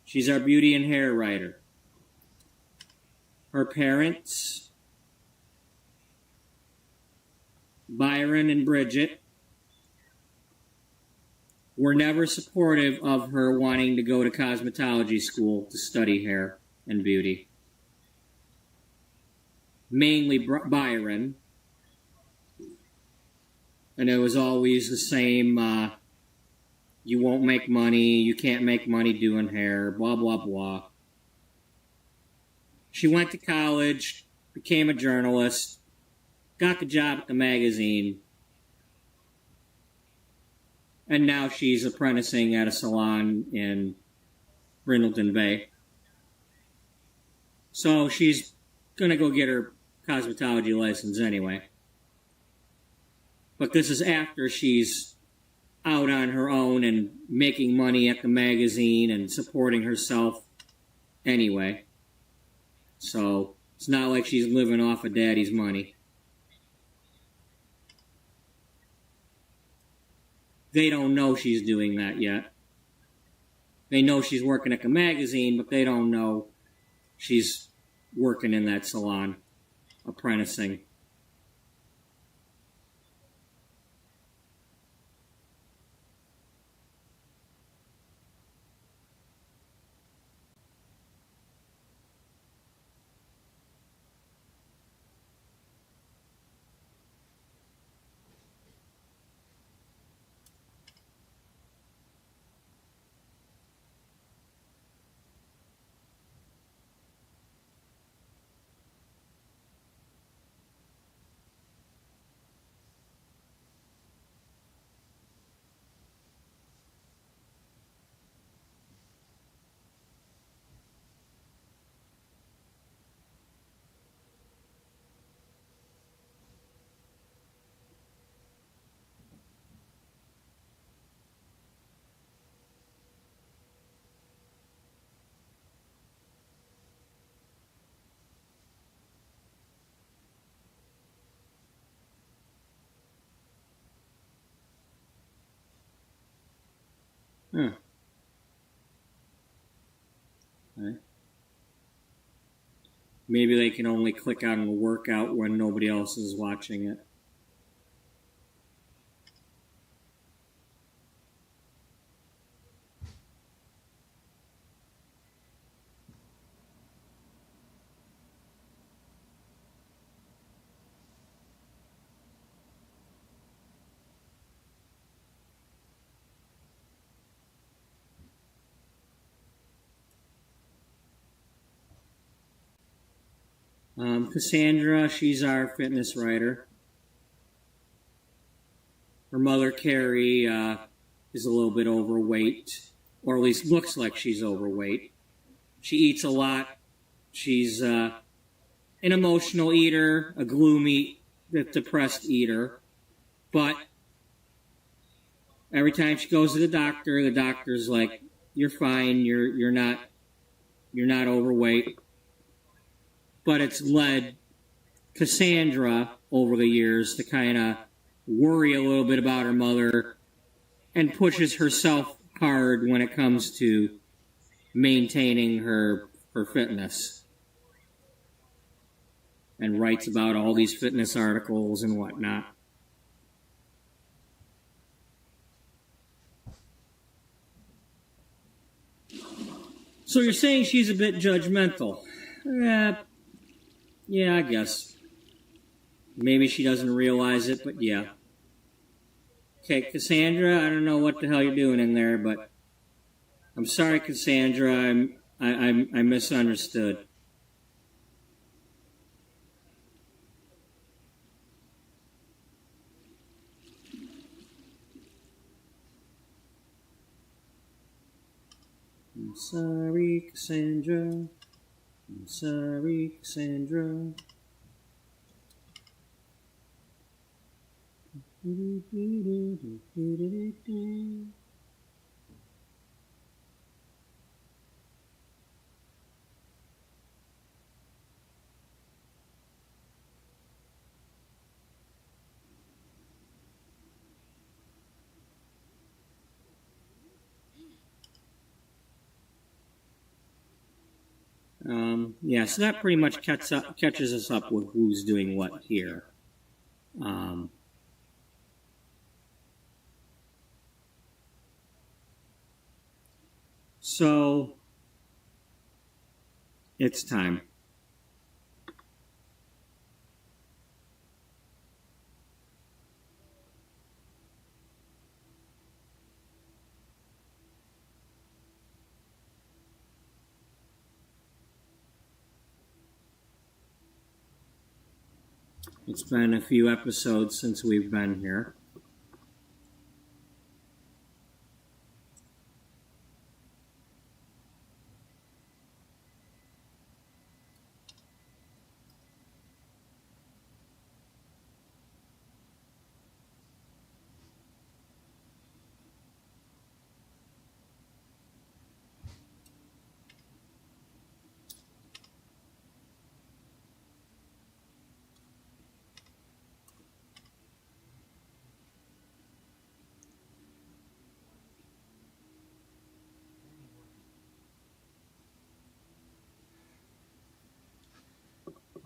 She's our beauty and hair writer. Her parents, Byron and Bridget, were never supportive of her wanting to go to cosmetology school to study hair and beauty. Mainly Byron. And it was always the same, you won't make money, you can't make money doing hair, blah, blah, blah. She went to college, became a journalist, got the job at the magazine, and now she's apprenticing at a salon in Brindleton Bay. So she's going to go get her cosmetology license anyway. But this is after she's out on her own and making money at the magazine and supporting herself anyway. So it's not like she's living off of daddy's money. They don't know she's doing that yet. They know she's working at the magazine, but they don't know she's working in that salon, apprenticing. Huh. Okay. Maybe they can only click on the workout when nobody else is watching it. Cassandra, she's our fitness writer. Her mother, Carrie, is a little bit overweight, or at least looks like she's overweight. She eats a lot. She's an emotional eater, a gloomy, depressed eater. But every time she goes to the doctor's like, "You're fine. You're not overweight." But it's led Cassandra over the years to kind of worry a little bit about her mother and pushes herself hard when it comes to maintaining her fitness, and writes about all these fitness articles and whatnot. So you're saying she's a bit judgmental? Yeah, I guess. Maybe she doesn't realize it, but yeah. Okay, Cassandra, I don't know what the hell you're doing in there, but I'm sorry, Cassandra. I misunderstood. I'm sorry, Cassandra. I'm sorry, Cassandra. Yeah, so that pretty much catches us up with who's doing what here. So it's time. It's been a few episodes since we've been here.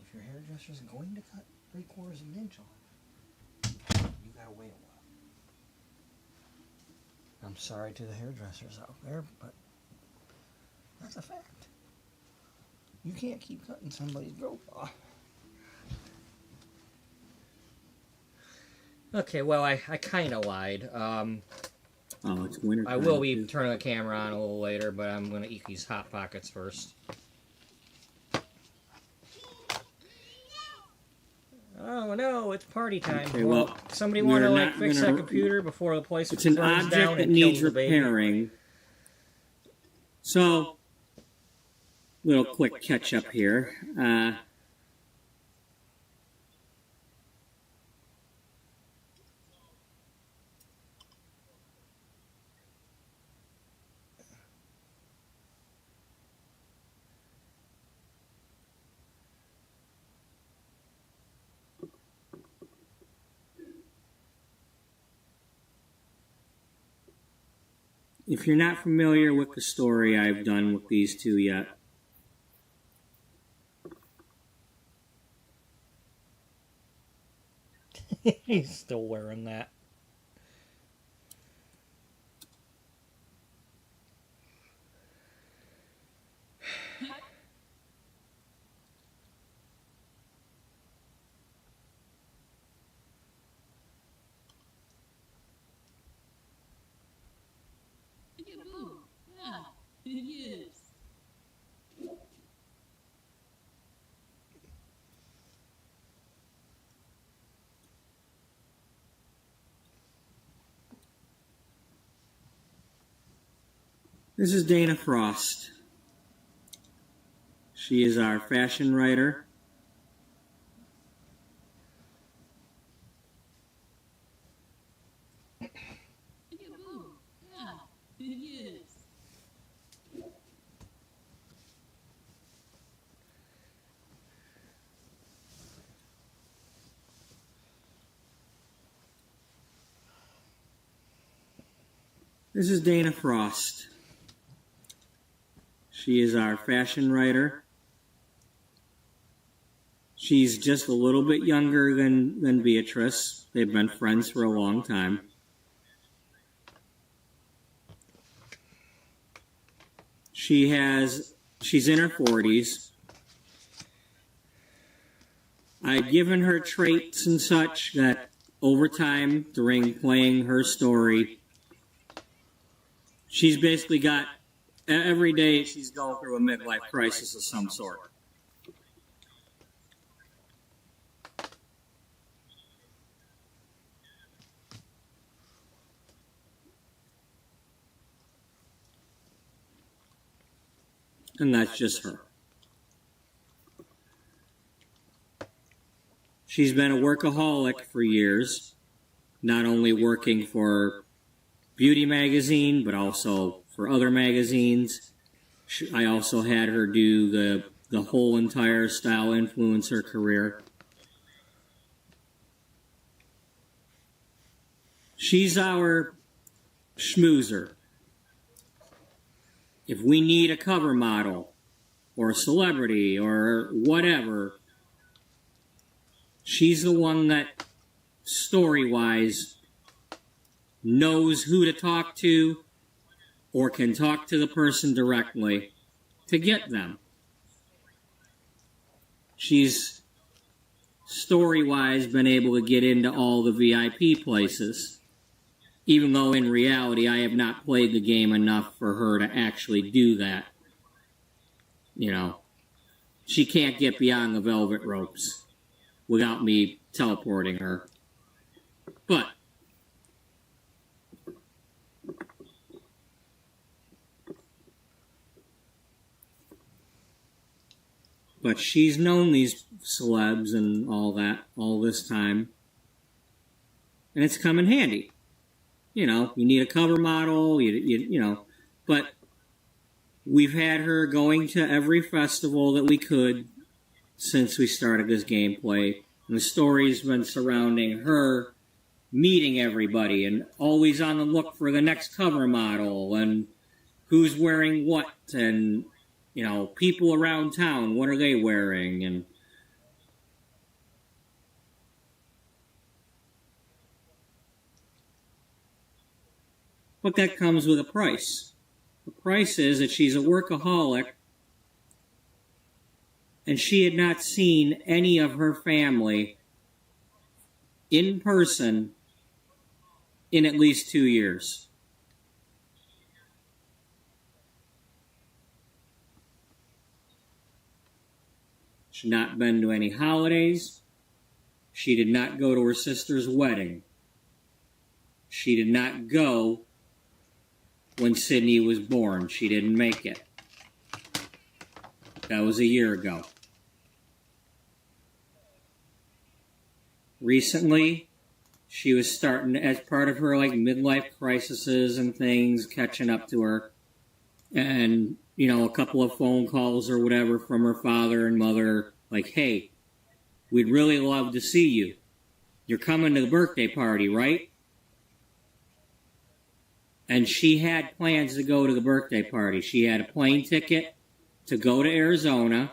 If your hairdresser's going to cut 3/4 of an inch off, you gotta wait a while. I'm sorry to the hairdressers out there, but that's a fact. You can't keep cutting somebody's growth off. Okay, well, I kind of lied. Oh, it's winter. I will be turning the camera on a little later, but I'm going to eat these Hot Pockets first. Oh no, it's party time. Okay, well, somebody want to fix that computer before the place it's an burns object down that and needs kills the baby. repairing. So, little quick catch up here. if you're not familiar with the story I've done with these two yet, He's still wearing that. Peekaboo. Yeah, it is. this is Dana Frost. She is our fashion writer. Peekaboo. Yeah, it is. This is Dana Frost. She is our fashion writer. She's just a little bit younger than Beatrice. They've been friends for a long time. She's in her 40s. I've given her traits and such that over time, during playing her story, she's basically got, every day she's going through a midlife crisis of some sort. And that's just her. She's been a workaholic for years, not only working for Beauty Magazine, but also for other magazines. I also had her do the whole entire style influencer career. She's our schmoozer. If we need a cover model or a celebrity or whatever, she's the one that, story-wise, knows who to talk to or can talk to the person directly to get them. She's, story-wise, been able to get into all the VIP places. Even though in reality I have not played the game enough for her to actually do that. You know, she can't get beyond the velvet ropes without me teleporting her. But she's known these celebs and all that all this time. And it's come in handy. You know, you need a cover model, you know. But we've had her going to every festival that we could since we started this gameplay. And the story's been surrounding her meeting everybody and always on the look for the next cover model and who's wearing what and, you know, people around town, what are they wearing? And but that comes with a price. The price is that she's a workaholic and she had not seen any of her family in person in at least 2 years. She'd not been to any holidays. She did not go to her sister's wedding. She did not go when Sydney was born. She didn't make it. That was a year ago. Recently, she was starting, as part of her like midlife crises and things, catching up to her. And, you know, a couple of phone calls or whatever from her father and mother, like, hey, we'd really love to see you. You're coming to the birthday party, right? and she had plans to go to the birthday party. She had a plane ticket to go to Arizona.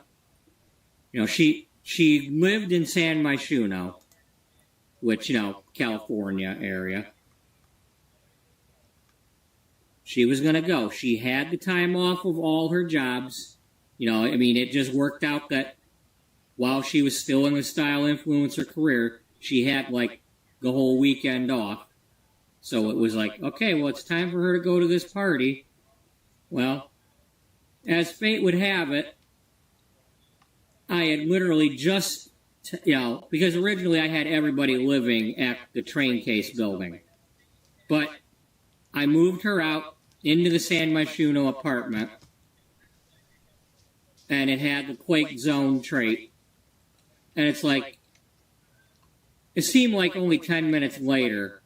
You know, she lived in San Myshuno, which, you know, California area. She was going to go. She had the time off of all her jobs. You know, I mean, it just worked out that while she was still in the style influencer career, she had, like, the whole weekend off. So it was like, okay, well, it's time for her to go to this party. Well, as fate would have it, I had literally just, you know, because originally I had everybody living at the train case building. But I moved her out into the San Myshuno apartment, and it had the quake zone trait. And it's like, it seemed like only 10 minutes later,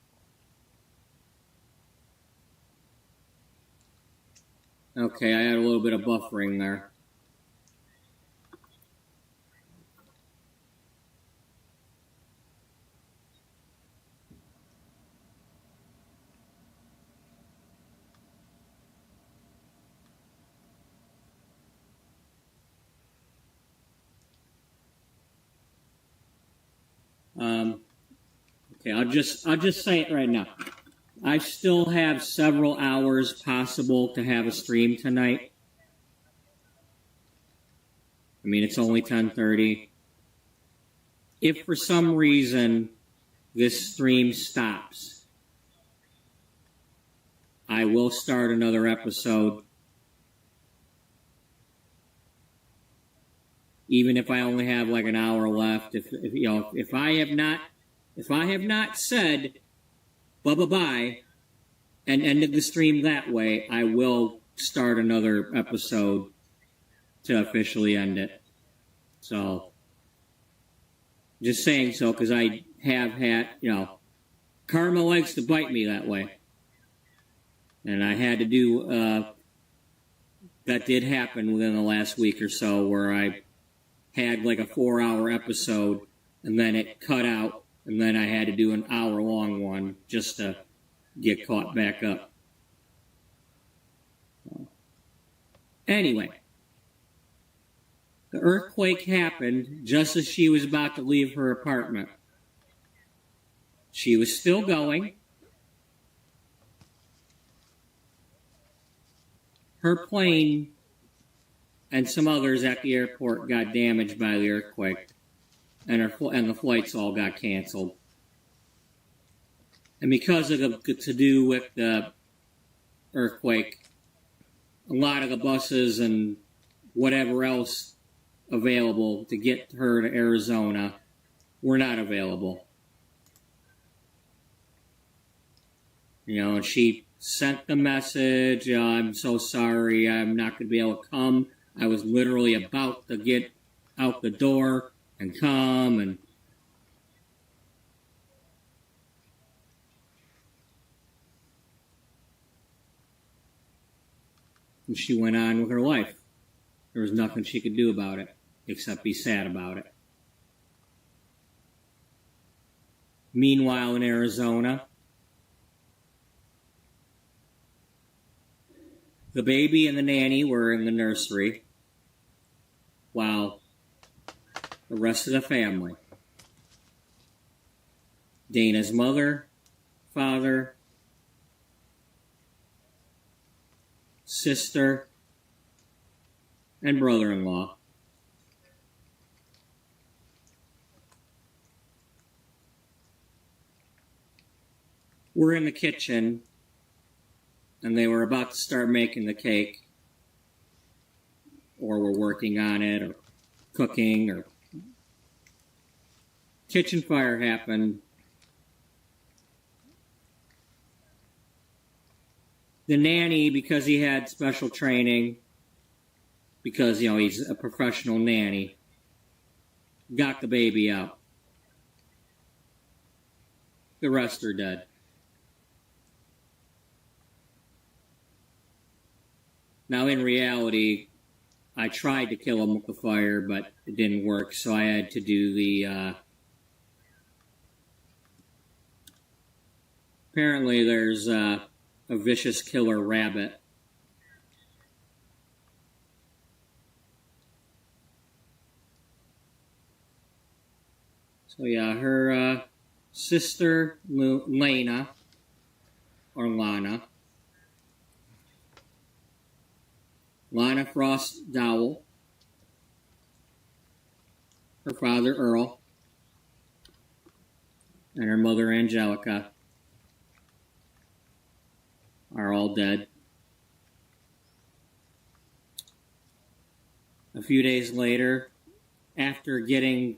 okay, I had a little bit of buffering there. Okay, I'll just say it right now. I still have several hours possible to have a stream tonight. I mean, it's only 10:30. If for some reason this stream stops, I will start another episode. Even if I only have like an hour left, if I have not said Bubba bye and ended the stream that way, I will start another episode to officially end it. So, just saying so because I have had, you know, karma likes to bite me that way. And I had to do, that did happen within the last week or so where I had like a 4-hour episode and then it cut out and then I had to do an hour-long one just to get caught back up. Anyway, the earthquake happened just as she was about to leave her apartment. She was still going. Her plane and some others at the airport got damaged by the earthquake, and the flights all got canceled. And because of the to do with the earthquake, a lot of the buses and whatever else available to get her to Arizona were not available. You know, and she sent the message, I'm so sorry, I'm not going to be able to come. I was literally about to get out the door and come, and she went on with her life. There was nothing she could do about it, except be sad about it. Meanwhile, in Arizona, the baby and the nanny were in the nursery, while the rest of the family, Dana's mother, father, sister, and brother-in-law, were in the kitchen, and they were about to start making the cake, or were working on it, or cooking, or kitchen fire happened. The nanny, because he had special training, because, you know, he's a professional nanny, got the baby out. The rest are dead. Now, in reality, I tried to kill him with the fire, but it didn't work, so I had to do the, apparently there's a vicious killer rabbit. So yeah, her sister Lana, or Lana Frost Dowell, her father Earl, and her mother Angelica are all dead. A few days later, after getting,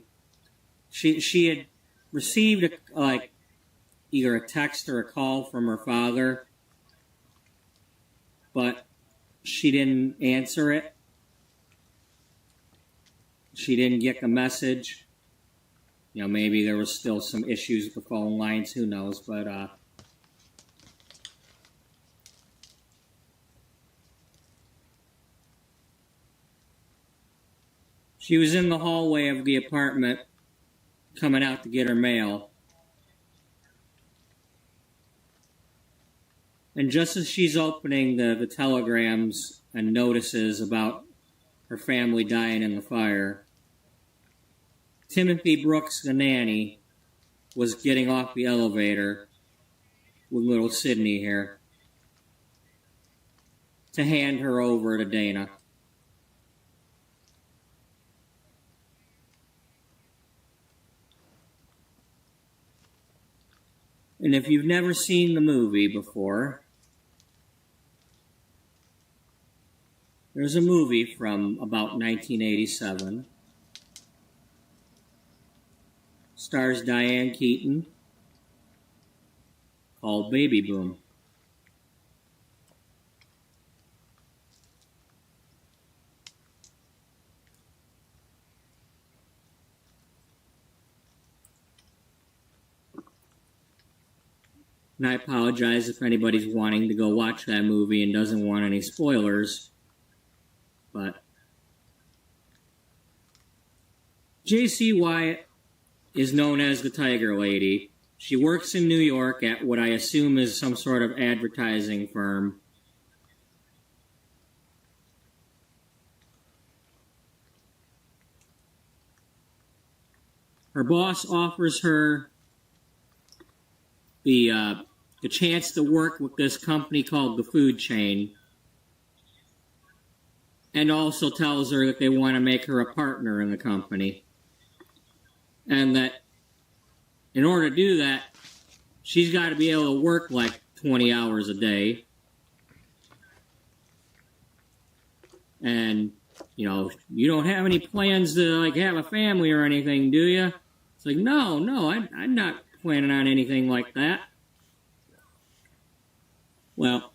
she had received either a text or a call from her father, but she didn't answer it. She didn't get the message. You know, maybe there was still some issues with the phone lines. Who knows? But she was in the hallway of the apartment coming out to get her mail. And just as she's opening the telegrams and notices about her family dying in the fire, Timothy Brooks, the nanny, was getting off the elevator with little Sydney here to hand her over to Dana. And if you've never seen the movie before, there's a movie from about 1987. Stars Diane Keaton, called Baby Boom. And I apologize if anybody's wanting to go watch that movie and doesn't want any spoilers, but J.C. Wyatt is known as the Tiger Lady. She works in New York at what I assume is some sort of advertising firm. Her boss offers her the chance to work with this company called the Food Chain, and also tells her that they want to make her a partner in the company. And that in order to do that, she's got to be able to work like 20 hours a day. And, you know, you don't have any plans to, like, have a family or anything, do you? It's like, no, I'm not planning on anything like that. Well,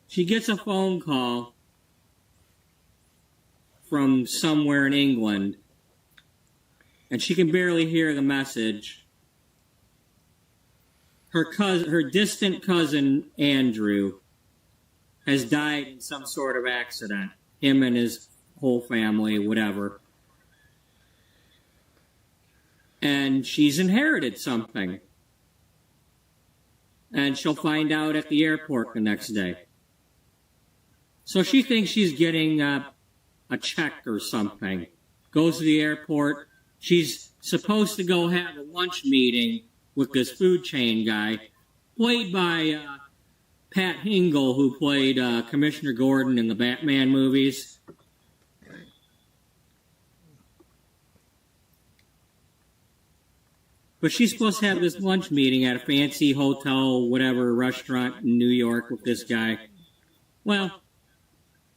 she gets a phone call from somewhere in England, and she can barely hear the message. Her distant cousin, Andrew, has died in some sort of accident. Him and his whole family, whatever. And she's inherited something. And she'll find out at the airport the next day. So she thinks she's getting a check or something. Goes to the airport. She's supposed to go have a lunch meeting with this food chain guy, played by Pat Hingle, who played Commissioner Gordon in the Batman movies. But she's supposed to have this lunch meeting at a fancy hotel, whatever, restaurant in New York with this guy. Well,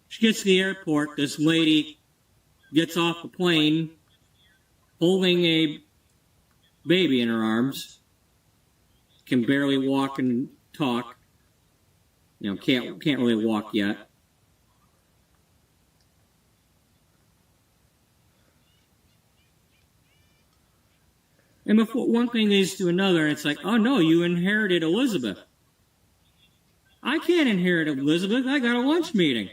she gets to the airport. This lady gets off the plane holding a baby in her arms. Can barely walk and talk. You know, can't really walk yet. And before one thing leads to another, and it's like, oh no, you inherited Elizabeth. I can't inherit Elizabeth. I got a lunch meeting.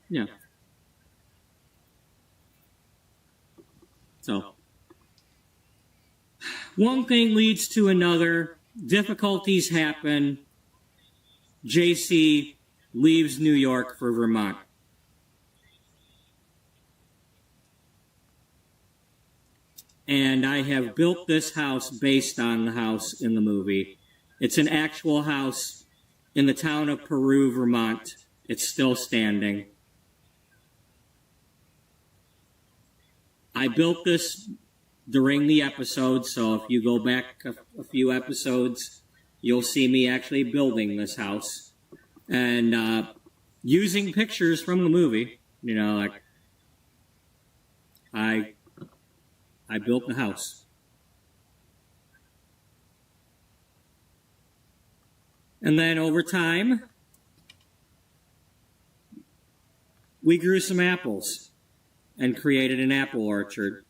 Yeah. So, One thing leads to another. Difficulties happen. JC leaves New York for Vermont. And I have built this house based on the house in the movie. It's an actual house in the town of Peru, Vermont. It's still standing. I built this during the episode, so if you go back a few episodes, you'll see me actually building this house. And using pictures from the movie, you know, like I built the house. And then over time, we grew some apples and created an apple orchard.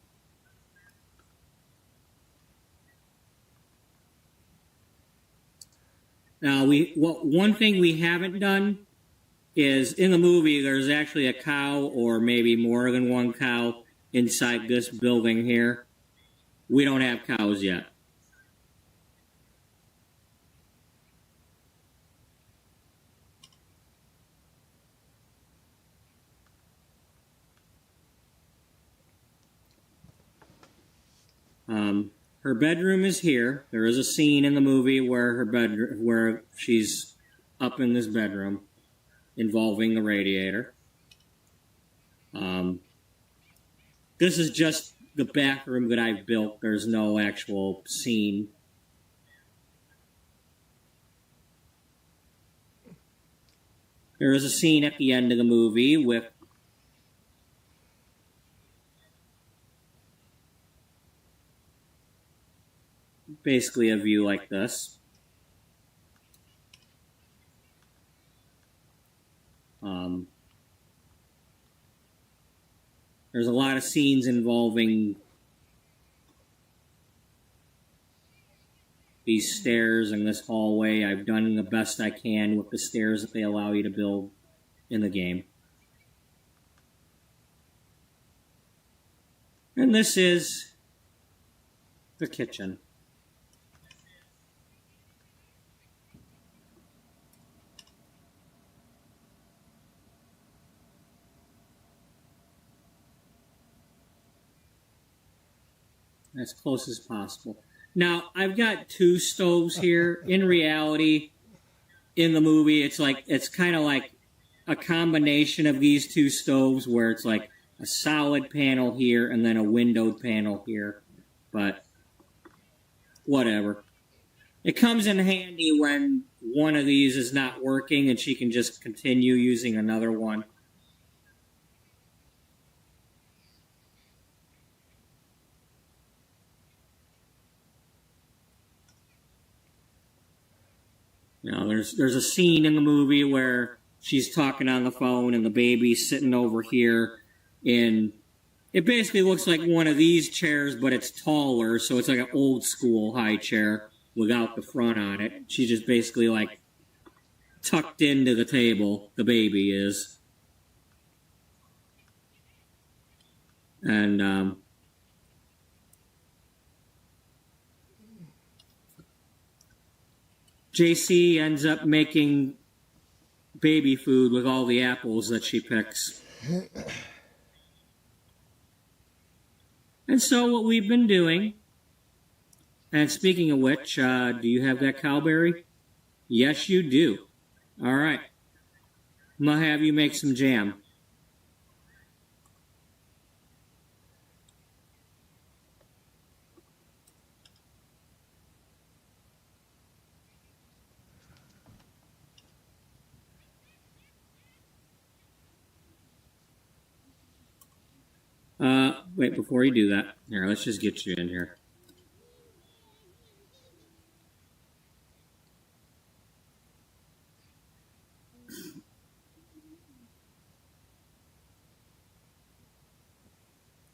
Now, one thing we haven't done is in the movie there's actually a cow or maybe more than one cow inside this building here. We don't have cows yet. Her bedroom is here. There is a scene in the movie where she's up in this bedroom involving the radiator. This is just the bathroom that I've built. There's no actual scene. There is a scene at the end of the movie with basically a view like this. There's a lot of scenes involving these stairs and this hallway. I've done the best I can with the stairs that they allow you to build in the game. And this is the kitchen. As close as possible. Now, I've got two stoves here. In reality, in the movie, it's kind of like a combination of these two stoves where it's like a solid panel here and then a windowed panel here. But whatever. It comes in handy when one of these is not working and she can just continue using another one. You know, there's a scene in the movie where she's talking on the phone and the baby's sitting over here in, it basically looks like one of these chairs, but it's taller, so it's like an old school high chair without the front on it. She's just basically like tucked into the table, the baby is. And JC ends up making baby food with all the apples that she picks. And so what we've been doing, and speaking of which, do you have that cowberry? Yes, you do. All right. I'm going to have you make some jam. Wait, before you do that, here, let's just get you in here.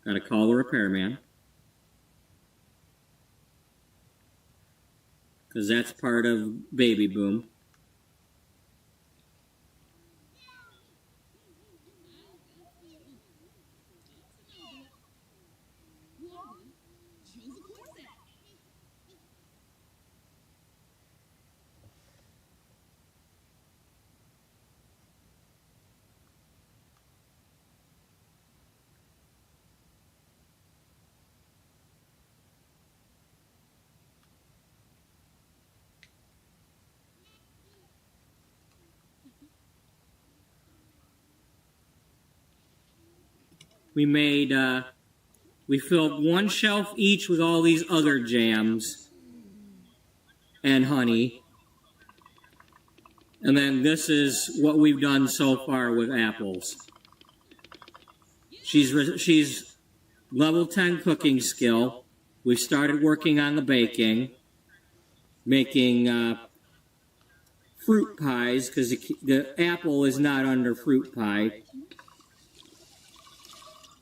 Gotta call the repairman. Because that's part of Baby Boom. we made, we filled one shelf each with all these other jams and honey. And then this is what we've done so far with apples. She's level 10 cooking skill. We started working on the baking, making fruit pies, because the apple is not under fruit pie.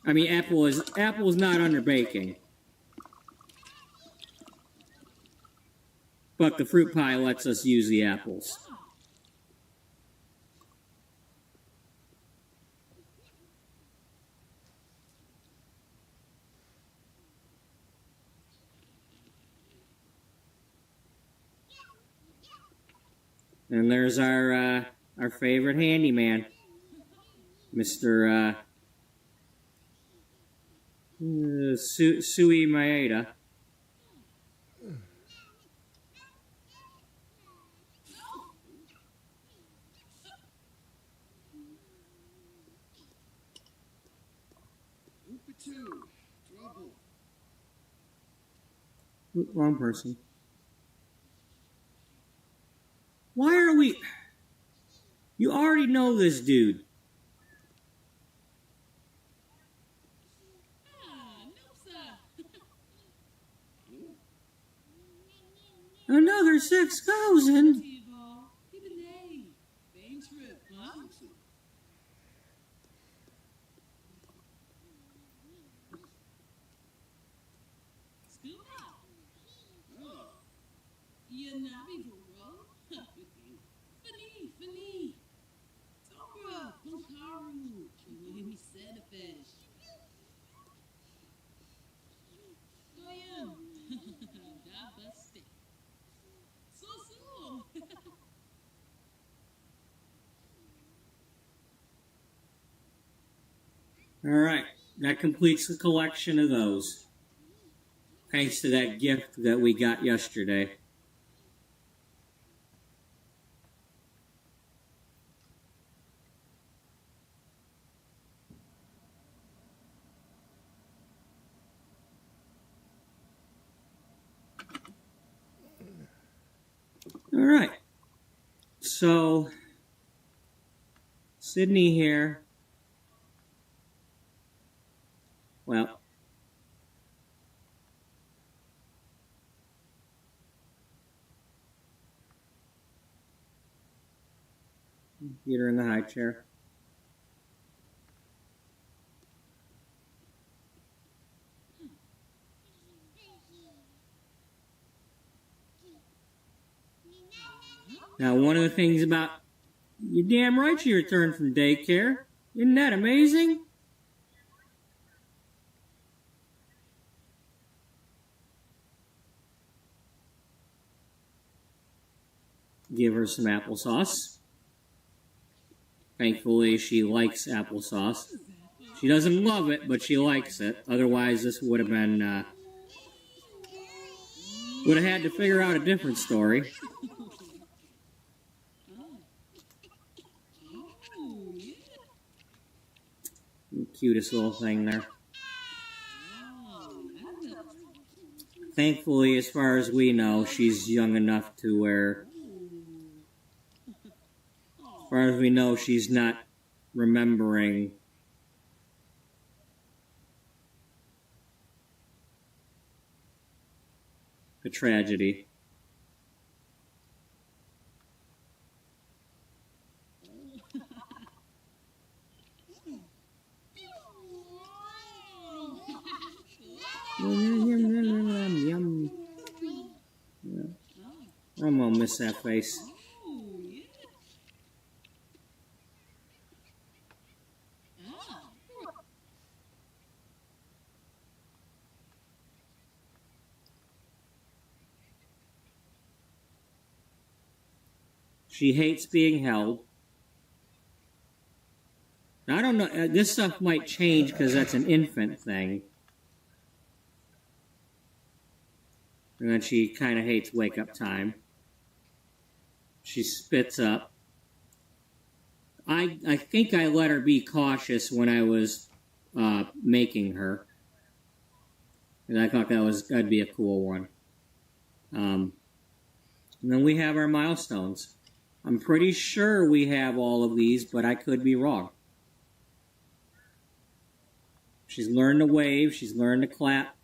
I mean, apple is not under baking. But the fruit pie lets us use the apples. And there's our favorite handyman, Mr. Sui Maeda. Trouble. Wrong person. Why are we... You already know this dude. Ah, no, sir. Another 6,000? T-ball. Give it a Bang trip, huh? Scoop out. You're not even roll. Fani. Tokra, Punkaru. Give me Setafish. Goyam. Dabastic. So. Alright, that completes the collection of those. Thanks to that gift that we got yesterday. Alright, so Sydney here. Well, get her in the high chair. Now, one of the things about... You're damn right you returned from daycare. Isn't that amazing? Give her some applesauce. Thankfully, she likes applesauce. She doesn't love it, but she likes it. Otherwise, this would have been... would have had to figure out a different story. Cutest little thing there. Thankfully, as far as we know, she's young enough to where... As far as we know, she's not remembering the tragedy. Yum. Yeah. I'm gonna miss that face. She hates being held. Now, I don't know. This stuff might change because that's an infant thing. And then she kind of hates wake-up time. She spits up. I think I let her be cautious when I was making her. And I thought that'd be a cool one. And then we have our milestones. I'm pretty sure we have all of these, but I could be wrong. She's learned to wave. She's learned to clap,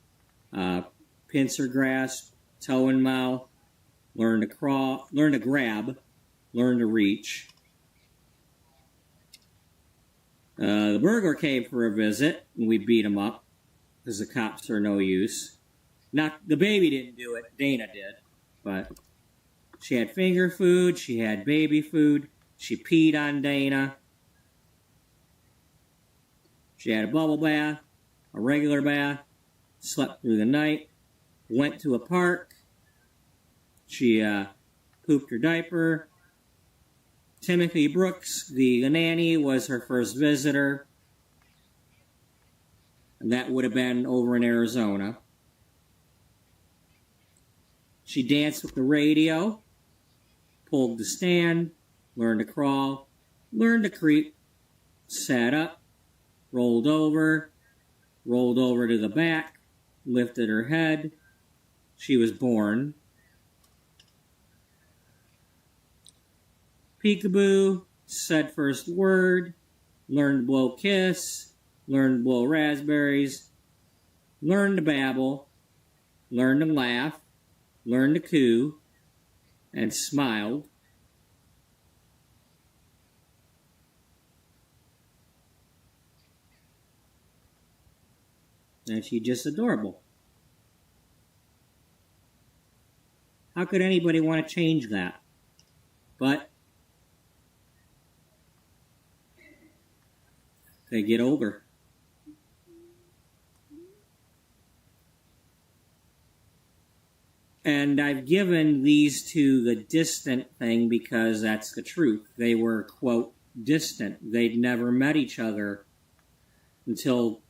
pincer grasp, toe and mouth, learn to crawl, learn to grab, learn to reach. The burglar came for a visit, and we beat him up because the cops are no use. Not the baby didn't do it. Dana did, but she had finger food. She had baby food. She peed on Dana. She had a bubble bath, a regular bath, slept through the night, went to a park. She pooped her diaper. Timothy Brooks, the nanny, was her first visitor. And that would have been over in Arizona. She danced with the radio, pulled the stand, learned to crawl, learned to creep, sat up, rolled over to the back, lifted her head. She was born. Peekaboo, said first word, learned to blow kiss, learned to blow raspberries, learned to babble, learned to laugh, learned to coo, and smiled. And she's just adorable. How could anybody want to change that? But they get older. And I've given these to the distant thing because that's the truth. They were, quote, distant. They'd never met each other until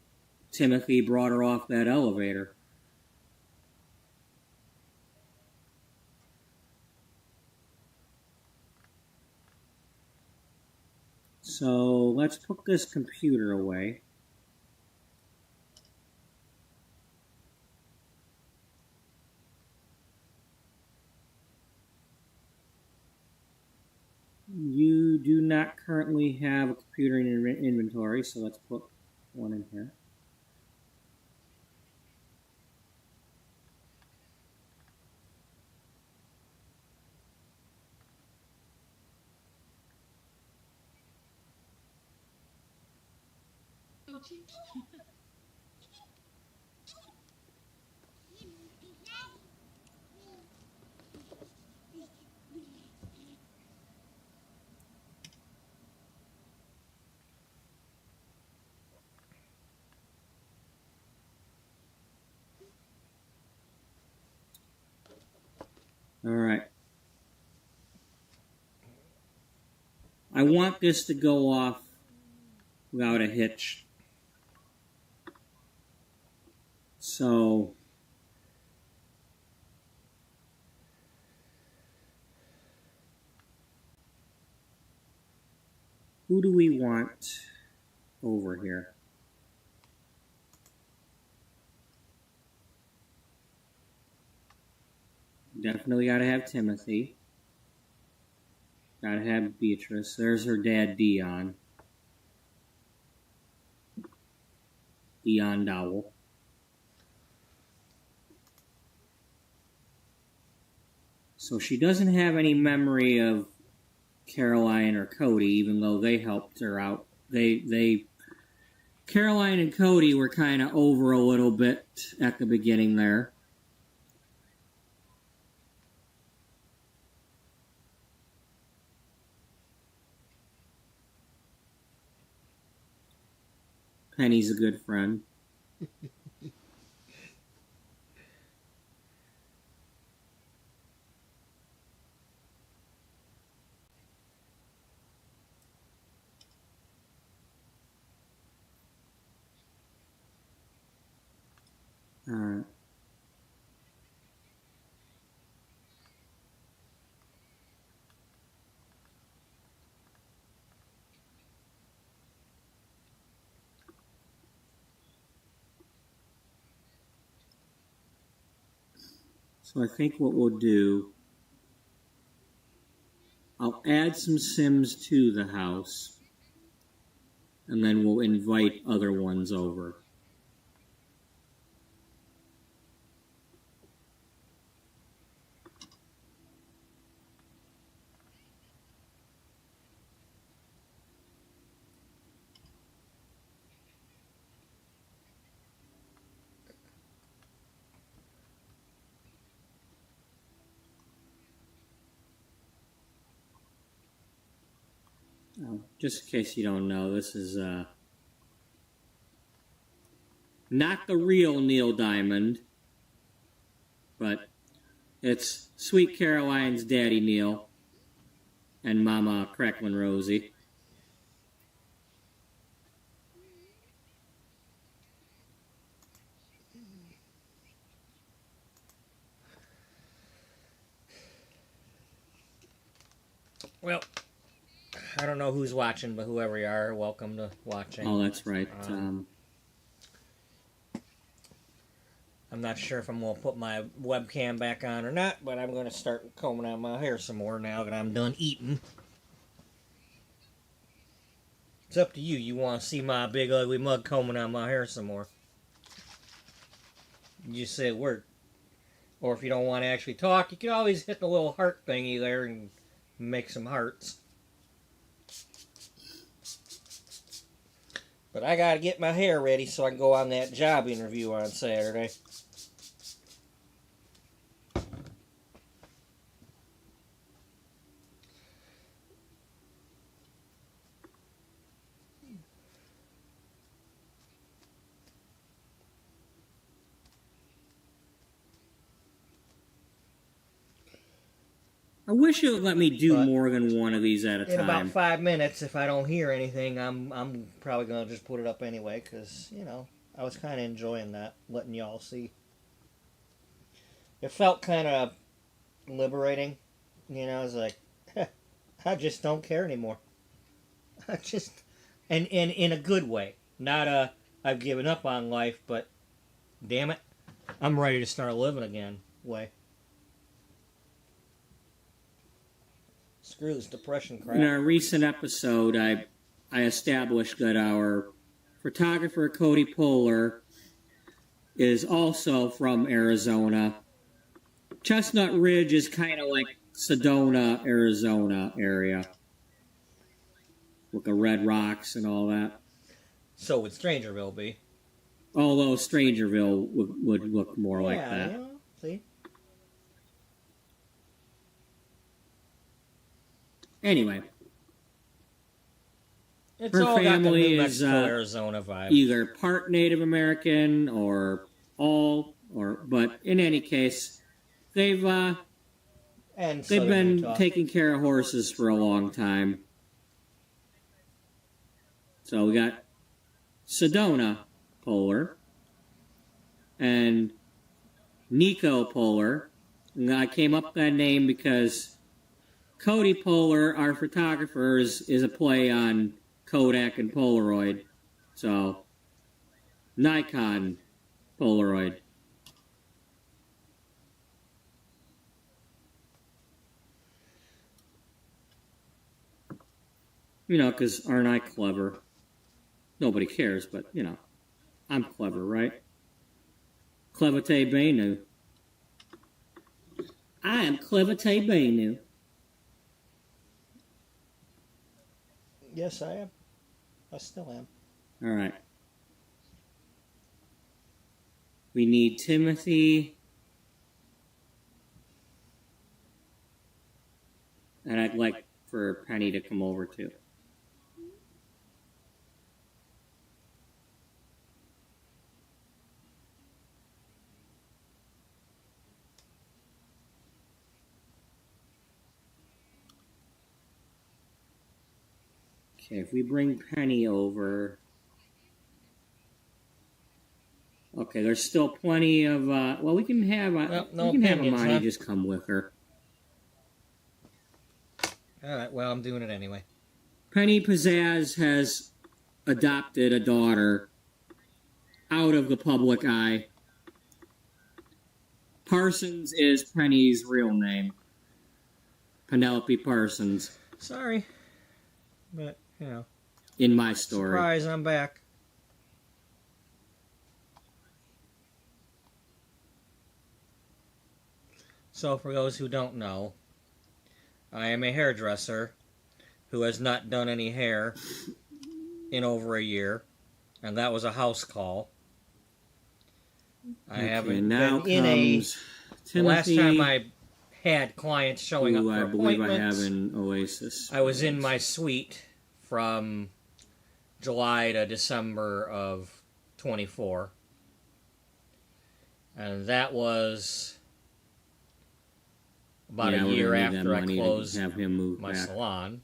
Timothy brought her off that elevator. So let's put this computer away. You do not currently have a computer in your inventory, so let's put one in here. All right. I want this to go off without a hitch. So who do we want over here? Definitely got to have Timothy. Got to have Beatrice. There's her dad, Dion. Dion Dowell. So she doesn't have any memory of Caroline or Cody, even though they helped her out. Caroline and Cody were kind of over a little bit at the beginning there. Penny's a good friend. All right. So I think what we'll do, I'll add some Sims to the house, and then we'll invite other ones over. Just in case you don't know, this is not the real Neil Diamond, but it's Sweet Caroline's Daddy Neil and Mama Cracklin' Rosie. Well, I don't know who's watching, but whoever you are, welcome to watching. Oh, that's right. I'm not sure if I'm going to put my webcam back on or not, but I'm going to start combing out my hair some more now that I'm done eating. It's up to you. You want to see my big ugly mug combing out my hair some more? You just say a word. Or if you don't want to actually talk, you can always hit the little heart thingy there and make some hearts. But I gotta get my hair ready so I can go on that job interview on Saturday. I wish it would let me do But more than one of these at a In time. about 5 minutes, if I don't hear anything, I'm probably gonna just put it up anyway, because, you know, I was kind of enjoying that, letting y'all see. It felt kind of liberating, you know. I was like, I just don't care anymore. I just, and in a good way, not a I've given up on life, but damn it, I'm ready to start living again way. Screw this depression crap. In our recent episode, I established that our photographer, Cody Poehler, is also from Arizona. Chestnut Ridge is kind of like Sedona, Arizona area. With the red rocks and all that. So would Strangerville be? Although Strangerville would look more like that. You know, see? Anyway. It's Her all got the family New is Mexico, Arizona vibe. either part Native American or all, but in any case, they've And been Utah. taking care of horses for a long time. So we got Sedona Poehler and Nico Poehler. And I came up with that name because Cody Poehler, our photographer, is a play on Kodak and Polaroid. So, Nikon Polaroid. You know, because aren't I clever? Nobody cares, but, you know, I'm clever, right? Clevite Benu. I am Clevite Benu. Yes, I am. I still am. All right. We need Timothy. And I'd like for Penny to come over too. Okay, if we bring Penny over... Okay, there's still plenty of... well, we can have... no we can have opinions, Amani huh? just come with her. Alright, well, I'm doing it anyway. Penny Pizzazz has adopted a daughter out of the public eye. Parsons is Penny's real name. Penelope Parsons. Sorry. But, you know. In my story. Surprise, I'm back. So, for those who don't know, I am a hairdresser who has not done any hair in over a year, and that was a house call. I haven't now been in a... comes The last Timothy, time I had clients showing up who for I believe I appointments, have in Oasis. I was in my suite from July to December of 24. And that was about a year after I closed my salon.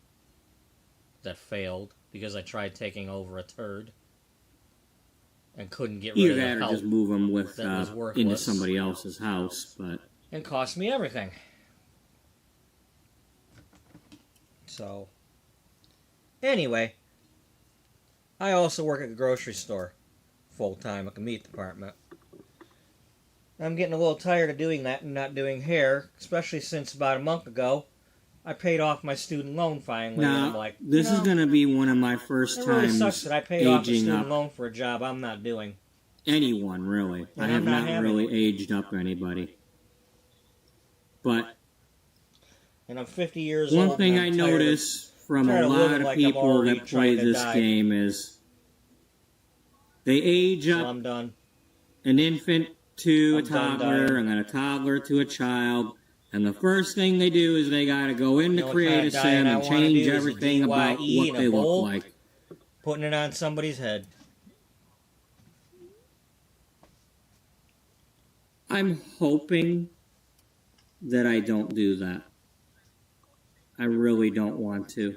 That failed because I tried taking over a turd and couldn't get rid of the Either that or help just move them with, that was into worthless somebody else's house, but... and cost me everything. So, anyway, I also work at the grocery store full-time at the meat department. I'm getting a little tired of doing that and not doing hair, especially since about a month ago I paid off my student loan finally. Now, and I'm like, this is going to be one of my first it really times sucks that I paid off a aging student up loan for a job I'm not doing. anyone, really. And I have I'm not not having really it. aged up anybody. But And I'm 50 years old. one thing and I I'm tired notice from a tired of lot living of like I'm people already that play trying to this die. game is they age So up I'm done. an infant to a I'm done toddler, dying. and then a toddler to a child, and the first thing they do is they got to go into The only Create kind a of dying Sim I and wanna change do is a everything about DYE what in a they look bowl. like. Putting it on somebody's head. I'm hoping that I don't do that. I really don't want to.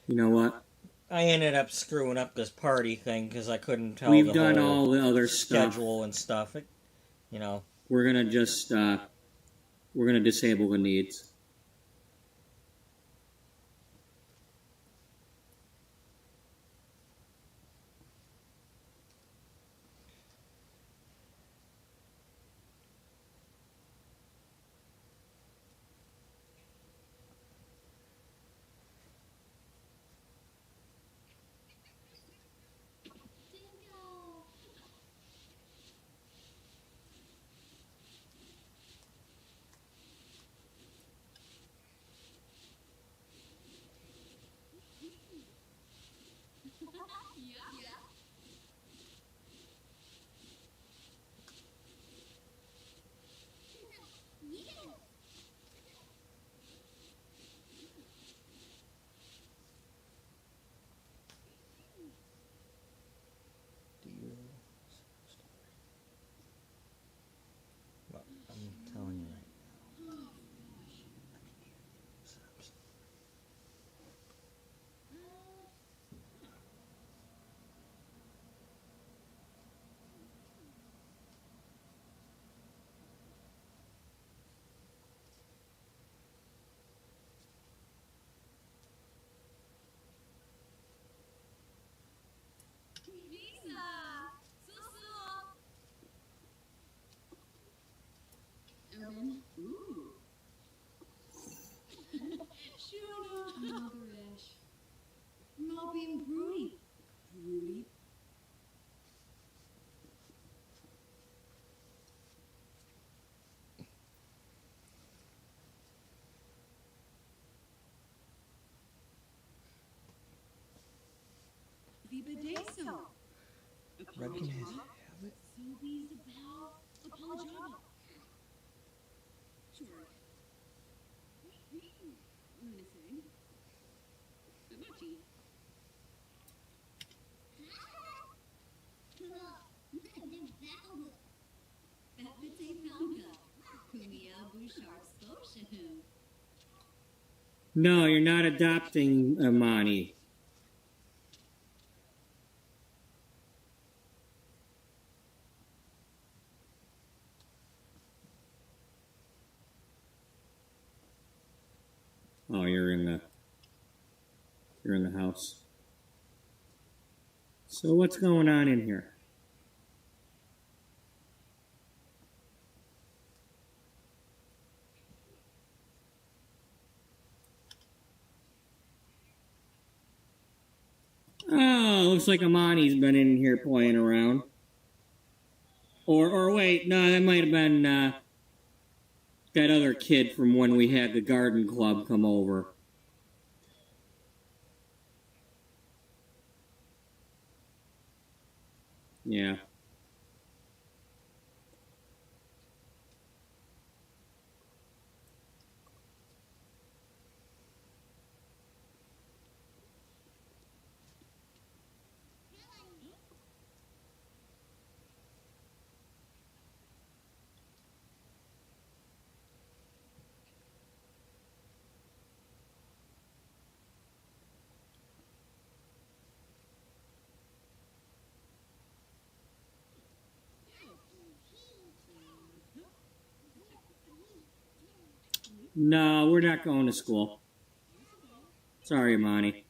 You know what? I ended up screwing up this party thing because I couldn't tell We've the done whole all the other stuff. schedule and stuff. It, you know, We're gonna just we're gonna disable the needs. Dingo. Yeah. Yeah. but I'm telling you right Visa. Susu. Urban. Ooh. Shuna. Motherish. Moby and Broody. Broody. Vibadeso. Red can have it. Sobeys about Apolojava. Sure. Missing. Babachi. That bit's a Falga. No, you're not adopting Amani. Oh, you're in the house. So what's going on in here? Oh, looks like Amani's been in here playing around. Or wait, no, that might have been that other kid from when we had the garden club come over. Yeah. No, we're not going to school. Sorry, Amani.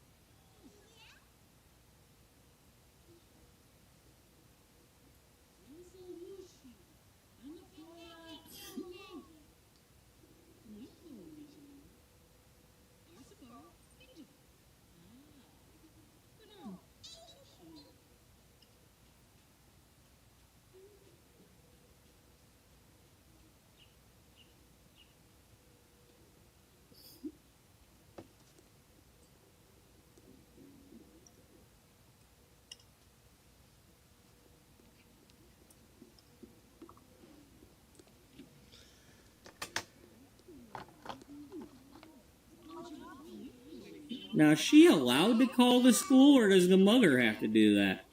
Now, is she allowed to call the school, or does the mother have to do that?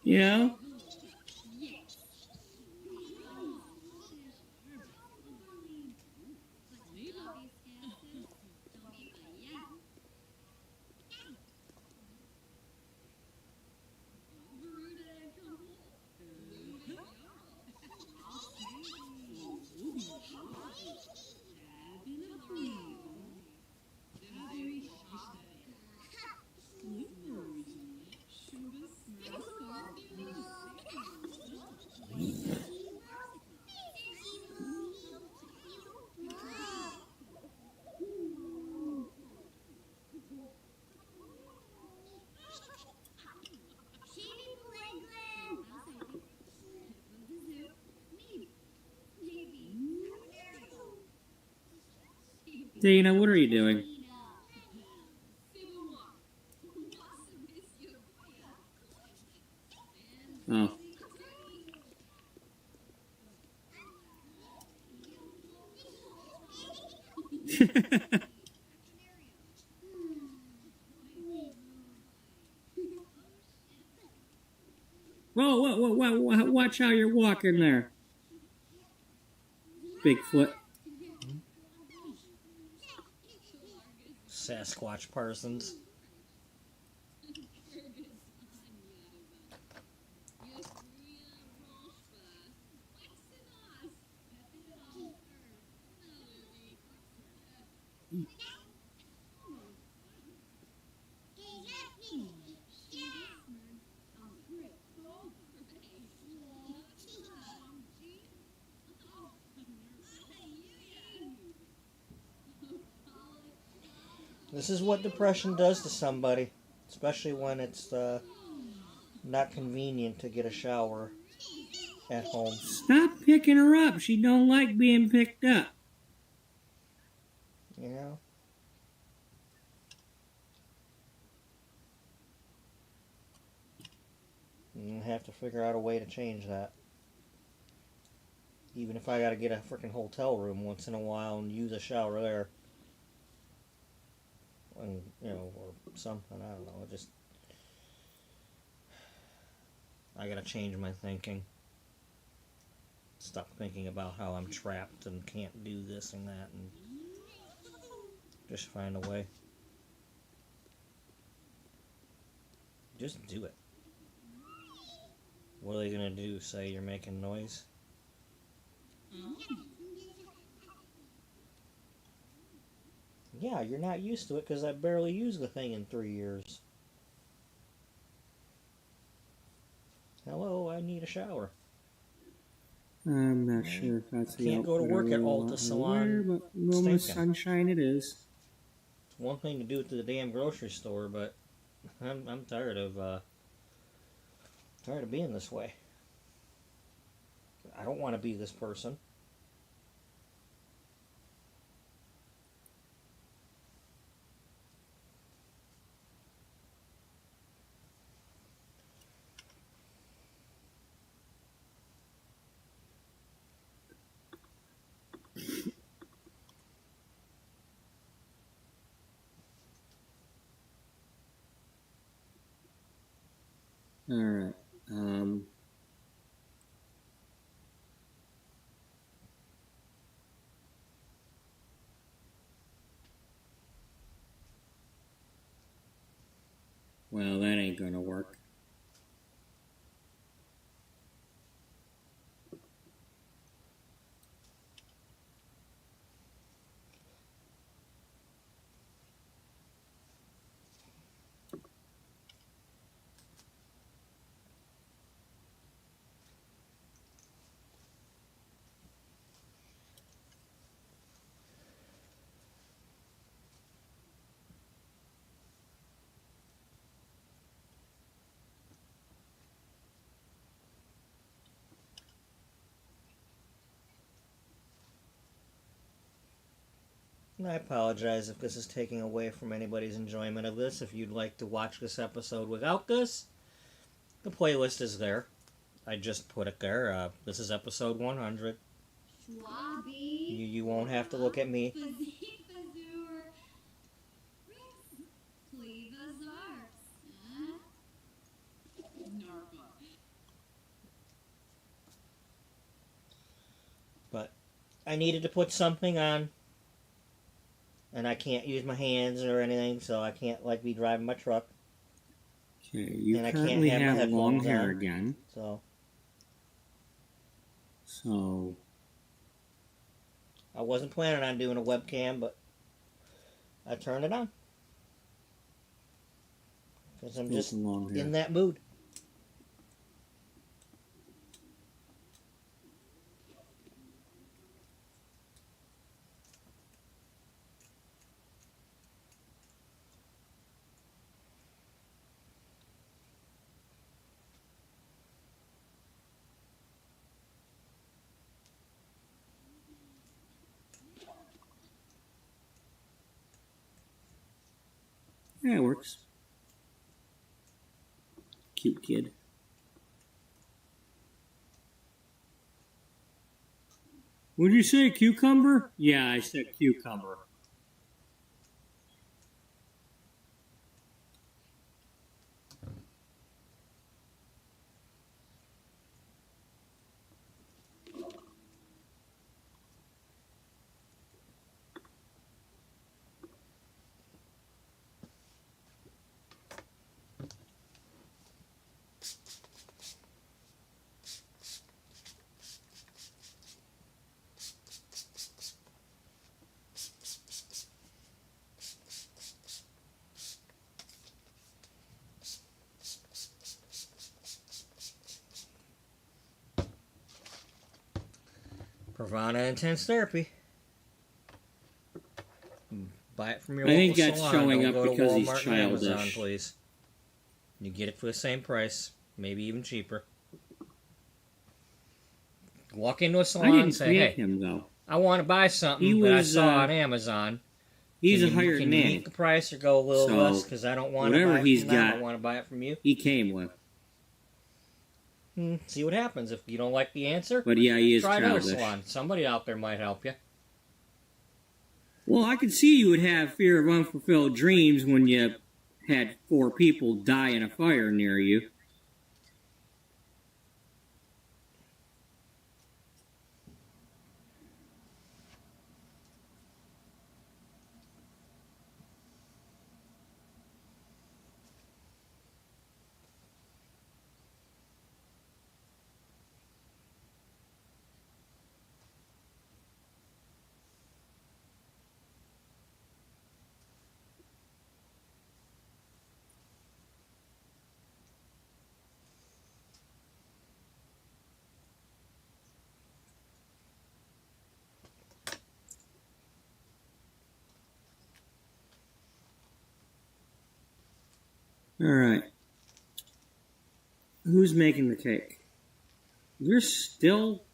You know? Dana, what are you doing? Oh. Whoa, watch how you're walking there. Bigfoot. Sasquatch Parsons. This is what depression does to somebody, especially when it's not convenient to get a shower at home. Stop picking her up. She don't like being picked up. You know? You have to figure out a way to change that. Even if I gotta get a freaking hotel room once in a while and use a shower there. And, you know, or something, I don't know. I gotta change my thinking. stop thinking about how I'm trapped and can't do this and that, and just find a way. Just do it. What are they gonna do? Say you're making noise? Yeah, you're not used to it because I barely used the thing in 3 years. Hello, I need a shower. I'm not sure if that's the Can't go to outfit work I at really Ulta want to Salon wear, but moment of stinking. sunshine it is. It's one thing to do it to the damn grocery store, but I'm tired of being this way. I don't want to be this person. Alright. Well, that ain't gonna work. And I apologize if this is taking away from anybody's enjoyment of this. If you'd like to watch this episode without this, the playlist is there. I just put it there. This is episode 100. Schwabby. You won't have to look at me. Fazee-fazoo. Plevazars. Huh? Narpa. But I needed to put something on. And I can't use my hands or anything, so I can't like be driving my truck. Okay, you And I can't currently have my have long headphones hair on. again. So So, I wasn't planning on doing a webcam, but I turned it on. Because I'm still just some long hair. in that mood. Yeah, it works. Cute kid. What'd you say, cucumber? Yeah, I said cucumber. Pravana Intense Therapy. Buy it from your I local think that's salon. showing Don't up go to because he's Walmart and Amazon, childish. please. You get it for the same price, maybe even cheaper. Walk into a I salon didn't and say, create hey, him, though. I want to buy something He that I was, saw on Amazon. He's a Can hired you nanny. meet the price or go a little So, less? Because I don't want to whatever buy it he's from them. I got- want to buy it from you. He came with. See what happens. If you don't like the answer, But yeah, he is try another childish. salon. Somebody out there might help you. Well, I could see you would have fear of unfulfilled dreams when you had 4 people die in a fire near you. All right. Who's making the cake? You're still...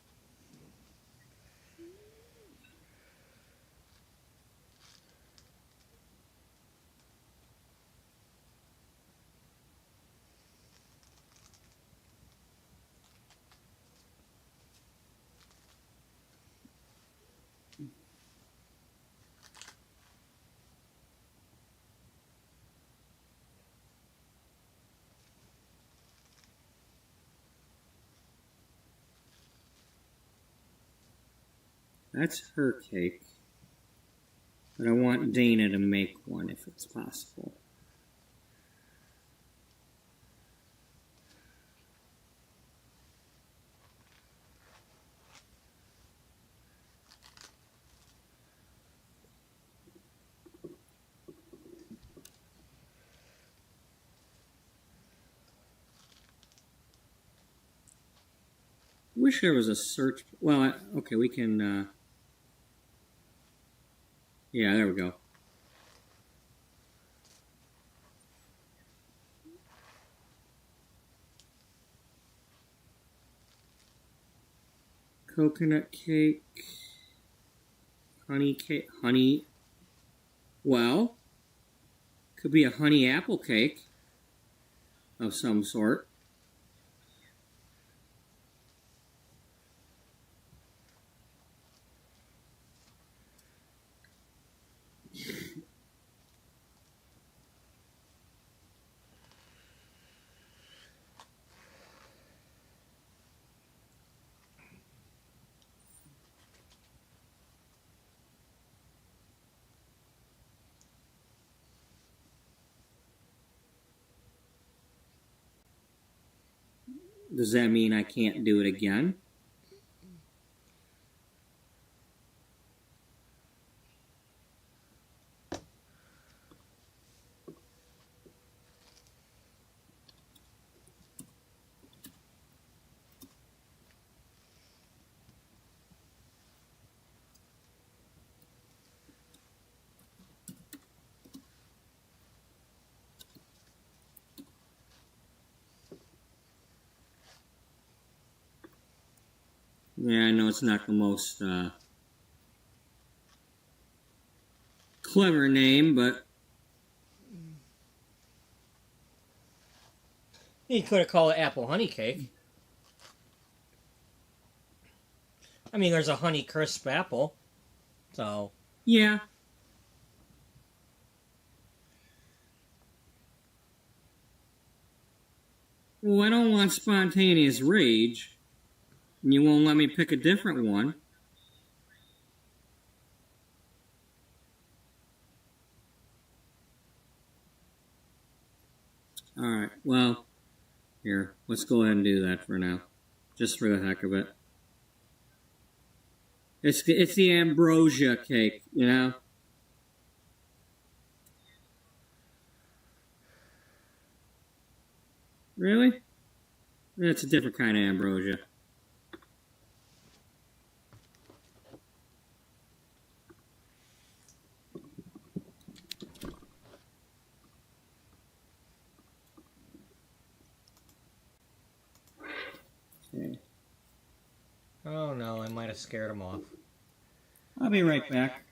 That's her cake. But I want Dana to make one if it's possible. Wish there was a search. Well, okay, we can. Yeah, there we go. Coconut cake, honey cake, honey. Well, could be a honey apple cake of some sort. Does that mean I can't do it again? Yeah, I know it's not the most clever name, but You could have called it apple honey cake. I mean, there's a honey crisp apple, so yeah. Well, I don't want spontaneous rage, and you won't let me pick a different one. Alright, well, here, let's go ahead and do that for now. Just for the heck of it. It's the ambrosia cake, you know? Really? It's a different kind of ambrosia. Okay. oh no, I might have scared him off. I'll be right back.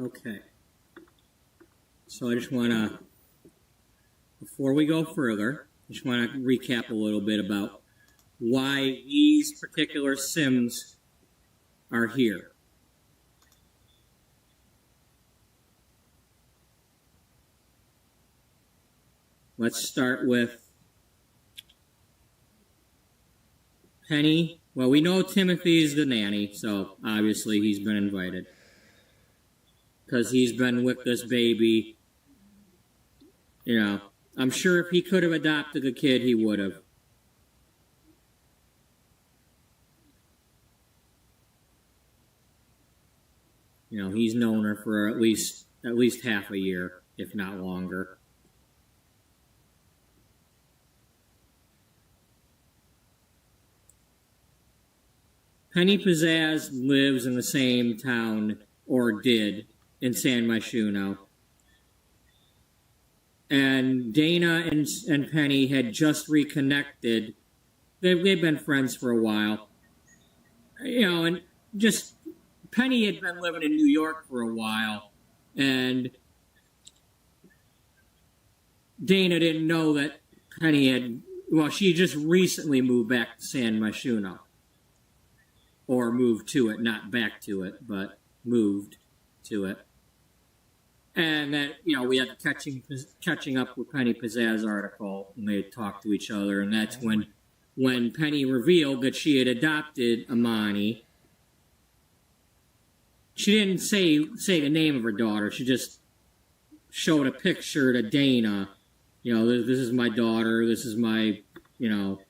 Okay. So I just want to, before we go further, I just want to recap a little bit about why these particular Sims are here. Let's start with Penny. Well, we know Timothy's the nanny, so obviously he's been invited. Because he's been with this baby. You know, I'm sure if he could have adopted the kid, he would have. You know, he's known her for at least half a year, if not longer. Penny Pizzazz lives in the same town, or did, in San Myshuno. And Dana and Penny had just reconnected. They've been friends for a while. You know, and just Penny had been living in New York for a while. And Dana didn't know that Penny had, well, she just recently moved back to San Myshuno. Or moved to it, not back to it, but moved to it. And that, you know, we had the catching up with Penny Pizzazz article, and they had talked to each other, and that's when Penny revealed that she had adopted Amani. She didn't say the name of her daughter. She just showed a picture to Dana. You know, this is my daughter. This is my, you know,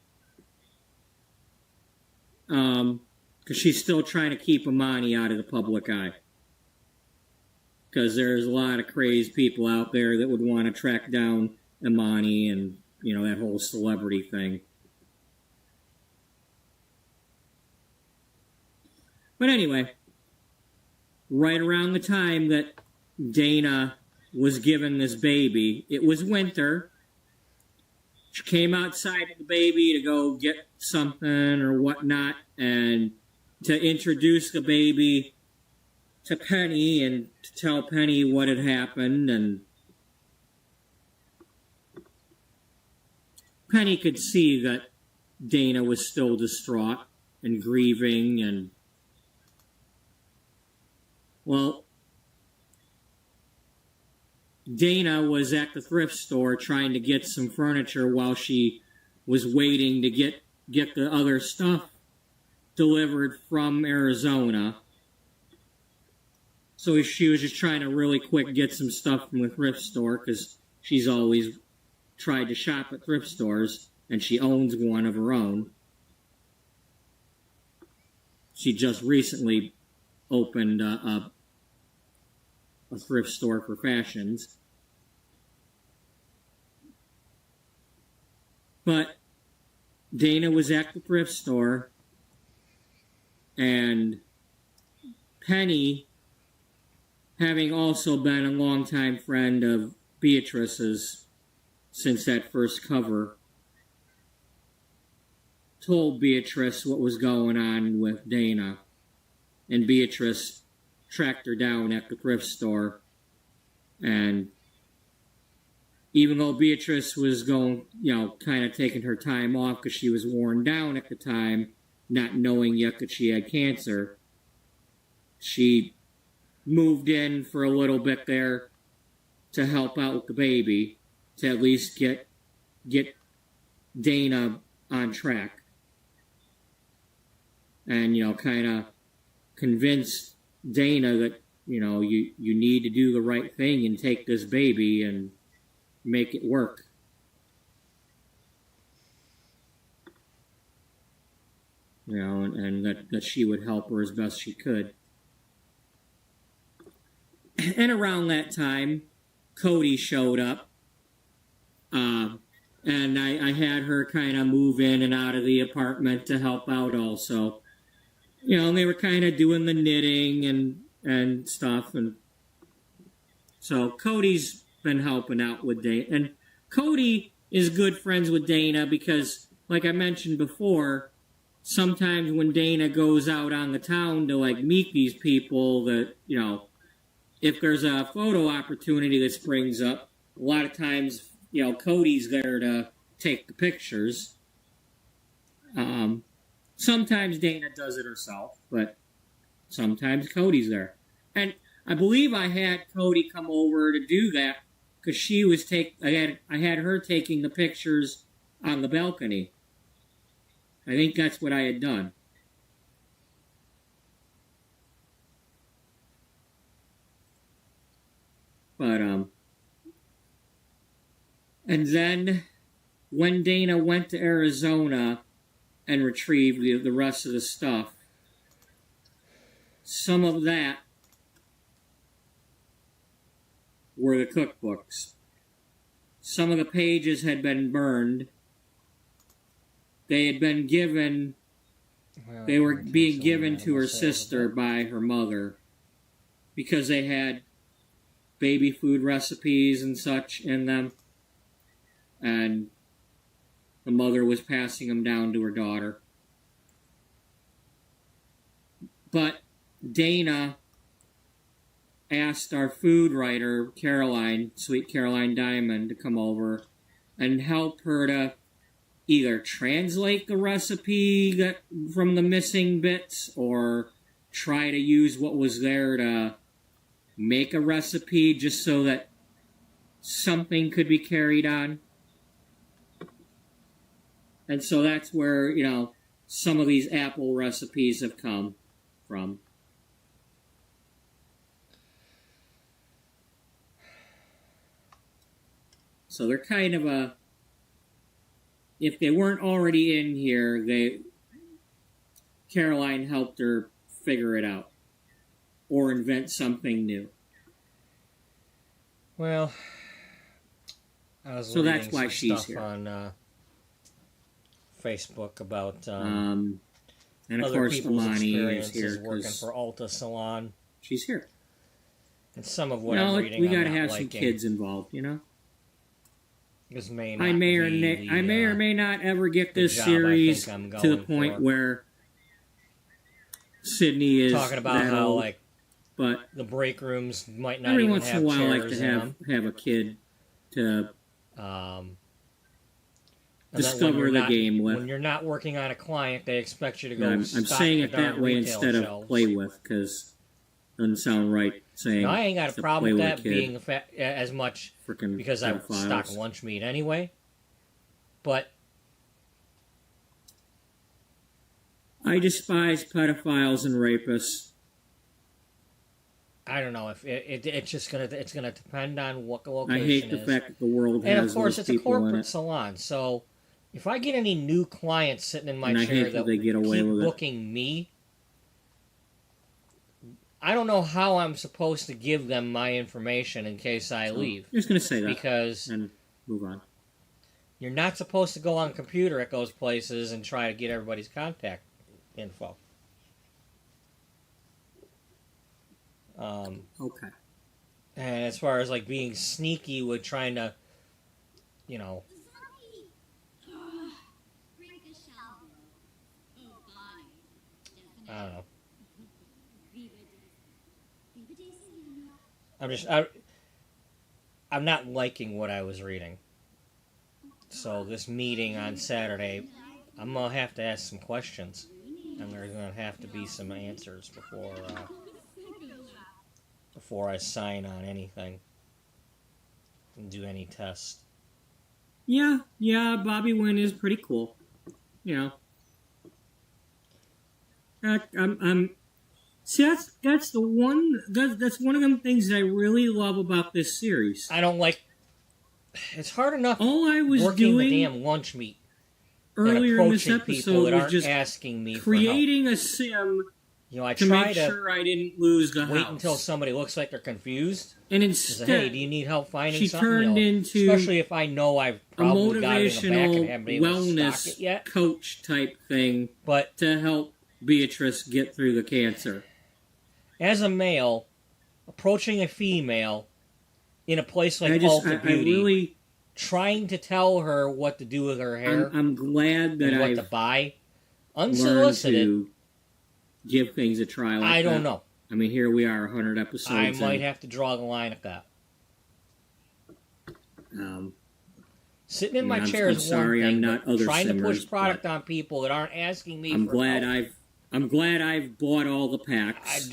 because she's still trying to keep Amani out of the public eye. Because there's a lot of crazed people out there that would want to track down Amani and, you know, that whole celebrity thing. But anyway, right around the time that Dana was given this baby, it was winter. She came outside with the baby to go get something or whatnot, and to introduce the baby to Penny and to tell Penny what had happened. And Penny could see that Dana was still distraught and grieving. And, well, Dana was at the thrift store trying to get some furniture while she was waiting to get the other stuff delivered from Arizona. So she was just trying to really quick get some stuff from the thrift store because she's always tried to shop at thrift stores, and she owns one of her own. She just recently opened a thrift store for fashions. But Dana was at the thrift store, and Penny, having also been a longtime friend of Beatrice's since that first cover, told Beatrice what was going on with Dana. And Beatrice tracked her down at the thrift store. And even though Beatrice was going, you know, kind of taking her time off because she was worn down at the time, not knowing yet that she had cancer, she moved in for a little bit there to help out with the baby, to at least get Dana on track. And, you know, kind of convince Dana that, you know, you need to do the right thing and take this baby and make it work. You know, and that she would help her as best she could. And around that time, Cody showed up. And I had her kind of move in and out of the apartment to help out also. You know, and they were kind of doing the knitting and stuff. And so Cody's been helping out with Dana. And Cody is good friends with Dana because, like I mentioned before, sometimes when Dana goes out on the town to, like, meet these people that, you know, if there's a photo opportunity that springs up, a lot of times, Cody's there to take the pictures. Sometimes Dana does it herself, but sometimes Cody's there. And I believe I had Cody come over to do that because she was I had her taking the pictures on the balcony. I think that's what I had done. But and then when Dana went to Arizona and retrieved the rest of the stuff, some of that were the cookbooks. Some of the pages had been burned. They had been given, they were being given to her sister by her mother because they had baby food recipes and such in them. And the mother was passing them down to her daughter. But Dana asked our food writer, Caroline, Sweet Caroline Diamond, to come over and help her to either translate the recipe from the missing bits or try to use what was there to make a recipe just so that something could be carried on. And so that's where, some of these apple recipes have come from. So they're kind of if they weren't already in here, Caroline helped her figure it out or invent something new. Well, I was so that's reading why some she's stuff here on Facebook about and of other course people's Amani is experiences here working for Alta Salon. She's here. And some of what I'm reading, we got to I'm have not some liking. kids involved, This may I not may be or may not ever get the this job I series think I'm to the going point for. where Sydney is talking about that how old, but the break rooms might not every even once in have a while I like chairs to in them. have a kid to And that discover when the you're game not, with. When you're not working on a client, they expect you to go. I'm stock saying the it that darn way retail instead of shelves. play with, because it doesn't sound right saying. No, I ain't got a to problem play with a that kid. being as much Frickin' because I pedophiles. stock lunch meat anyway. But I despise pedophiles and rapists. I don't know if it's just gonna depend on what the I location hate the is. fact that the world And has of course, those it's a people in corporate it. salon, so if I get any new clients sitting in my And I chair hate that that they get away keep with it. booking me, I don't know how I'm supposed to give them my information in case I leave. I'm just going to say that Because and move on. you're not supposed to go on a computer at those places and try to get everybody's contact info. Okay. And as far as like being sneaky with trying to, Zombie! Ugh. Break a shell. Oh, Bonnie. I don't know. Viva Daisy. I'm not liking what I was reading. So this meeting on Saturday, I'm gonna have to ask some questions, and there's gonna have to be some answers before I sign on anything and do any test. Yeah, Bobby Wynn is pretty cool. See, that's the one. That's one of them things that I really love about this series. I don't like. It's hard enough All I was working doing the damn lunch meat earlier and in this approaching people episode that was aren't just asking me creating a sim for help. I to try make to sure I didn't lose the wait house. until somebody looks like they're confused. And And say, instead, hey, do you need help finding she something? turned into especially if I know I've a probably got it in the back and motivational haven't been able to stock wellness it yet. coach type thing But to help Beatrice get through the cancer. as a male, approaching a female in a place like I Ulta Beauty, really, trying to tell her what to do with her hair I'm glad that and what to I've buy, learned unsolicited, to give things a try. Like I don't that. know. I mean, here we are, 100 I episodes might in. have to draw the line at that. Um, Sitting in I my mean, chair I'm is sorry, one thing, I'm not but other trying to simmers, push product but on people that aren't asking me I'm for glad help, I'm glad I've bought all the packs.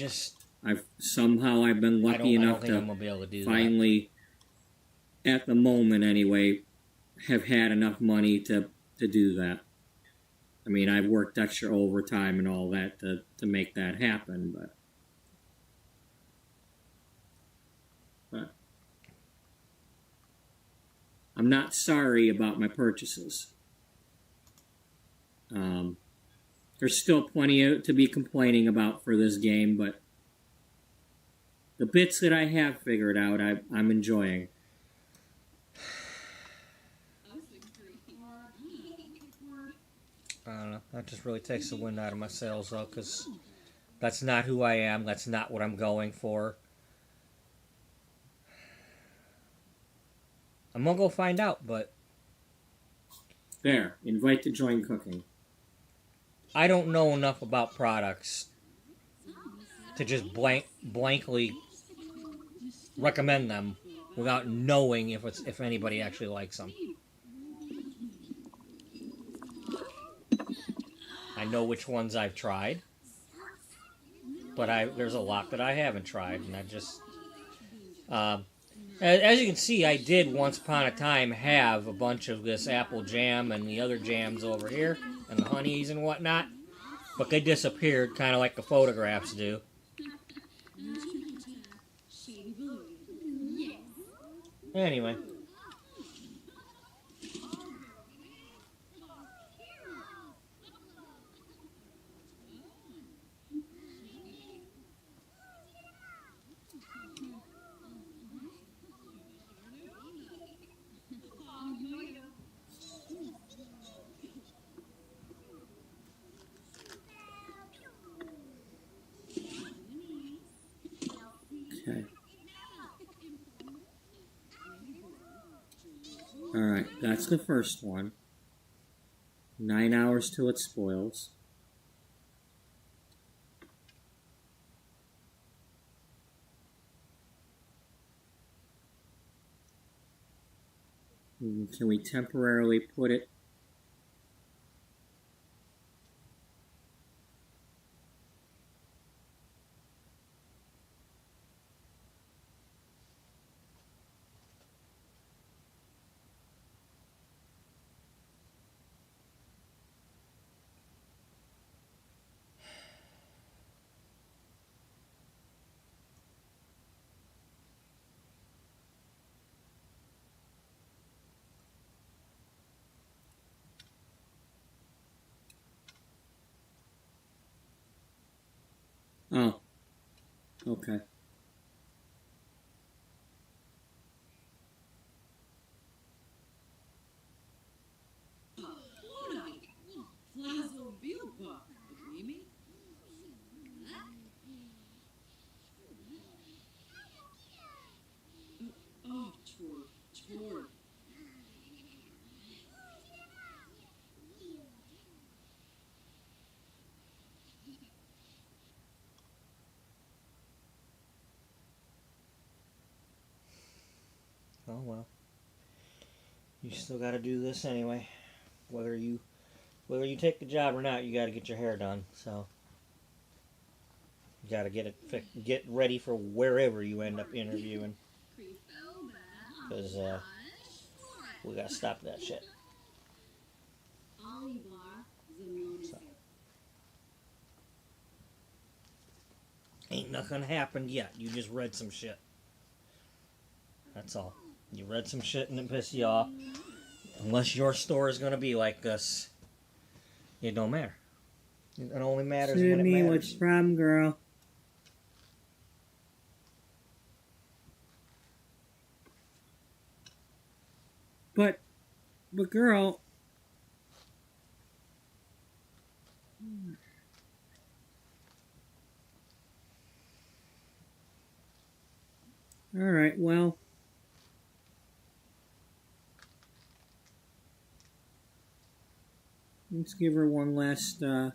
I've been lucky I enough don't think I'm to gonna be able to do finally, at the moment anyway, have had enough money to do that. I mean, I've worked extra overtime and all that to make that happen, but I'm not sorry about my purchases. There's still plenty to be complaining about for this game, but the bits that I have figured out, I'm enjoying. I don't know. That just really takes the wind out of my sails, though, because that's not who I am. That's not what I'm going for. I'm gonna go find out, but There, invite to join cooking. I don't know enough about products to just blankly recommend them without knowing if anybody actually likes them. I know which ones I've tried, but there's a lot that I haven't tried, and I just as you can see, I did once upon a time have a bunch of this apple jam and the other jams over here, and the honeys and whatnot, but they disappeared, kind of like the photographs do. Anyway. Okay. Alright, that's the first one. 9 hours till it spoils. Can we temporarily put it? Oh. Okay. PurpleBubba, Amy? Oh, Tor. Oh well. You still got to do this anyway. Whether you take the job or not, you got to get your hair done. So you got to get ready for wherever you end up interviewing, because we got to stop that shit. So, ain't nothing happened yet. You just read some shit. That's all. You read some shit and it pissed you off. Unless your store is going to be like this, it don't matter. It only matters when it Sydney, matters. what's the problem, girl? But girl. All right, well. Let's give her one last, you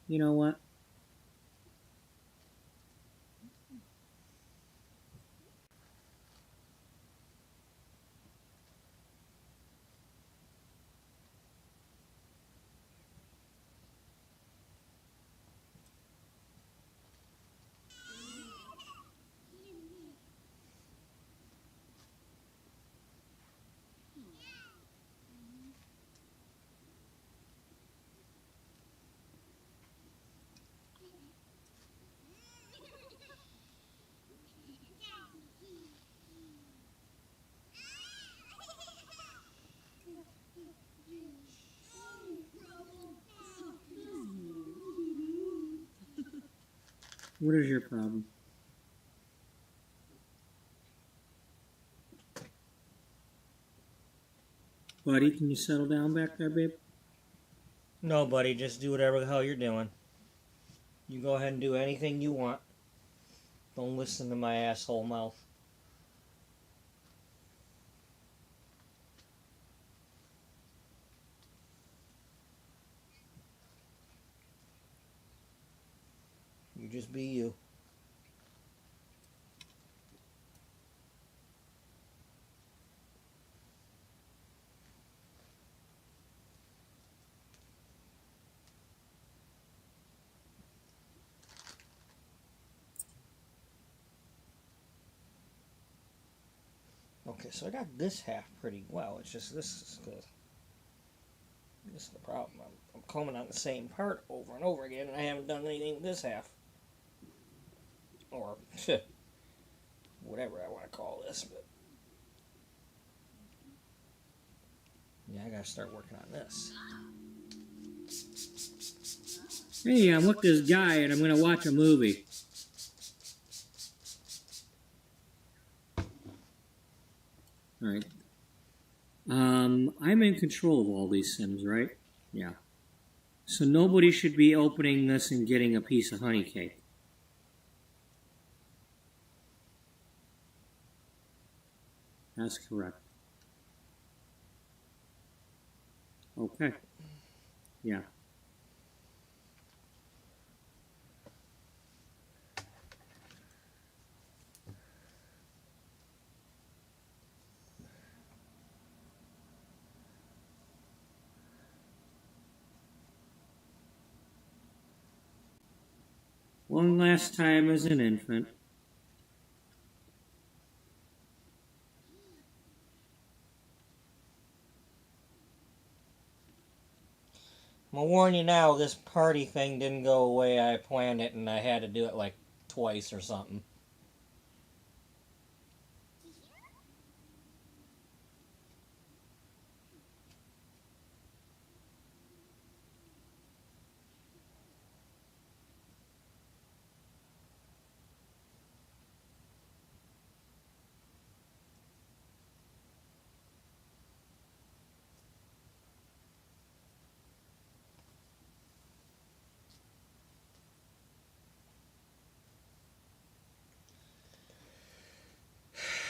know what? What is your problem? Buddy, can you settle down back there, babe? No, buddy, just do whatever the hell you're doing. You go ahead and do anything you want. Don't listen to my asshole mouth. You just be you. Okay, so I got this half pretty well. It's just this is the problem. I'm combing on the same part over and over again, and I haven't done anything with this half. Or, whatever I want to call this, but... yeah, I gotta start working on this. Hey, I'm with this guy and I'm gonna watch a movie. Alright. I'm in control of all these Sims, right? Yeah. So nobody should be opening this and getting a piece of honey cake. That's correct. Okay. Yeah. One last time as an infant. I'm gonna warn you now, this party thing didn't go away. I planned it and I had to do it like twice or something.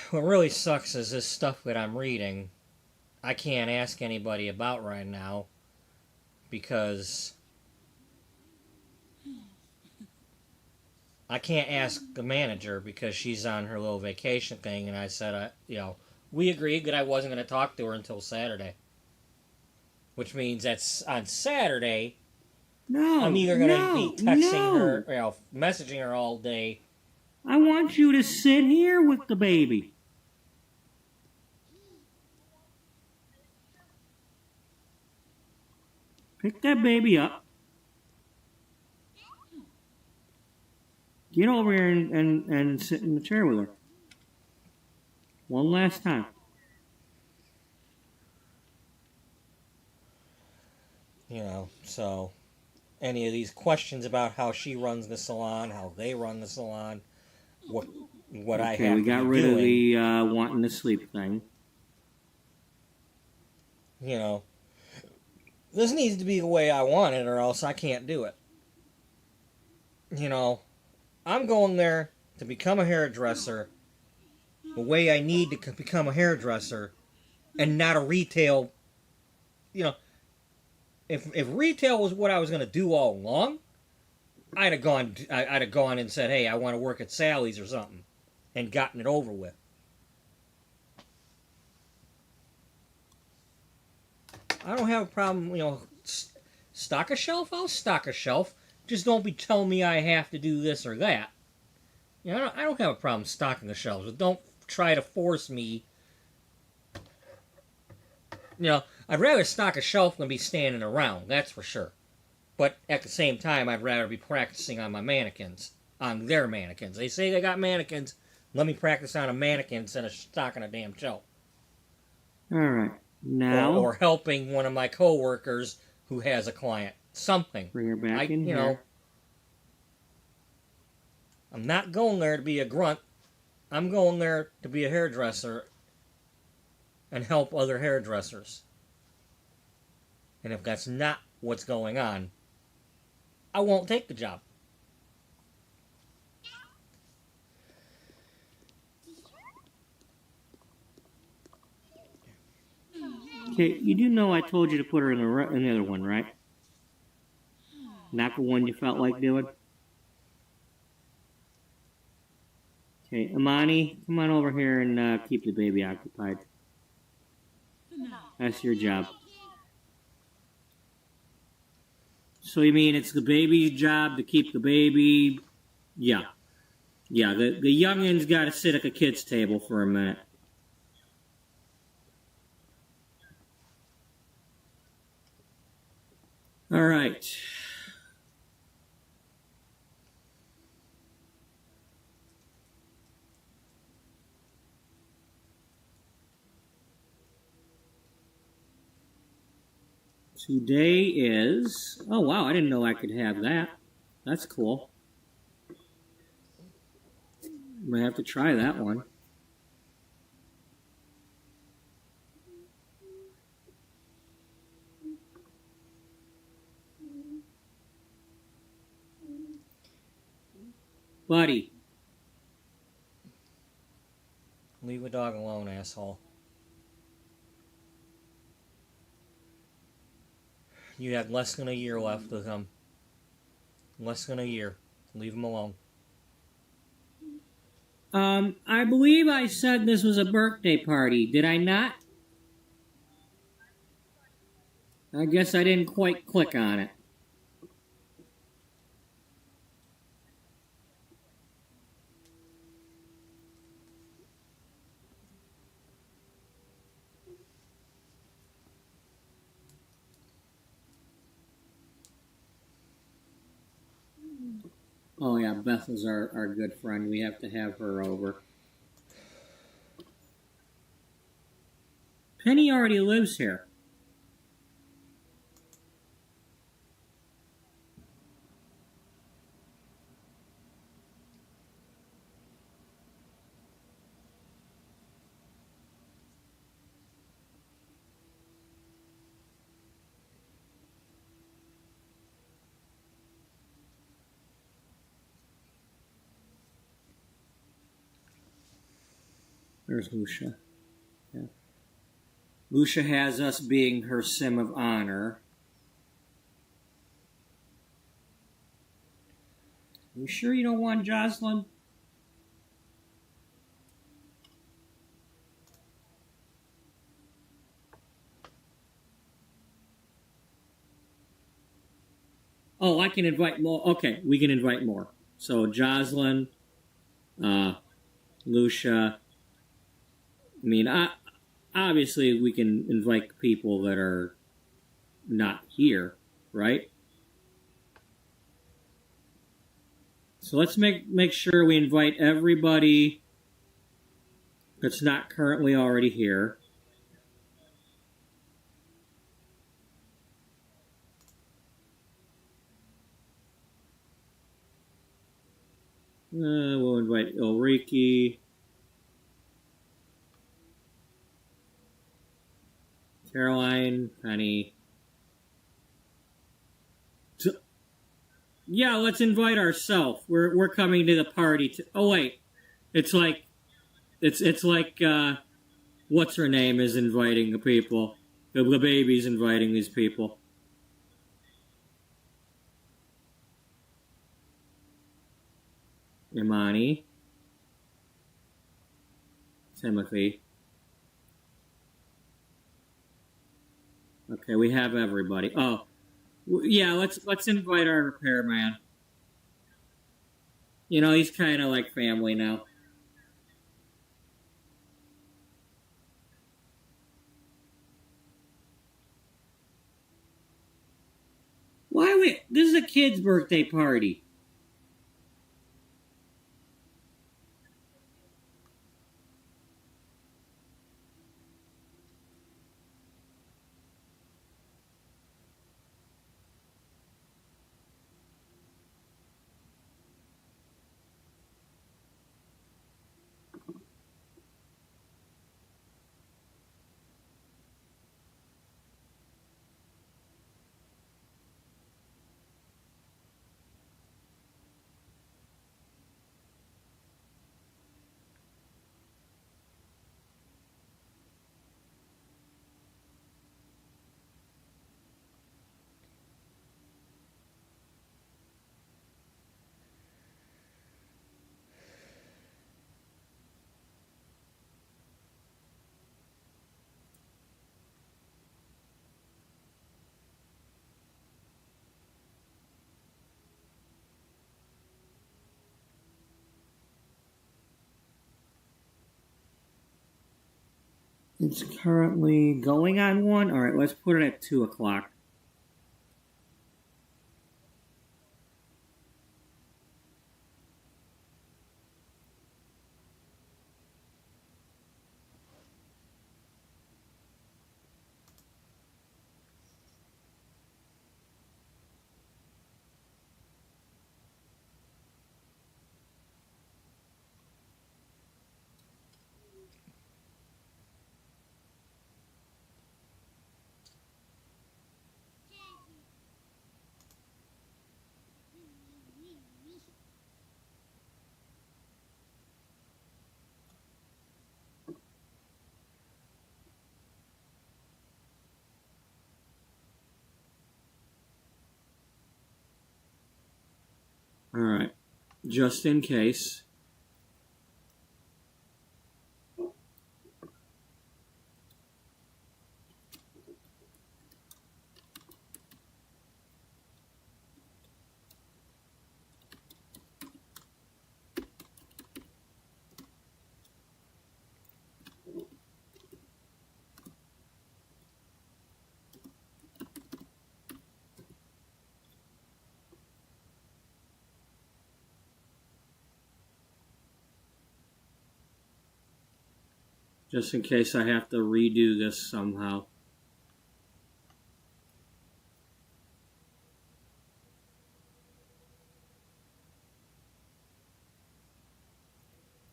What really sucks is this stuff that I'm reading, I can't ask anybody about right now because I can't ask the manager because she's on her little vacation thing, and I said, we agreed that I wasn't going to talk to her until Saturday. Which means that's on Saturday, I'm either going to be texting her, messaging her all day. I want you to sit here with the baby. Pick that baby up. Get over here and sit in the chair with her. One last time. So any of these questions about how she runs the salon, how they run the salon, what I have to be doing. Okay, we got rid of the wanting to sleep thing. This needs to be the way I want it, or else I can't do it. I'm going there to become a hairdresser the way I need to become a hairdresser, and not a retail. If retail was what I was going to do all along, I'd have gone and said, hey, I want to work at Sally's or something, and gotten it over with. I don't have a problem, stock a shelf, I'll stock a shelf. Just don't be telling me I have to do this or that. I don't have a problem stocking the shelves, but don't try to force me. I'd rather stock a shelf than be standing around, that's for sure. But at the same time, I'd rather be practicing on my mannequins, on their mannequins. They say they got mannequins, let me practice on a mannequin instead of stocking a damn shelf. All right. Now, or helping one of my coworkers who has a client. Something. Bring her back in here. I'm not going there to be a grunt. I'm going there to be a hairdresser and help other hairdressers. And if that's not what's going on, I won't take the job. Okay, you do know I told you to put her in the other one, right? Not the one you felt like doing? Okay, Amani, come on over here and keep the baby occupied. That's your job. So you mean it's the baby's job to keep the baby? Yeah. Yeah, the youngin's got to sit at the kid's table for a minute. All right. Today is... Oh, wow, I didn't know I could have that. That's cool. Might have to try that one. Buddy. Leave a dog alone, asshole. You have less than a year left with him. Less than a year. Leave him alone. I believe I said this was a birthday party. Did I not? I guess I didn't quite click on it. Oh yeah, Bethel's our good friend. We have to have her over. Penny already lives here. There's Lucia. Yeah. Lucia has us being her sim of honor. You sure you don't want Jocelyn? Oh, I can invite more. Okay, we can invite more. So Jocelyn, Lucia. I mean, obviously we can invite people that are not here, right? So let's make sure we invite everybody that's not currently already here. We'll invite Ulrike, Caroline, Penny. Yeah, let's invite ourselves. We're coming to the party. Oh wait, it's like what's her name is inviting the people. The baby's inviting these people. Imani, Timothy. Okay, we have everybody. Oh, yeah. Let's invite our repairman. You know, he's kind of like family now. This is a kid's birthday party. It's currently going on 1. All right, let's put it at 2 o'clock. All right, just in case. Just in case I have to redo this somehow.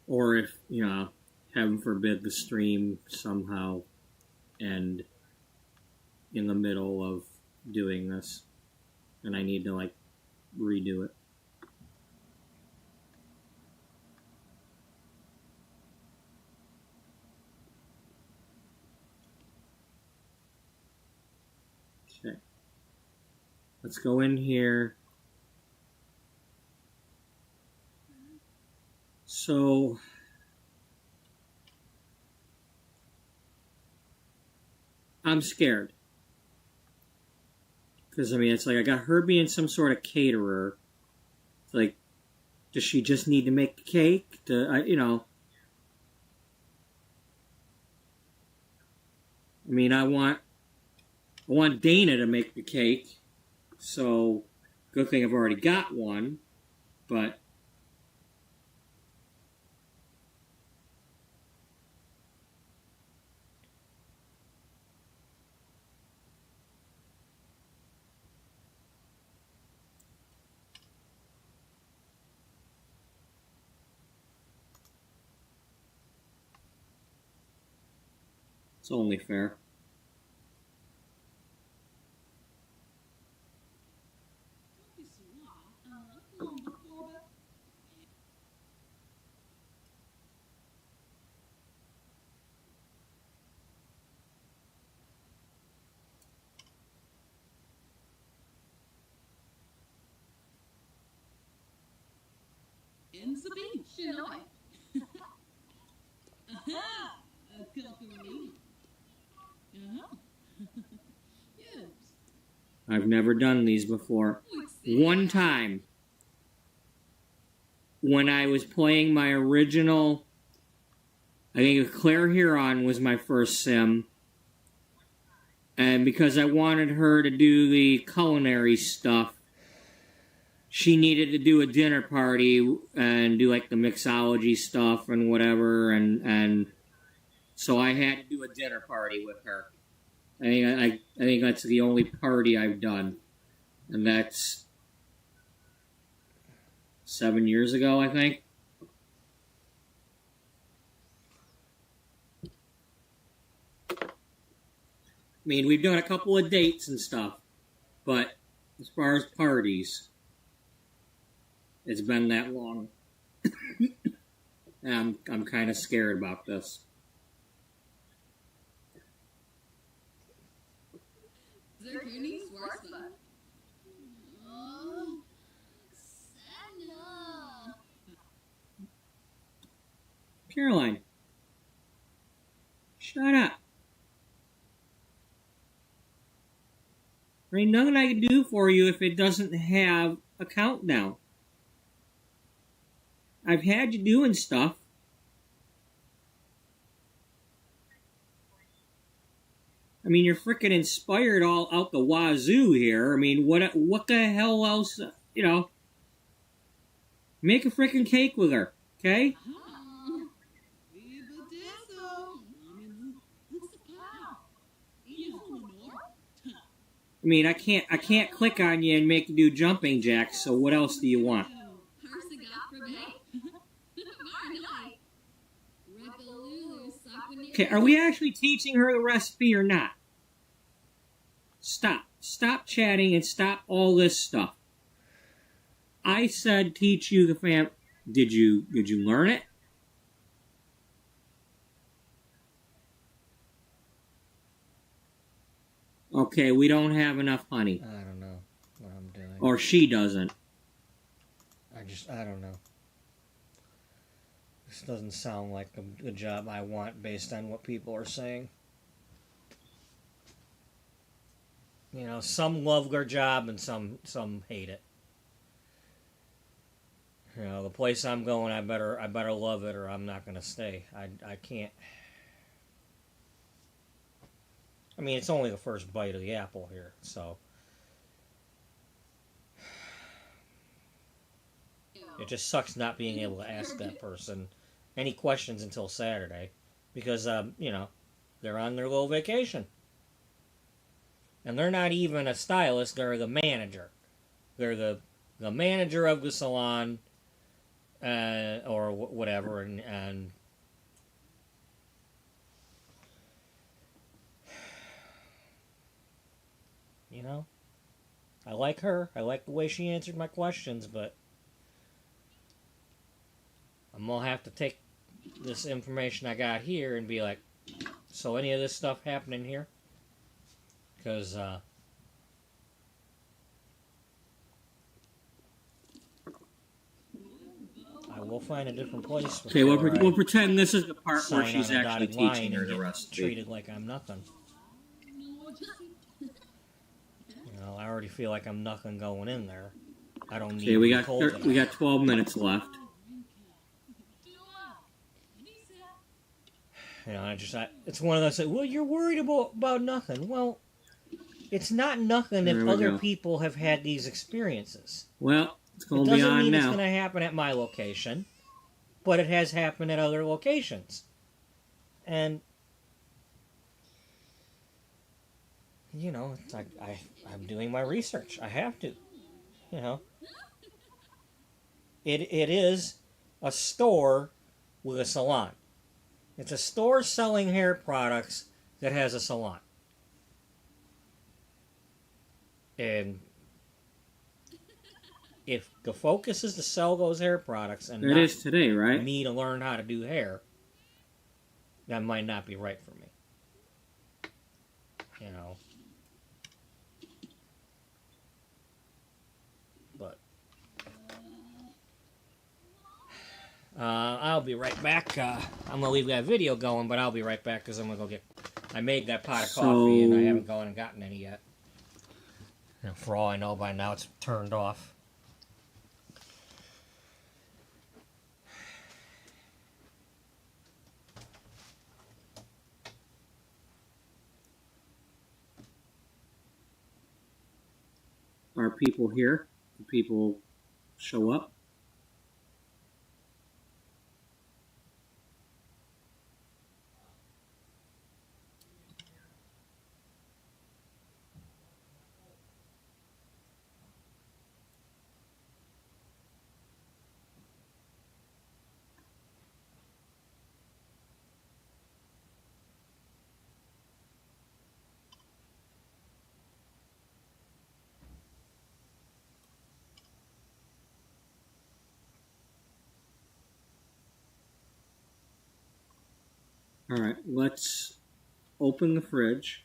Or if, heaven forbid, the stream somehow end in the middle of doing this, and I need to, redo it. Okay. Let's go in here. So, I'm scared. Because, it's like I got her being some sort of caterer. It's like, does she just need to make the cake? I want Dana to make the cake. So, good thing I've already got one. But it's only fair. Don't be so loud. Come on, PurpleBubba. In the beach, you know it. Aha! A cockamamie. Uh-huh. Yes. I've never done these before. One time, when I was playing my original, I think Claire Huron was my first sim, and because I wanted her to do the culinary stuff, she needed to do a dinner party and do the mixology stuff and whatever, and so I had to do a dinner party with her. I think that's the only party I've done, and that's 7 years ago, I think. We've done a couple of dates and stuff, but as far as parties, it's been that long. And I'm kind of scared about this. Zucchini's worse fun. Oh, Santa. Caroline, shut up. There ain't nothing I can do for you if it doesn't have a countdown. I've had you doing stuff. I mean, you're freaking inspired all out the wazoo here. I mean, what the hell else? You know, make a freaking cake with her, okay? Viva Disso! Mommy, looks the pow. You Lenore? I mean, I can't click on you and make you do jumping jacks. So what else do you want? Okay, are we actually teaching her the recipe or not? Stop chatting and stop all this stuff. I said teach you the fam. Did you learn it? Okay, we don't have enough honey. I don't know what I'm doing. Or she doesn't. I don't know. This doesn't sound like the job I want based on what people are saying. You know, some love their job and some hate it. You know, the place I'm going, I better love it or I'm not going to stay. I can't. I mean, it's only the first bite of the apple here, so it just sucks not being able to ask that person any questions until Saturday because you know, they're on their little vacation. And they're not even a stylist, they're the manager. They're the manager of the salon or whatever and you know, I like her. I like the way she answered my questions, but I'm going to have to take this information I got here and be like, so any of this stuff happening here? Because, I will find a different place. Okay, we'll pretend this is the part where sign she's on a actually dotted line teaching her and the get recipe. treated like I'm nothing. You know, I already feel like I'm nothing going in there. I don't need. Okay, we got 12 minutes left. You know, it's one of those. Well, you're worried about nothing. Well, it's not nothing if other people have had these experiences. Well, it's going It to be doesn't on mean now. it's going to happen at my location, but it has happened at other locations. And, you know, it's like I'm doing my research. I have to. You know. It is a store with a salon. It's a store selling hair products that has a salon. And if the focus is to sell those hair products and It not is today, right? me to learn how to do hair, that might not be right for me. You know. But I'll be right back. I'm going to leave that video going, but I'll be right back because I'm going to go get... I made that pot of coffee and I haven't gone and gotten any yet. And for all I know, by now it's turned off. Are people here? Do people show up? All right, let's open the fridge.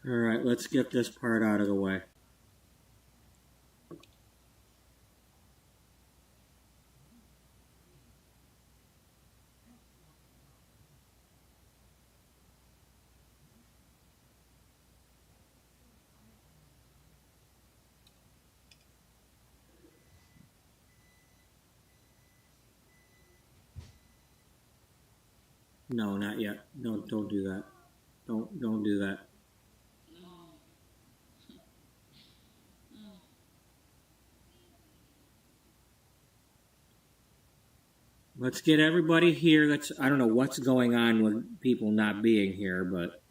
All right, let's get this part out of the way. No, not yet. Don't do that. Don't do that. Let's get everybody here. I don't know what's going on with people not being here, but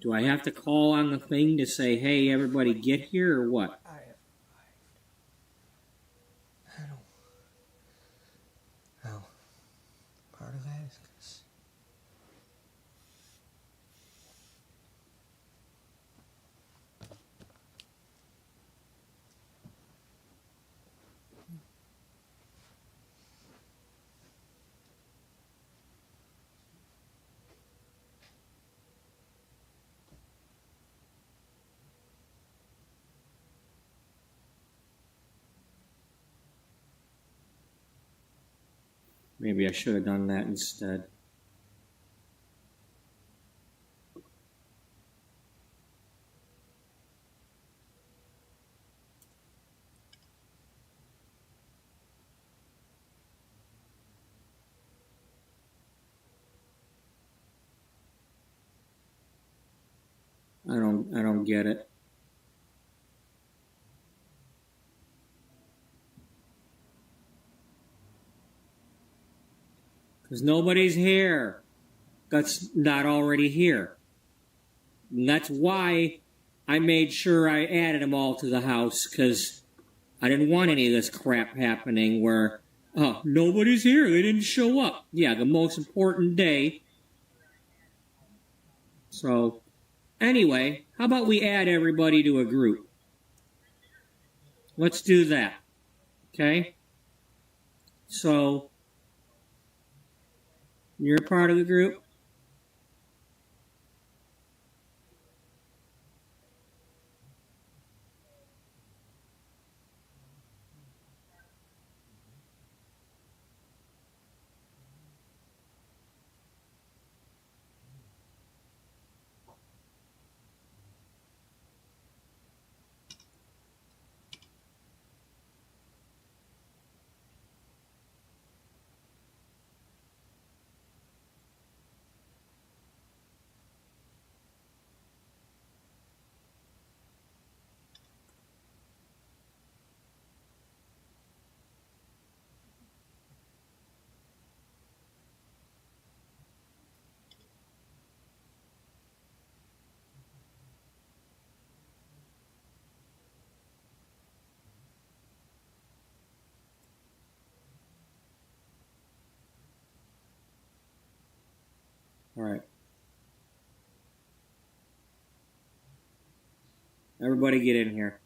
do I have to call on the thing to say, "Hey, everybody, get here," or what? I don't. How? Part of that is because. Maybe I should have done that instead. I don't get it. Because nobody's here that's not already here. And that's why I made sure I added them all to the house, because I didn't want any of this crap happening where, oh, nobody's here, they didn't show up. Yeah, the most important day. So, anyway, how about we add everybody to a group? Let's do that. Okay? So, you're part of the group? All right. Everybody get in here.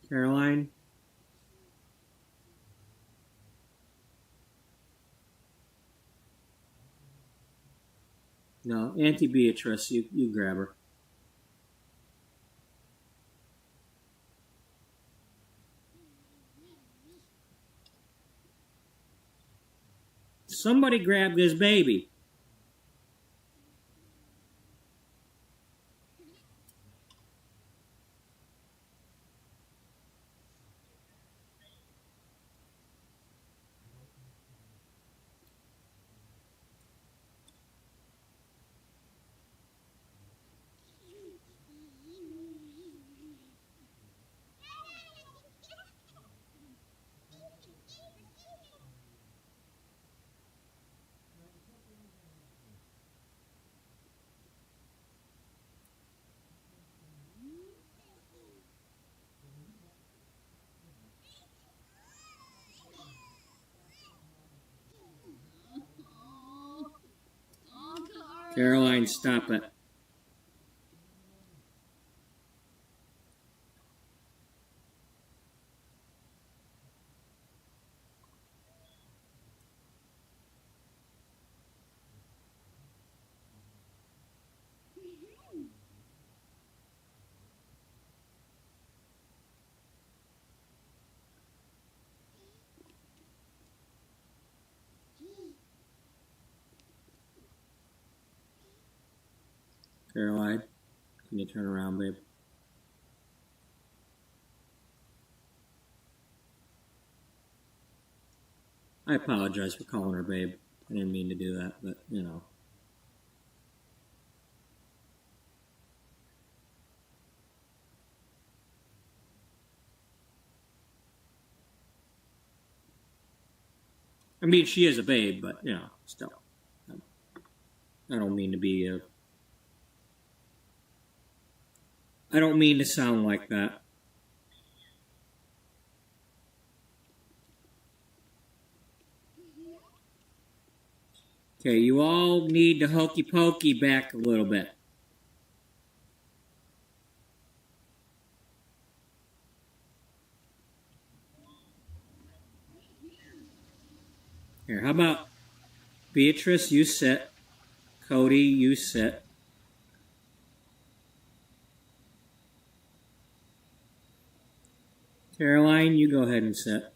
Caroline? No, Auntie Beatrice, you grab her. Somebody grab this baby. Caroline, stop it. Caroline, can you turn around, babe? I apologize for calling her babe. I didn't mean to do that, but, you know. I mean, she is a babe, but, you know, still. I don't mean to be a... I don't mean to sound like that. Okay, you all need to hokey pokey back a little bit. Here, how about Beatrice, you sit. Cody, you sit. Caroline, you go ahead and sit.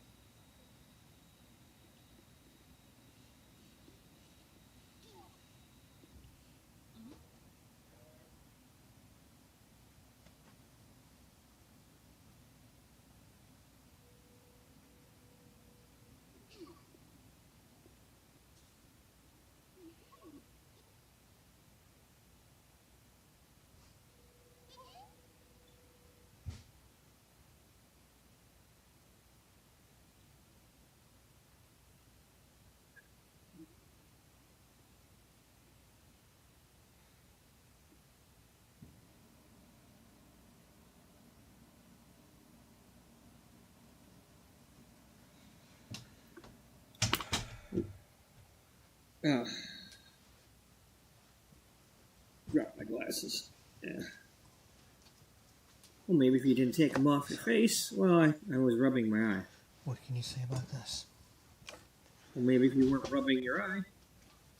Oh. Drop my glasses. Yeah. Well, maybe if you didn't take them off your face. Well, I was rubbing my eye. What can you say about this? Well, maybe if you weren't rubbing your eye.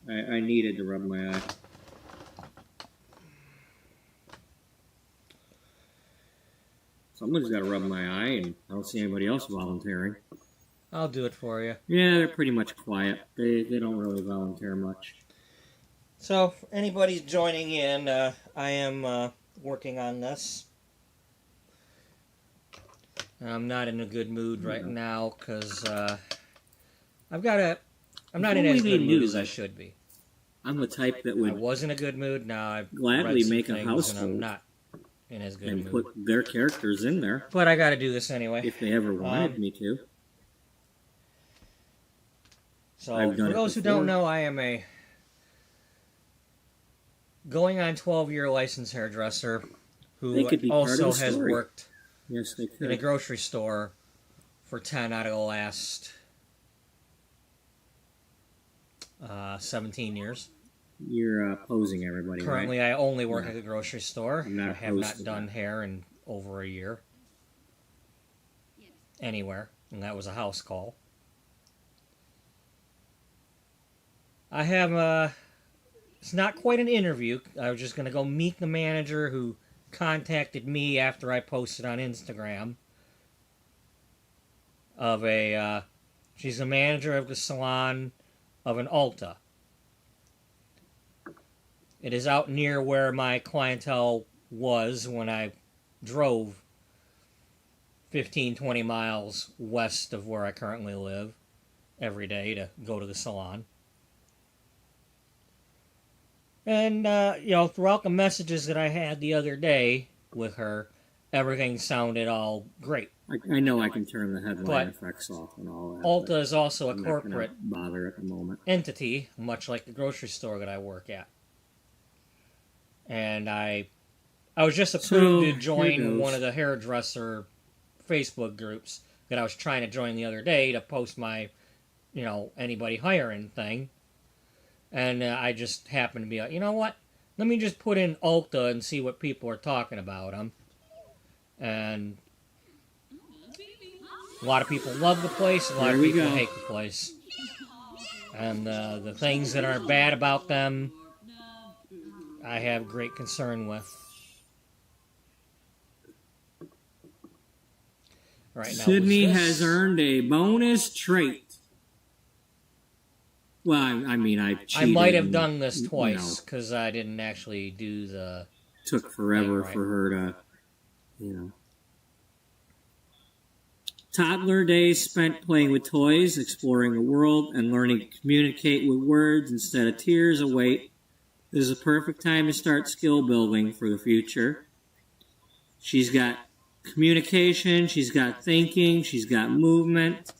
I needed to rub my eye. Someone's got to rub my eye, and I don't see anybody else volunteering. I'll do it for you. Yeah, they're pretty much quiet. They don't really volunteer much. So, if anybody's joining in, I am working on this. I'm not in a good mood right now because I'm not in as good a mood as I should be. I'm the type that I would was in a good mood. Now I've gladly read some make a things household and I'm not in as good a and mood. put their characters in there But I got to do this anyway. if they ever wanted me to. So, I've done for it those who before. don't know, I am a going on 12-year licensed hairdresser They who could be part of also the has story. worked Yes, they in a could. grocery store for 10 out of the last 17 years. You're posing everybody, Currently, right? I only work Yeah. at the grocery store. I'm not I have opposed not to done that. hair in over a year anywhere, and that was a house call. I have it's not quite an interview. I was just going to go meet the manager who contacted me after I posted on Instagram of she's the manager of the salon of an Ulta. It is out near where my clientele was when I drove 15, 20 miles west of where I currently live every day to go to the salon. And, throughout the messages that I had the other day with her, everything sounded all great. I know I can turn the headline But effects off and all that. Ulta but is also a I'm not gonna corporate bother at the moment. entity, much like the grocery store that I work at. And I was just approved to join one of the hairdresser Facebook groups that I was trying to join the other day to post my, anybody hiring thing. And I just happened to be like, you know what? Let me just put in Ulta and see what people are talking about him. And a lot of people love the place. A lot of people hate the place. And the things that are bad about them, I have great concern with. All right, now Sydney has earned a bonus trait. Well, I mean, I cheated. I might have done this twice because I didn't actually do the. Took forever for her to, Toddler days spent playing with toys, exploring the world, and learning to communicate with words instead of tears await. This is a perfect time to start skill building for the future. She's got communication, she's got thinking, she's got movement.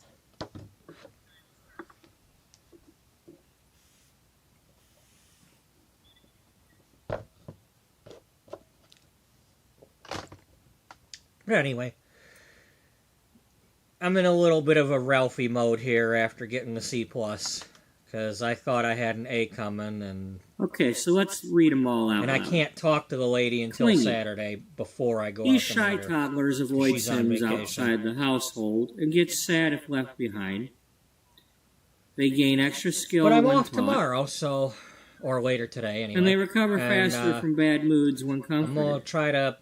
But anyway, I'm in a little bit of a Ralphie mode here after getting the C+, because I thought I had an A coming, and... Okay, so let's read them all out. And I can't talk to the lady until Saturday before I go out to These shy toddlers avoid Sims outside the household and get sad if left behind. They gain extra skill But I'm when off taught, tomorrow, so... Or later today, anyway. And they recover faster from bad moods when comforted. I'm going to try to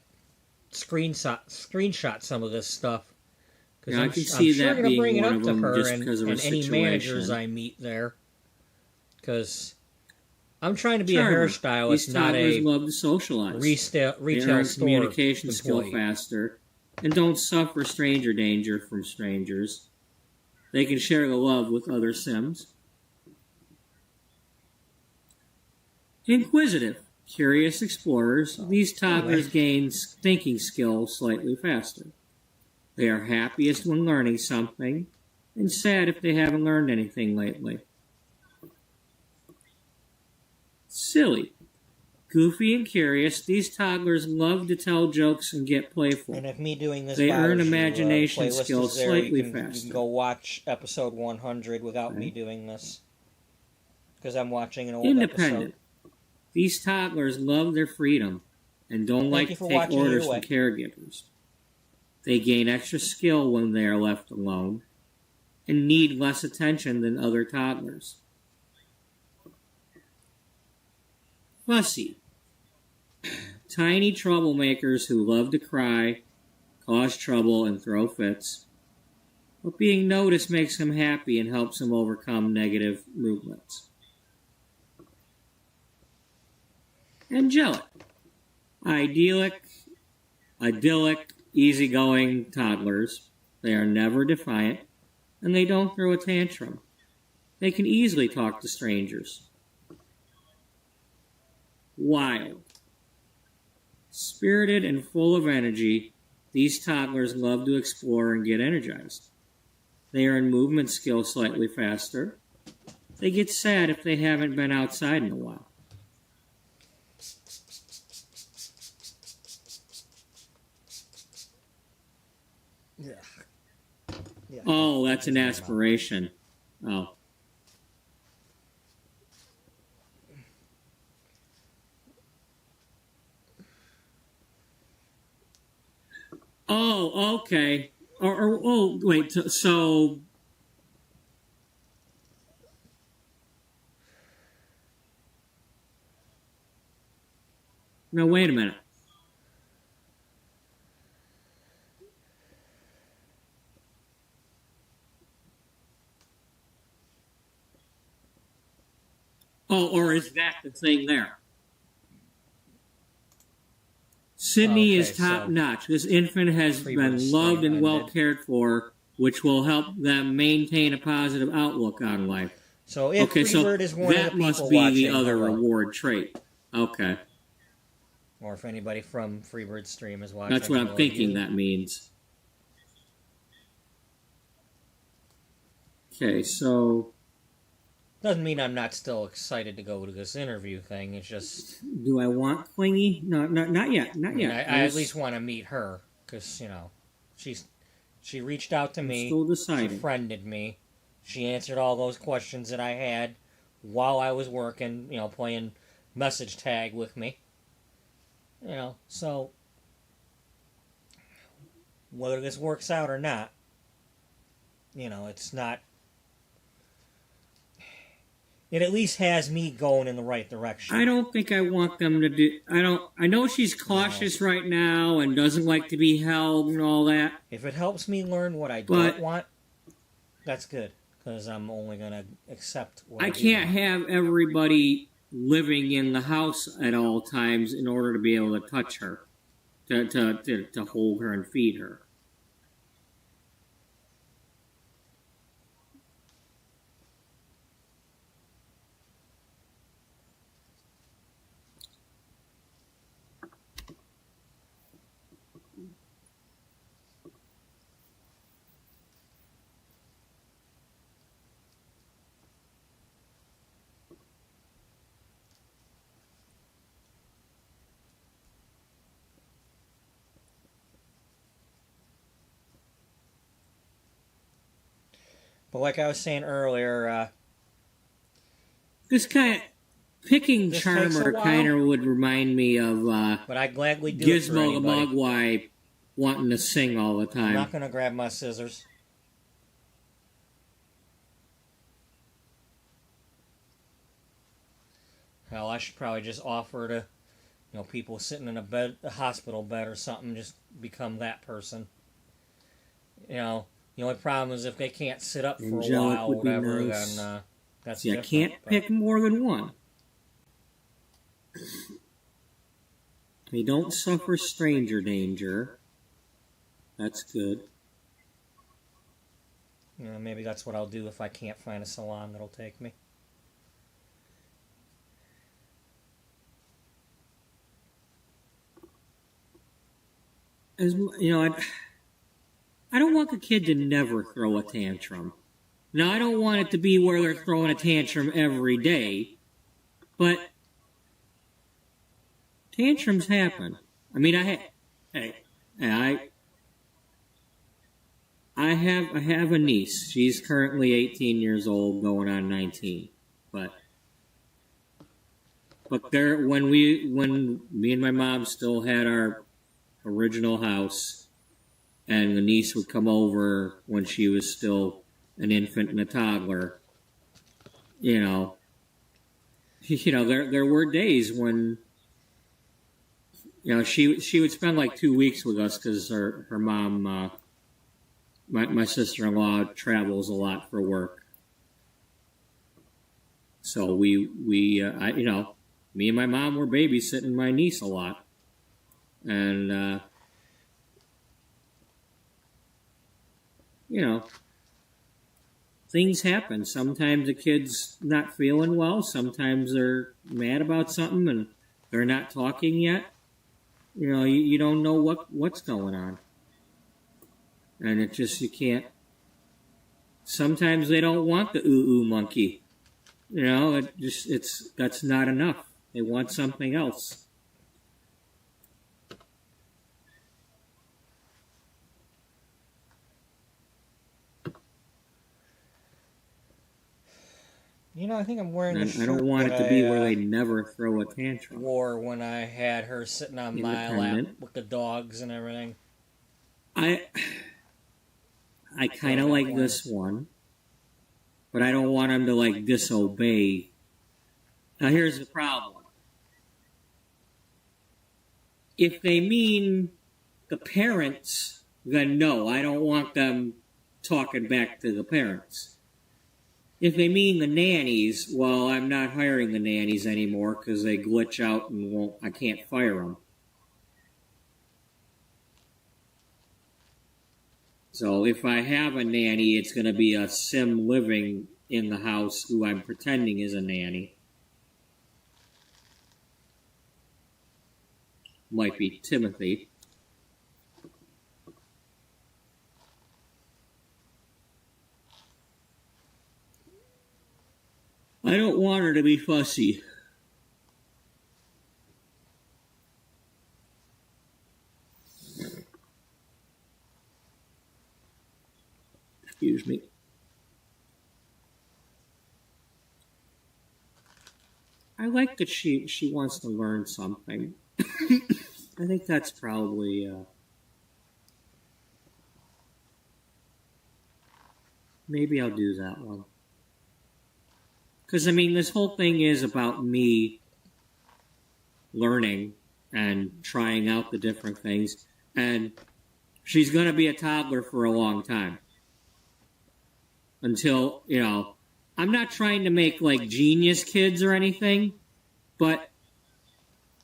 screenshot some of this stuff. Because I can see that sure being bring it one up of to them her just and because of her any situation. managers I meet there. Because I'm trying to be Charmer. a hairstylist, These not a love to socialize. retail learn store communication employee. skill faster and don't suffer stranger danger from strangers. They can share the love with other Sims. Inquisitive, curious explorers, these toddlers gain thinking skills slightly faster. They are happiest when learning something, and sad if they haven't learned anything lately. Silly, goofy and curious, these toddlers love to tell jokes and get playful. And if me doing this, they earn bothers imagination you, skills there. slightly you faster. can go watch episode 100 without me doing this, because I'm watching an old Independent. episode. These toddlers love their freedom and don't like to take orders from caregivers. They gain extra skill when they are left alone and need less attention than other toddlers. Fussy. Tiny troublemakers who love to cry, cause trouble, and throw fits. But being noticed makes them happy and helps them overcome negative movements. Angelic. Idyllic, easygoing toddlers. They are never defiant, and they don't throw a tantrum. They can easily talk to strangers. Wild. Spirited and full of energy, these toddlers love to explore and get energized. They earn movement skills slightly faster. They get sad if they haven't been outside in a while. Yeah. Oh, that's an aspiration. Oh. Oh, okay. Wait, so... No, wait a minute. Oh, or is that the thing there? Sydney is top-notch. This infant has been loved and well cared for, which will help them maintain a positive outlook on life. So if Freebird is one of the people must be watching, the other reward trait. Okay. Or if anybody from Freebird's stream is watching. That's what I'm thinking that means. Okay, so... Doesn't mean I'm not still excited to go to this interview thing. It's just... Do I want clingy? No, not yet. Not yet. I at least want to meet her. Because, she reached out to me. Still deciding. She friended me. She answered all those questions that I had while I was working, playing message tag with me. So whether this works out or not, it's not. It at least has me going in the right direction. I don't think I want them to do. I know she's cautious right now and doesn't like to be held and all that. If it helps me learn what I don't want, that's good. Because I'm only going to accept what I can't have everybody living in the house at all times in order to be able to touch her, to hold her and feed her. But like I was saying earlier, this kind of picking charmer kind of would remind me of but I gladly do Gizmo the Mogwai wanting to sing all the time. I'm not going to grab my scissors. Hell, I should probably just offer to, people sitting in a hospital bed or something, just become that person. The only problem is if they can't sit up for a while or whatever, nice. Then that's different. You can't pick more than one. They don't suffer stranger danger. That's good. Maybe that's what I'll do if I can't find a salon that'll take me. I don't want the kid to never throw a tantrum. Now, I don't want it to be where they're throwing a tantrum every day, but tantrums happen. I mean, I have a niece. She's currently 18 years old, going on 19. But when me and my mom still had our original house, and the niece would come over when she was still an infant and a toddler. There were days when she would spend like 2 weeks with us because her mom, my sister-in-law, travels a lot for work. So me and my mom were babysitting my niece a lot, and things happen. Sometimes the kid's not feeling well. Sometimes they're mad about something and they're not talking yet. You don't know what's going on. And it just, you can't. Sometimes they don't want the ooh monkey. That's not enough. They want something else. I think I'm wearing the shirt. I don't want it to be where they never throw a tantrum. Wore when I had her sitting on my lap with the dogs and everything. I kind of like this one, but I don't want them to disobey. Now here's the problem. If they mean the parents, then no, I don't want them talking back to the parents. If they mean the nannies, well, I'm not hiring the nannies anymore because they glitch out and I can't fire them. So if I have a nanny, it's going to be a sim living in the house who I'm pretending is a nanny. Might be Timothy. I don't want her to be fussy. Excuse me. I like that she wants to learn something. I think that's probably maybe I'll do that one. Because I mean, this whole thing is about me learning and trying out the different things, and she's going to be a toddler for a long time. Until, you know, I'm not trying to make like genius kids or anything, but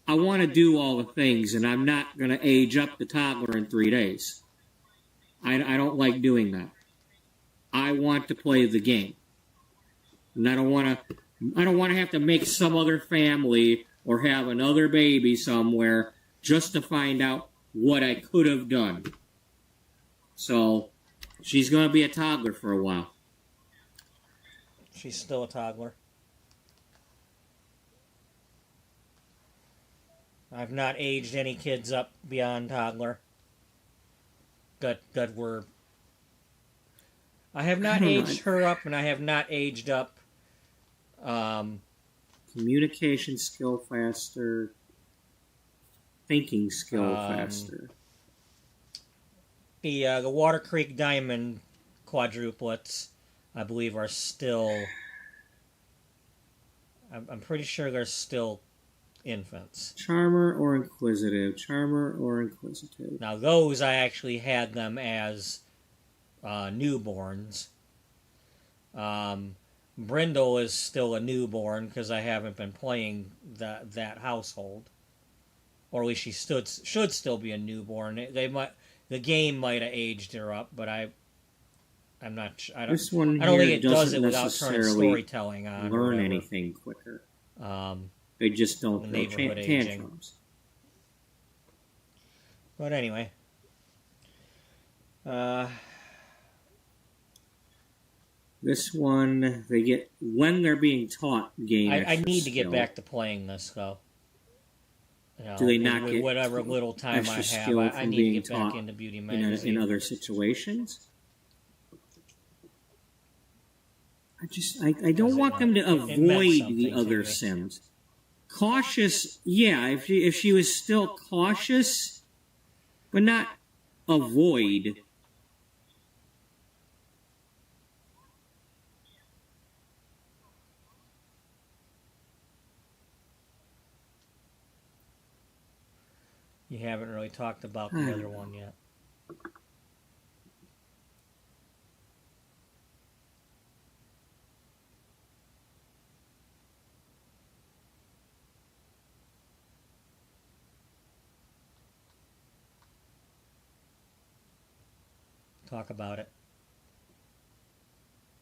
I want to do all the things, and I'm not going to age up the toddler in 3 days. I don't like doing that. I want to play the game, and I don't want to have to make some other family or have another baby somewhere just to find out what I could have done. So she's going to be a toddler for a while. She's still a toddler. I've not aged any kids up beyond toddler. That were. I have not aged her up, and I have not aged up. Communication skill faster. Thinking skill faster. The Water Creek Diamond quadruplets, I believe, are still. I'm pretty sure they're still infants. Charmer or inquisitive? Charmer or inquisitive? Now those I actually had them as newborns. Brindle is still a newborn because I haven't been playing that household, or at least she should still be a newborn. The game might have aged her up, but I'm not. I don't think it does it without turning storytelling on. Learn anything quicker. They just don't throw tantrums. But anyway, this one they get when they're being taught game. I need to get back to playing this though. You know, do they not get whatever little time I have? I need to get back into Beauty Magazine in other situations. I don't want them to avoid the other Sims. Cautious, yeah. If she was still cautious, but not avoid. You haven't really talked about the other one yet. Talk about it.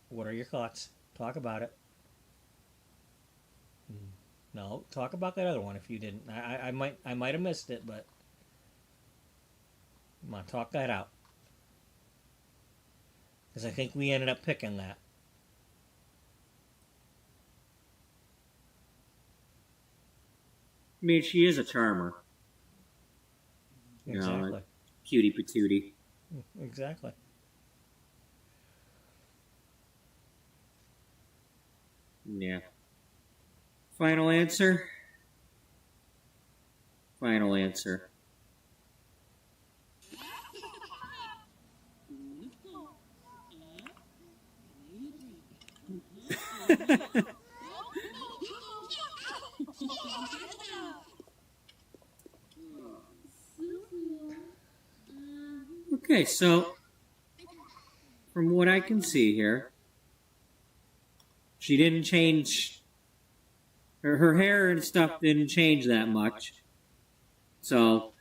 What are your thoughts? Talk about it. No, talk about that other one if you didn't. I might have missed it, but come on, talk that out. Because I think we ended up picking that. I mean, she is a charmer. Exactly. You know, cutie patootie. Exactly. Yeah. Final answer? Final answer. Okay, so from what I can see here, she didn't change. Her hair and stuff didn't change that much. So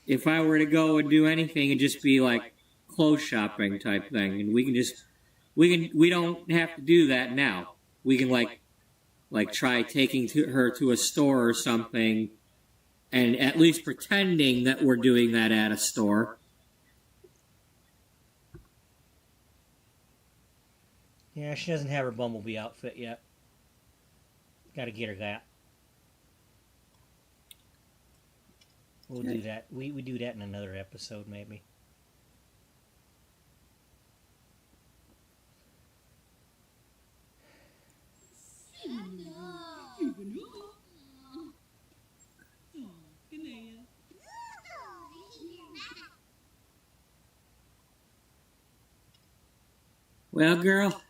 if I were to go and do anything, it'd just be like clothes shopping type thing, and we don't have to do that now. We can like try taking her to a store or something, and at least pretending that we're doing that at a store. Yeah, she doesn't have her Bumblebee outfit yet. Got to get her that. We'll do that. We do that in another episode, maybe. Well, girl.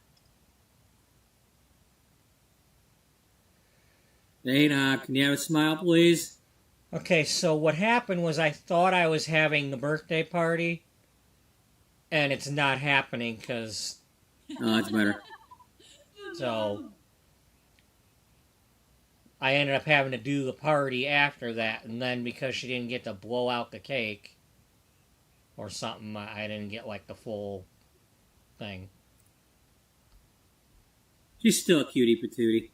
Dana, can you have a smile, please? Okay, so what happened was I thought I was having the birthday party, and it's not happening because Oh, that's better. so I ended up having to do the party after that, and then because she didn't get to blow out the cake or something, I didn't get like the full thing. She's still a cutie patootie.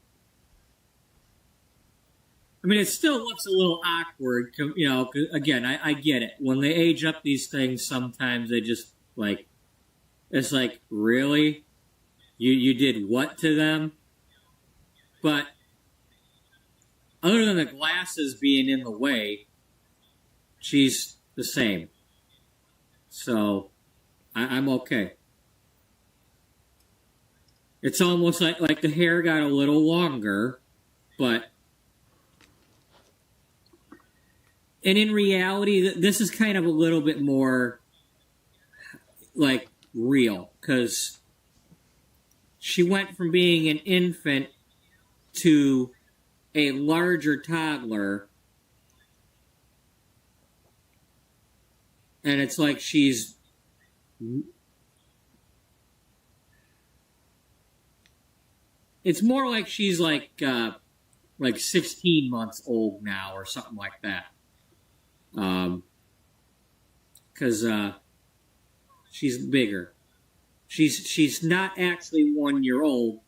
I mean, it still looks a little awkward, you know. 'Cause again, I get it. When they age up these things, sometimes they just like it's like, really, you did what to them? But other than the glasses being in the way, she's the same. So I'm okay. It's almost like the hair got a little longer, but. And in reality, this is kind of a little bit more, like, real. Because she went from being an infant to a larger toddler. And it's like she's... It's more like she's like 16 months old now or something like that. Because she's bigger. She's not actually 1 year old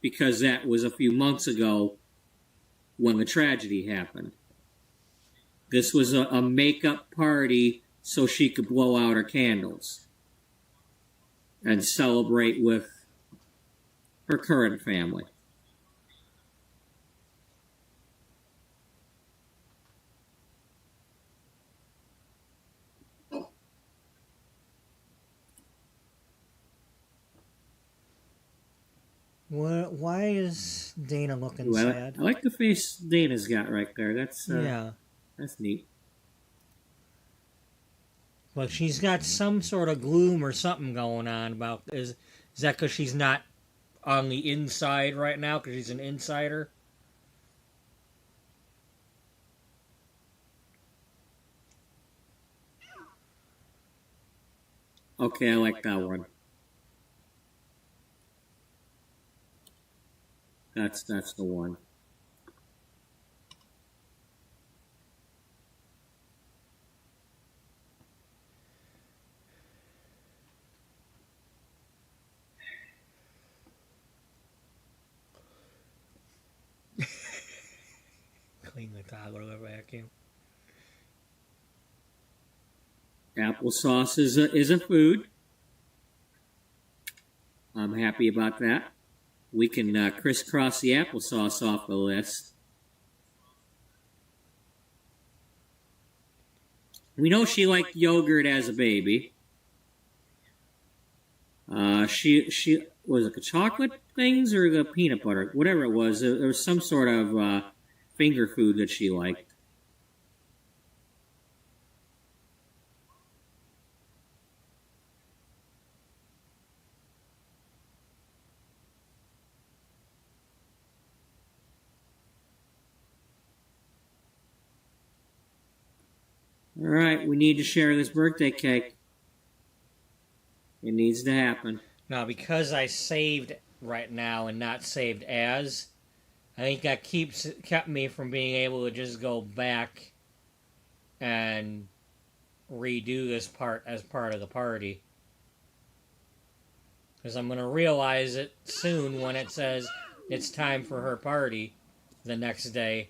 because that was a few months ago when the tragedy happened. This was a makeup party so she could blow out her candles and celebrate with her current family. Why is Dana looking Ooh, sad? I like the face Dana's got right there. That's that's neat. But she's got some sort of gloom or something going on about is that because she's not on the inside right now because she's an insider? Okay, I like that one. That's the one. Clean the toddler with a vacuum. Applesauce is a food. I'm happy about that. We can crisscross the applesauce off the list. We know she liked yogurt as a baby. She was it the chocolate things or the peanut butter, whatever it was. There was some sort of finger food that she liked. All right, we need to share this birthday cake. It needs to happen. Now, because I saved right now and not saved as, I think that kept me from being able to just go back and redo this part as part of the party. Because I'm going to realize it soon when it says it's time for her party the next day.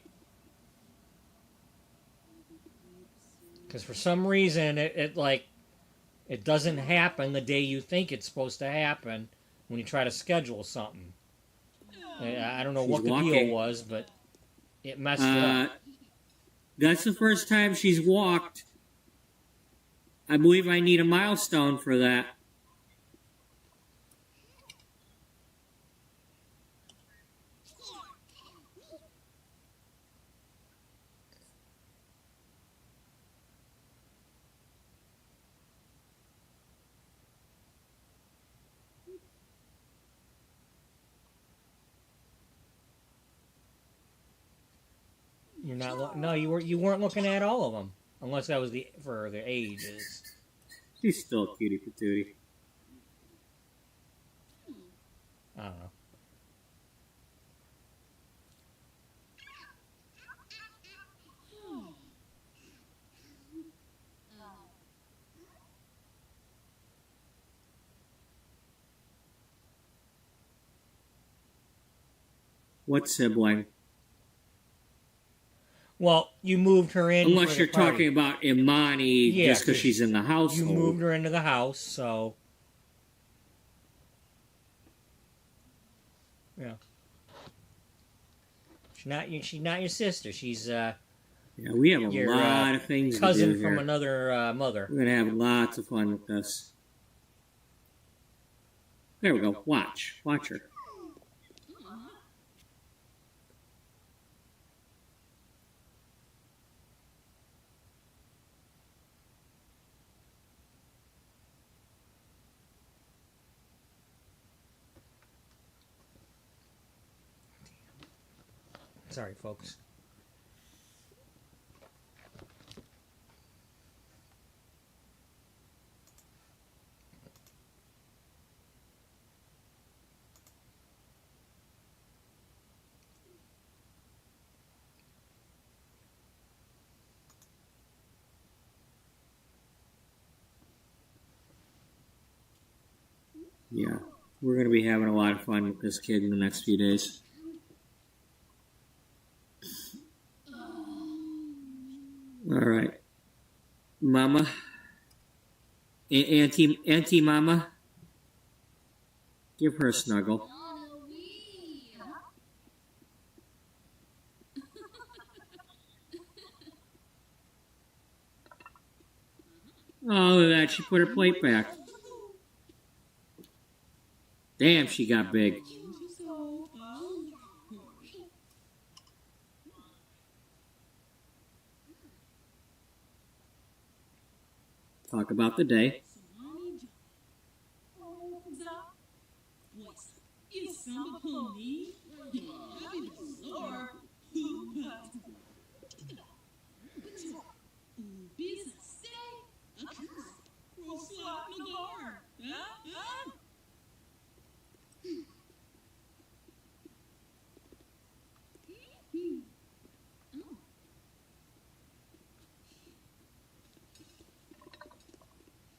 Because for some reason, it doesn't happen the day you think it's supposed to happen when you try to schedule something. I don't know what the deal was, but it messed it up. That's the first time she's walked. I believe I need a milestone for that. You're not. No, you weren't looking at all of them, unless that was for their ages. She's still a cutie patootie. I don't know. What sibling? Well, you moved her in. Unless for you're the party. talking about Imani Yeah, just because she's in the household. You moved her into the house, so yeah. She's not your sister. She's Yeah, we have a your lot of things to do cousin here. from another mother. We're gonna have lots of fun with this. There we go. Watch her. Sorry, folks. Yeah, we're gonna be having a lot of fun with this kid in the next few days. All right, Mama, Auntie Mama, give her a snuggle. Oh, look at that! She put her plate back. Damn, she got big. Talk about the day.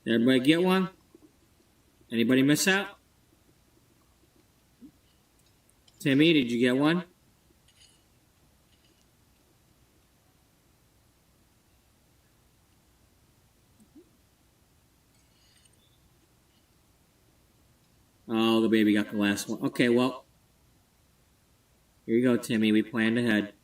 Did everybody get one? Anybody miss out? Timmy, did you get one? Oh, the baby got the last one. Okay, well, here you go, Timmy. We planned ahead.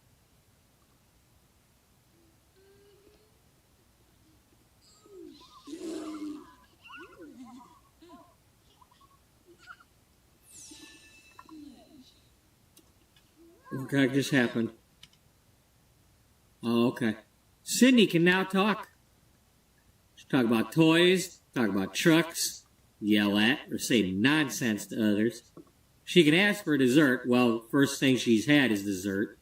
What the heck just happened? Oh, okay. Sydney can now talk. She talk about toys, talk about trucks, yell at or say nonsense to others. She can ask for dessert. Well, first thing she's had is dessert.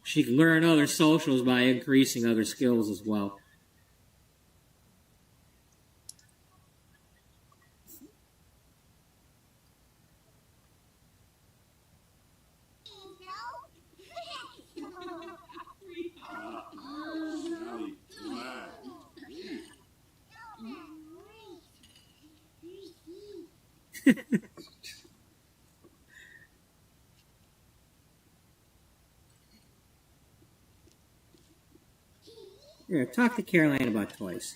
She can learn other socials by increasing other skills as well. Here, talk to Caroline about toys.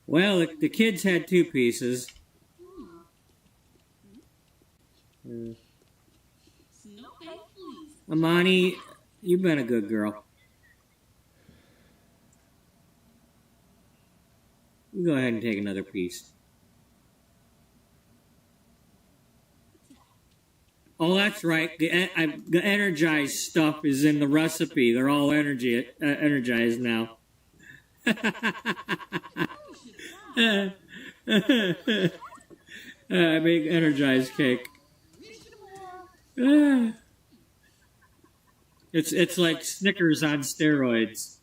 Well, the kids had two pieces. Amani, you've been a good girl. You go ahead and take another piece. Oh, that's right. The energized stuff is in the recipe. They're all energized now. I make energized cake. Ah. It's like Snickers on steroids.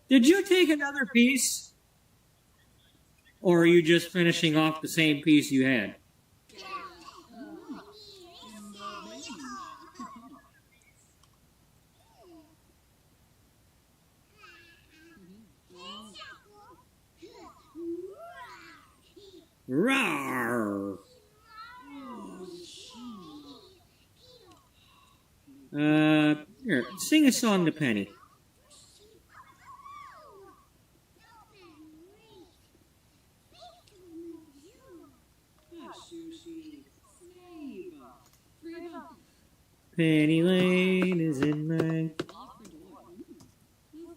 Did you take another piece? Or are you just finishing off the same piece you had? Rawr! Here, sing a song to Penny. Penny Lane is in my...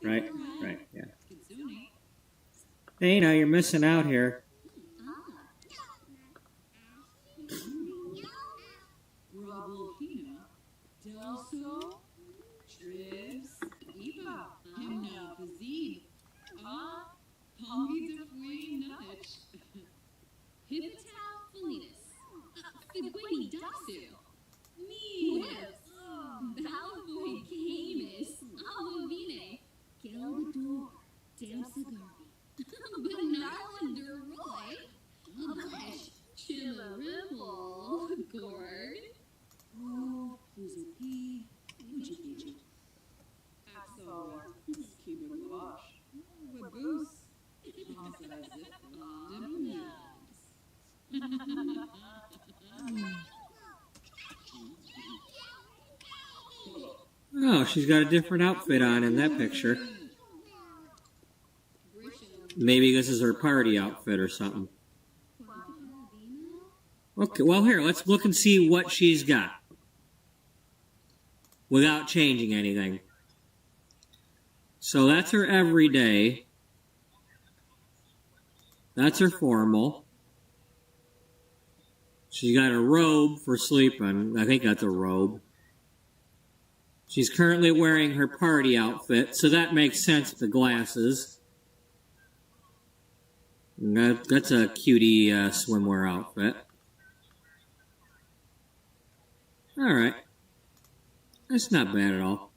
Right, yeah. Hey, now you're missing out here. Oh, she's got a different outfit on in that picture. Maybe this is her party outfit or something. Okay, well here, let's look and see what she's got. Without changing anything. So that's her everyday. That's her formal. She's got a robe for sleeping. I think that's a robe. She's currently wearing her party outfit, so that makes sense with the glasses. That's a cutie swimwear outfit. Alright. That's not bad at all.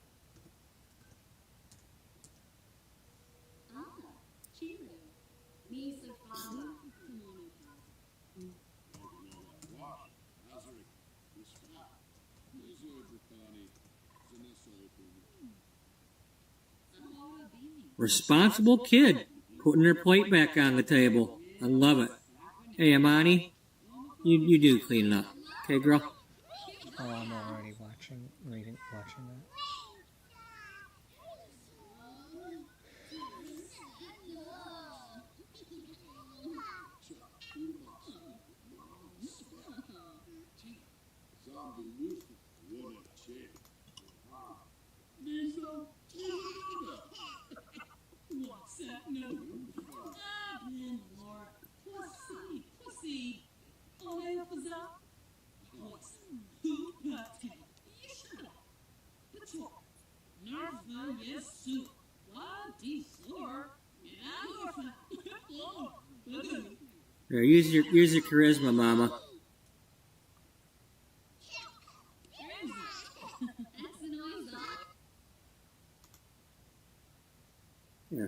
Responsible kid, putting her plate back on the table. I love it. Hey, Amani, you do clean it up. Okay, girl? Oh, I'm already watching that. What's that? No. Pussy. Oh, I was up. What's who party? You shut up. Patrol. Nerva, yes, soup. What? Sore. Here, use your charisma, Mama. Yeah.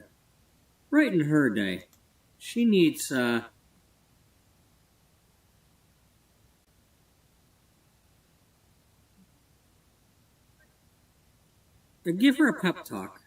Right in her day. She needs, give her a pep talk.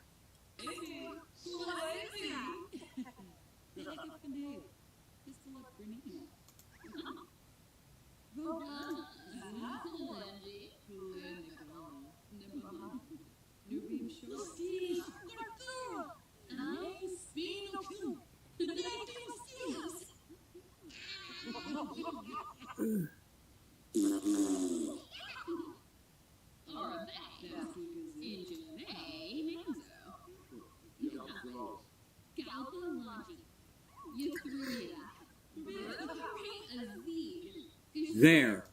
There.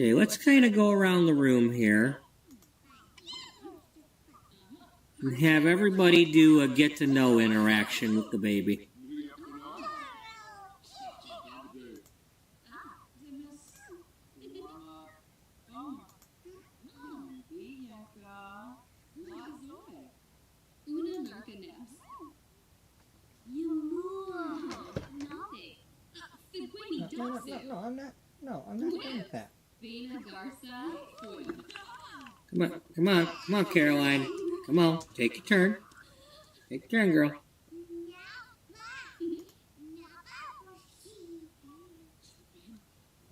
Okay, let's kind of go around the room here and have everybody do a get-to-know interaction with the baby. Una Narcaneps. I'm not done with that. Vina Garza. Come on, Caroline. Come on, take your turn. Take your turn, girl.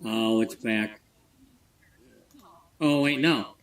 Oh, it's back. Oh, wait, no.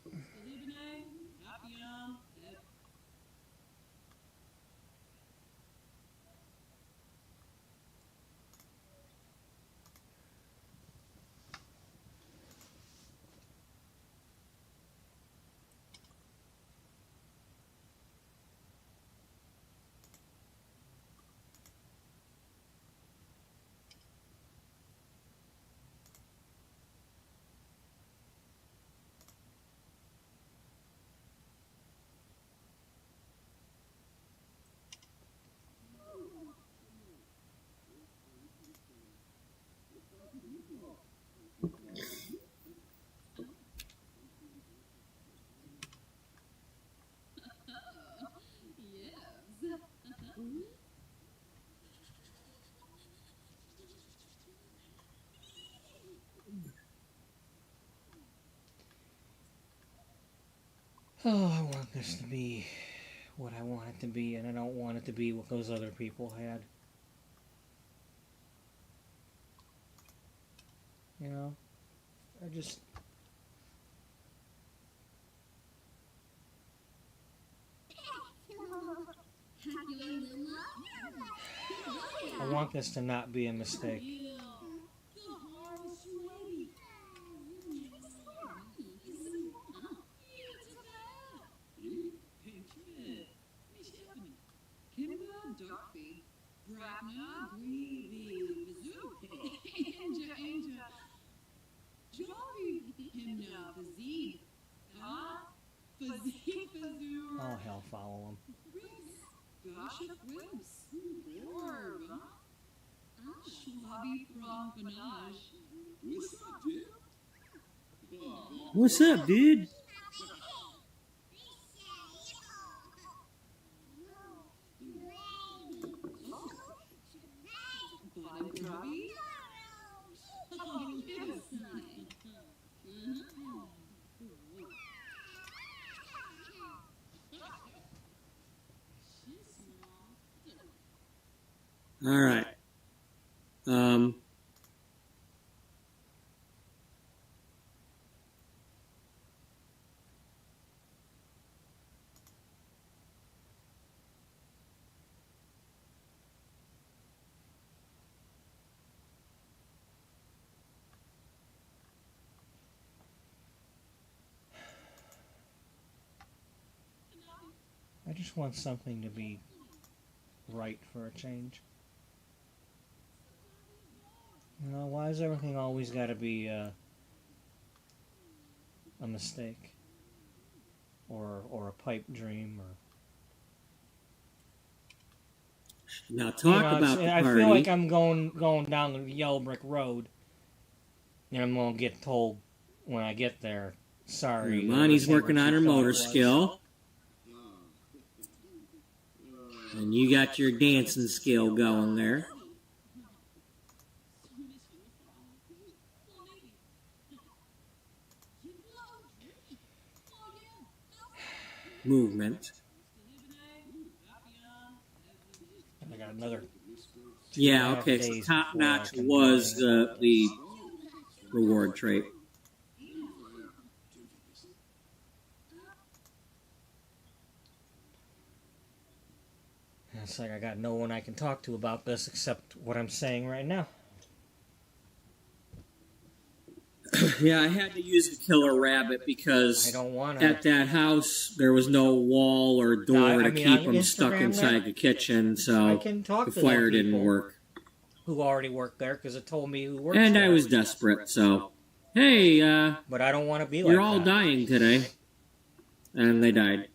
Oh, I want this to be what I want it to be, and I don't want it to be what those other people had. You know? I just... I want this to not be a mistake. Oh, hell, follow him. What's up, dude? All right. I just want something to be right for a change. You know, why is everything always got to be a mistake? Or a pipe dream? Or Now talk about the I party. feel like I'm going down the yellow brick road, and I'm going to get told when I get there, sorry. Monty's working on her motor skill. And you got your dancing skill going there. Movement. I got another. Yeah, okay. So top notch was the reward trait. It's like I got no one I can talk to about this except what I'm saying right now. Yeah, I had to use the killer rabbit because I don't want at that house there was no wall or door to keep them stuck Instagram inside the kitchen, so I can talk the to fire people didn't work. Who already worked there because it told me who worked And there. I was desperate, so hey, But I don't want to be like you're all that. dying today. And they died.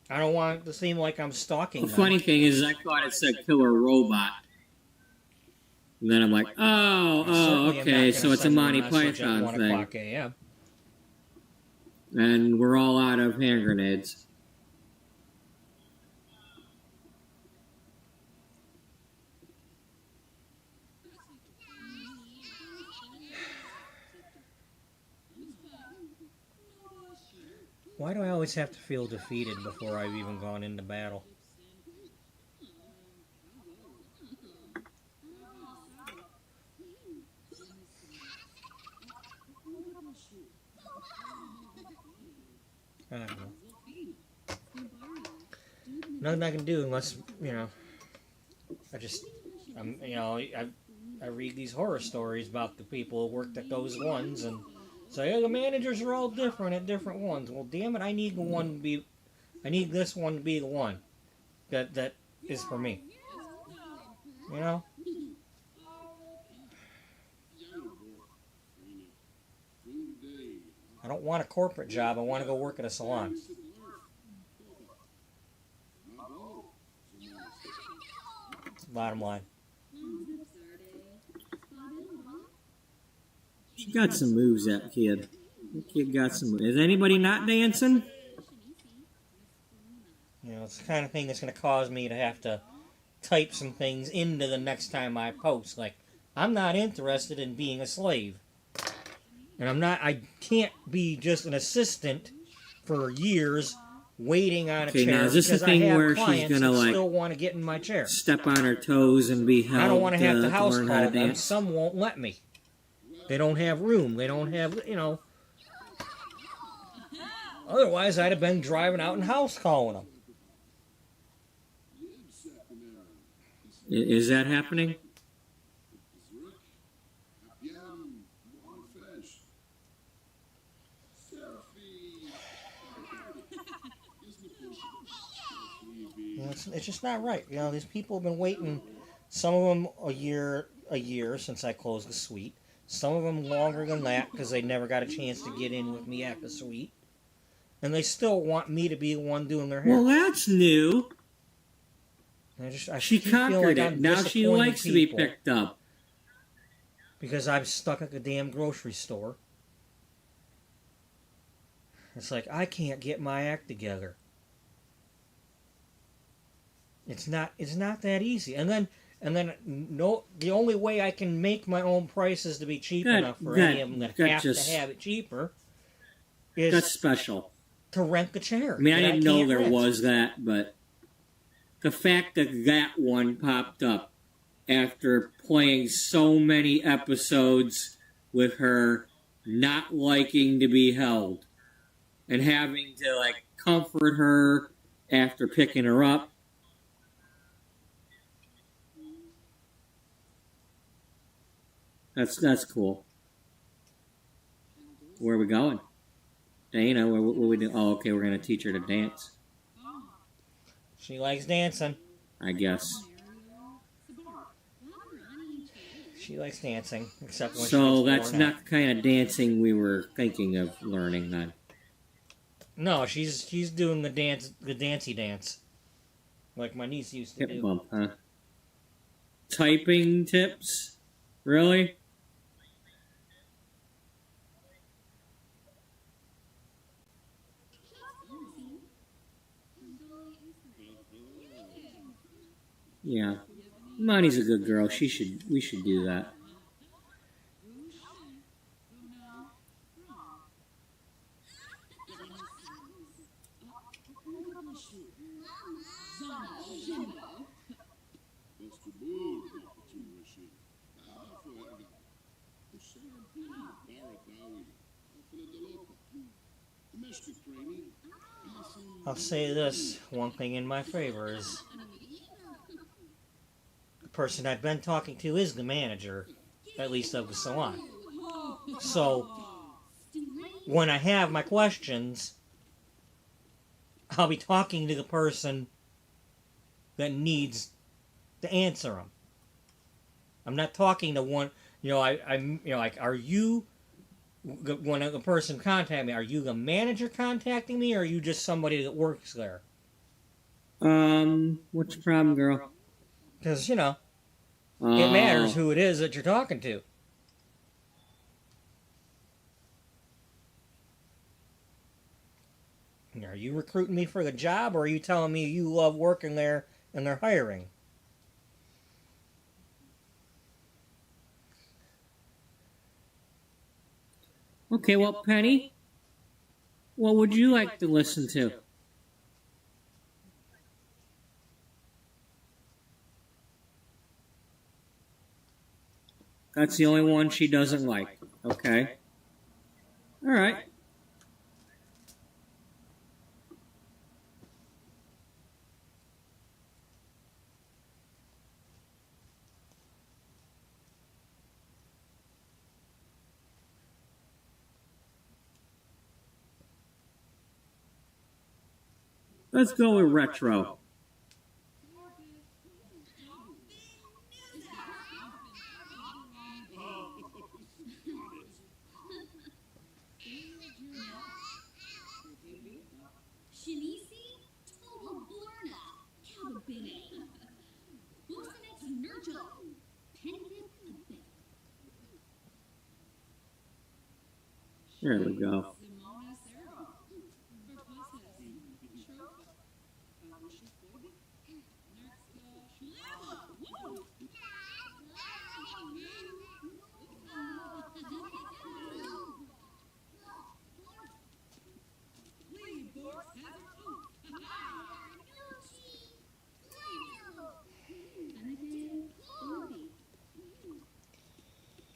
I don't want it to seem like I'm stalking The them. funny thing is, I thought it said killer robot. And then I'm like, I certainly am not okay, gonna so it's a send you Monty message at Python 1 thing. o'clock a.m. And we're all out of hand grenades. Why do I always have to feel defeated before I've even gone into battle? I don't know. Nothing I can do unless, I read these horror stories about the people who worked at those ones and say, oh, the managers are all different at different ones. Well, damn it, I need this one to be the one that is for me. You know? I don't want a corporate job. I want to go work at a salon. Bottom line. You got some moves, that kid. That kid got some moves. Is anybody not dancing? It's the kind of thing that's going to cause me to have to type some things into the next time I post. Like, I'm not interested in being a slave. And I can't be just an assistant for years waiting on a chair. Now is this the because thing I have where she's clients gonna that like still want to get in my chair. step on her toes and be held? I don't want to have to house learn how to call them. dance? Some won't let me. They don't have room. They don't have, Otherwise, I'd have been driving out and house calling them. Is that happening? It's just not right. These people have been waiting, some of them a year since I closed the suite. Some of them longer than that because they never got a chance to get in with me at the suite. And they still want me to be the one doing their hair. Well, that's new. She conquered it. Now she likes to be picked up. Because I'm stuck at the damn grocery store. It's like, I can't get my act together. It's not that easy. And then the only way I can make my own prices to be cheap enough for any of them that have to have it cheaper is that's special. To rent the chair. I mean, I didn't know there was that, but the fact that one popped up after playing so many episodes with her not liking to be held and having to comfort her after picking her up. That's cool. Where are we going? Dana, what we do? Oh, okay, we're going to teach her to dance. She likes dancing. I guess. She likes dancing, except when so that's not the kind of dancing we were thinking of learning then. No, she's doing the dancey dance, like my niece used to do. Hip bump, huh? Typing tips? Really? Yeah. Monty's a good girl. We should do that. I'll say this, one thing in my favor is the person I've been talking to is the manager, at least of the salon. So, when I have my questions, I'll be talking to the person that needs to answer them. I'm not talking to one, I'm like, are you when a person contacts me, are you the manager contacting me, or are you just somebody that works there? What's your problem, girl? Because, you know, Oh, it matters who it is that you're talking to. Are you recruiting me for the job, or are you telling me you love working there and they're hiring? Okay, well, Penny, what would you like to listen to? That's the only one she doesn't like. Okay. All right. Let's go with retro. Shinisi, Tobaborna, Calabine. Bosanex Nurjo, Penhip Abet. There we go. Simona Serra. Perpusses. Trofa. Alusha Foibi. Nerxka Shuleva. Woo! Lee Borks has a coup. Benedict Bodhi.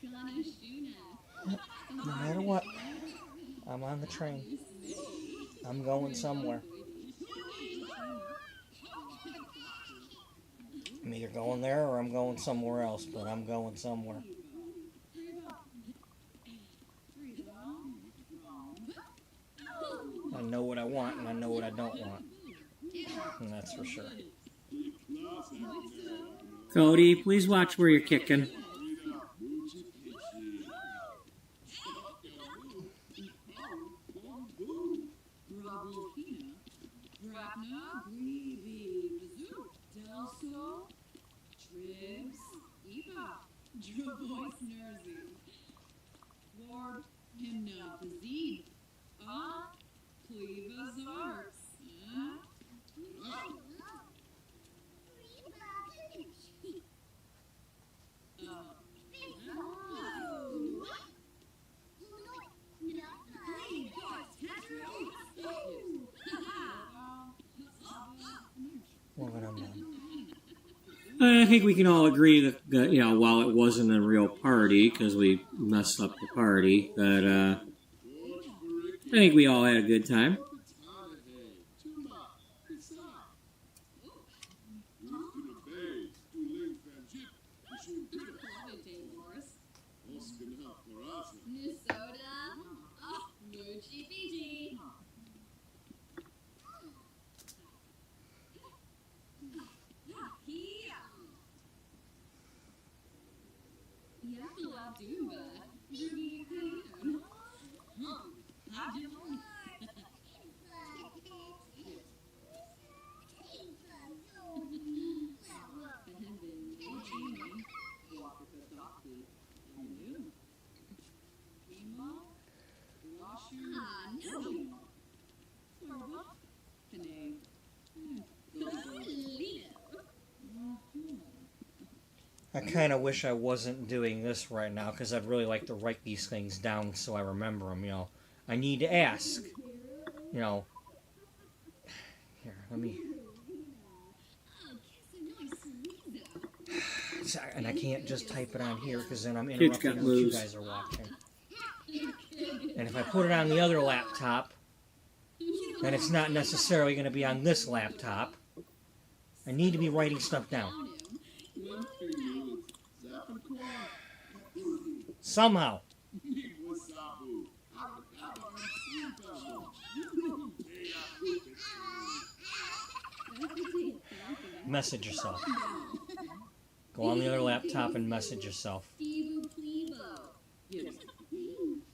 Ganashuna. No matter what, I'm on the train. I'm going somewhere. I'm either going there or I'm going somewhere else, but I'm going somewhere. I know what I want and I know what I don't want. And that's for sure. Cody, please watch where you're kicking. Brabulhina. Brapna. Breevi. Bazoo. Delso. Tribs. Eva. Drovois Nerzi. Lord Himna Bazid. Ah. Cleva Zarks. Well, then I'm done. I think we can all agree that while it wasn't a real party, because we messed up the party, that I think we all had a good time. Minnesota. Oh, Luigi Fiji. Yakula Dumba. Ruby Poon. I kind of wish I wasn't doing this right now because I'd really like to write these things down so I remember them. I need to ask. Here, let me. And I can't just type it on here because then I'm interrupting what you guys are watching. And if I put it on the other laptop, then it's not necessarily going to be on this laptop. I need to be writing stuff down. Somehow. Message yourself. Go on the other laptop and message yourself. Stevo Plevo.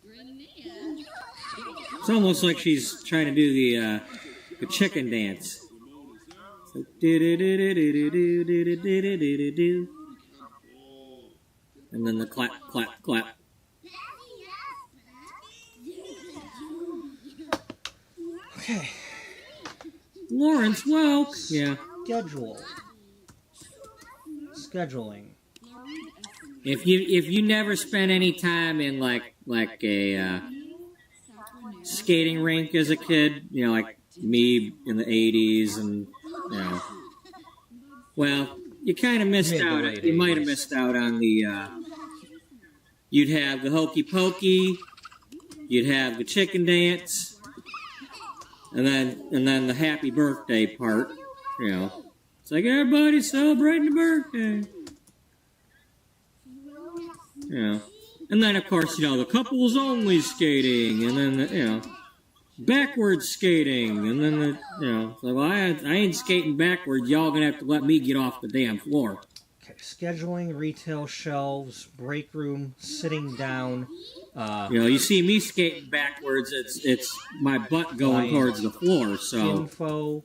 Grenade. It's almost like she's trying to do the chicken dance. So, do-do-do-do-do-do-do-do-do-do-do. And then the clap, clap, clap. Okay. Lawrence Welk. Yeah. Schedule. Scheduling. If you never spent any time in like a skating rink as a kid, you know, like me in the 80s, and you know, well, you kind of missed out. You might have missed out on the. You'd have the hokey pokey, you'd have the chicken dance, and then the happy birthday part. You know, it's like everybody's celebrating the birthday. You know, and then of course, you know, the couples only skating, and then you know, backwards skating, and then the, you know, it's like, well, I ain't skating backwards. Y'all gonna have to let me get off the damn floor. Okay, scheduling, retail shelves, break room, sitting down. You know, you see me skating backwards. It's my butt going towards the floor. So info.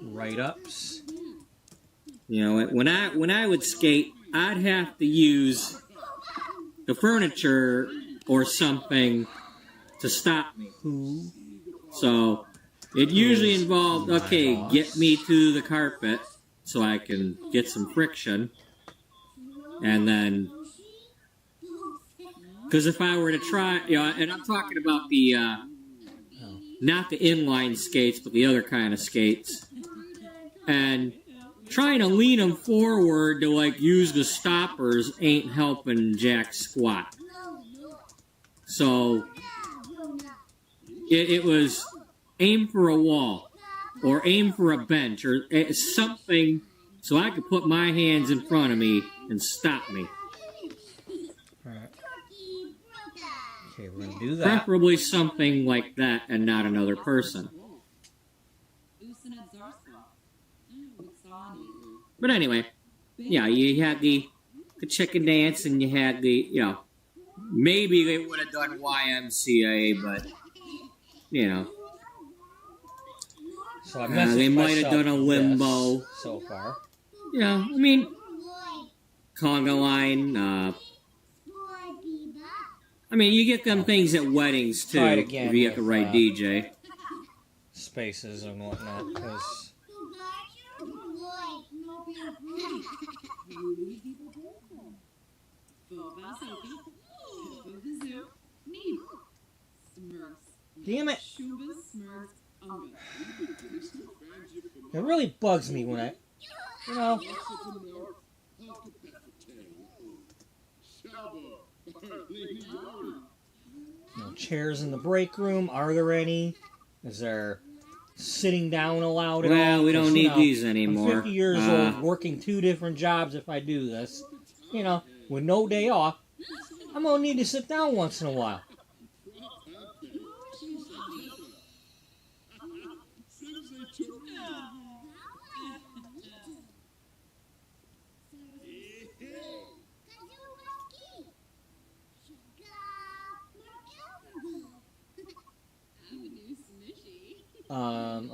Write-ups. You know, when I would skate, I'd have to use the furniture or something to stop me. Who? So it usually involved, okay, get me to the carpet so I can get some friction. And then, because if I were to try, you know, and I'm talking about the, not the inline skates, but the other kind of skates. And trying to lean them forward to, like, use the stoppers ain't helping jack squat. So it was aim for a wall or aim for a bench or something so I could put my hands in front of me and stop me. Alright. Okay, we're going to do that. Preferably something like that and not another person. But anyway, yeah, you had the chicken dance and you had the, you know, maybe they would have done YMCA, but, you know. So they might have done a limbo. So far. Yeah, I mean, conga line. I mean, you get them things at weddings, too, Try it again if you get the right DJ. Spaces and whatnot, because... Damn it! It really bugs me when I, you know. No chairs in the break room. Are there any? Is there sitting down allowed at all? Well, we don't need these anymore. I'm 50 years old, working 2 different jobs if I do this. You know, with no day off, I'm going to need to sit down once in a while.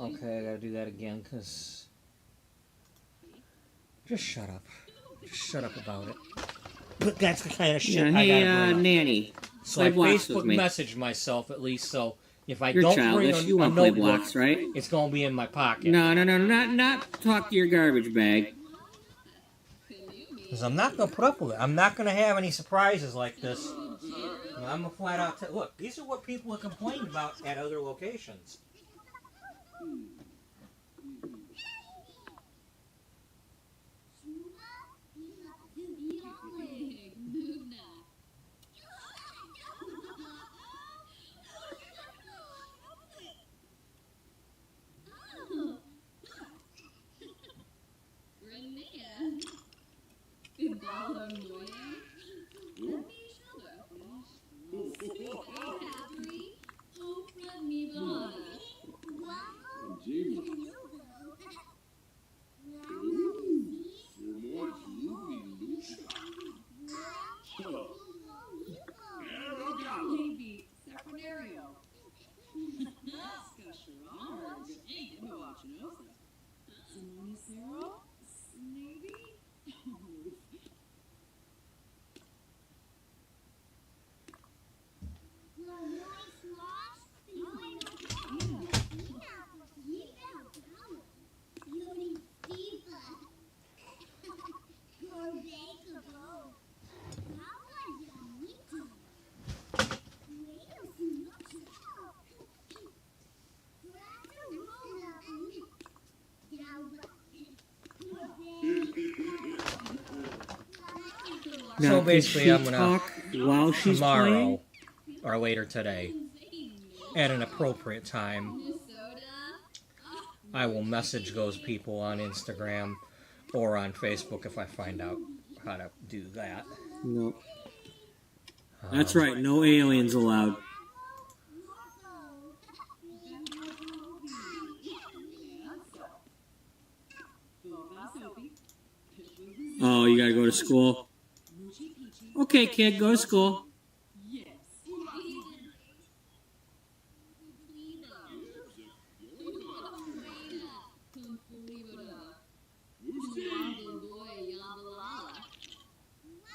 Okay, I gotta do that again, because... Just shut up. Just shut up about it. But that's the kind of shit I gotta bring up. Nanny. So I Facebook messaged myself, at least, so if I don't bring you want to play blocks, right? It's gonna be in my pocket. No, not talk to your garbage bag. Because I'm not gonna put up with it. I'm not gonna have any surprises like this. I'm a flat out... Look, these are what people have complained about at other locations. Now, So basically, can I'm she gonna talk while she's tomorrow playing? or later today, at an appropriate time, I will message those people on Instagram or on Facebook if I find out how to do that. No. That's right. No aliens allowed. Oh, you gotta go to school? Okay, kid, go to school. Yes.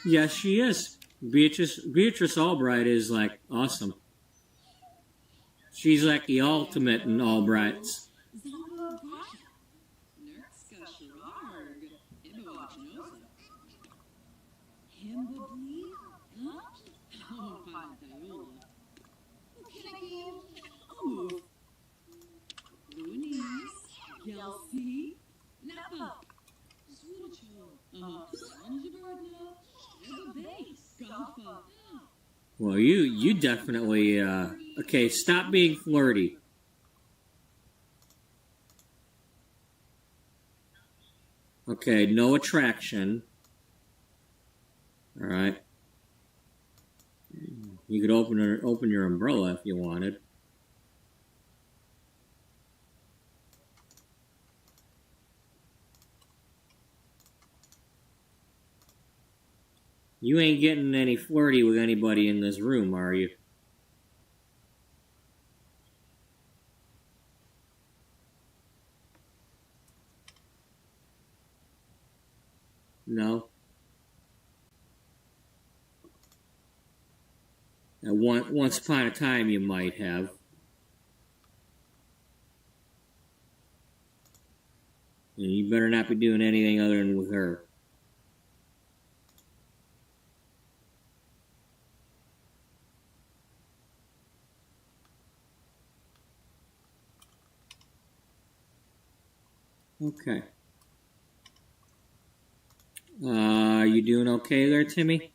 Yes, she is. Beatrice Albright is like awesome. She's like the ultimate in Albrights. Well, you definitely okay. Stop being flirty. Okay, no attraction. All right. You could open your umbrella if you wanted. You ain't getting any flirty with anybody in this room, are you? No. Once upon a time, you might have. And you better not be doing anything other than with her. Okay. You doing okay there, Timmy?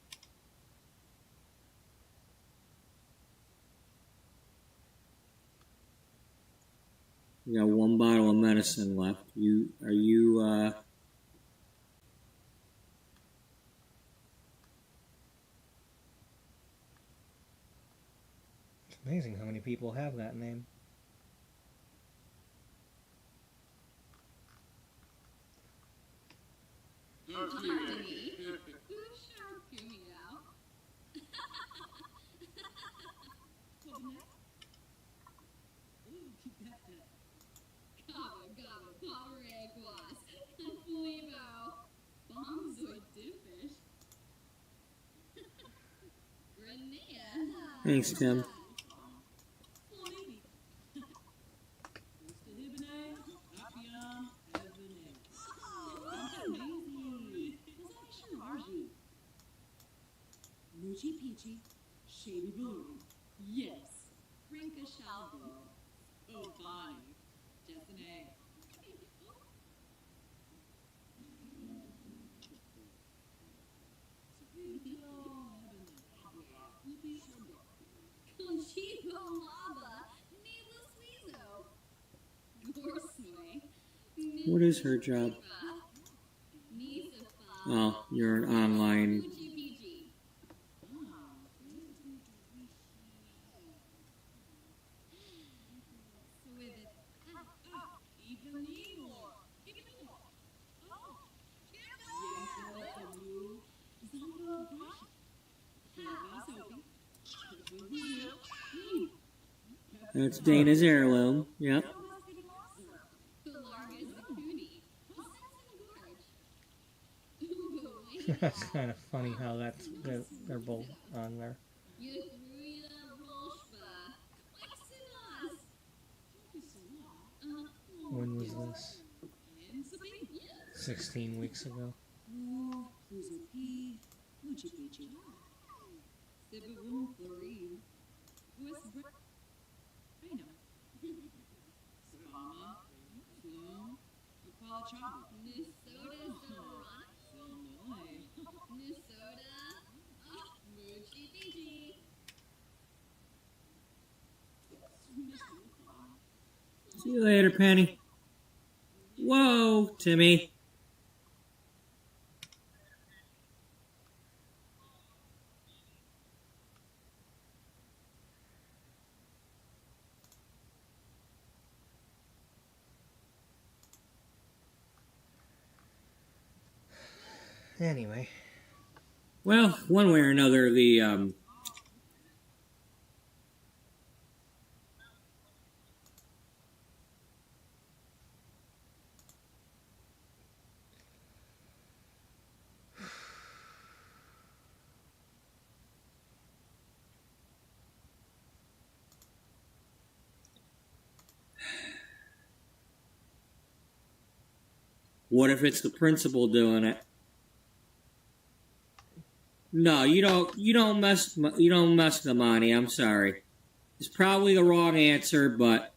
You got one bottle of medicine left. Are you It's amazing how many people have that name. Thanks, Tim. Moochie Peachy, Shady Blue. Yes. Rinka Shalvo. Oh, Bonnie. Just an egg. What is her job? Oh, you're an online. That's Dana's heirloom. Yep. That's kind of funny how they're both on there. When was this? 16 weeks ago. See you later, Penny. Whoa, Timmy. Anyway. Well, one way or another, the what if it's the principal doing it? No, you don't mess with Amani. I'm sorry. It's probably the wrong answer, but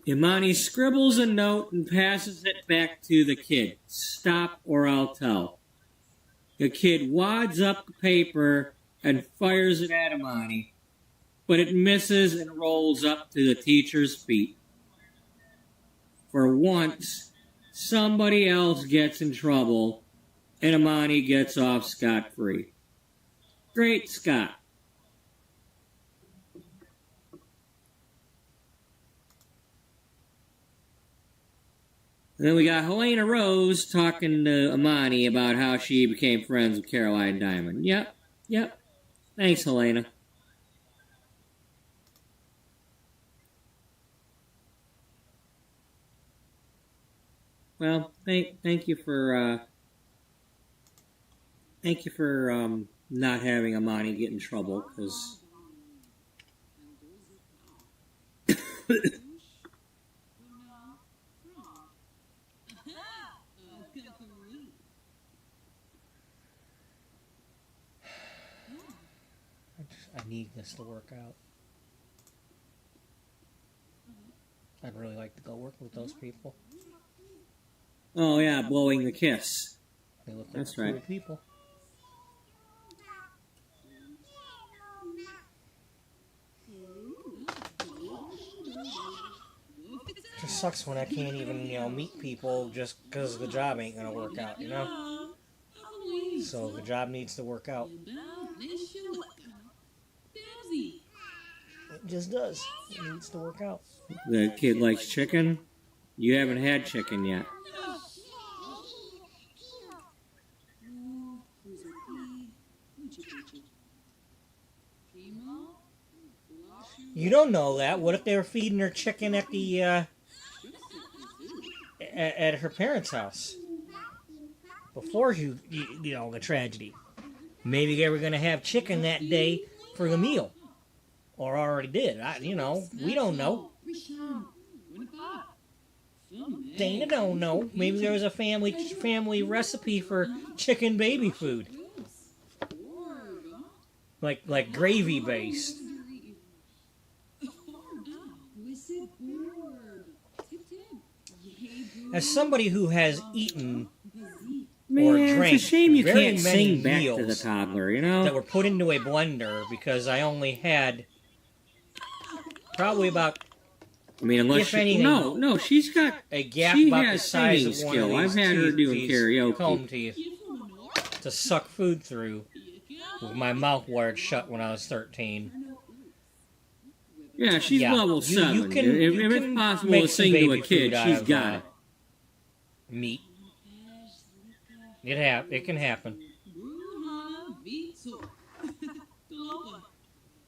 Imani scribbles a note and passes it back to the kid. Stop or I'll tell. The kid wads up the paper and fires it at Imani, but it misses and rolls up to the teacher's feet. For once, somebody else gets in trouble, and Imani gets off scot-free. Great Scott. And then we got Helena Rose talking to Imani about how she became friends with Caroline Diamond. Yep. Thanks, Helena. Well, thank you for not having Imani get in trouble, because I need this to work out. I'd really like to go work with those people. oh yeah, blowing the kiss. They look like That's cool right. people. It just sucks when I can't even, meet people just because the job ain't gonna work out, So the job needs to work out. It just does. It needs to work out. The kid likes chicken. You haven't had chicken yet. You don't know that. What if they were feeding her chicken at the at her parents' house before the tragedy? Maybe they were going to have chicken that day for the meal, or already did. We don't know. Dana don't know. Maybe there was a family recipe for chicken baby food, like gravy based. As somebody who has eaten or drank it's a shame you very can't many sing back meals to the toddler, that were put into a blender, because I only had probably about, unless if anything, no, she's got a gap she about has the size of singing one of skill. these I've had her doing karaoke. comb teeth to suck food through with my mouth wired shut when I was 13. Yeah, she's level 7. You can, if you it's can possible make to some sing to a baby kid, food out she's of, got it. Meat. It can happen.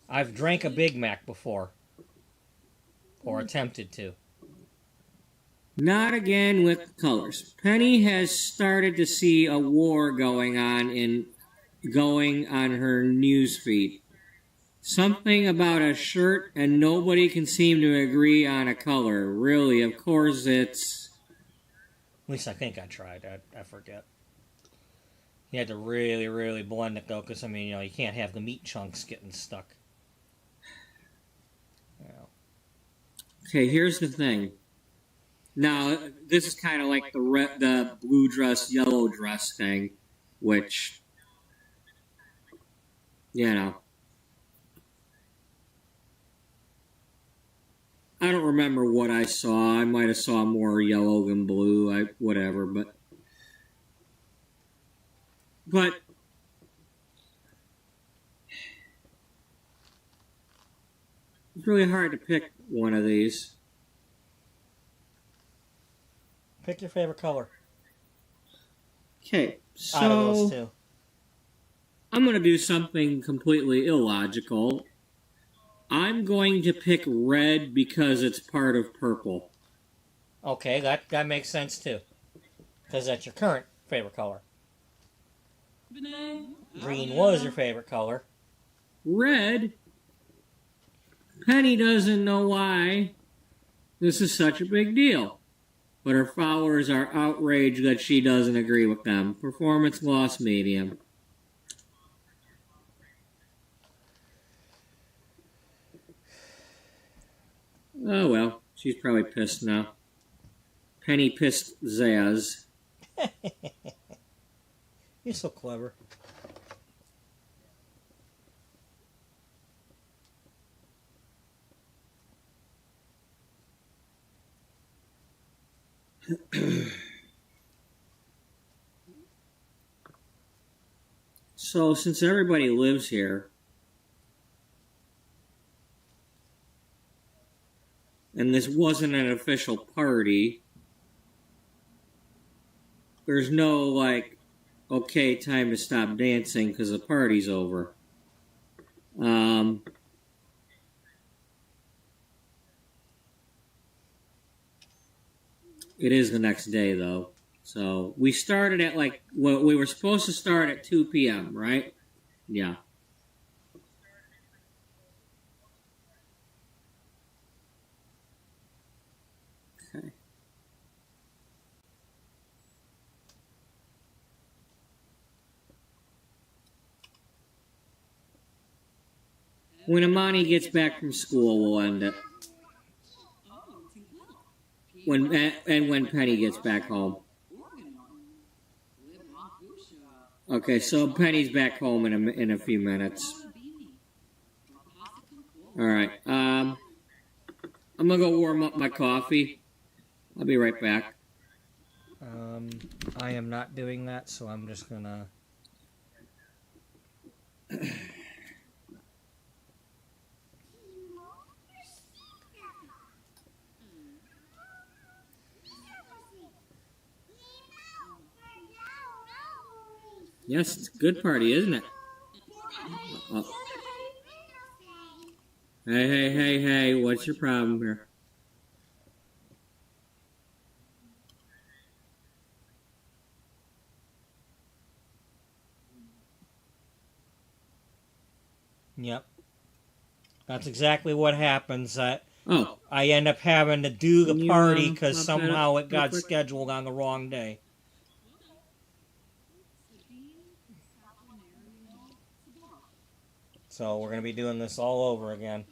I've drank a Big Mac before. Or attempted to. Not again with colors. Penny has started to see a war going on her news feed. Something about a shirt, and nobody can seem to agree on a color. Really, of course it's... At least I think I tried. I forget. You had to really, really blend it, though, because, you can't have the meat chunks getting stuck. Okay, here's the thing. Now, this is kind of like the blue dress, yellow dress thing, which, you know, I don't remember what I saw. I might have saw more yellow than blue, whatever, but it's really hard to pick one of these. Pick your favorite color. Okay, Out of those so two. I'm going to do something completely illogical. I'm going to pick red because it's part of purple. Okay, that makes sense too. Because that's your current favorite color. Green was your favorite color. Red? Penny doesn't know why this is such a big deal. But her followers are outraged that she doesn't agree with them. Performance loss medium. Oh well, she's probably pissed now. Penny pissed Zaz. You're so clever. So, since everybody lives here, and this wasn't an official party, there's no, like, okay, time to stop dancing because the party's over. It is the next day, though. So, we started at, like, well, we were supposed to start at 2 p.m., right? Yeah. Okay. When Amani gets back from school, we'll end it. When Penny gets back home. Okay, so Penny's back home in a few minutes. All right. I'm gonna go warm up my coffee. I'll be right back. I am not doing that, so I'm just gonna. Yes, it's a good party, isn't it? Oh. Hey, what's your problem here? Yep. That's exactly what happens. I Oh, end up having to do Can the you, party pop because that somehow up it got real quick? scheduled on the wrong day. So we're going to be doing this all over again.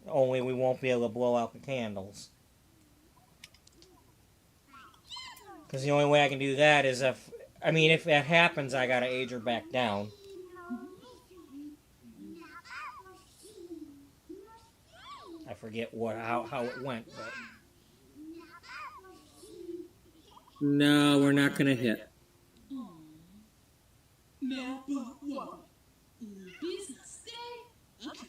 Only we won't be able to blow out the candles. Because the only way I can do that is if that happens, I got to age her back down. I forget how it went, but no, we're not gonna hit. Business day? Okay.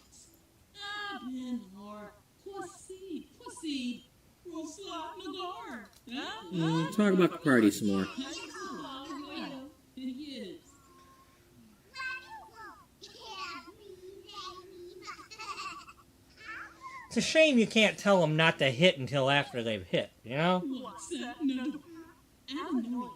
I've been more pussy, roll slot in the guard. Talk about the party some more. Yes. it's a shame you can't tell them not to hit until after they've hit, you know? What's that? No. I don't know.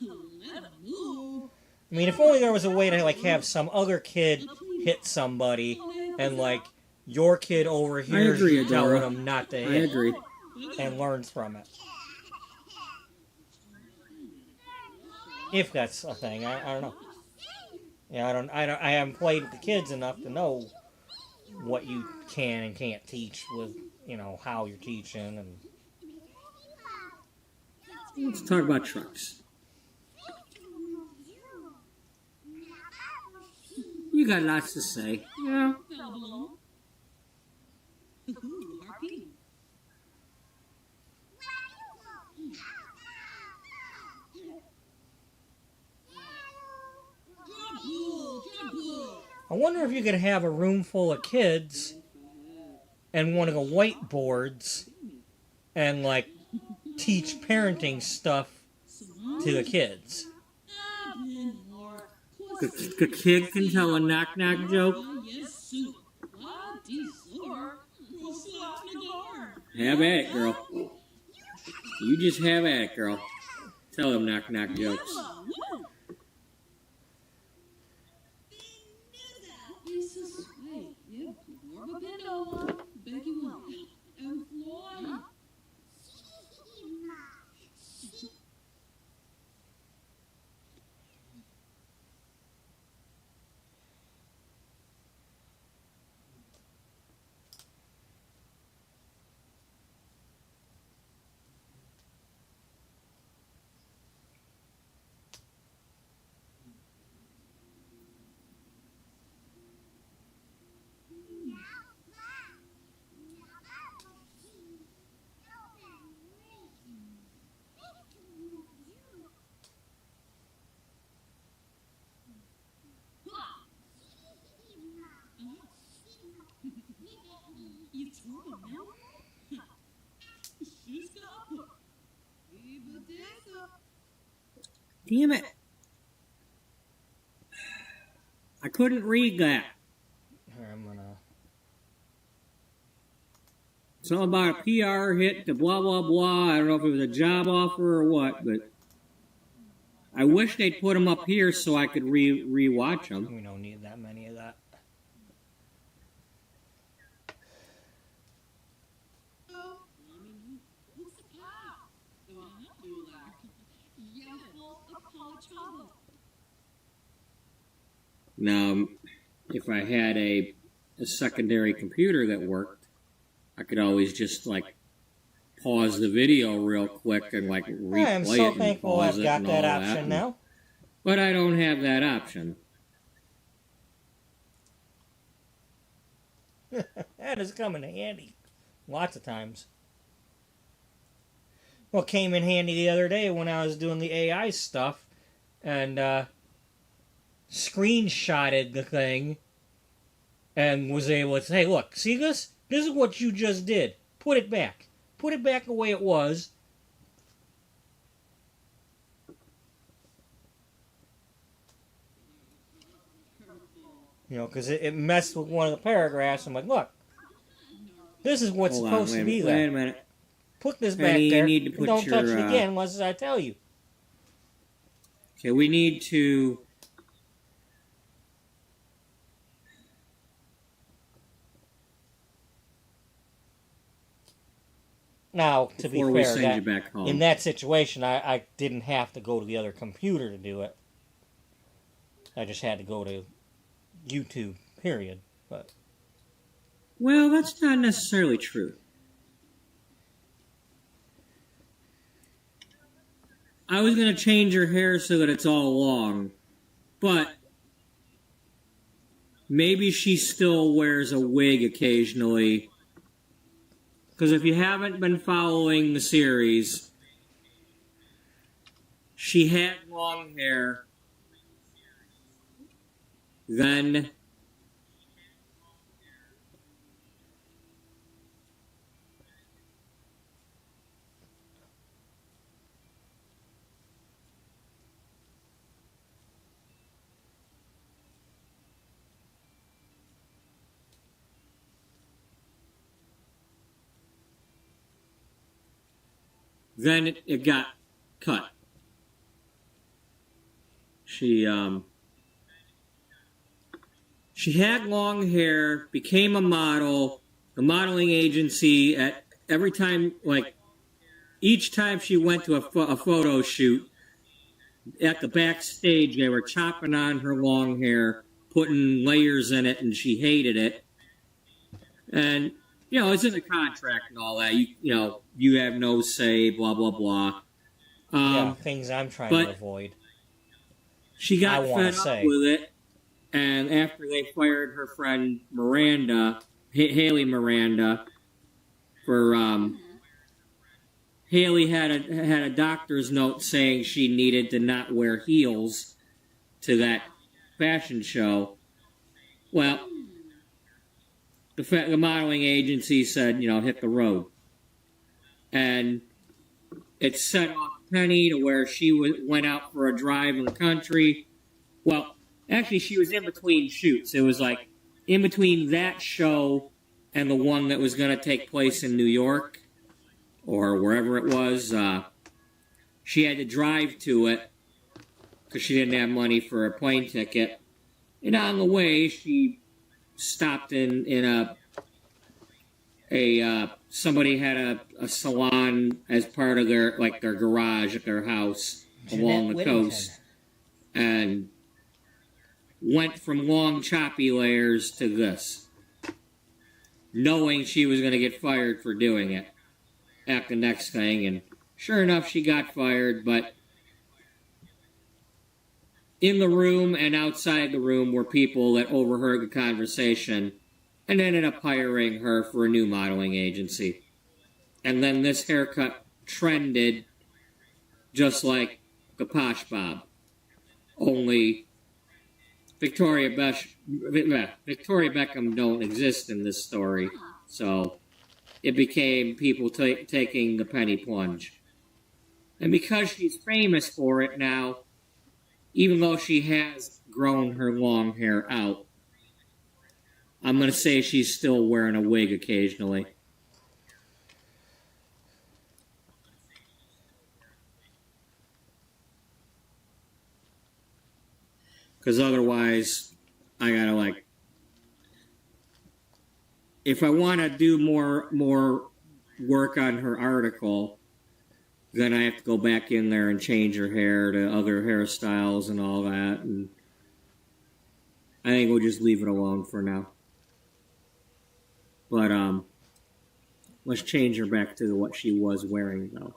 Let 'em move. I mean, if only there was a way to, like, have some other kid hit somebody and, like, your kid overhears agree, you telling Adora. them not to I hit agree. and learns from it. If that's a thing, I don't know. Yeah, I haven't played with the kids enough to know what you can and can't teach with, how you're teaching and. Let's talk about trucks. You got lots to say. Yeah. Fella belong. Ooh, harpy. I wonder if you could have a room full of kids and one of the whiteboards and like teach parenting stuff to the kids. The kid can tell a knock-knock joke. Have at it, girl. You just have at it, girl. Tell them knock-knock jokes. Damn it. I couldn't read that. Here, I'm gonna. Something about a PR hit, the blah, blah, blah. I don't know if it was a job offer or what, but I wish they'd put them up here so I could re-watch them. We don't need that many of that. Now, if I had a secondary computer that worked, I could always just, like, pause the video real quick and, like, replay it. I'm so and thankful pause I've it got and that all option now. But I don't have that option. That is coming in handy. Lots of times. Well, it came in handy the other day when I was doing the AI stuff and screenshotted the thing and was able to say, hey, look, see this? This is what you just did. Put it back. Put it back the way it was. Because it messed with one of the paragraphs. I'm like, look, this is what's supposed to be there. Wait a minute. Put this back Honey, there. you need to put Don't your, touch it again unless I tell you. Okay, we need to... Now, to be Before we fair, send you back home. in that situation, I didn't have to go to the other computer to do it. I just had to go to YouTube, period. But Well, that's not necessarily true. I was going to change her hair so that it's all long, but maybe she still wears a wig occasionally. Because if you haven't been following the series, she had long hair, then it got cut. She had long hair, became a model, the modeling agency, at every time, like, each time she went to a photo shoot, at the backstage, they were chopping on her long hair, putting layers in it, and she hated it. And, you know, it's in the contract and all that. You have no say, blah, blah, blah. Things I'm trying but to avoid. She got I wanna fed up say. with it, and after they fired her friend Miranda, Haley Miranda, for Haley had a doctor's note saying she needed to not wear heels to that fashion show. Well, the modeling agency said, you know, hit the road, and it set off Penny to where she went out for a drive in the country. Well, actually, she was in between shoots. It was like in between that show and the one that was going to take place in New York or wherever it was. She had to drive to it because she didn't have money for a plane ticket. And on the way, she stopped in somebody had a salon as part of their garage at their house along the coast, and went from long choppy layers to this, knowing she was going to get fired for doing it at the next thing. And sure enough, she got fired. But in the room and outside the room were people that overheard the conversation and ended up hiring her for a new modeling agency. And then this haircut trended just like the Posh Bob. Only Victoria Beckham don't exist in this story. So it became people taking the penny plunge. And because she's famous for it now, even though she has grown her long hair out, I'm going to say she's still wearing a wig occasionally. Because otherwise, I gotta if I want to do more work on her article, then I have to go back in there and change her hair to other hairstyles and all that. And I think we'll just leave it alone for now. But let's change her back to what she was wearing, though.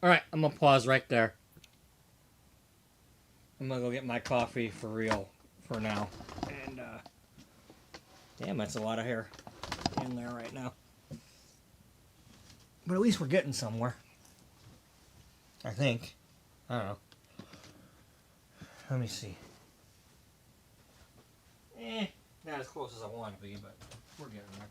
Alright, I'm gonna pause right there. I'm gonna go get my coffee for real for now. And, damn, that's a lot of hair in there right now. But at least we're getting somewhere. I think. I don't know. Let me see. Not as close as I want to be, but we're getting there.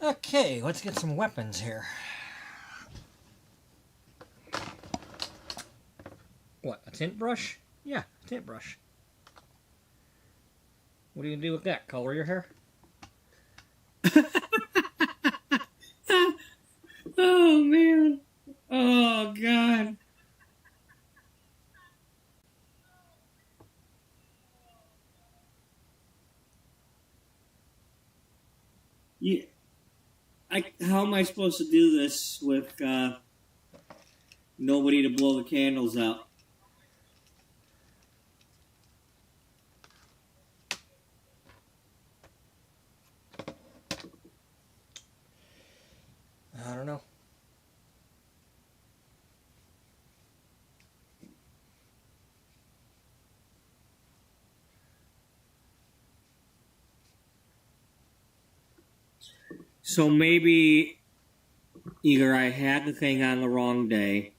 Okay, let's get some weapons here. What, a tint brush? Yeah, a tint brush. What are you gonna do with that? Color your hair? Oh, man. Oh, God. Yeah. How am I supposed to do this with nobody to blow the candles out? I don't know. So maybe either I had the thing on the wrong day,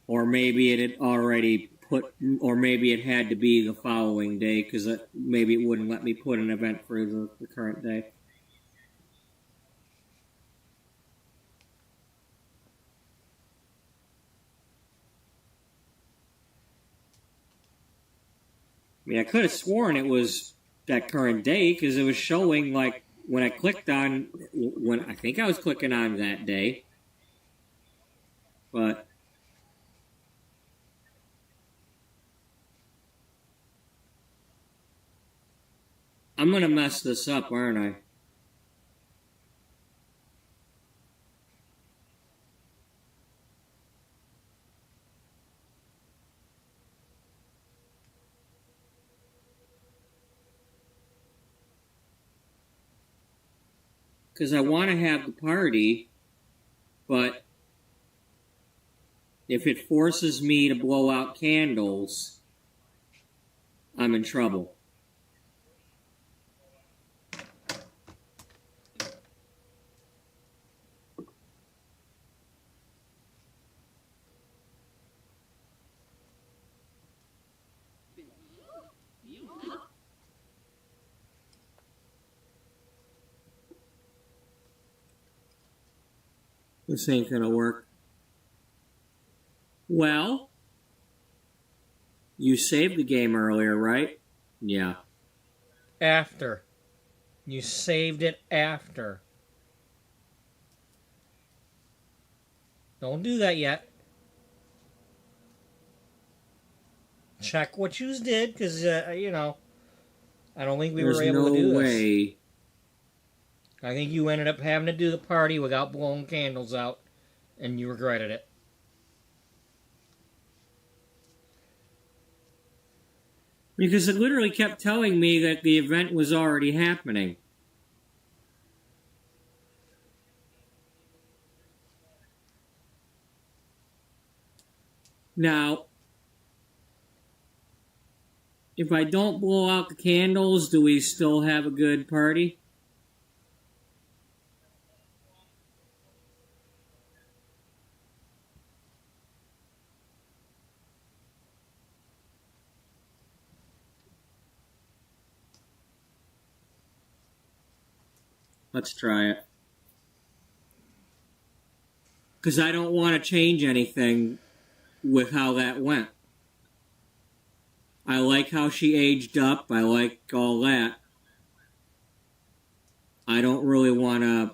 or maybe it had already put, or maybe it had to be the following day because maybe it wouldn't let me put an event for the current day. I mean, I could have sworn it was that current day because it was showing like when I clicked on, when I think I was clicking on that day, but I'm going to mess this up, aren't I? Because I want to have the party, but if it forces me to blow out candles, I'm in trouble. This ain't gonna work. Well, you saved the game earlier, right? Yeah. After. You saved it after. Don't do that yet. Check what you did, because, you know, I don't think we were able to do this. There's no way. I think you ended up having to do the party without blowing candles out, and you regretted it. Because it literally kept telling me that the event was already happening. Now, if I don't blow out the candles, do we still have a good party? Let's try it. Because I don't want to change anything with how that went. I like how she aged up. I like all that. I don't really want to...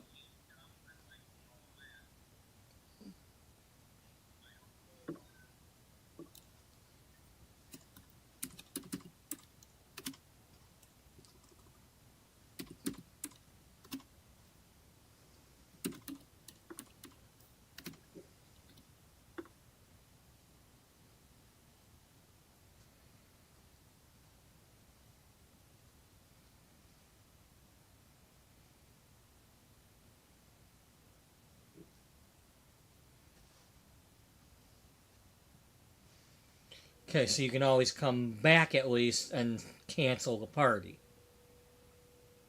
Okay, so you can always come back at least and cancel the party.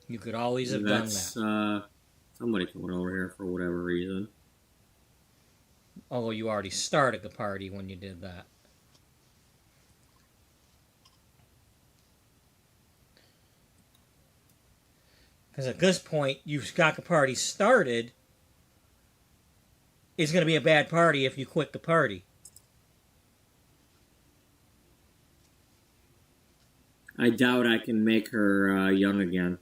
You could always have done that. Somebody coming over here for whatever reason. Although you already started the party when you did that. Because at this point, you've got the party started. It's going to be a bad party if you quit the party. I doubt I can make her young again.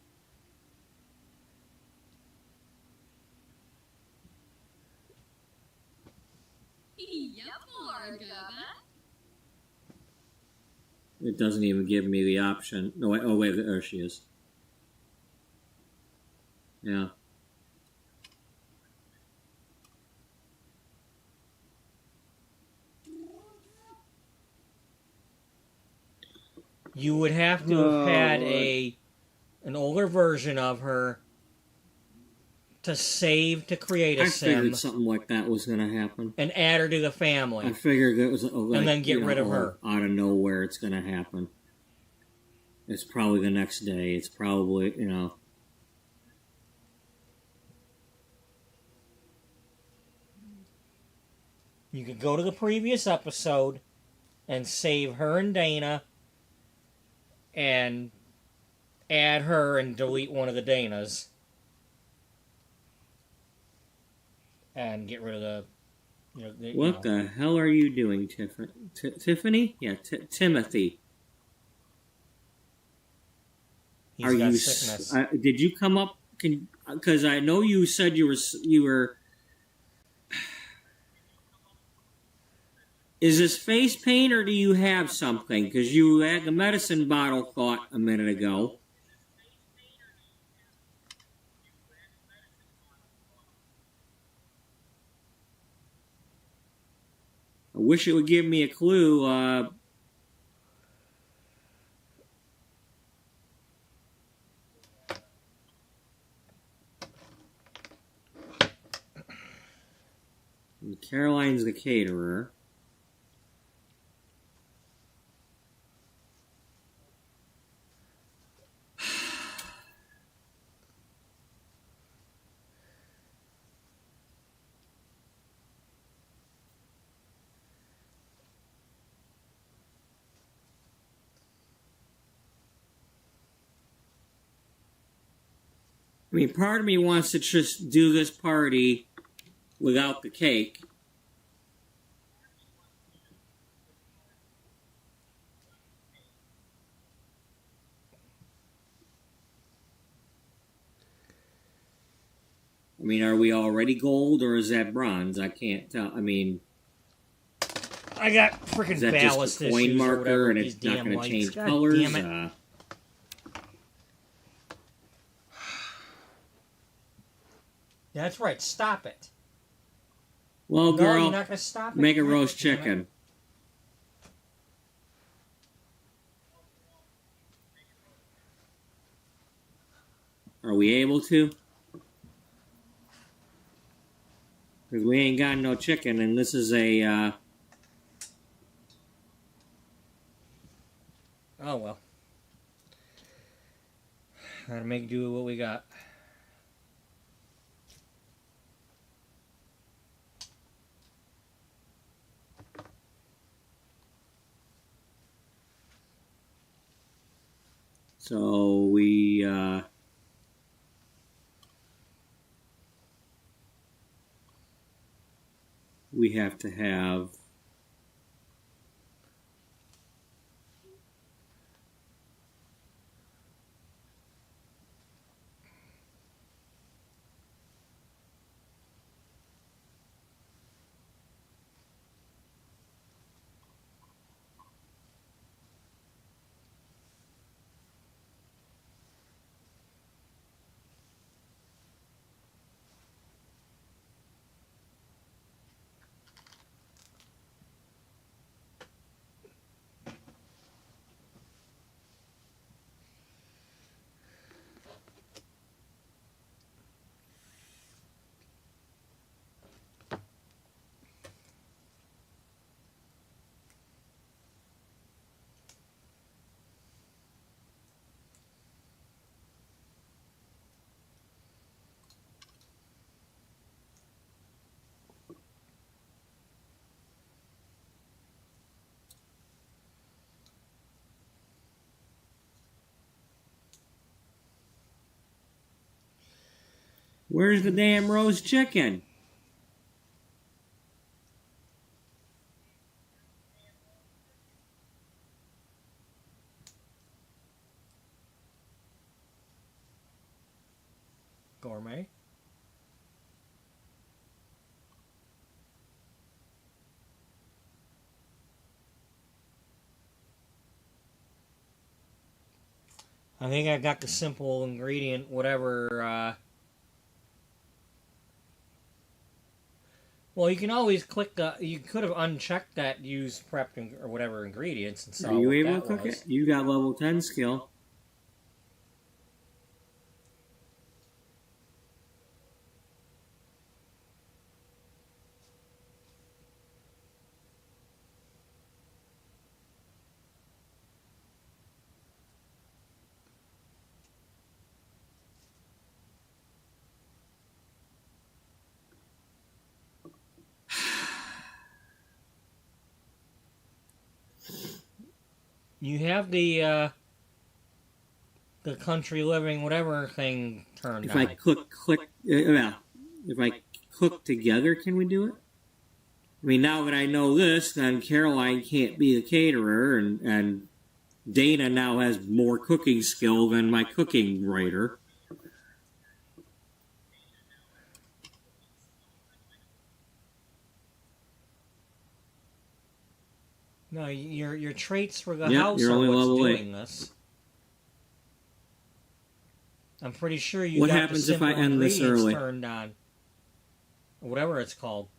Yeah, PurpleBubba. It doesn't even give me the option. No, wait, oh wait, there she is. Yeah. You would have to have had an older version of her to save to create a I sim figured something like that was going to happen. and add her to the I family. figured it was like, And then get rid of her. Out of nowhere, it's going to happen. It's probably the next day. It's probably, You could go to the previous episode and save her and Dana and add her and delete one of the Danas. And get rid of the... What the hell are you doing, Tiffany? Yeah, Timothy. He's Are got you? sickness. Did you come up? Because I know you said you were. Is this face paint or do you have something? Because you had the medicine bottle thought a minute ago. I wish it would give me a clue. Caroline's the caterer. I mean, part of me wants to just do this party without the cake. I mean, are we already gold or is that bronze? I can't tell. I mean, I got freaking is that ballast just a coin issues or marker whatever and with these it's not damn going to lights. change God colors? damn it. That's right. Stop it. Well, No, girl, you're not gonna stop it. make a God roast damn it. chicken. Are we able to? Because we ain't got no chicken, and this is a... Oh well. Gotta make do with what we got. So we have to have... Where's the damn roast chicken? Gourmet. I think I got the simple ingredient, whatever. Well, you can always click the. You could have unchecked that use prepped or whatever ingredients and saw Are you what able that to cook was. it? You got level 10 skill. You have the country living whatever thing turned If on. I if I cook together, can we do it? I mean, now that I know this, then Caroline can't be the caterer, and Dana now has more cooking skill than my cooking writer. No, your traits for the Yep, house you're are only what's level doing 8. this. I'm pretty sure you What got happens the if I simple end this ingredients early? turned on. Whatever it's called.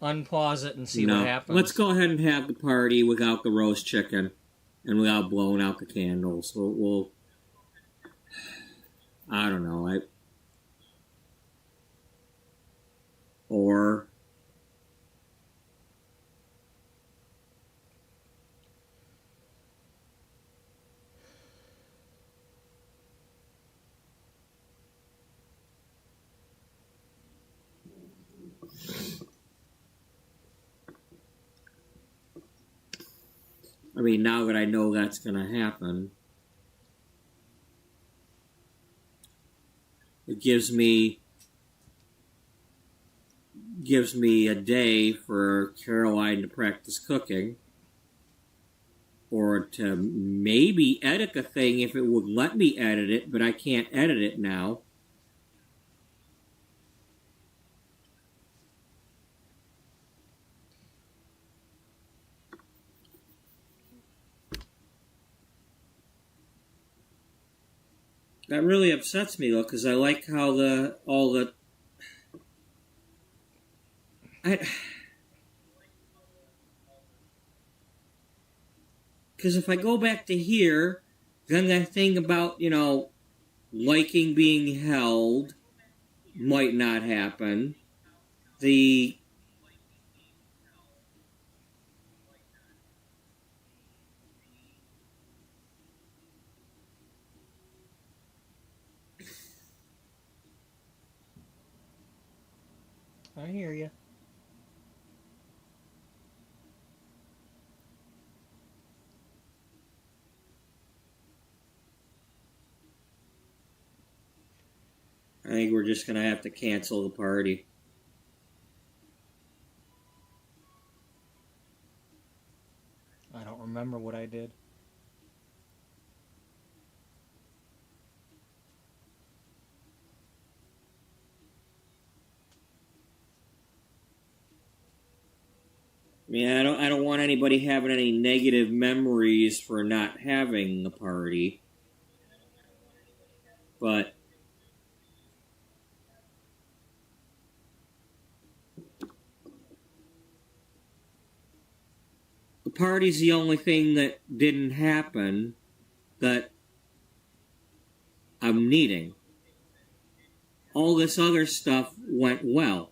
Unpause it and see what happens. Let's go ahead and have the party without the roast chicken and without blowing out the candles. We'll I don't know. Or I mean, now that I know that's going to happen, it gives me a day for Caroline to practice cooking, or to maybe edit the thing if it would let me edit it, but I can't edit it now. That really upsets me though, because I like how because if I go back to here, then that thing about, liking being held might not happen. I hear you. I think we're just going to have to cancel the party. I don't remember what I did. I mean, I don't want anybody having any negative memories for not having the party. But the party's the only thing that didn't happen that I'm needing. All this other stuff went well.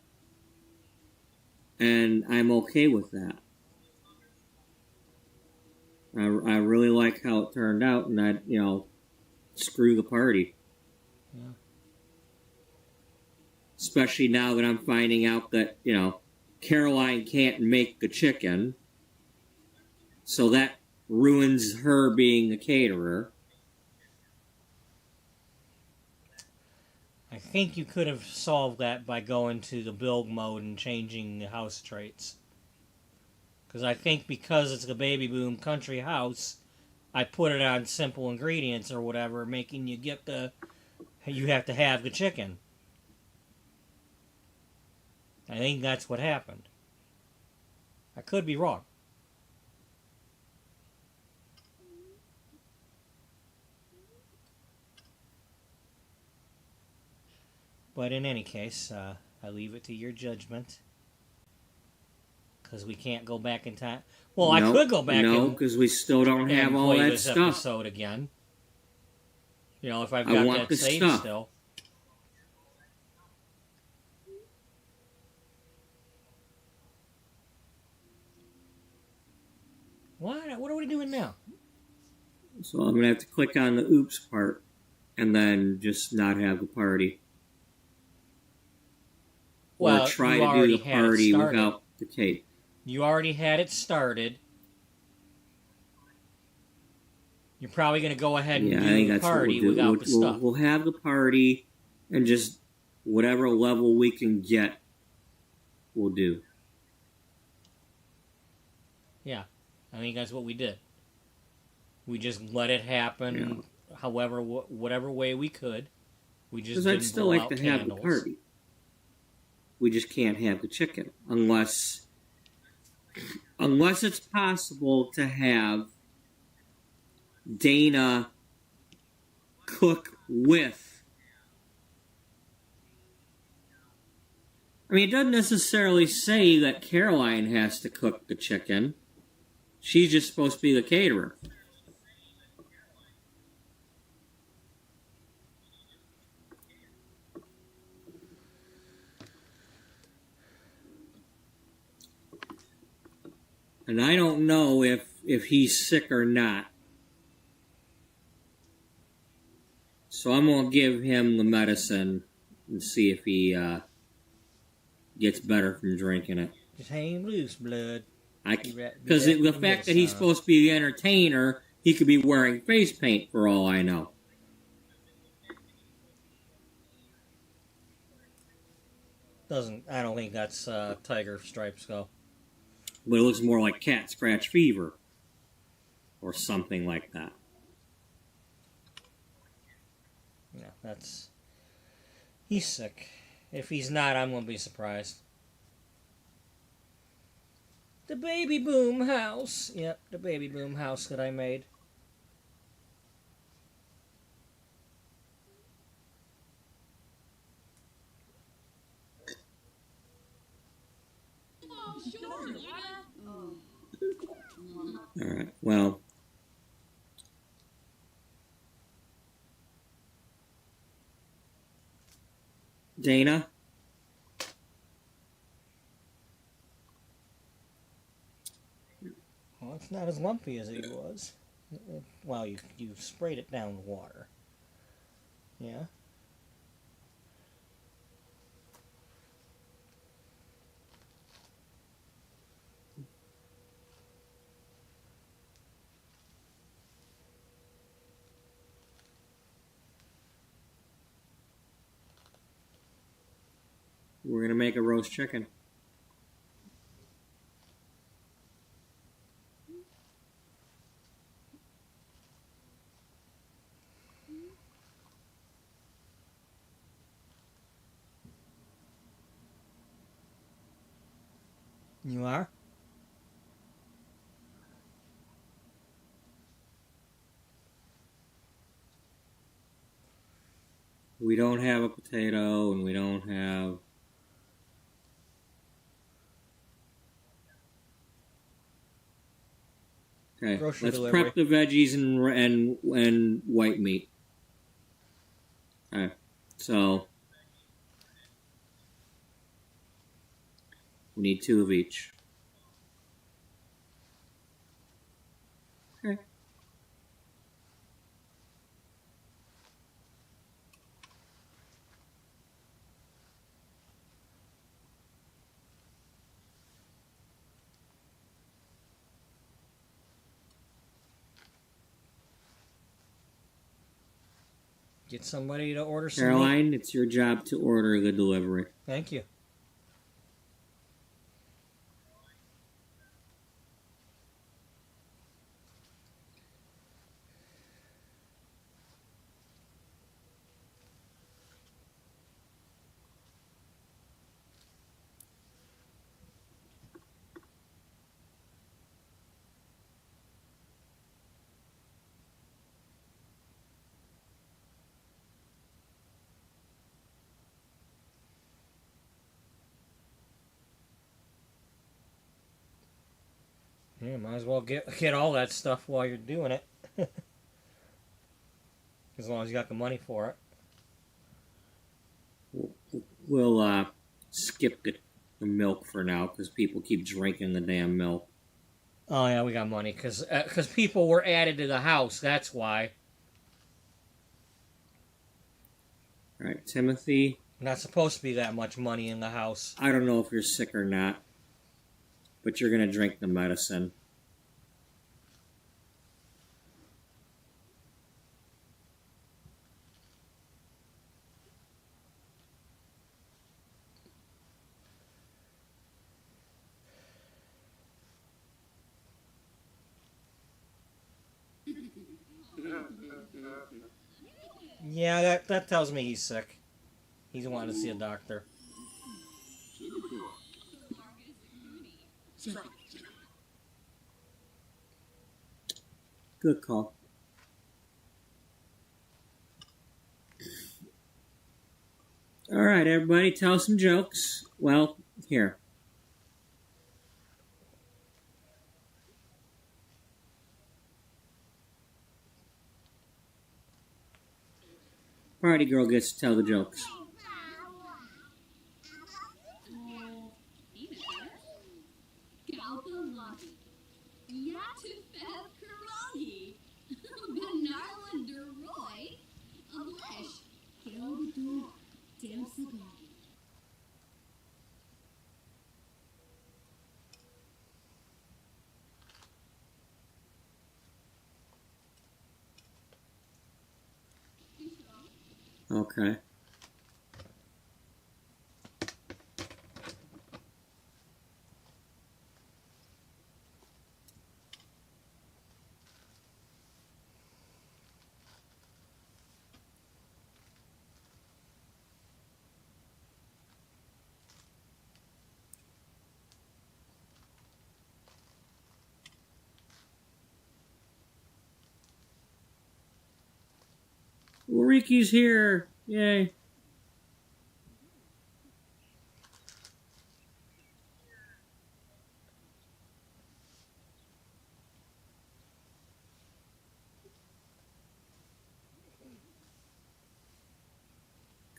And I'm okay with that. I really like how it turned out, and screw the party. Yeah. Especially now that I'm finding out that, Caroline can't make the chicken. So that ruins her being the caterer. I think you could have solved that by going to the build mode and changing the house traits. Because I think because it's the Baby Boom Country House, I put it on simple ingredients or whatever, making you get you have to have the chicken. I think that's what happened. I could be wrong. But in any case, I leave it to your judgment. Because we can't go back in time. Well, I could go back No, because we still don't have all that this stuff. episode again. If I've got that saved still. What are we doing now? So I'm going to have to click on the oops part and then just not have the party. Well, or try to do the party without the cake. You already had it started. You're probably going to go ahead and do the party without the stuff. We'll have the party and just whatever level we can get, we'll do. Yeah, I think that's what we did. We just let it happen, however, whatever way we could. We just didn't I'd still like to have the party. We just can't have the chicken unless it's possible to have Dana cook with. I mean, it doesn't necessarily say that Caroline has to cook the chicken. She's just supposed to be the caterer. And I don't know if he's sick or not. So I'm going to give him the medicine and see if he gets better from drinking it. Just hang loose, blood. Because the fact that he's supposed to be the entertainer, he could be wearing face paint for all I know. I don't think that's tiger stripes, though. But it looks more like cat scratch fever. Or something like that. Yeah, he's sick. If he's not, I'm going to be surprised. The Baby Boom house. Yep, the Baby Boom house that I made. Alright, well. Dana? Well, it's not as lumpy as it was. Well, you sprayed it down with water. Yeah? We're going to make a roast chicken. You are? We don't have a potato and we don't have... Okay, let's prep the veggies and white meat. Okay, so we need 2 of each. Okay. Get somebody to order some meat. Caroline, it's your job to order the delivery. Thank you. Yeah, might as well get all that stuff while you're doing it. As long as you got the money for it. We'll skip the milk for now because people keep drinking the damn milk. Oh yeah, we got money because people were added to the house. That's why. All right, Timothy. Not supposed to be that much money in the house. I don't know if you're sick or not, but you're gonna drink the medicine. Yeah, that tells me he's sick. He's wanting to see a doctor. Good call. All right, everybody, tell some jokes. Well, here. Party girl gets to tell the jokes. Okay. Ulrike's here. Yay.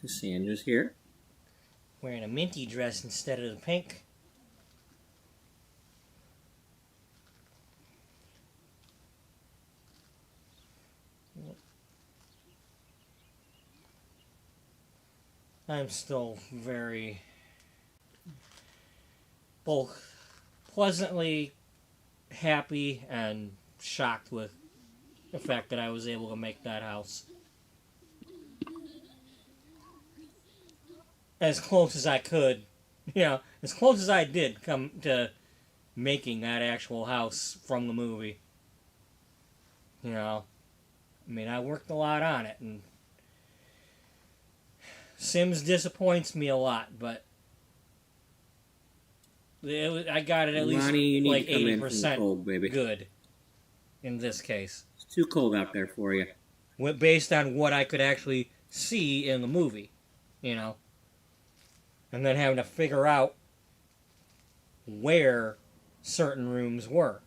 Cassandra's here. Wearing a minty dress instead of the pink. I'm still very both pleasantly happy and shocked with the fact that I was able to make that house. As close as I could, as close as I did come to making that actual house from the movie. I mean, I worked a lot on it, and Sims disappoints me a lot, but I got it at least Ronnie, like 80% good in this case. It's too cold out there for you. Based on what I could actually see in the movie, and then having to figure out where certain rooms were.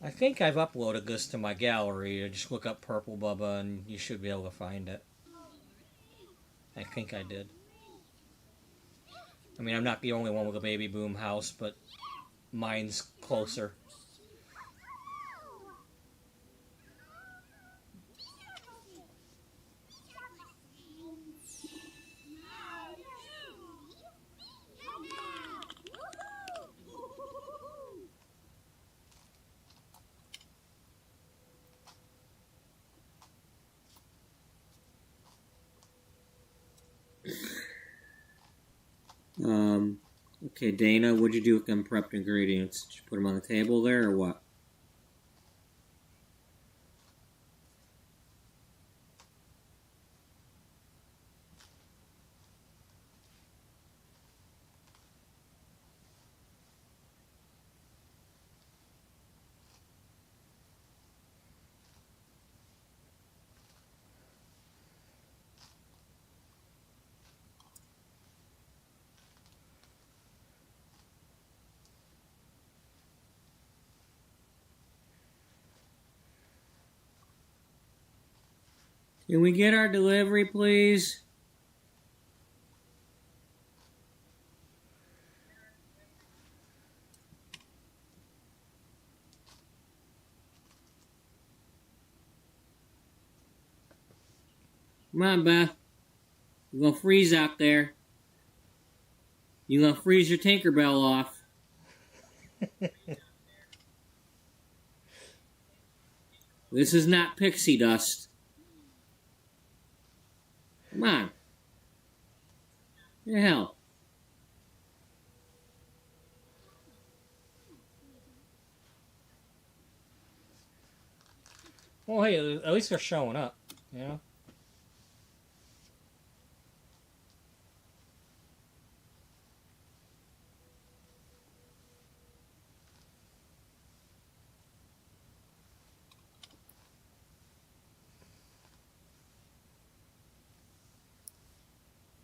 I think I've uploaded this to my gallery. Just look up PurpleBubba and you should be able to find it. I think I did. I mean, I'm not the only one with a baby boom house, but mine's closer. Okay, Dana, what'd you do with them prepped ingredients? Did you put them on the table there or what? Can we get our delivery, please? Come on, Beth. You're gonna freeze out there. You're gonna freeze your Tinkerbell off. This is not pixie dust. Come on. What the hell? Well, hey, at least they're showing up, you know?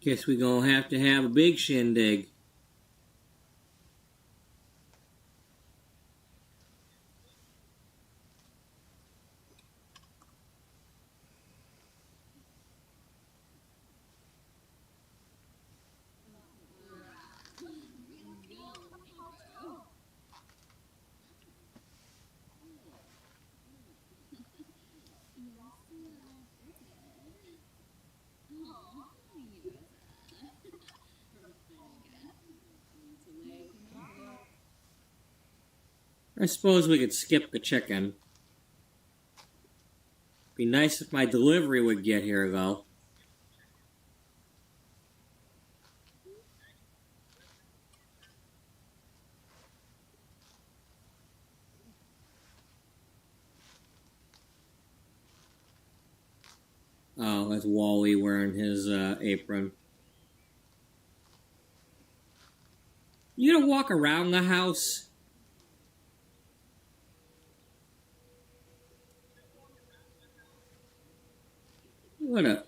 Guess we gonna have to have a big shindig. I suppose we could skip the chicken. Be nice if my delivery would get here, though. Oh, that's Wally wearing his apron. You gonna walk around the house? What a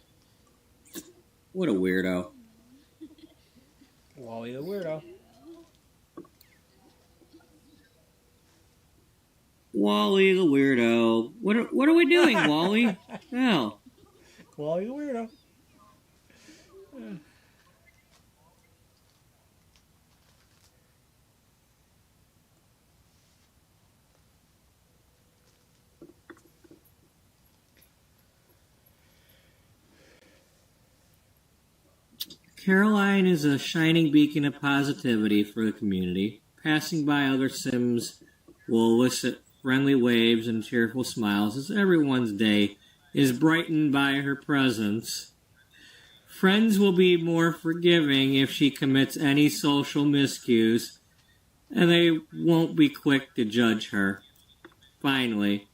weirdo. Wally the weirdo. Wally the weirdo. What are we doing, Wally? Hell. Wally the weirdo. Caroline is a shining beacon of positivity for the community. Passing by other Sims will elicit friendly waves and cheerful smiles as everyone's day is brightened by her presence. Friends will be more forgiving if she commits any social miscues, and they won't be quick to judge her. Finally,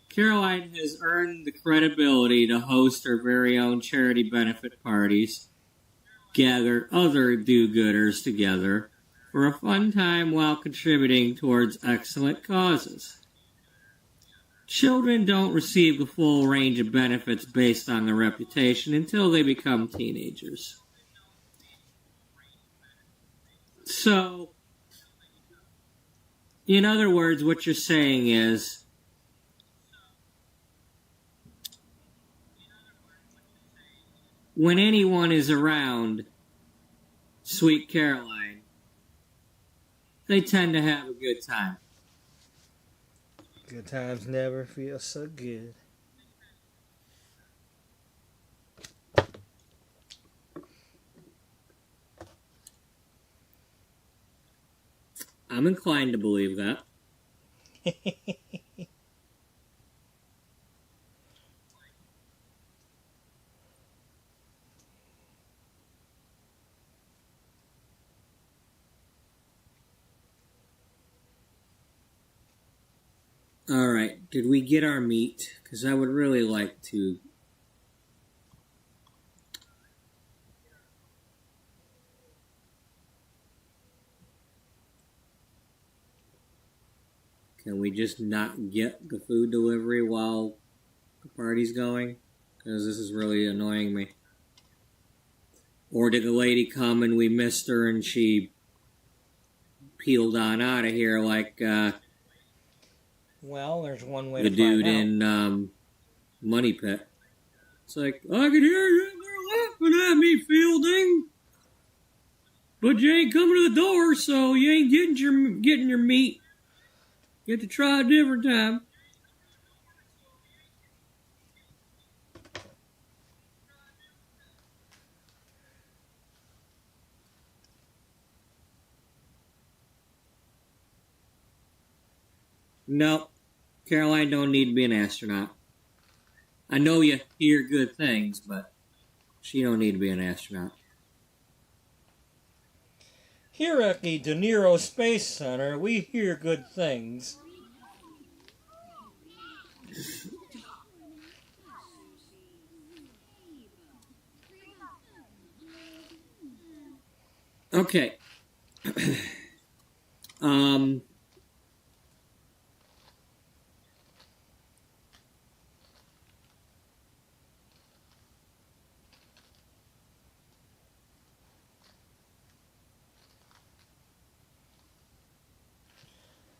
Caroline has earned the credibility to host her very own charity benefit parties, gather other do-gooders together for a fun time while contributing towards excellent causes. Children don't receive the full range of benefits based on their reputation until they become teenagers. So, in other words, what you're saying is, when anyone is around Sweet Caroline, they tend to have a good time. Good times never feel so good. I'm inclined to believe that. Alright, did we get our meat? Because I would really like to... Can we just not get the food delivery while the party's going? Because this is really annoying me. Or did the lady come and we missed her and she peeled on out of here like Well, there's one way the to find dude out. in Money Pit? It's like, I can hear you, they're laughing at me, Fielding. But you ain't coming to the door, so you ain't getting your meat. You have to try a different time. No, Caroline don't need to be an astronaut. I know you hear good things, but she don't need to be an astronaut. Here at the De Niro Space Center, we hear good things. Okay.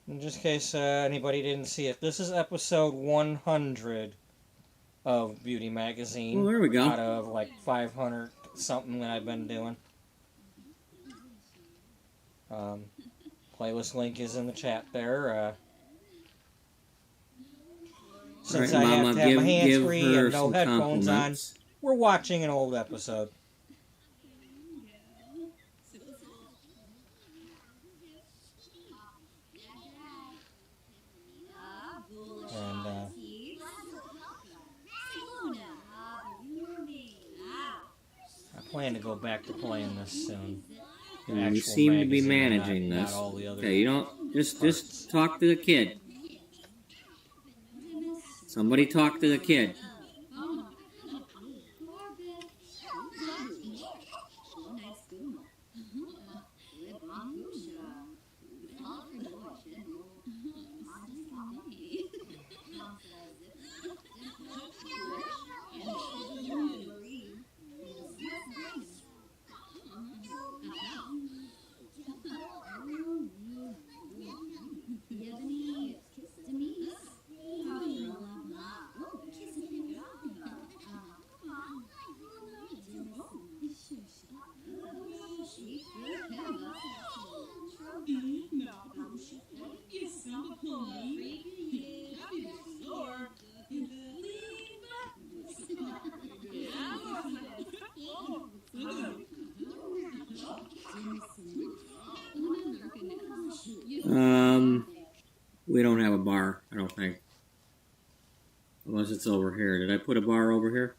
In just in case anybody didn't see it, this is episode 100 of Beauty Magazine. Well, there we go. Out of like 500 something that I've been doing. Playlist link is in the chat there. Since All right, I Mama, have to have my hands give free her and no some headphones on, compliments. we're watching an old episode. And I plan to go back to playing this soon. The You actual seem to be magazine, managing not this. all the other Okay, you don't just talk to the kid. Somebody talk to the kid. We don't have a bar, I don't think. Unless it's over here. Did I put a bar over here?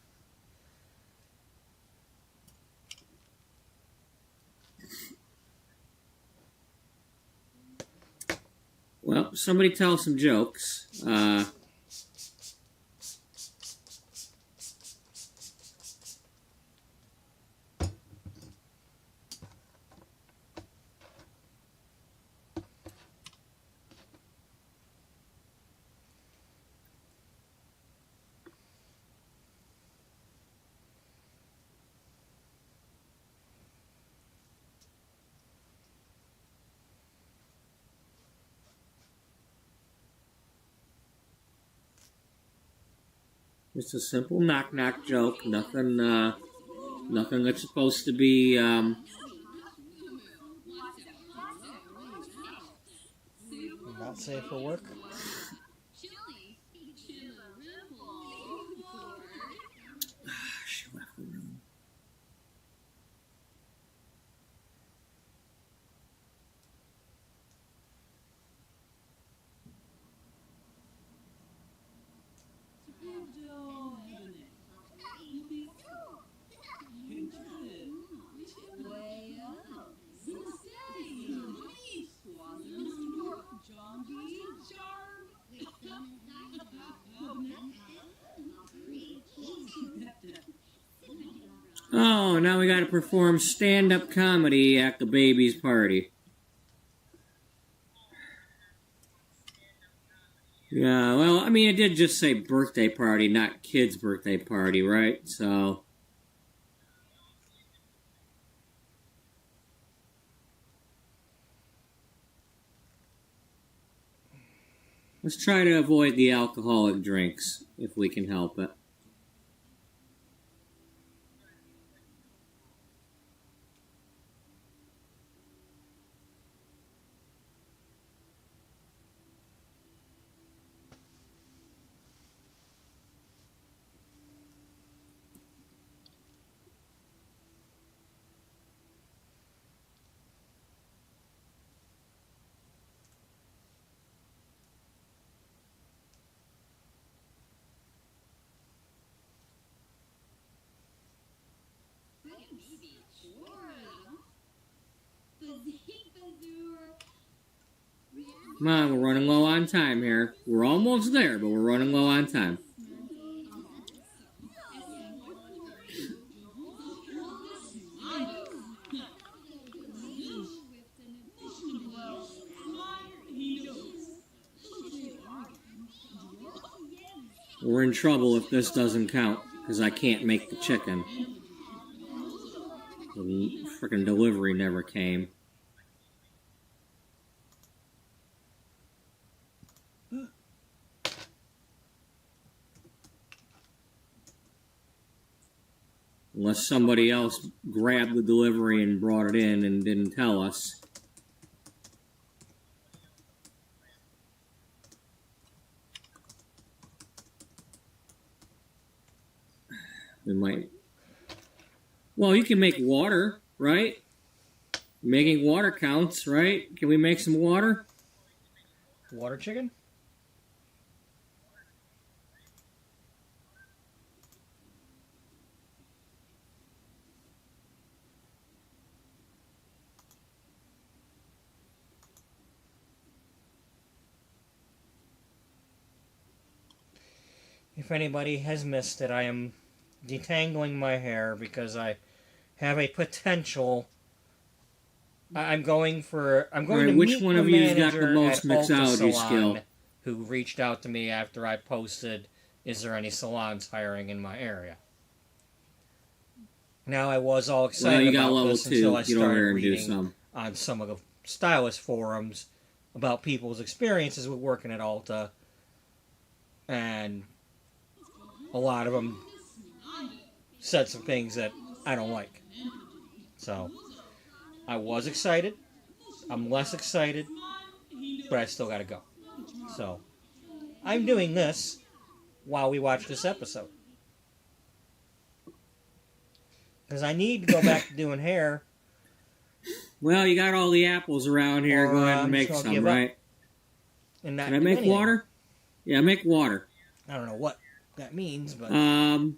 Well, somebody tell some jokes. Just a simple knock-knock joke. Nothing that's supposed to be, Not safe for work. She left the room. Oh, now we gotta perform stand-up comedy at the baby's party. Yeah, well, I mean, it did just say birthday party, not kid's birthday party, right? So... let's try to avoid the alcoholic drinks, if we can help it. Come on, we're running low on time here. We're almost there, but we're running low on time. We're in trouble if this doesn't count, because I can't make the chicken. The frickin' delivery never came. Unless somebody else grabbed the delivery and brought it in and didn't tell us. We might... well, you can make water, right? Making water counts, right? Can we make some water? Water chicken? If anybody has missed it, I am detangling my hair because I have a potential. I'm going to which meet one the of you's got the manager most at Ulta mixology Salon skill? who reached out to me after I posted, "Is there any salons hiring in my area?" Now I was all excited you got about level this 2. until I Get over started here and do reading some. on some of the stylist forums about people's experiences with working at Ulta, and a lot of them said some things that I don't like. So, I was excited. I'm less excited, but I still gotta go. So, I'm doing this while we watch this episode. Because I need to go back to doing hair. Well, you got all the apples around here. Or, Go ahead I'm and just make gonna some, give up right? And not Can I do make anything. water? Yeah, make water. I don't know what that means, but Can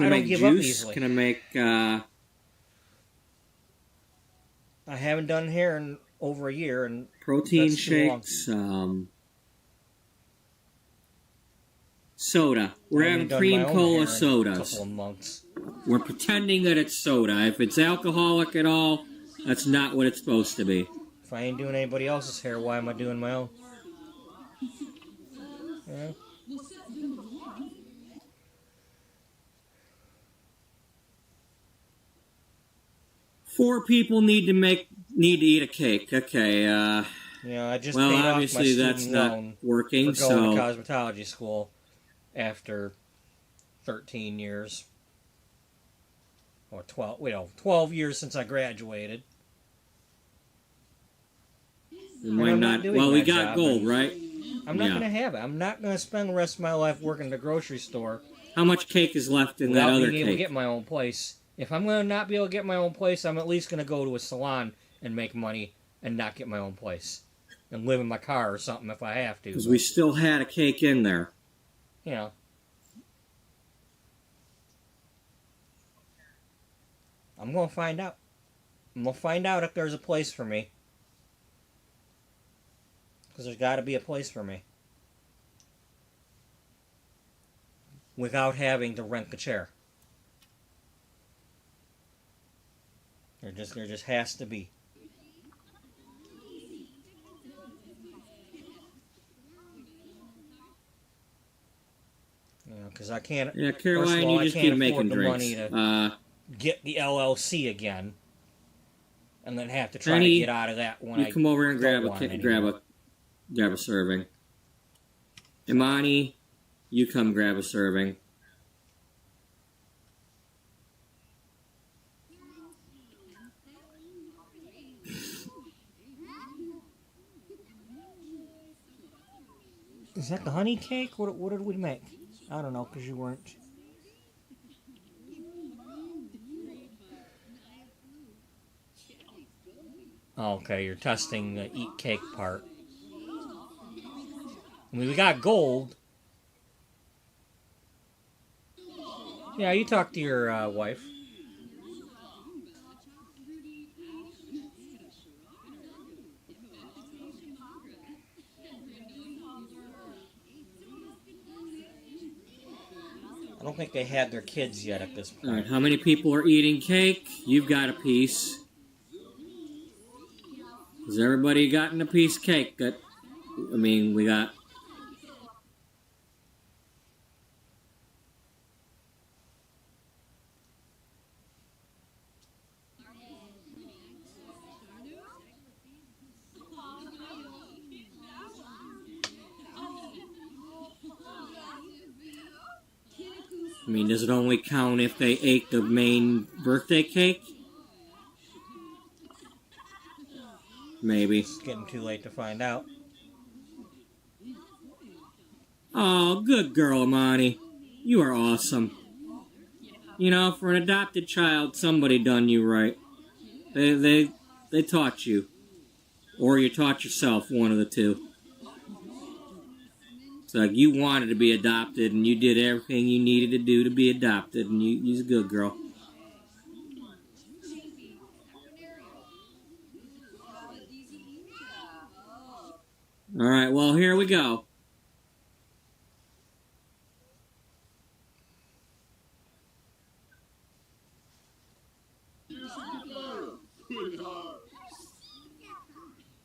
I I don't make give up juice? easily. Can I make, I haven't done hair in over a year, and protein that's too long. shakes? Soda. We're I having haven't done my cream own cola hair in a sodas. couple of months. We're pretending that it's soda. If it's alcoholic at all, that's not what it's supposed to be. If I ain't doing anybody else's hair, why am I doing my own? Yeah. 4 people need to eat a cake. Okay. Yeah, I just Well, paid obviously off my that's student not loan working. for going So to cosmetology school after 13 years. Or 12 years since I graduated. we might I'm not not. doing Well, we that got job, gold, and right? I'm not Yeah. going to have it. I'm not going to spend the rest of my life working at the grocery store How much cake is left in that without other being able to cake? get my own place. If I'm going to not be able to get my own place, I'm at least going to go to a salon and make money and not get my own place. And live in my car or something if I have to. Because but, we still had a cake in there. you know. I'm going to find out. I'm going to find out if there's a place for me. Because there's got to be a place for me. Without having to rent the chair. There just has to be. You know, because I can't. Yeah, First of Caroline, all, you I just can't keep afford making the drinks. money to get the LLC again, and then have to try Penny, to get out of that when you come over and grab a serving. Imani, you come grab a serving. Is that the honey cake? What did we make? I don't know, because you weren't. Oh, okay, you're testing the eat cake part. I mean, we got gold. Yeah, you talk to your wife. I don't think they had their kids yet at this point. All right, how many people are eating cake? You've got a piece. Has everybody gotten a piece of cake? We got... I mean, does it only count if they ate the main birthday cake? Maybe. It's getting too late to find out. Oh, good girl, Imani. You are awesome. You know, for an adopted child, somebody done you right. They taught you. Or you taught yourself, one of the two. It's like you wanted to be adopted, and you did everything you needed to do to be adopted, and you're a good girl. All right, well, here we go.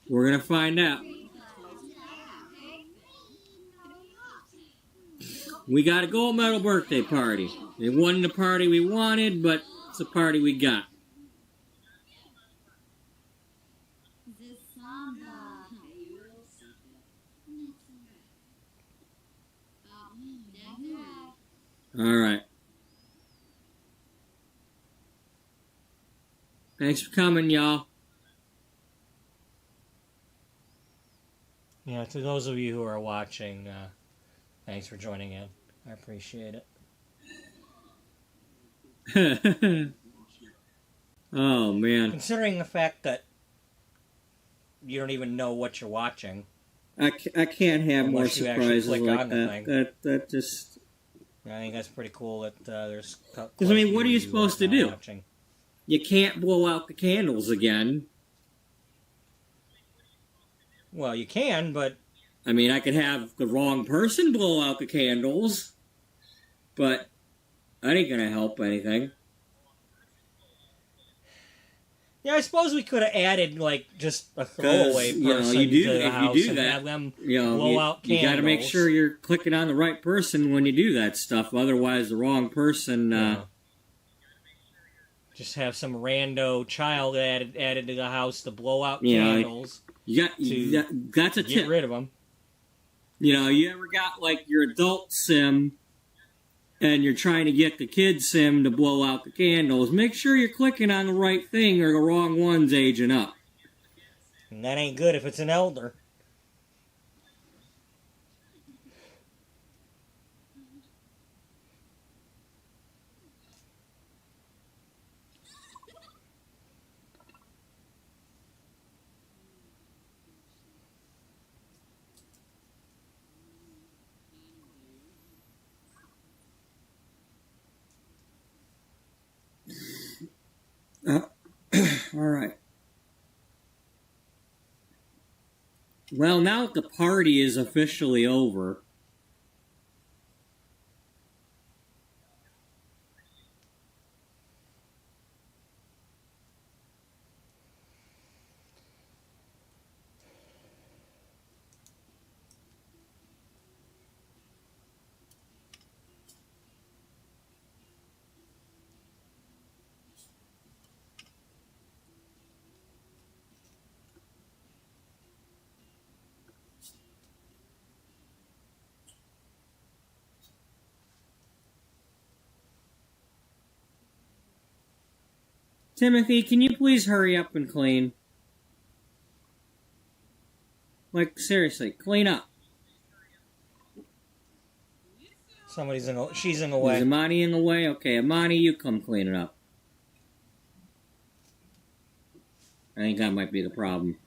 We're going to find out. We got a gold medal birthday party. It wasn't the party we wanted, but it's the party we got. All right. Thanks for coming, y'all. Yeah, to those of you who are watching, thanks for joining in. I appreciate it. Oh, man. Considering the fact that you don't even know what you're watching. I can't have more surprises like that. That just... I think that's pretty cool that there's... Because, I mean, what are you supposed to do? Watching. You can't blow out the candles again. Well, you can, but... I mean, I could have the wrong person blow out the candles, but that ain't gonna help anything. Yeah, I suppose we could have added, like, just a throwaway person to the house and have them blow out candles. You gotta make sure you're clicking on the right person when you do that stuff, otherwise the wrong person... Just have some rando child added to the house to blow out candles. That's a tip. Get rid of them. You know, you ever got, like, your adult sim and you're trying to get the kid sim to blow out the candles, make sure you're clicking on the right thing or the wrong one's aging up. And that ain't good if it's an elder. All right. Well, now that the party is officially over, Timothy, can you please hurry up and clean? Like, seriously, clean up. She's in the way. Is Imani in the way? Okay, Imani, you come clean it up. I think that might be the problem.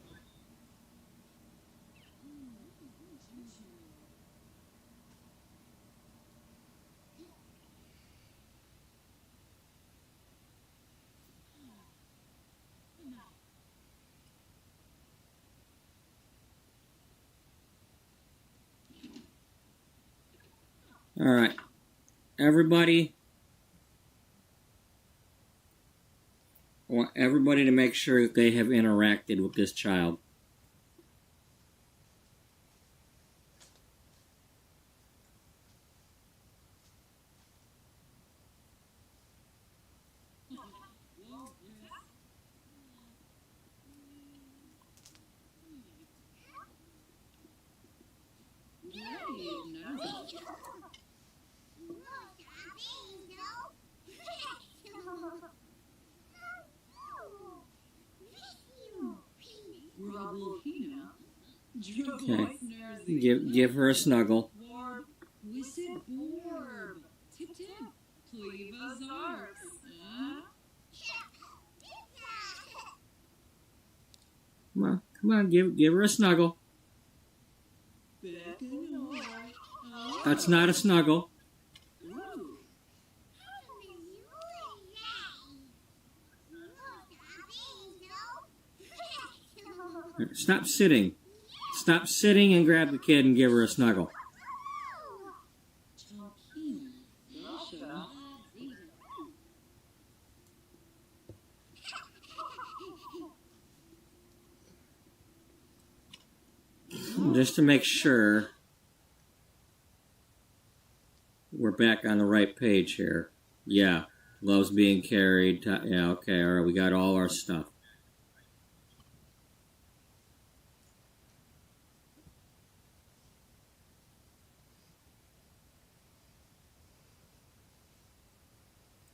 All right, everybody. I want everybody to make sure that they have interacted with this child. Okay. Give her a snuggle. Come on, give her a snuggle. That's not a snuggle. Stop sitting. Stop sitting and grab the kid and give her a snuggle. Just to make sure we're back on the right page here. Yeah, love's being carried. Yeah, okay, all right, we got all our stuff.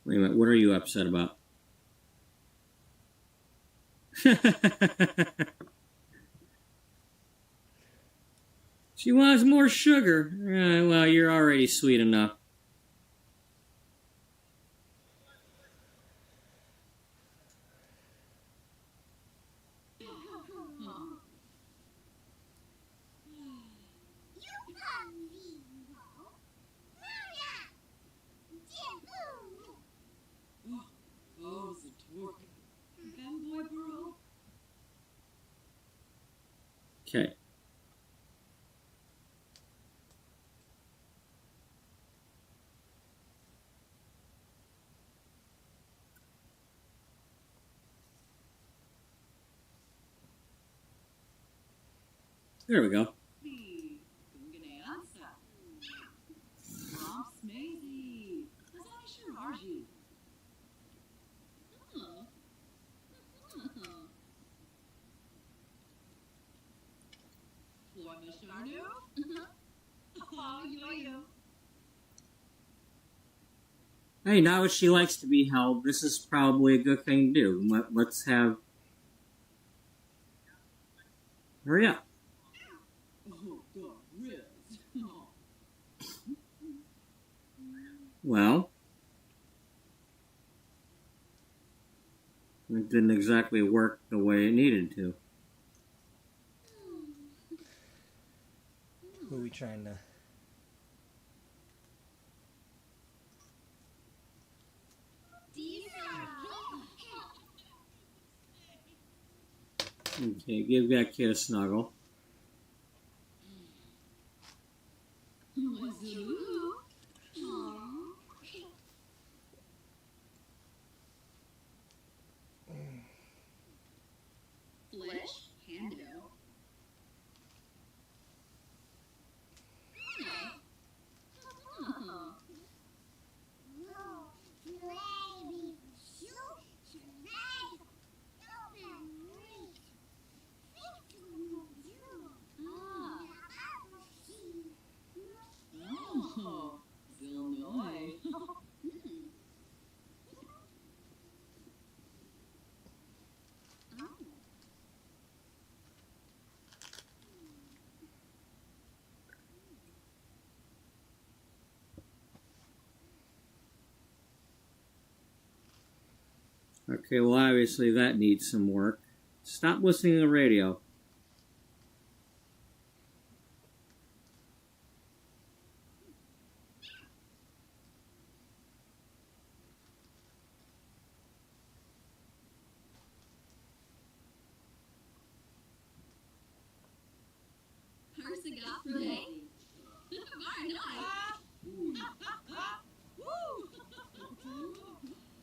Wait a minute, what are you upset about? She wants more sugar. Well, you're already sweet enough. Okay. There we go. Hey, now that she likes to be held, this is probably a good thing to do. Let's have... Hurry up. Well, it didn't exactly work the way it needed to. Who are we trying to... Okay, give that kid a snuggle. Flesh, Hando. Okay, well, obviously that needs some work. Stop listening to the radio.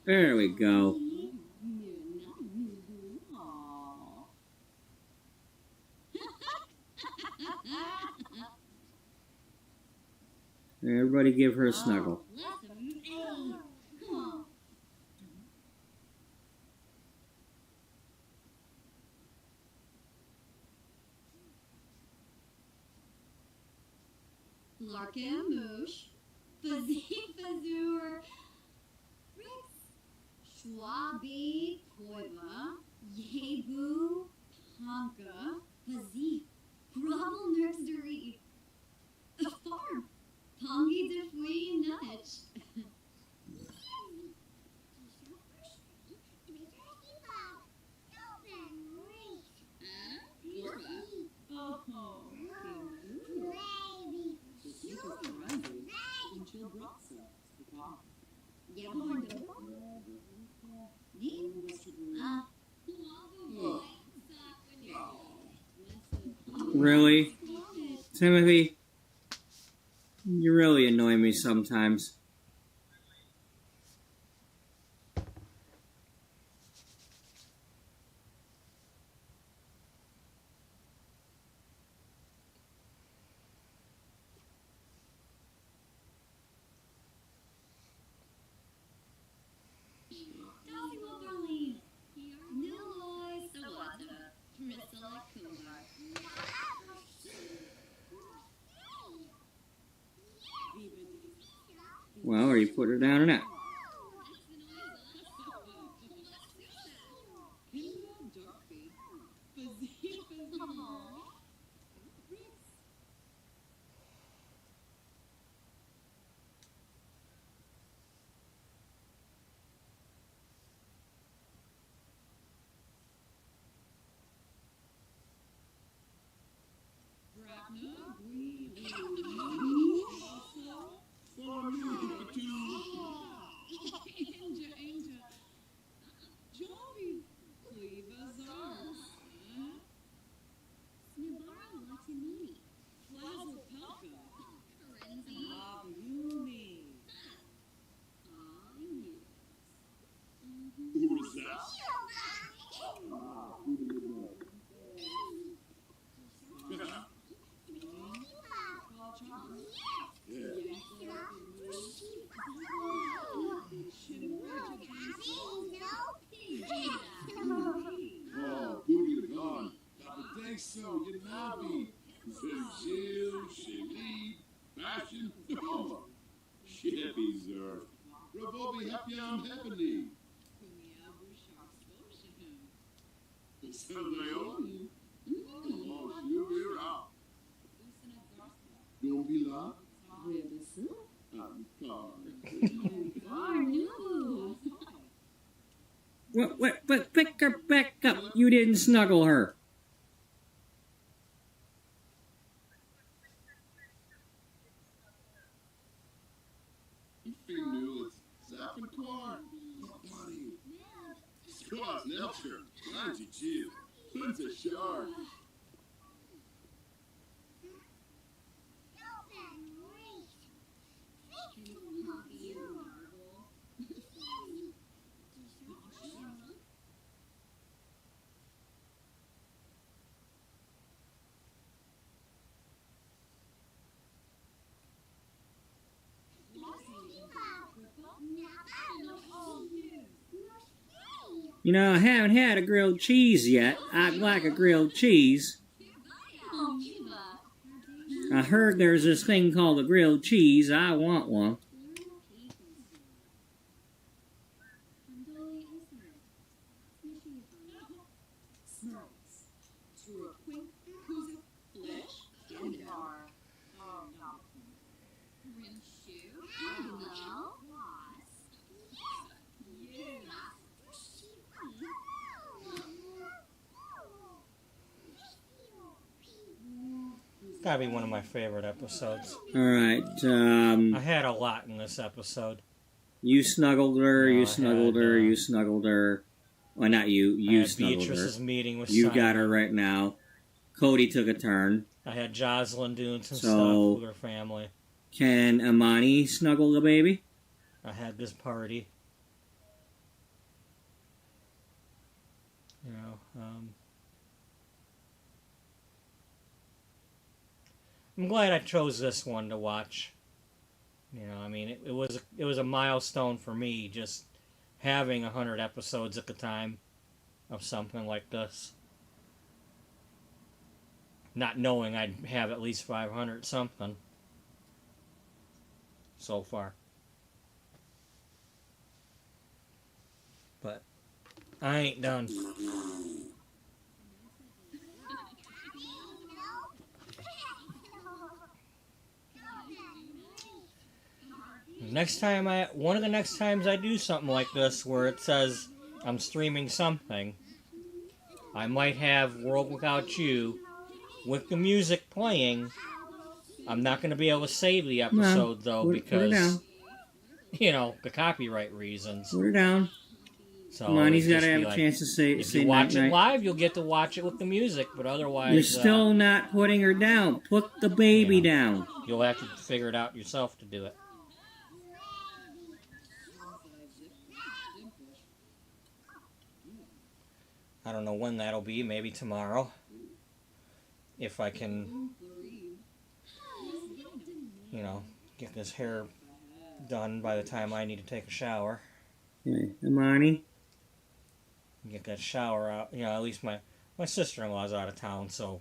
There we go. Everybody give her a snuggle. Larkamouche, Fuzzy Fazur, Rix, Schwabi, Koiva, Yebu, Ponka, Fuzzy, Grovel Nursery, a farm, Pongi de Fui Nudge. Really? Timothy, you really annoy me sometimes. Well, are you putting her down or not? Oh, booty gone. Papa so you nabi. Zil, Shili, Fashion, Toma. Shippy, sir. Robobi, happy I'm heavenly. So they own you. Oh, you're out. Don't be loud. What, pick her back up. You didn't snuggle her. You feel new, it's Zap and Corn. Buddy. Squaws, Nelcher, Langy Chill, Prince Shark. You know, I haven't had a grilled cheese yet. I'd like a grilled cheese. I heard there's this thing called a grilled cheese. I want one. Gotta be one of my favorite episodes. All right. I had a lot in this episode. You snuggled her. No, you I snuggled had, her. You snuggled her. Well, not you. I You had snuggled Beatrice's her. meeting with You Simon. got her right now. Cody took a turn. I had Jocelyn doing some So- stuff with her family. Can Amani snuggle the baby? I had this party. You know, I'm glad I chose this one to watch. You know, I mean, it was a milestone for me just having 100 episodes at the time of something like this. Not knowing I'd have at least 500 something so far. But I ain't done. One of the next times I do something like this where it says I'm streaming something, I might have World Without You with the music playing. I'm not going to be able to save the episode though put it because down. you know, the copyright reasons. Put her down. So Amani's it'd got to just have be a like, chance to say if say you watch night it night. live, you'll get to watch it with the music, but otherwise You're still not putting her down. Put the baby Yeah. down. you'll have to figure it out yourself to do it. I don't know when that'll be, maybe tomorrow. If I can, you know, get this hair done by the time I need to take a shower. Okay. Amani. Get that shower out. You know, at least my sister-in-law's out of town, so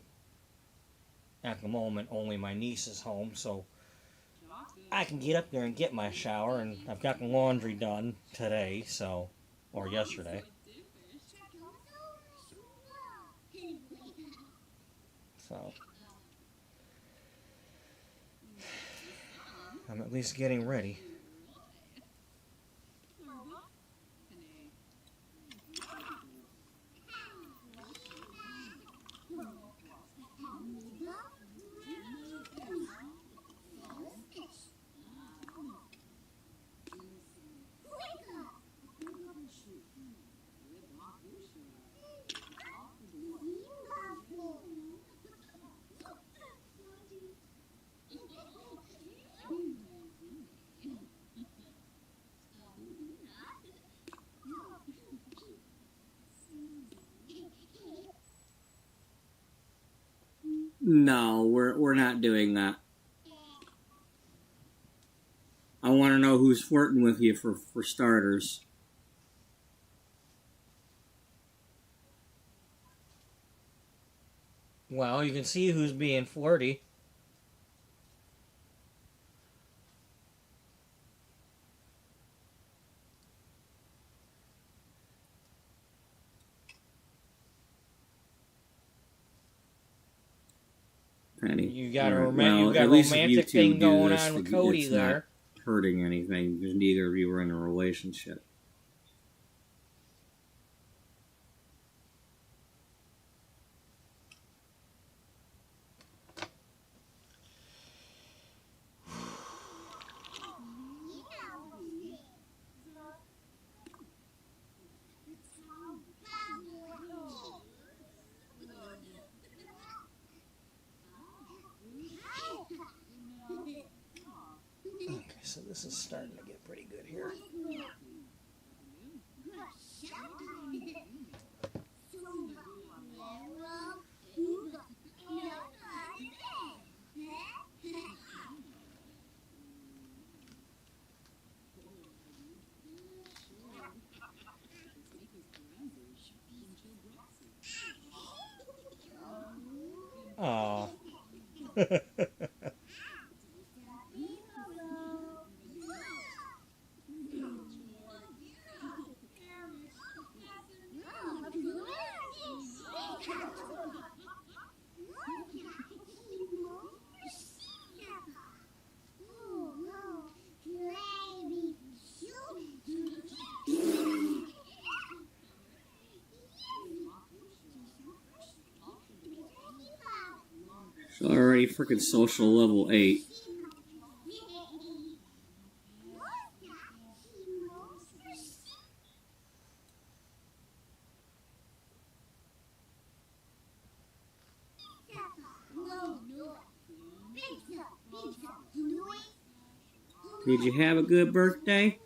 at the moment only my niece is home, so I can get up there and get my shower, and I've got the laundry done today, so, or yesterday. So I'm at least getting ready. No, we're not doing that. I want to know who's flirting with you for starters. Well, you can see who's being flirty. Penny. You got a All right, you got at a least if you romantic two thing do going this, on with Cody it's there. not hurting anything because neither of you are in a relationship. Okay, so this is starting to get pretty good here. Aw. It's already freaking social level 8. Did you have a good birthday?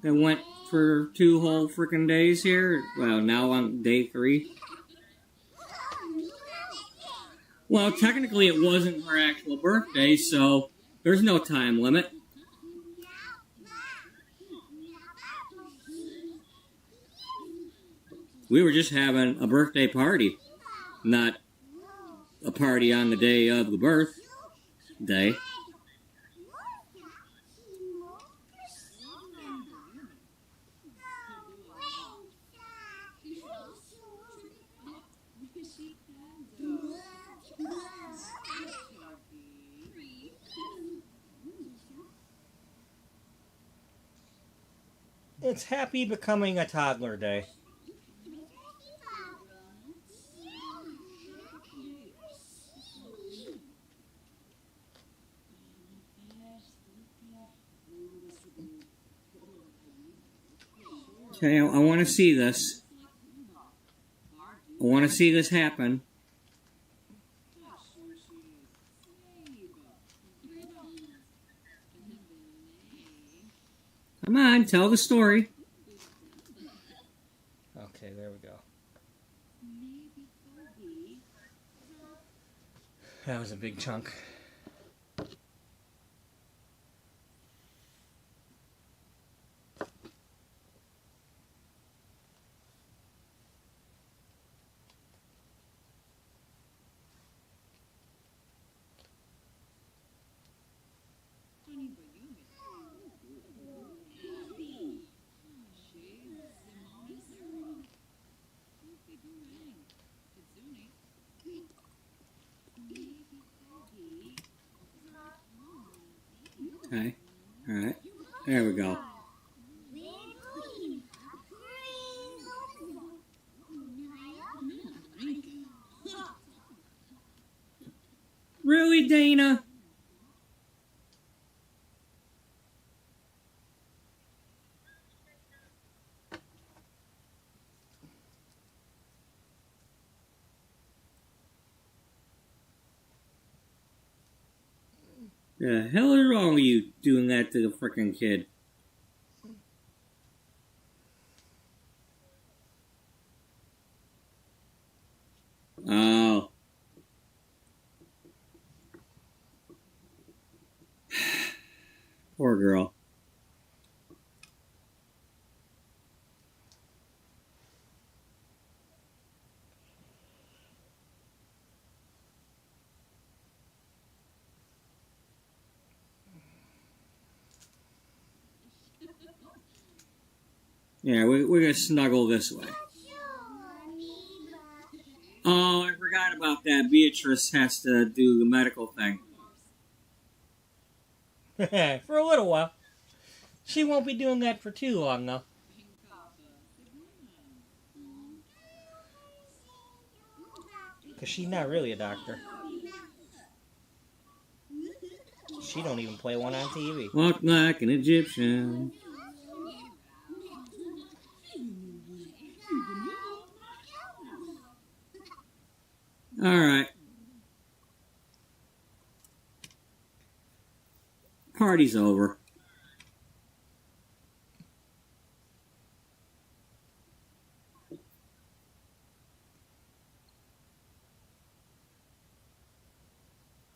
That went for 2 whole freaking days here? Well, now on day 3. Well, technically it wasn't her actual birthday, so there's no time limit. We were just having a birthday party, not a party on the day of the birthday. It's Happy Becoming a Toddler Day. Okay, I want to see this. I want to see this happen. Come on, tell the story. Okay, there we go. That was a big chunk. Okay, alright. There we go. Really, Dana? The hell is wrong with you doing that to the frickin' kid? Oh. Poor girl. Yeah, we're gonna snuggle this way. Oh, I forgot about that. Beatrice has to do the medical thing. For a little while. She won't be doing that for too long, though. Because she's not really a doctor. She don't even play one on TV. Walk like an Egyptian. Alright. Party's over.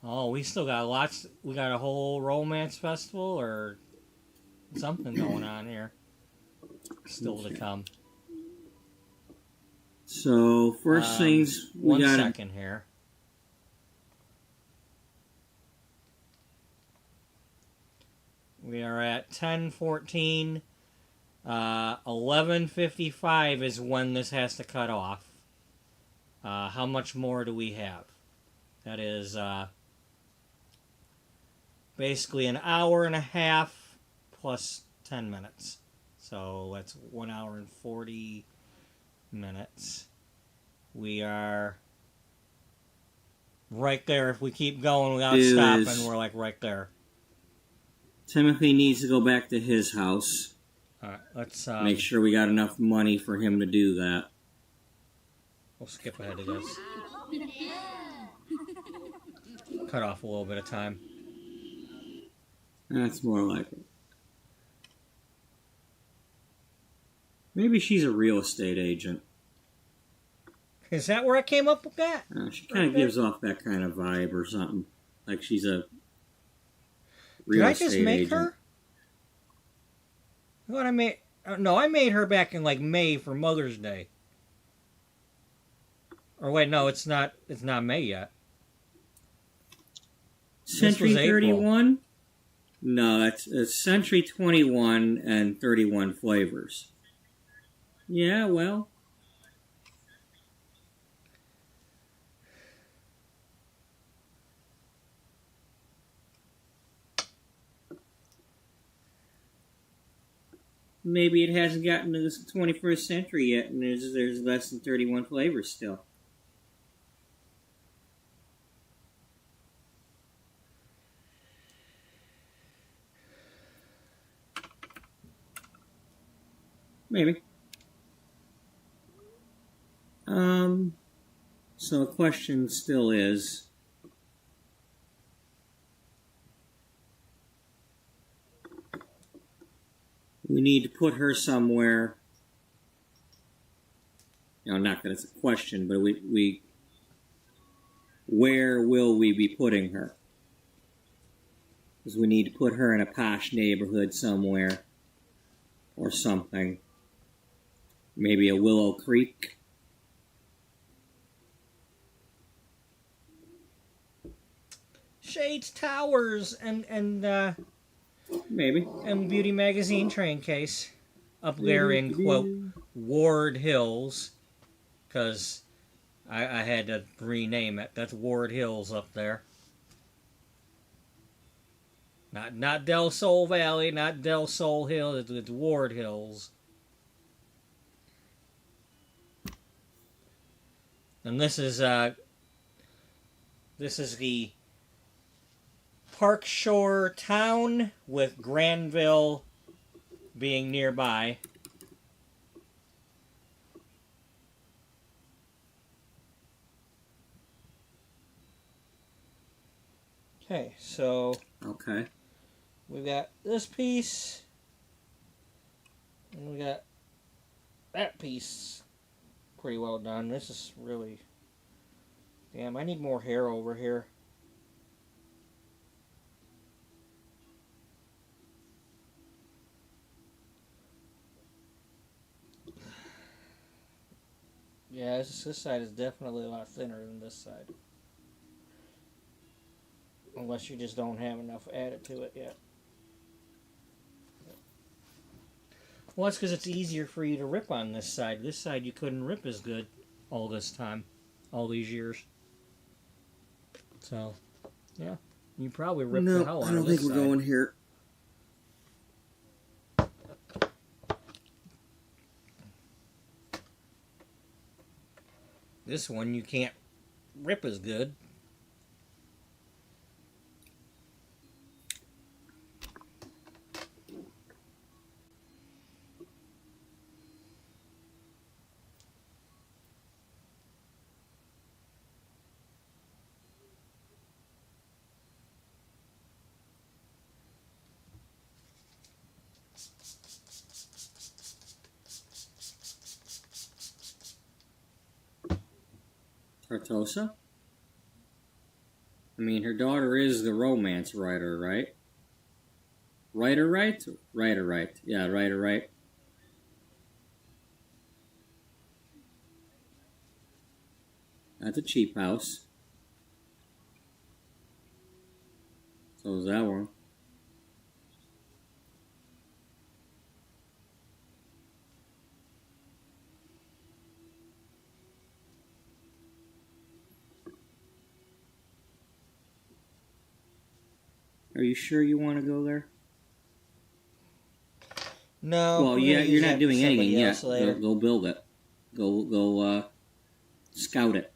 Oh, we still got lots. We got a whole romance festival or something going on here. Still to come. So, first things we got. 1 second here. We are at 10:14. 11:55 is when this has to cut off. How much more do we have? That is basically an hour and a half plus 10 minutes. So that's 1 hour and 40 minutes. We are Right there. If we keep going without Do stopping, is- we're like right there. Timothy needs to go back to his house. All right, let's Make sure we got enough money for him to do that. we'll skip ahead to this. Cut off a little bit of time. That's more like it. Maybe she's a real estate agent. Is that where I came up with that? She kind of Okay. gives off that kind of vibe or something. Like she's a Did real I estate just make agent. her? What I made? No, I made her back in like May for Mother's Day. Or wait, no, it's not. It's not May yet. Century was April. 31? No, it's Century 21 and 31 flavors. Yeah, well. Maybe it hasn't gotten to the 21st century yet, and there's less than 31 flavors still. Maybe. So the question still is, we need to put her somewhere. Not that it's a question, but where will we be putting her? Because we need to put her in a posh neighborhood somewhere or something. Maybe a Willow Creek. Shades Towers and Maybe. Beauty Magazine train case up there in quote Ward Hills, because I had to rename it. That's Ward Hills up there. Not Del Sol Valley, not Del Sol Hill. It's Ward Hills. And this is the Park Shore town with Granville being nearby. Okay, so Okay. we've got this piece, and we got that piece pretty well done. This is really... Damn, I need more hair over here. Yeah, this side is definitely a lot thinner than this side. Unless you just don't have enough added to it yet. Well, that's because it's easier for you to rip on this side. This side you couldn't rip as good all this time. All these years. So, yeah. You probably ripped the hell out of this side. we're going here. This one you can't rip as good. Tartosa? I mean, her daughter is the romance writer, right? Writer, right? Writer, right. Yeah, writer, right. That's a cheap house. So is that one. Are you sure you want to go there? No. Well, we're yeah, gonna you're use not that doing for anything somebody yet. else later. Go build it. Go scout it.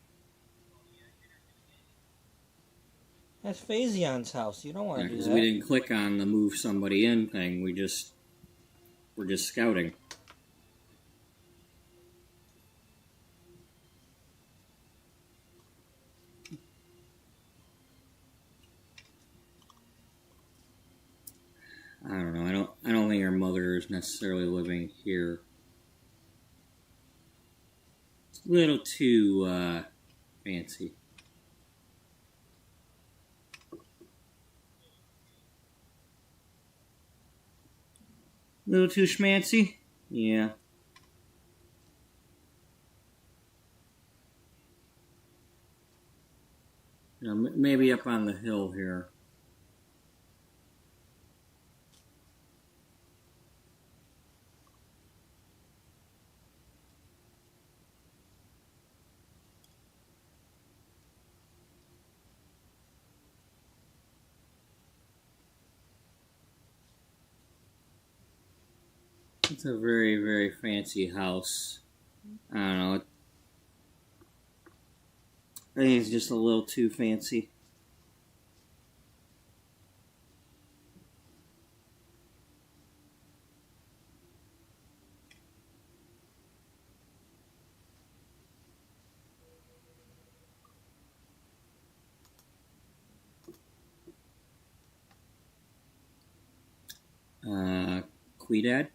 That's Phazion's house. You don't want to do Because that. we didn't click on the move somebody in thing. We're just scouting. I don't know. I don't think her mother is necessarily living here. It's a little too fancy. A little too schmancy? Yeah. You know, maybe up on the hill here. It's a very, very fancy house. I don't know. I think it's just a little too fancy. Queedad?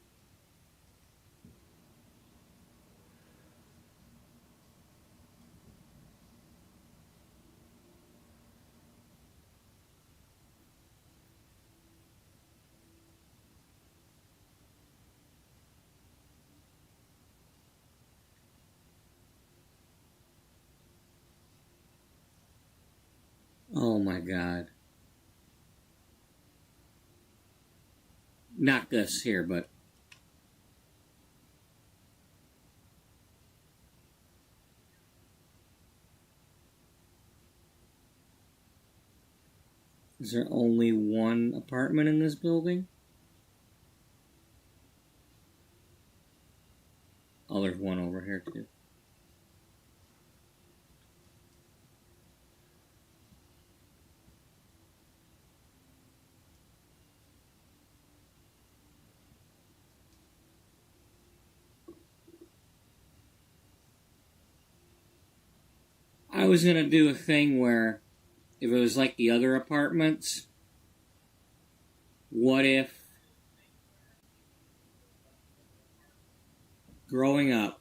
Oh my god. Not this here, but is there only one apartment in this building? Oh, there's one over here too. I was gonna do a thing where if it was like the other apartments, what if growing up,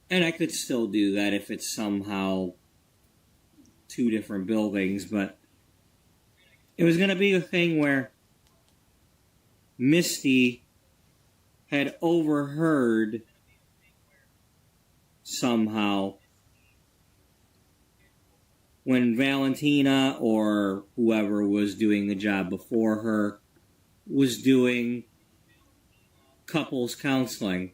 and I could still do that if it's somehow two different buildings, but it was going to be a thing where Misty had overheard somehow when Valentina or whoever was doing the job before her was doing couples counseling.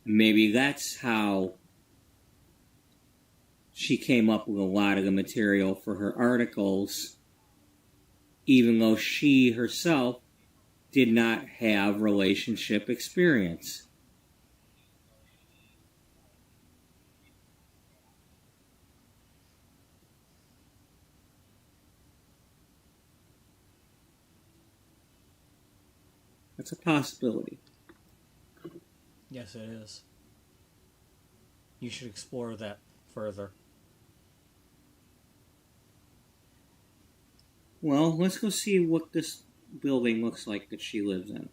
Maybe that's how she came up with a lot of the material for her articles, even though she herself did not have relationship experience. That's a possibility. Yes, it is. You should explore that further. Well, let's go see what this building looks like that she lives in.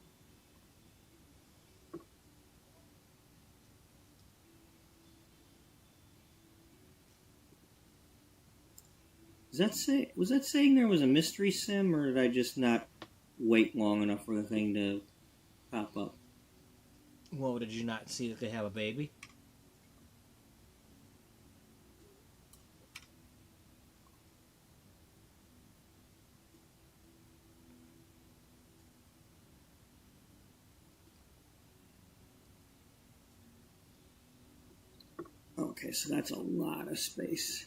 Was that saying there was a mystery sim, or did I just not wait long enough for the thing to pop up? Well, did you not see that they have a baby? Okay, so that's a lot of space.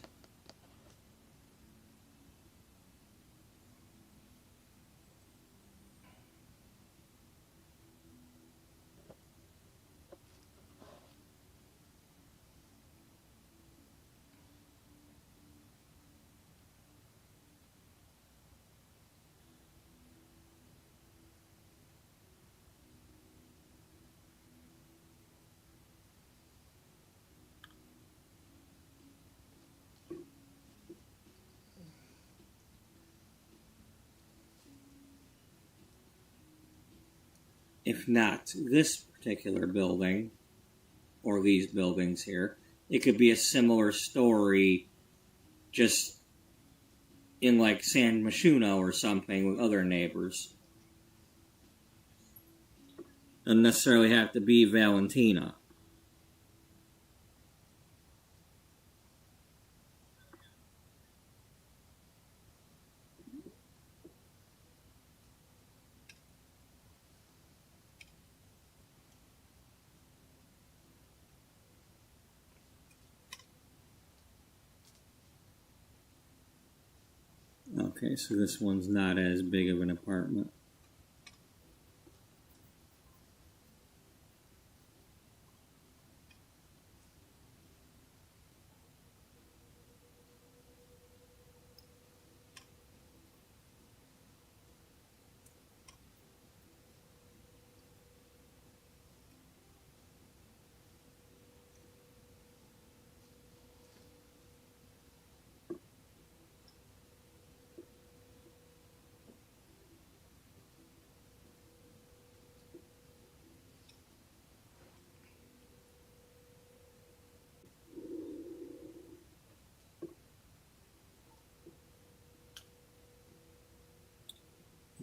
if not this particular building, or these buildings here, it could be a similar story just in like San Myshuno or something with other neighbors. Doesn't necessarily have to be Valentina. Okay, so this one's not as big of an apartment.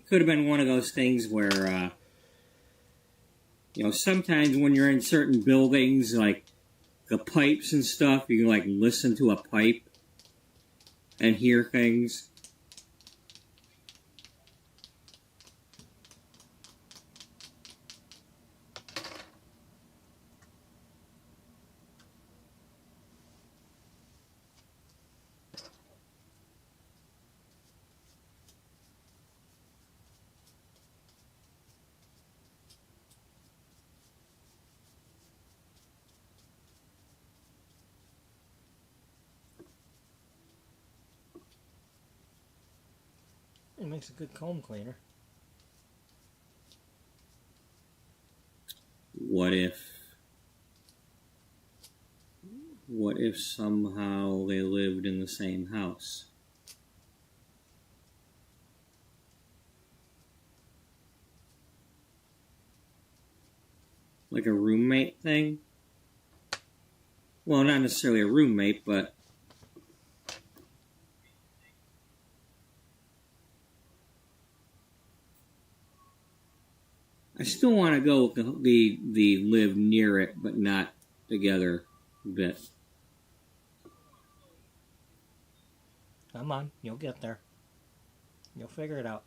Could have been one of those things where, sometimes when you're in certain buildings, like the pipes and stuff, you can like listen to a pipe and hear things. It makes a good comb cleaner. What if somehow they lived in the same house? Like a roommate thing? Well, not necessarily a roommate, but I still want to go with the live near it but not together bit. Come on, you'll get there. You'll figure it out.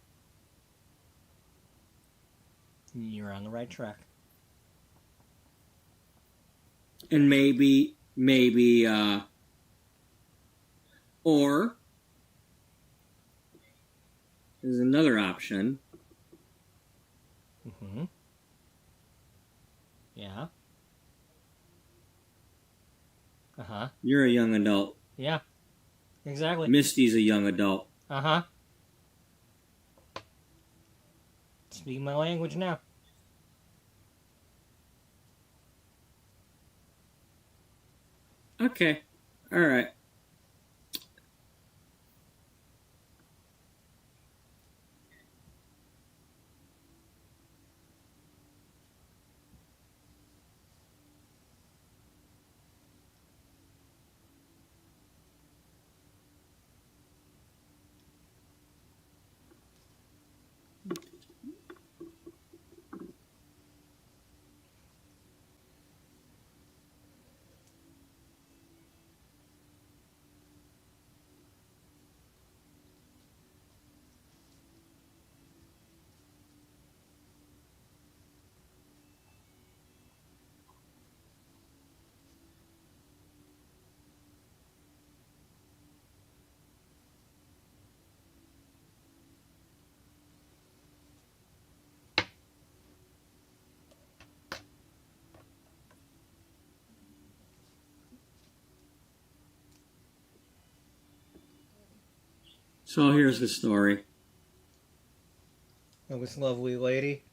You're on the right track. And maybe, or there's another option. Mm-hmm. Yeah. Uh-huh. You're a young adult. Yeah. Exactly. Misty's a young adult. Uh-huh. Speak my language now. Okay. All right. So here's the story. Of this lovely lady.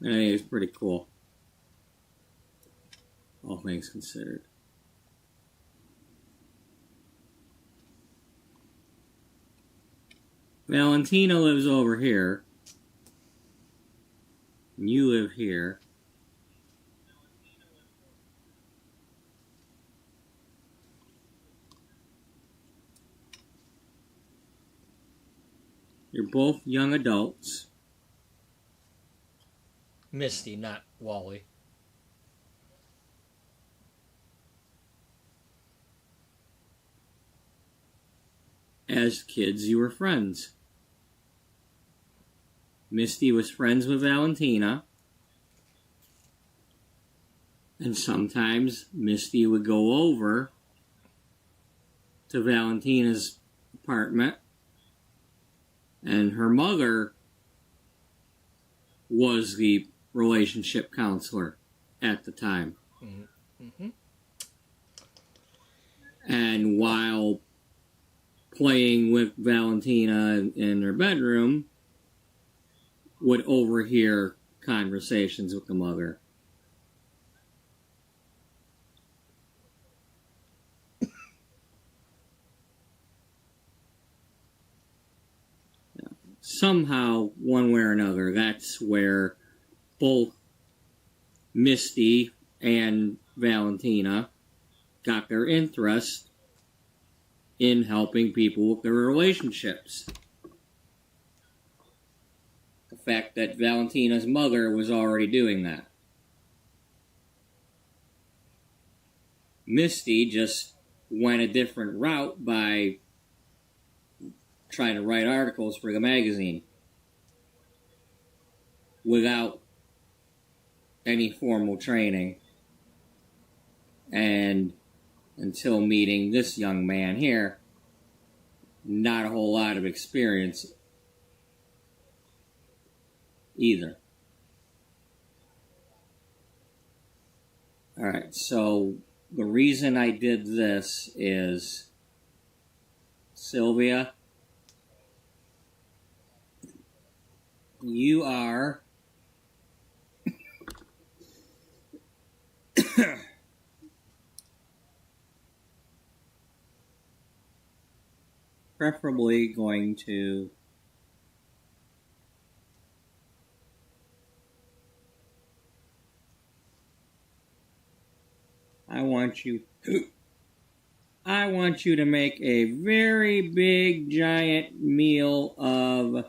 I think it's pretty cool. All things considered. Valentina lives over here. You live here. You're both young adults. Misty, not Wally. As kids, you were friends. Misty was friends with Valentina. And sometimes Misty would go over to Valentina's apartment. And her mother was the relationship counselor at the time. Mm-hmm. And while playing with Valentina in her bedroom, would overhear conversations with the mother. Somehow, one way or another, that's where both Misty and Valentina got their interest in helping people with their relationships. The fact that Valentina's mother was already doing that. Misty just went a different route by trying to write articles for the magazine without any formal training. And until meeting this young man here, not a whole lot of experience either. Alright, so the reason I did this is Sylvia, you are preferably going to I want you to make a very big giant meal of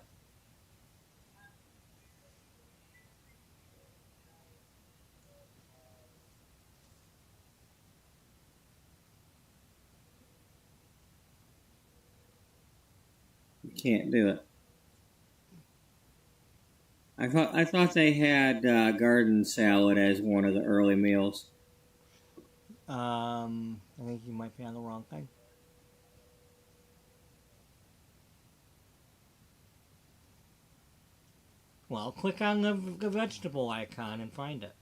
can't do it. I thought they had garden salad as one of the early meals. I think you might be on the wrong thing. Well, click on the vegetable icon and find it.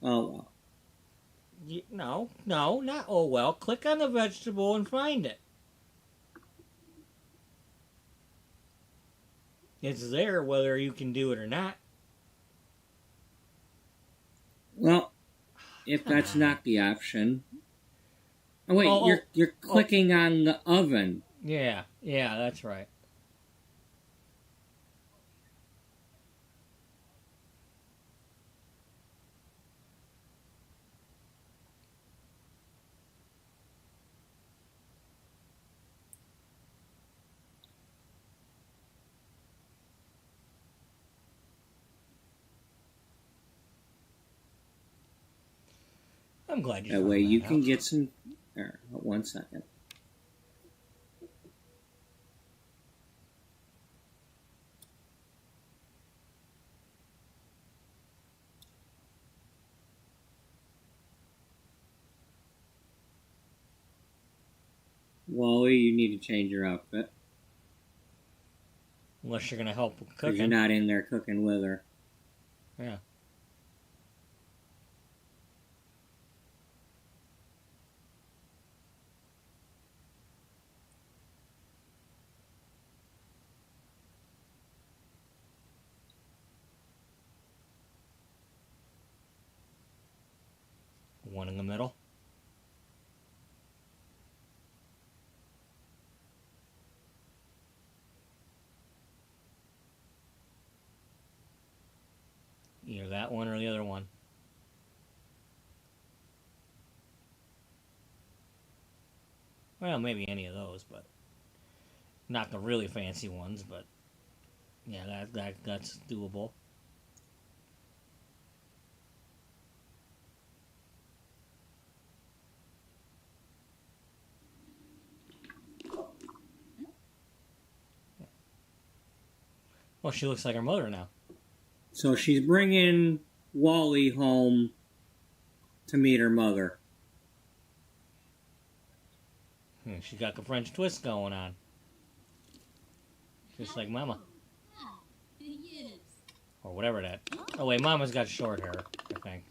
Oh well. No, not oh well. Click on the vegetable and find it. It's there whether you can do it or not. Well, if that's not the option. Oh wait, you're clicking on the oven. Yeah, that's right. I'm glad you that found way you out. can get some. 1 second. Wally, you need to change your outfit. Unless you're gonna help with Because cooking. you're not in there cooking with her. Yeah. one in the middle. Either that one or the other one. Well, maybe any of those, but not the really fancy ones. But yeah, that's doable. Well, she looks like her mother now. So she's bringing Wally home to meet her mother. She got the French twist going on. Just like Mama. Ah, yes. Or whatever that. Oh wait, Mama's got short hair, I think.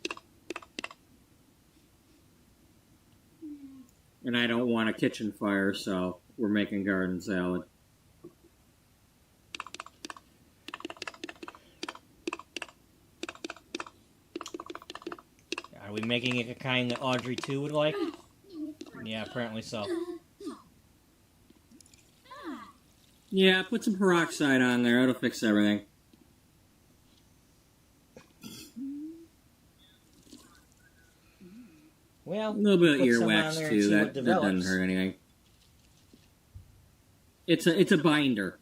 And I don't want a kitchen fire, so we're making garden salad. Are we making it a kind that Audrey 2 would like? Yeah, apparently so. Yeah, put some peroxide on there. It'll fix everything. Well, A little bit of put some on earwax there and too. see what That doesn't develops. hurt anything. It's a binder.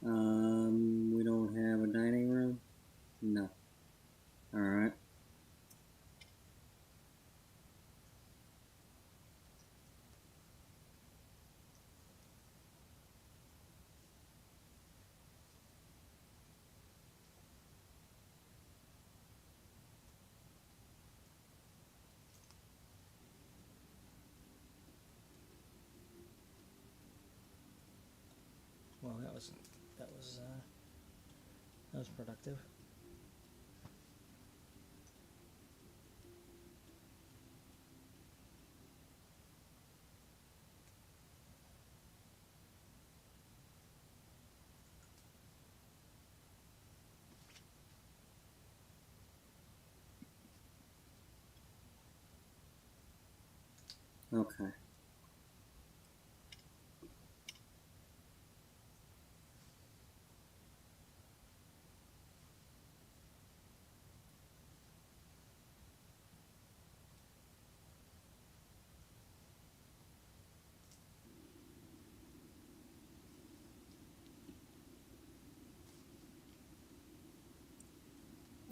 We don't have a dining room? No. Alright. Well, that was productive. Okay.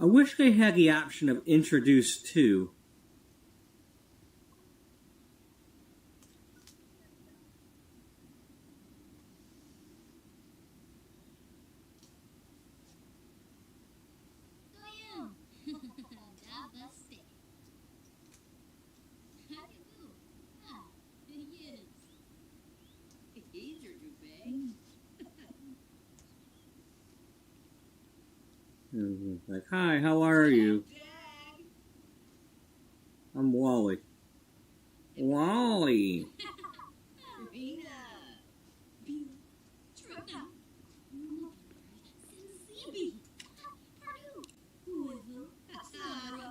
I wish they had the option of introduce to. Like, hi, how are you? I'm Wally. Wally!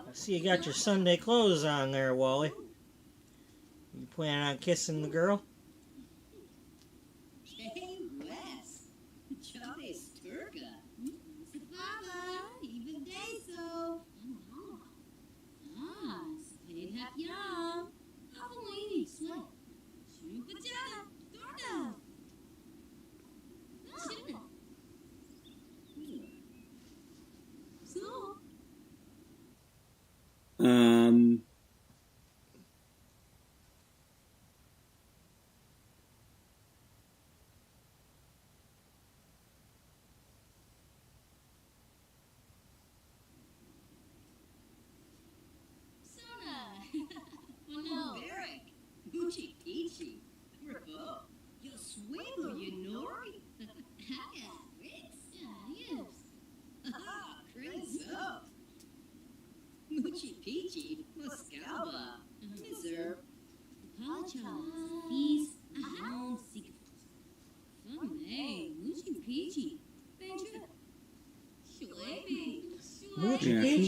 I see you got your Sunday clothes on there, Wally. You planning on kissing the girl?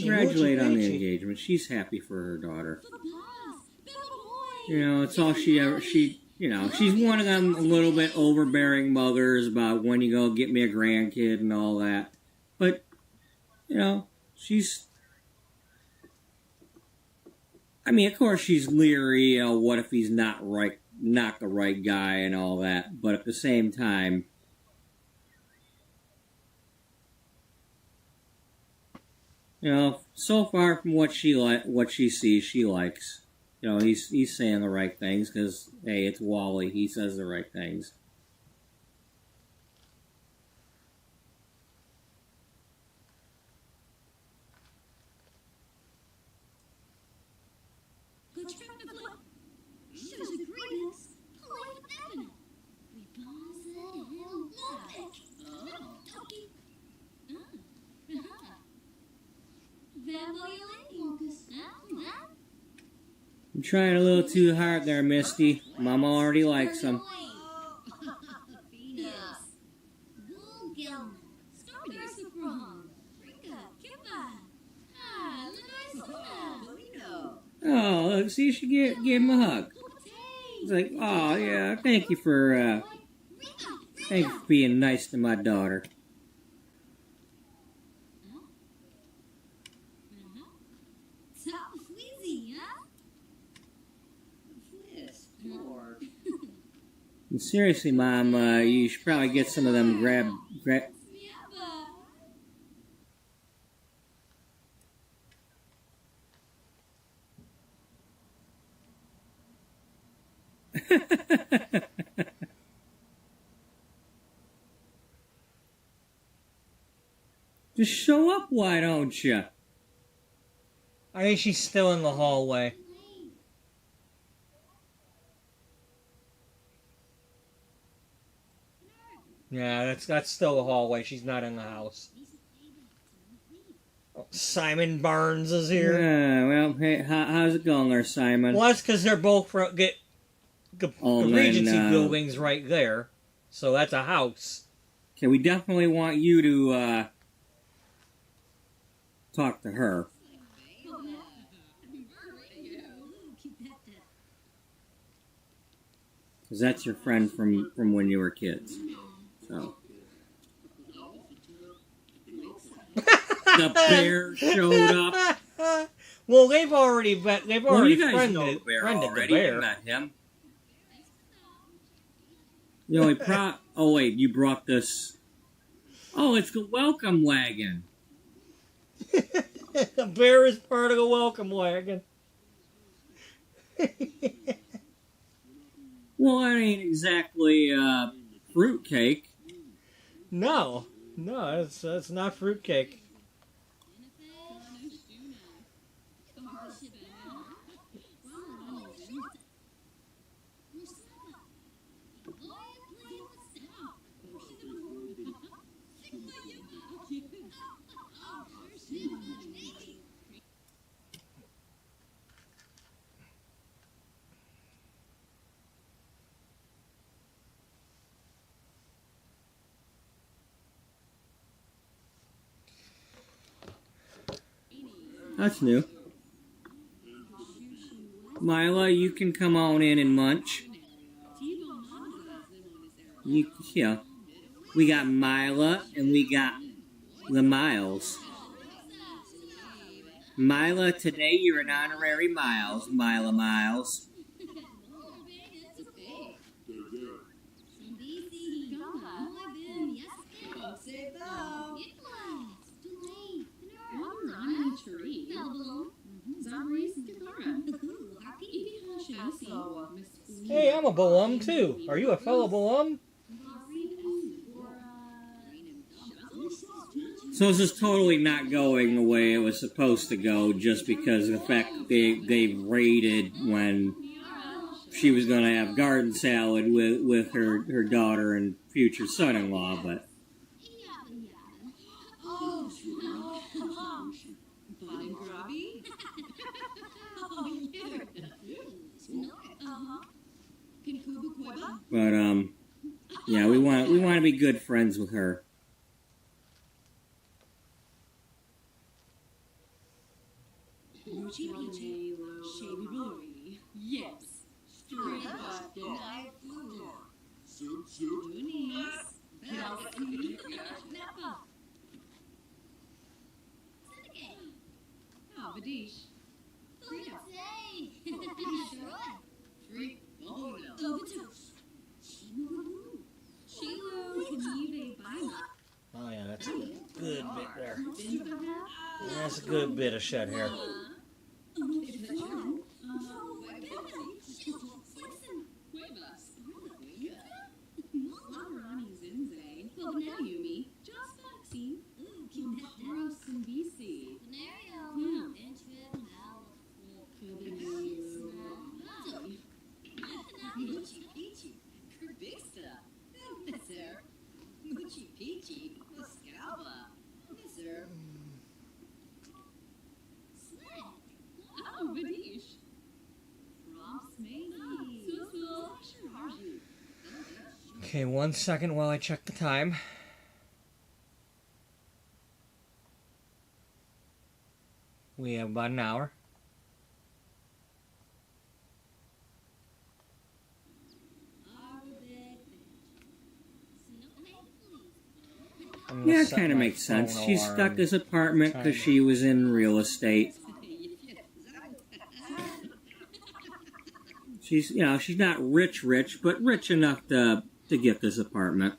congratulate on the Moochie. engagement. She's happy for her daughter. For the boss. Little boy. You know, it's all she ever, you know, she's one of them a little bit overbearing mothers about when you go get me a grandkid and all that. But, you know, I mean, of course she's leery, you know, what if he's not the right guy and all that. But at the same time, you know, so far from what she sees, she likes. You know, he's saying the right things because, hey, it's Wally. He says the right things. Good trip to the club. Shoes agreements. Polite avenue. We boss a hell look. Oh, donkey. I'm trying a little too hard there, Misty. Mama already likes him. Oh, look, see, she gave him a hug. It's like, oh, yeah, thank you for being nice to my daughter. And seriously, Mom, you should probably get some of them grab. Just show up, why don't you? I think she's still in the hallway. Yeah, that's still the hallway. She's not in the house. Oh, Simon Barnes is here. Yeah, well, hey, how's it going there, Simon? Well, that's because they're both the Regency then, building's right there, so that's a house. Okay, we definitely want you to talk to her. Because that's your friend from when you were kids. So. The bear showed up. Well, they've already friended You the bear. met him. You know, oh wait, you brought this. Oh, it's the welcome wagon. The bear is part of the welcome wagon. Well, that ain't exactly fruitcake. No, that's not fruitcake. That's new. Mila, you can come on in and munch. Yeah. We got Mila and we got the Miles. Mila, today you're an honorary Miles, Mila Miles. Hey, I'm a Balum too. Are you a fellow Balum? So this is totally not going the way it was supposed to go just because of the fact that they raided when she was going to have garden salad with her daughter and future son-in-law, but... But, yeah, we want to be good friends with her. Zoom, zoom. Goonies. Kelsey. Napa. Syndicate. Oh, Badish. Freedom. Say. Sure. Treat. Bono. Overtoast. Shimu. Shimu. Kanibe Baima. Oh yeah, that's a good bit there. Benjamin. That's a good bit of shed hair. Oh, Badish. Prompts Maisie. Okay, 1 second while I check the time. We have about an hour. I'm gonna Yeah, it set kind of my makes sense. phone She alarm. stuck this apartment because Time. she was in real estate. She's, you know, she's not rich, but rich enough to get this apartment.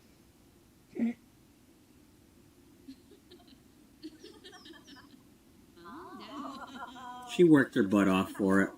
She worked her butt off for it.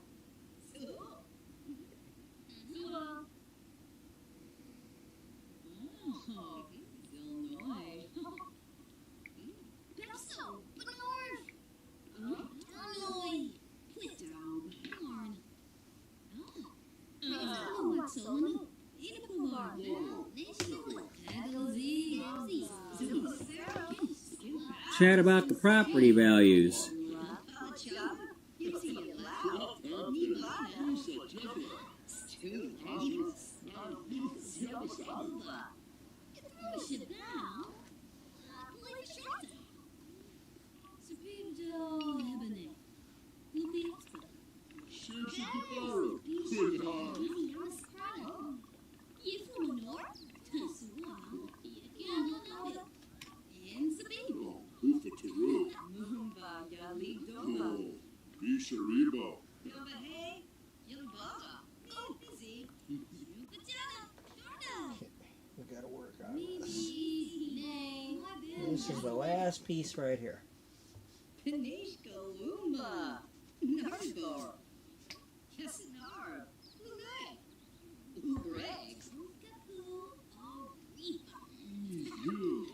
Chat about the property values. Bisharibo. We gotta work on this. This is the last piece right here. Panishka Lumba. Narbor. Yassinar. Lule. Ubregs. You.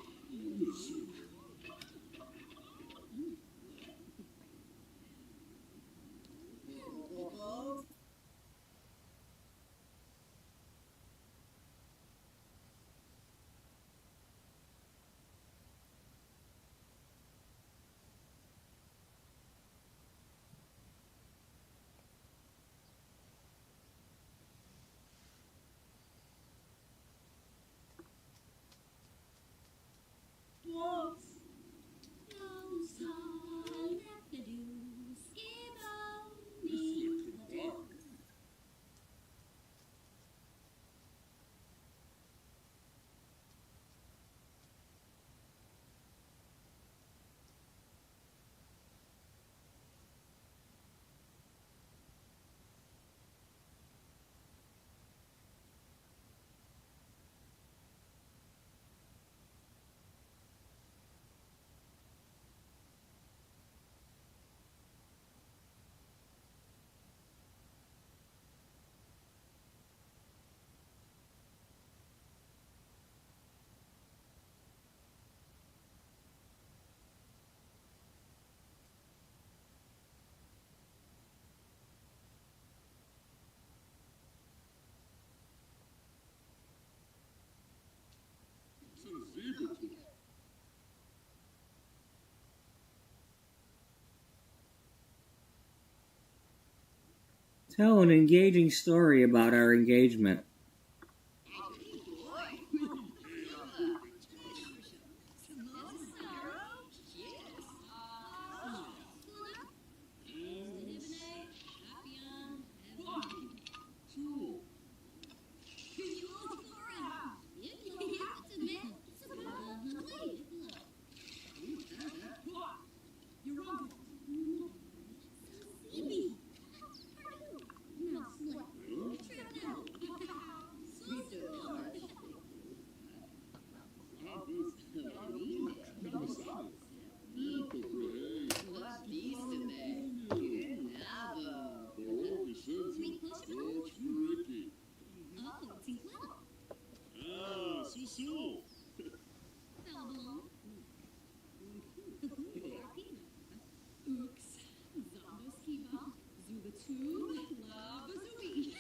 Tell an engaging story about our engagement.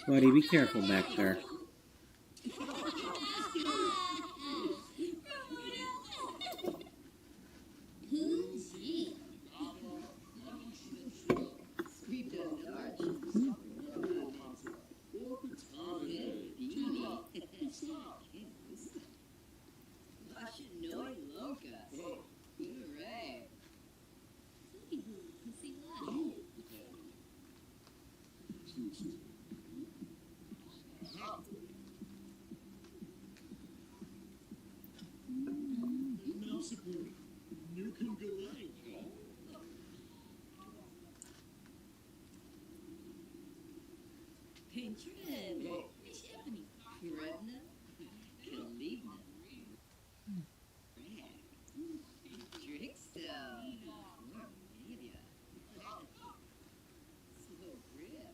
Buddy, be careful back there. Gee. Sweep that arch. Mashinoi locust. Hooray. See what? Patron. Stephanie. Redna. Kalibna. Trickstone. Media. Slow grip.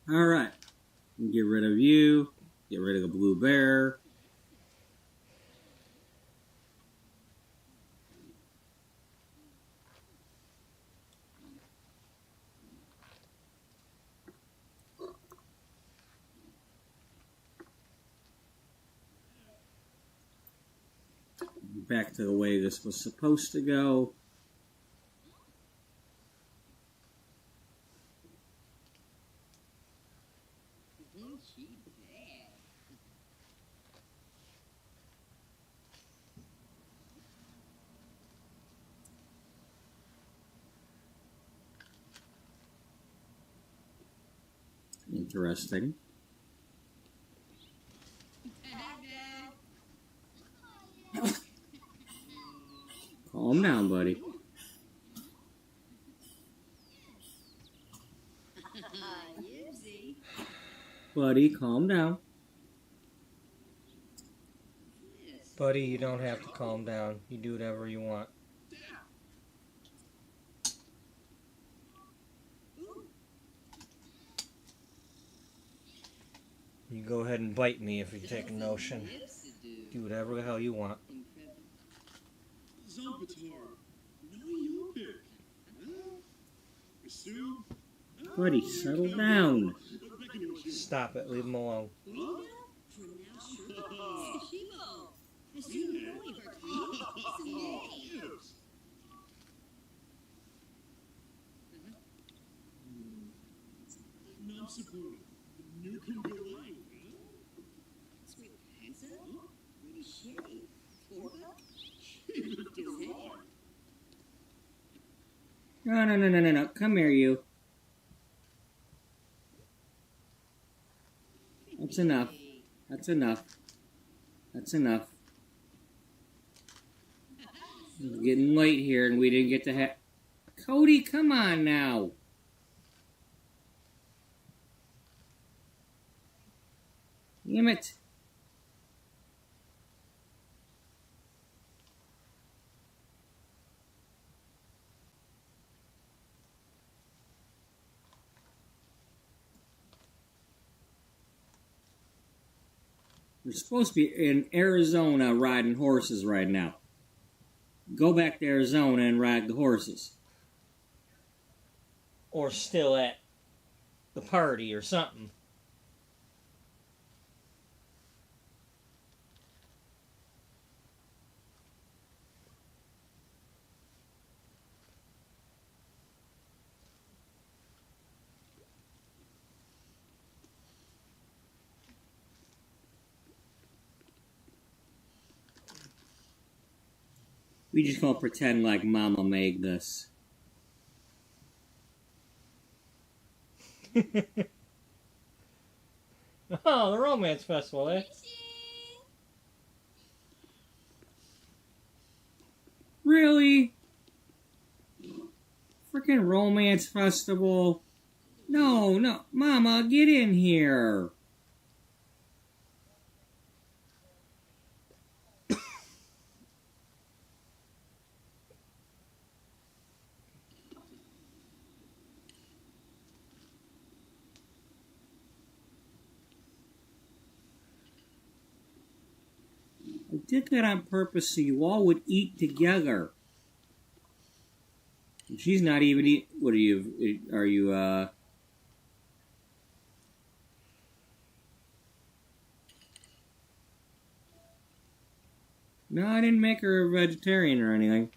Alright. Get rid of you. Get rid of the blue bear. Back to the way this was supposed to go. She bad. Interesting. Calm down, buddy. Yipsy. Buddy, calm down. Buddy, you don't have to calm down. You do whatever you want. You go ahead and bite me if you take a notion. Do whatever the hell you want. Zombatar, no you pick. Huh? Sue? Buddy, settle down. Stop it. Leave him alone. Non support. You can go away. Sweet pencil? Pretty shitty. Forba? No. Come here, you. That's enough. That's enough. That's enough. It's getting late here and we didn't get to have... Cody, come on now. Damn it. We're supposed to be in Arizona riding horses right now. Go back to Arizona and ride the horses. Or still at the party or something. We just gonna pretend like Mama made this. Oh, the romance festival, eh? Really? Freaking romance festival? No, Mama, get in here. I did that on purpose so you all would eat together. And she's not even eat. What are you? Are you? No, I didn't make her a vegetarian or anything.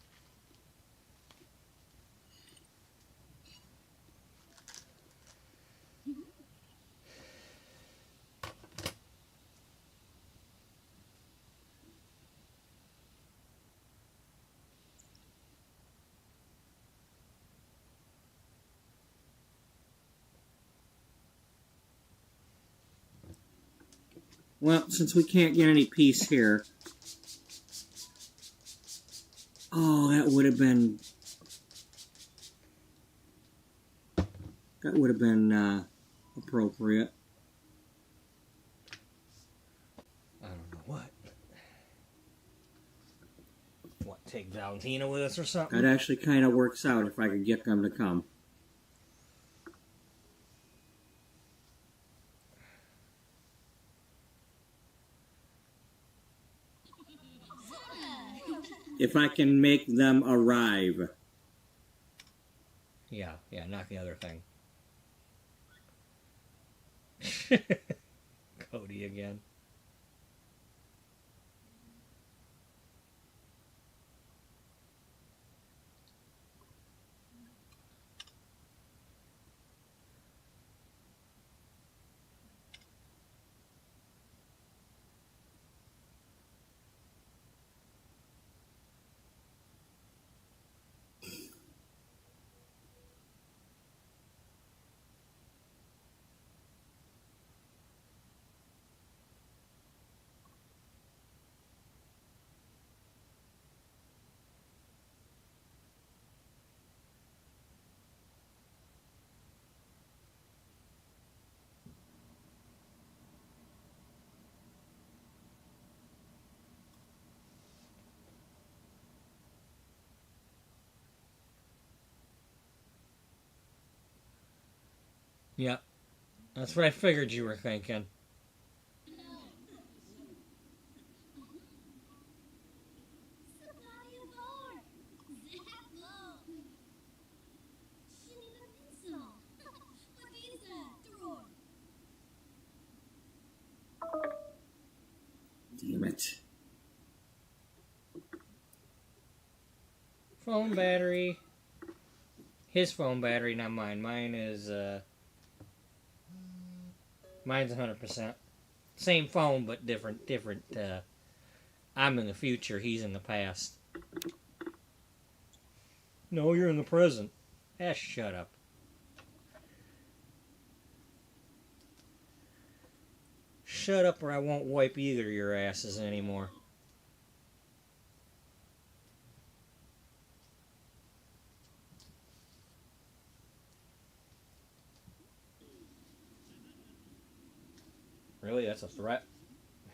Well, since we can't get any peace here. Oh, that would have been appropriate. I don't know what. What, take Valentina with us or something? That actually kind of works out if I could get them to come. If I can make them arrive. Yeah, not the other thing. Cody again. Yep. That's what I figured you were thinking. Damn it. Phone battery. His phone battery, not mine. Mine's 100%. Same phone, but different. I'm in the future. He's in the past. No, you're in the present. Shut up. Shut up, or I won't wipe either of your asses anymore. Really? That's a threat?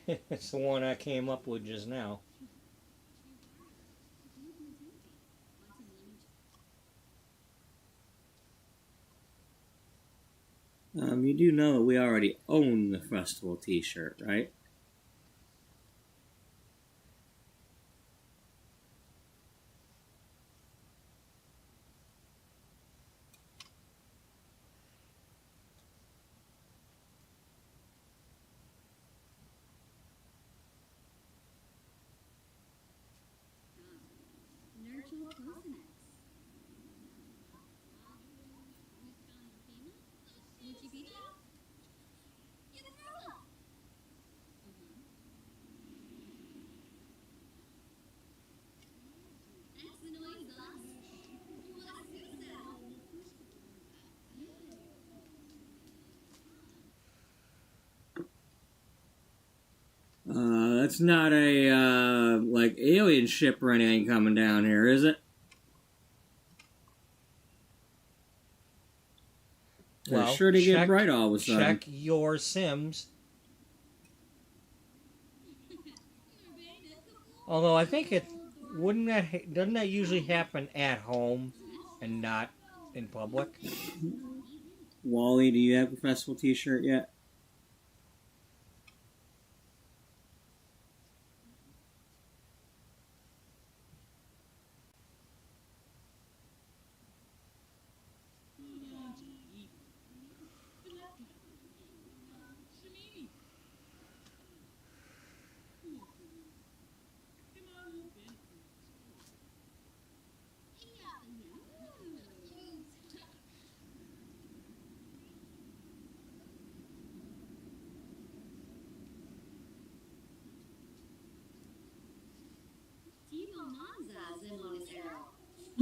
It's the one I came up with just now. You do know that we already own the festival t-shirt, right? That's not a, like, alien ship or anything coming down here, is it? Well, sure to get bright all of a sudden. Check your Sims. Although I think doesn't that usually happen at home and not in public? Wally, do you have a festival t-shirt yet?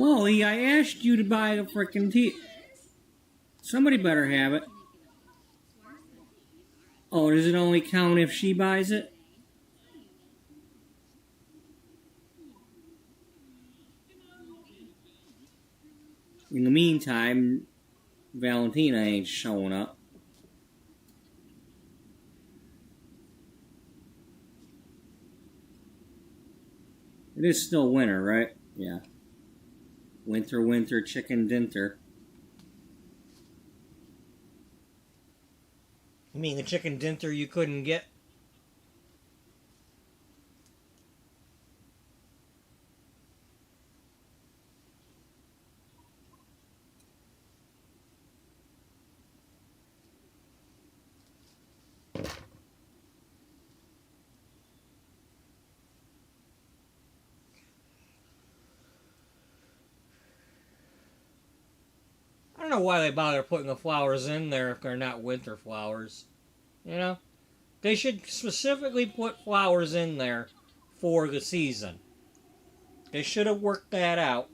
Wally, I asked you to buy the frickin' tea. Somebody better have it. Oh, does it only count if she buys it? In the meantime, Valentina ain't showing up. It is still winter, right? Yeah. Winter, winter, chicken dinner. You mean the chicken dinner you couldn't get? I don't know why they bother putting the flowers in there if they're not winter flowers. You know? They should specifically put flowers in there for the season. They should have worked that out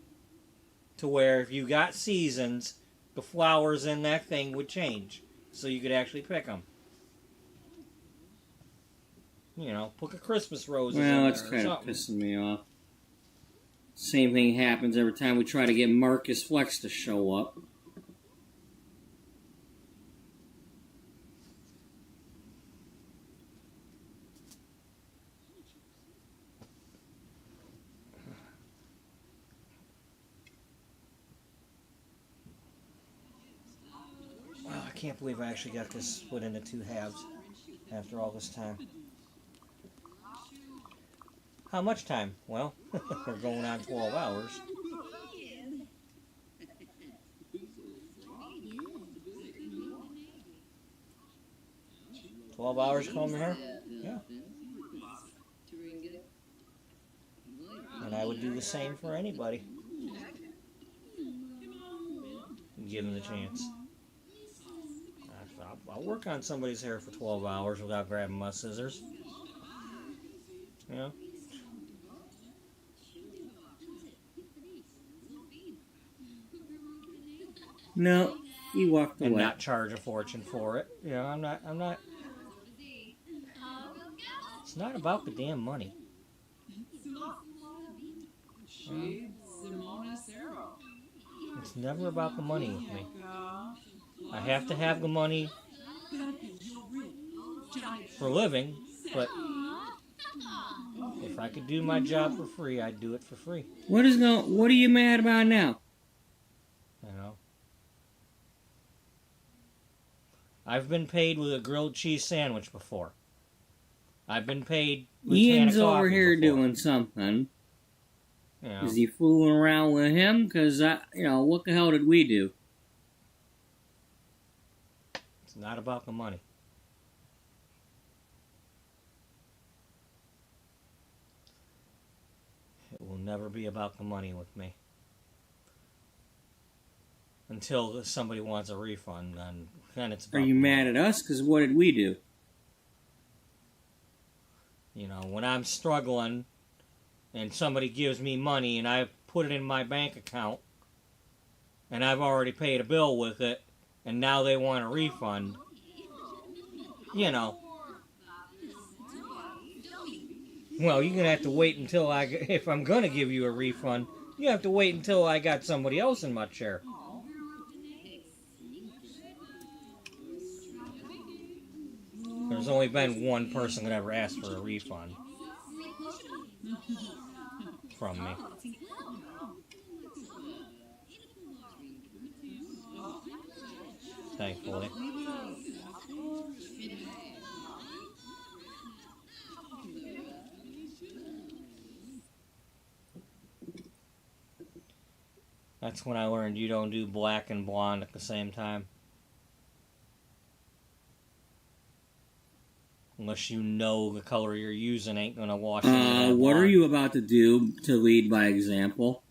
to where if you got seasons, the flowers in that thing would change. So you could actually pick them. You know, put a Christmas roses in there. Well, it's kind of pissing me off. Same thing happens every time we try to get Marcus Flex to show up. Wow, I can't believe I actually got this split into two halves after all this time. How much time? Well, we're going on 12 hours. 12 hours coming here? Yeah. And I would do the same for anybody. Give them the chance. I'll work on somebody's hair for 12 hours without grabbing my scissors. You know? No, he walked away. And not charge a fortune for it. You know, I'm not. It's not about the damn money. It's never about the money with me. I have to have the money for a living, but if I could do my job for free, I'd do it for free. What are you mad about now? You know? I've been paid with a grilled cheese sandwich before. I've been paid with Ian's over here doing something. You know? Is he fooling around with him? Because, what the hell did we do? It's not about the money. It will never be about the money with me. Until somebody wants a refund, then it's about Are you mad at us? Because what did we do? You know, when I'm struggling and somebody gives me money and I put it in my bank account and I've already paid a bill with it and now they want a refund, you know. Well, you're going to have to wait until if I'm going to give you a refund, you have to wait until I got somebody else in my chair. There's only been one person that ever asked for a refund from me. Thankfully. That's when I learned you don't do black and blonde at the same time. Unless you know the color you're using ain't gonna wash out. What are you about to do to lead by example?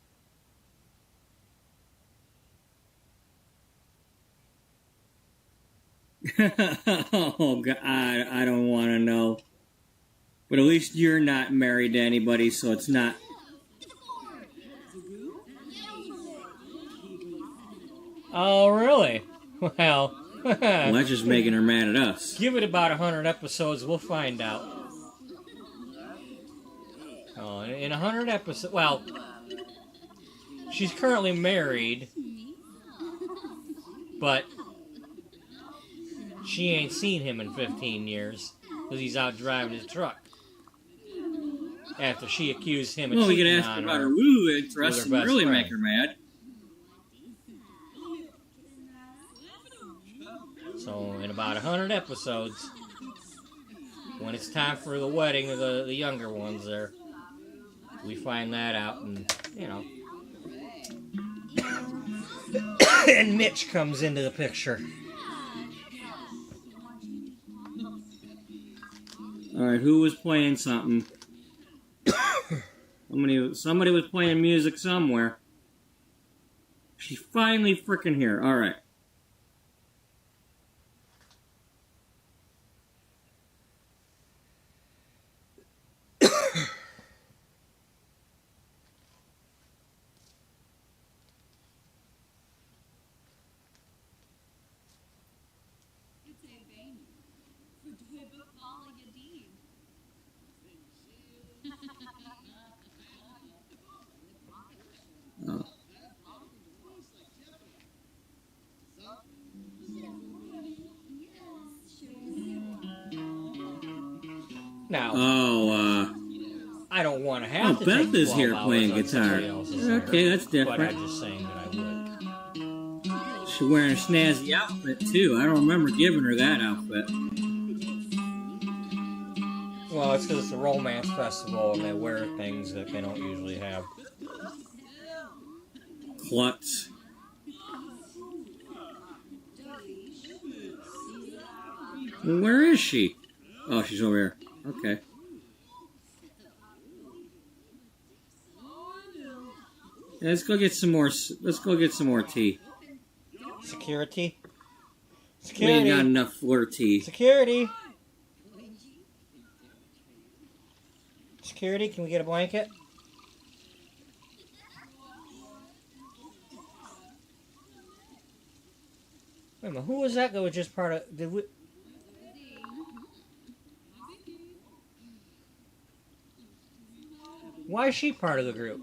Oh, God, I don't want to know. But at least you're not married to anybody, so it's not... Oh, really? Well, Well, that's just making her mad at us. give it about 100 episodes, we'll find out. Oh, in 100 episodes, well, she's currently married, but she ain't seen him in 15 years because he's out driving his truck. After she accused him of Well, we could cheating ask her on about her. her woo with interests her and best really friend. make her mad. So in about 100 episodes, when it's time for the wedding of the younger ones there, we find that out, and, you know. And Mitch comes into the picture. Alright, who was playing something? Somebody was playing music somewhere. She's finally freaking here. Alright. Oh. Now, I don't want to have to Beth take is 12 here hours playing on guitar. somebody else's hair, Okay, that's but different. I'm just saying that I would. She's wearing a snazzy outfit, too. I don't remember giving her that outfit. Well, it's because it's a romance festival and they wear things that they don't usually have. Klutz. Where is she? Oh, she's over here. Okay. Yeah, let's go get some more. Let's go get some more tea. Security? We ain't got Security! enough floor tea. Security! Security, can we get a blanket? Wait a minute, who was that that was just part of... Did we... Why is she part of the group?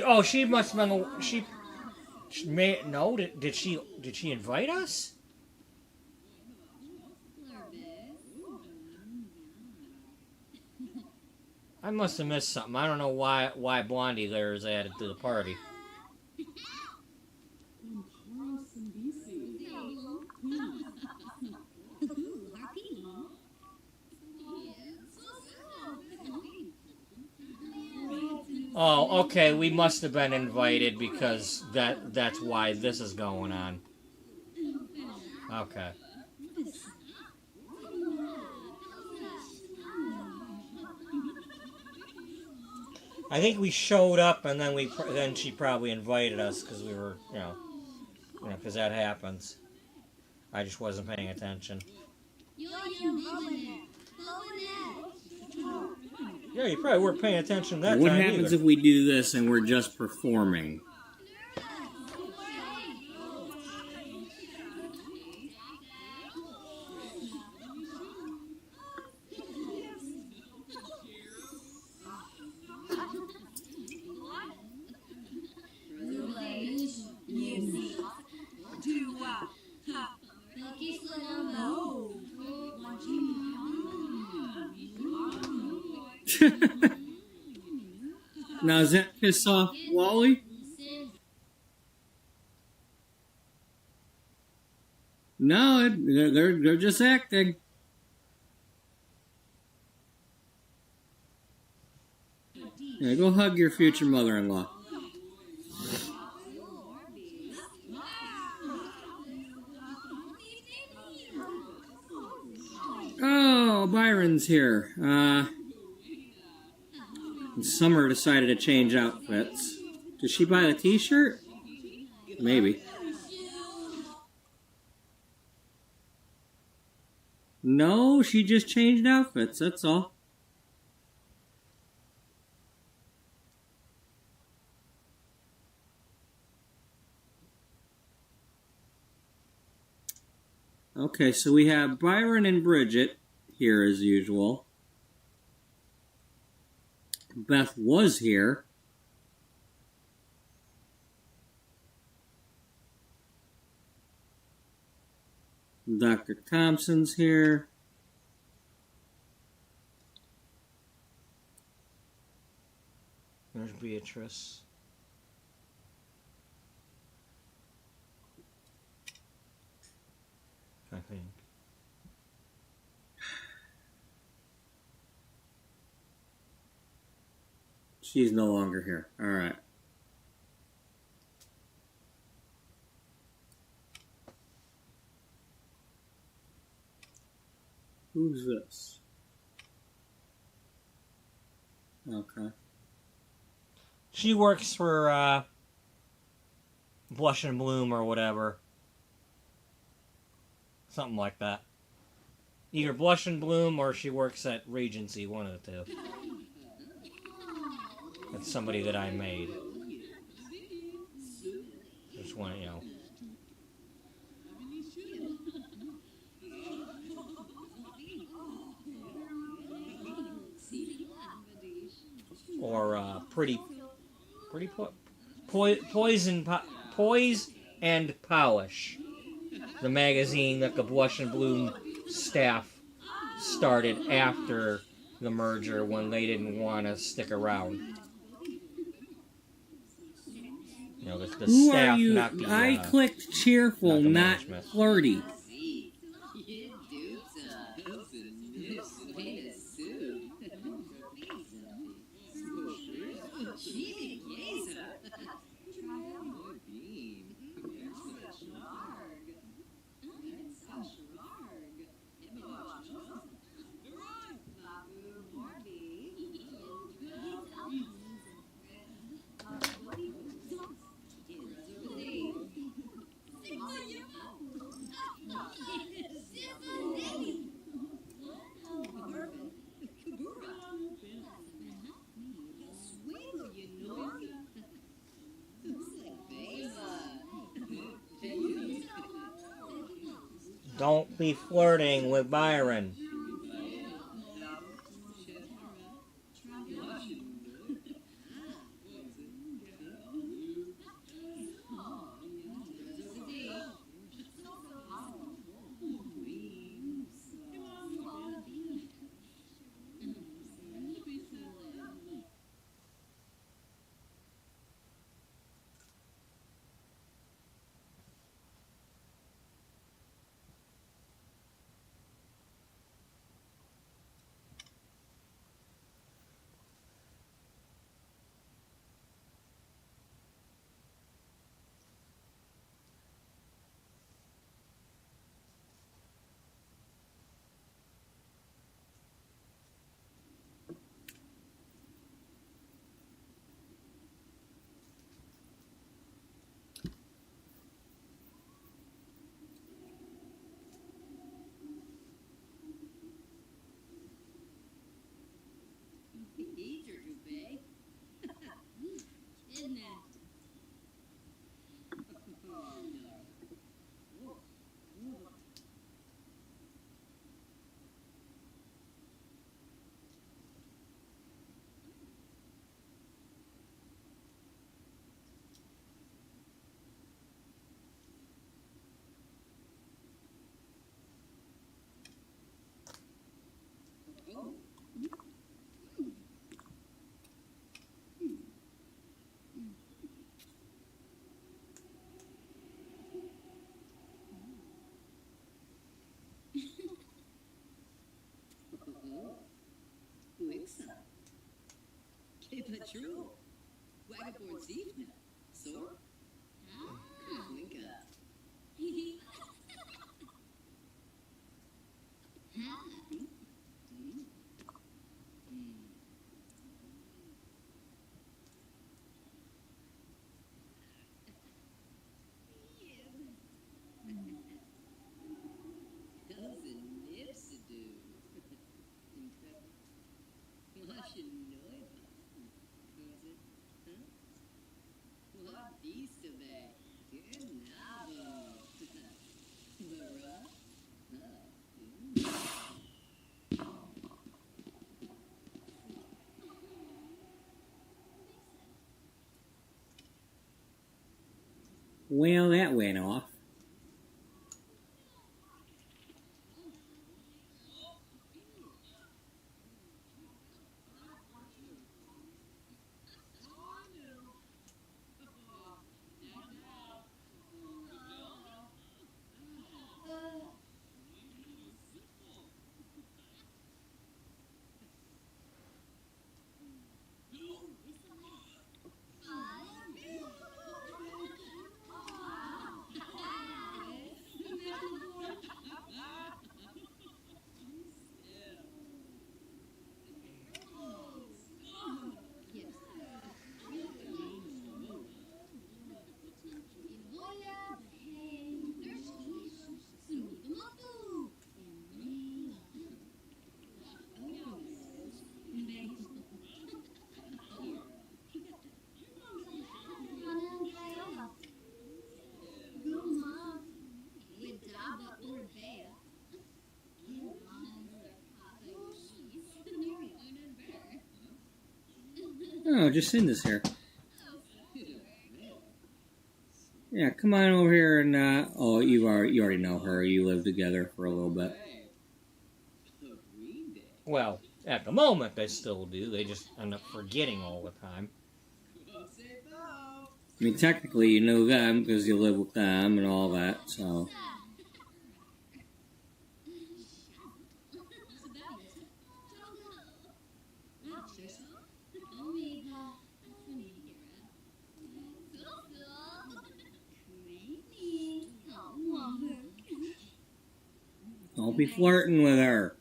Oh, she must have been the... She may... No, did she invite us? I must have missed something. I don't know why Blondie there is added to the party. Oh, okay, we must have been invited because that's why this is going on. Okay. I think we showed up and then she probably invited us because we were, because that happens. I just wasn't paying attention. Yeah, you probably weren't paying attention that What time happens either. if we do this and we're just performing? Now, does that piss off Wally? No, they're just acting. Yeah, go hug your future mother-in-law. Oh, Byron's here. Summer decided to change outfits. Did she buy the t-shirt? Maybe. No, she just changed outfits, that's all. Okay, so we have Byron and Bridget here as usual. Beth was here. Dr. Thompson's here. There's Beatrice. I think. She's no longer here. All right. Who's this? Okay. She works for Blush and Bloom or whatever. Something like that. Either Blush and Bloom or she works at Regency, one of the two. That's somebody that I made. Just one, you know. Or Poise and Polish, the magazine that the Blush and Bloom staff started after the merger when they didn't want to stick around. You know, the Who staff, are you? not the. I clicked cheerful, not not the management. flirty. Don't be flirting with Byron. Patrol. Wagaport Zifna. Sor? Linka. These Well, that went off. Oh, Jacinda's here. Yeah, come on over here and oh, you already know her. You live together for a little bit. Well, at the moment they still do. They just end up forgetting all the time. I mean, technically you know them because you live with them and all that, so. Don't be flirting with her.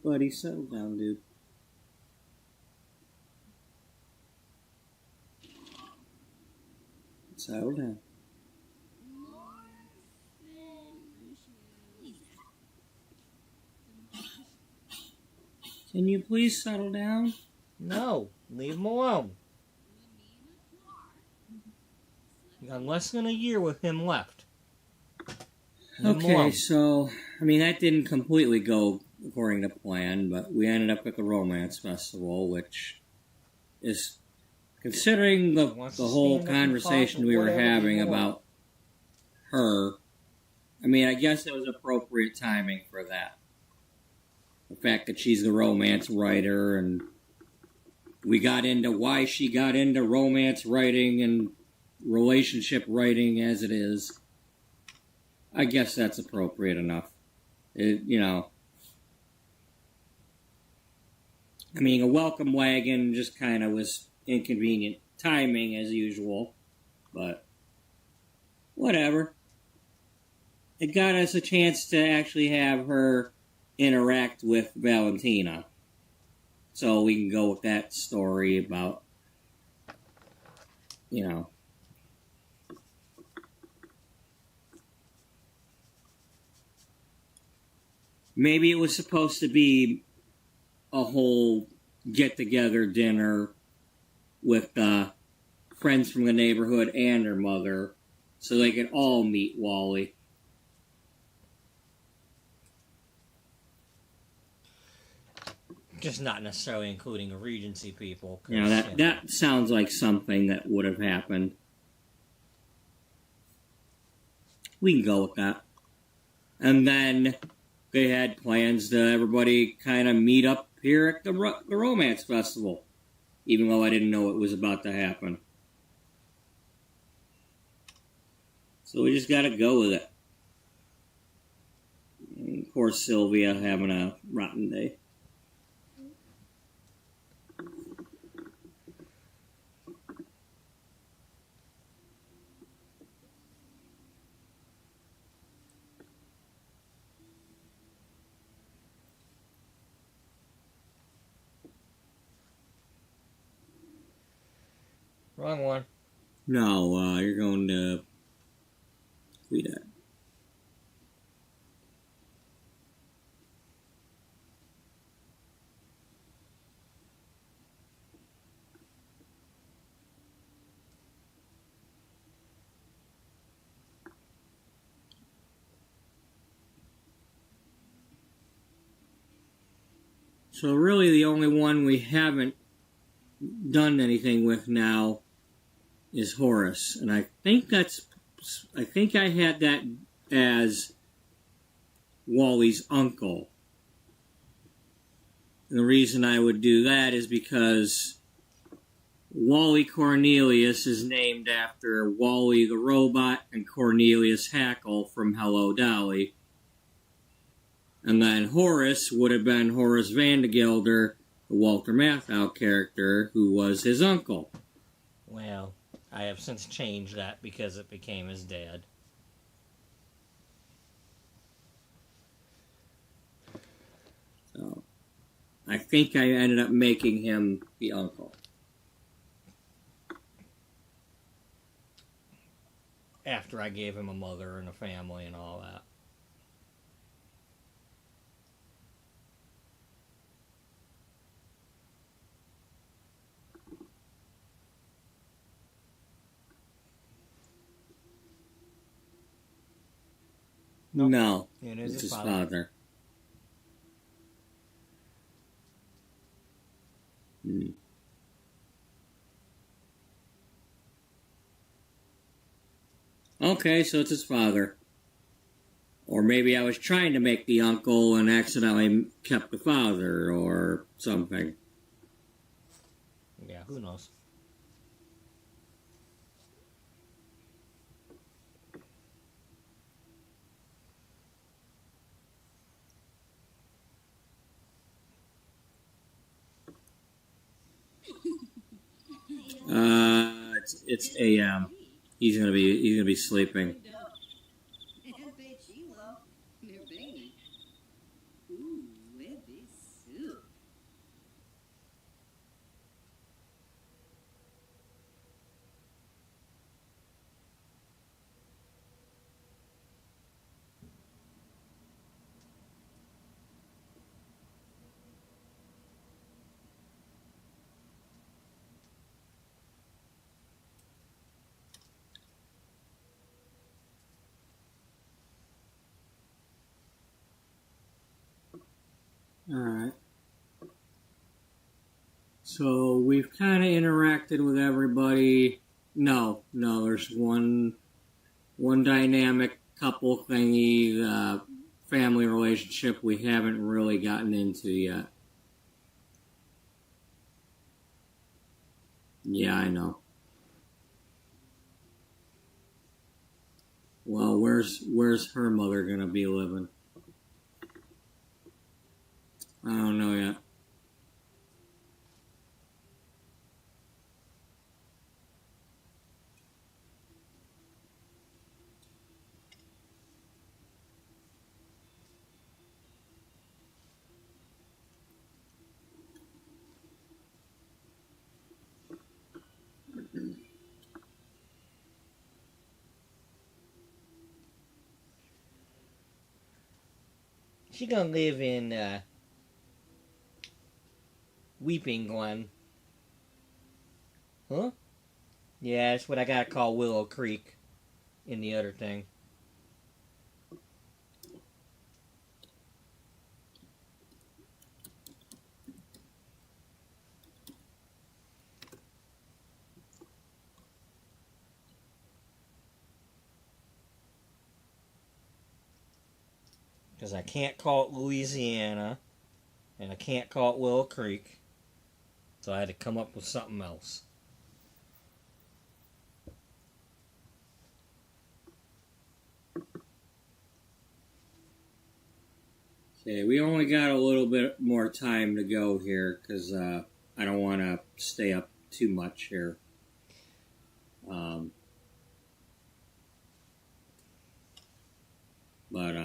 Buddy, settle down, dude. Settle down. Can you please settle down? No, leave him alone. You got less than a year with him left. Leave him Okay, alone. so, I mean, that didn't completely go according to plan, but we ended up at the Romance Festival, which is, considering the whole conversation we were having about her, I mean, I guess it was appropriate timing for that. The fact that she's the romance writer, and we got into why she got into romance writing and relationship writing as it is. I guess that's appropriate enough. You know. I mean, a welcome wagon just kind of was inconvenient timing as usual, but whatever. It got us a chance to actually have her interact with Valentina. So we can go with that story about, you know. Maybe it was supposed to be a whole get-together dinner with friends from the neighborhood and her mother, so they could all meet Wally. Just not necessarily including the Regency people. You know, that sounds like something that would have happened. We can go with that. And then they had plans to everybody kind of meet up here at the Romance Festival, even though I didn't know it was about to happen. So we just got to go with it. And of course, Sylvia having a rotten day. Wrong one. No, you're going to tweet it. So really the only one we haven't done anything with now is Horace. And I think I had that as Wally's uncle. And the reason I would do that is because Wally Cornelius is named after Wally the Robot and Cornelius Hackle from Hello Dolly. And then Horace would have been Horace Vandegelder, the Walter Matthau character, who was his uncle. Well, I have since changed that because it became his dad. So, I think I ended up making him the uncle. After I gave him a mother and a family and all that. Nope. No, It is it's his his father. father. Okay, so it's his father. Or maybe I was trying to make the uncle and accidentally kept the father, or something. Yeah, who knows? It's AM. He's gonna be sleeping. And bet you love their baby. Ooh, with this soup. Alright. So we've kind of interacted with everybody. No, there's one dynamic couple thingy, family relationship we haven't really gotten into yet. Yeah, I know. Well, where's her mother gonna be living? I don't know yet. She gonna live in Weeping Glen. Huh? Yeah, that's what I gotta call Willow Creek in the other thing. Because I can't call it Louisiana, and I can't call it Willow Creek. So I had to come up with something else. Okay, we only got a little bit more time to go here, because I don't want to stay up too much here. But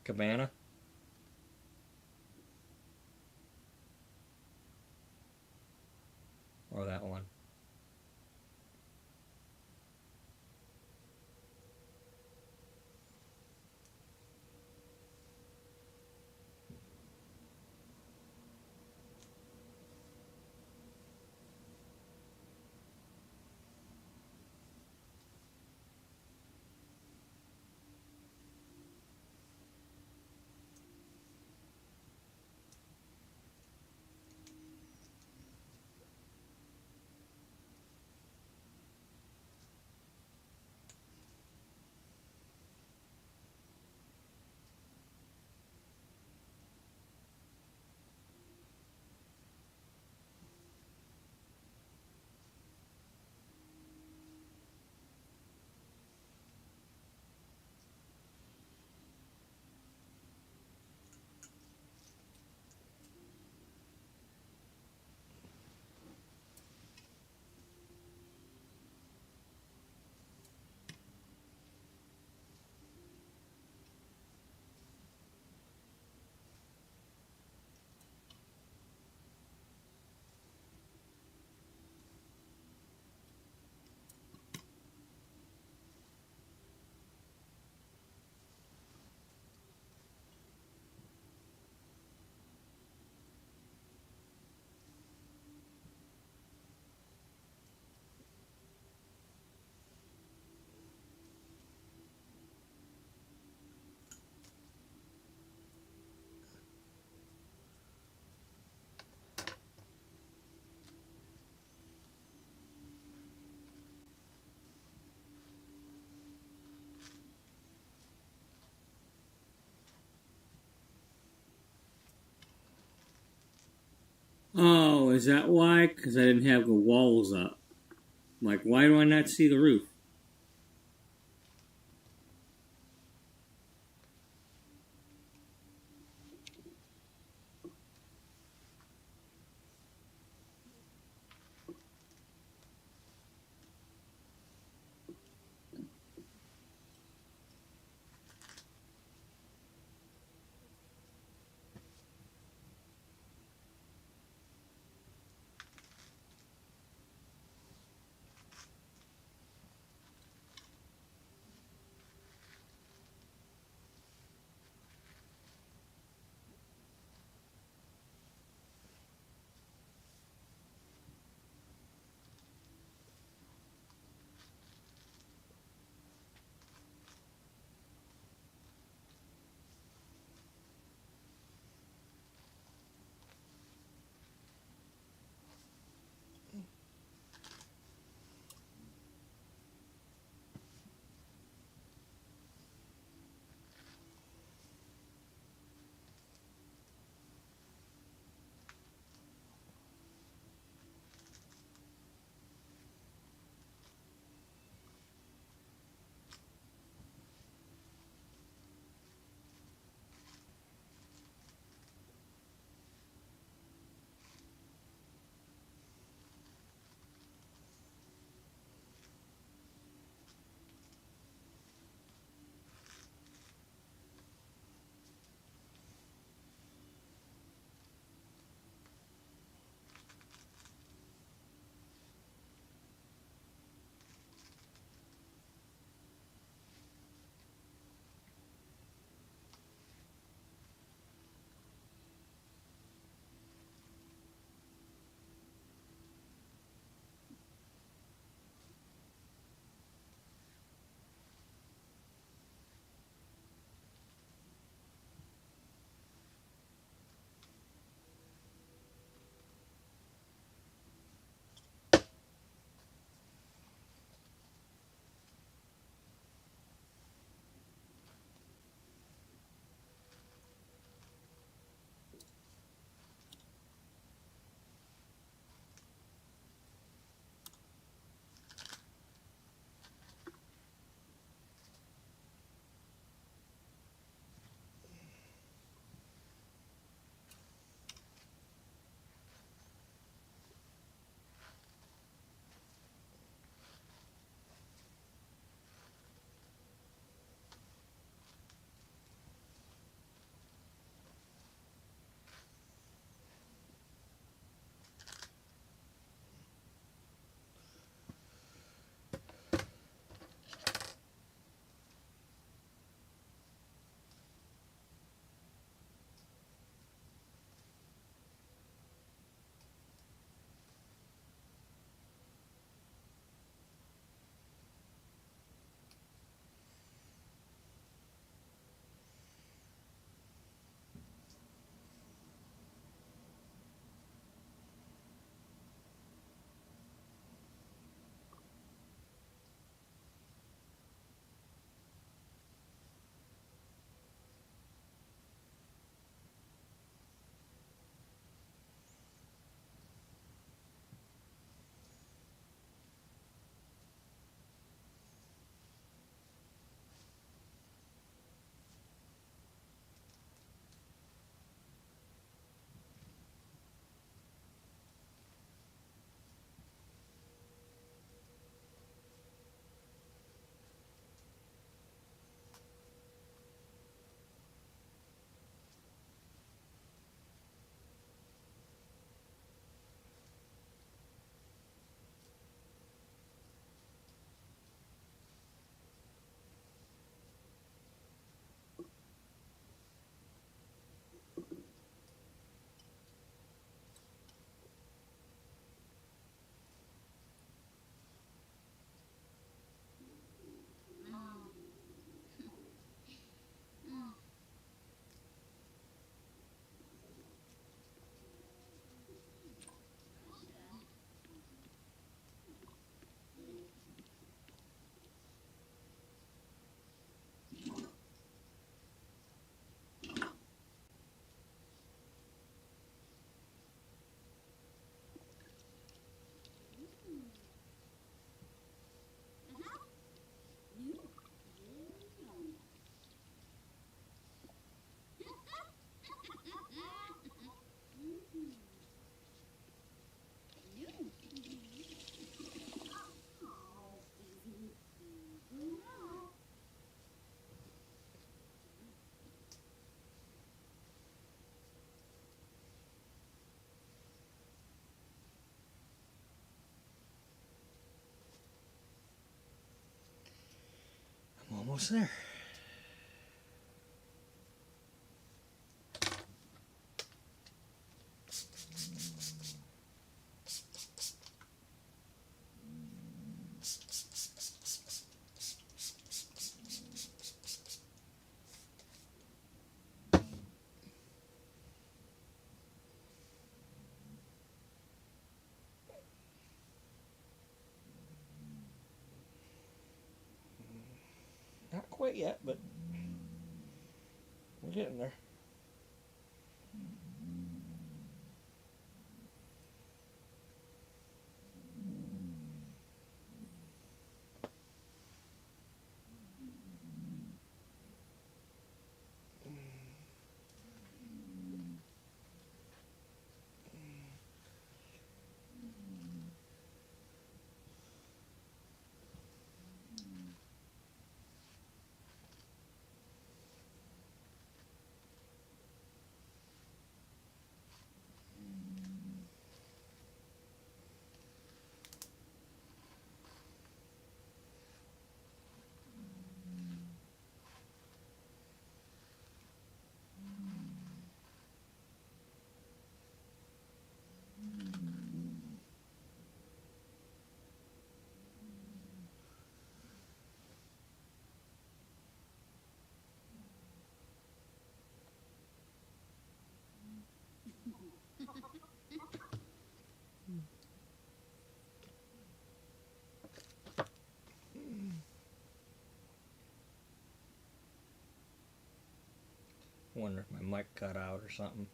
Cabana. Or that one. Oh, is that why? Because I didn't have the walls up. Like, why do I not see the roof? Almost there. Not quite yet, but we're getting there. Wonder if my mic cut out or something.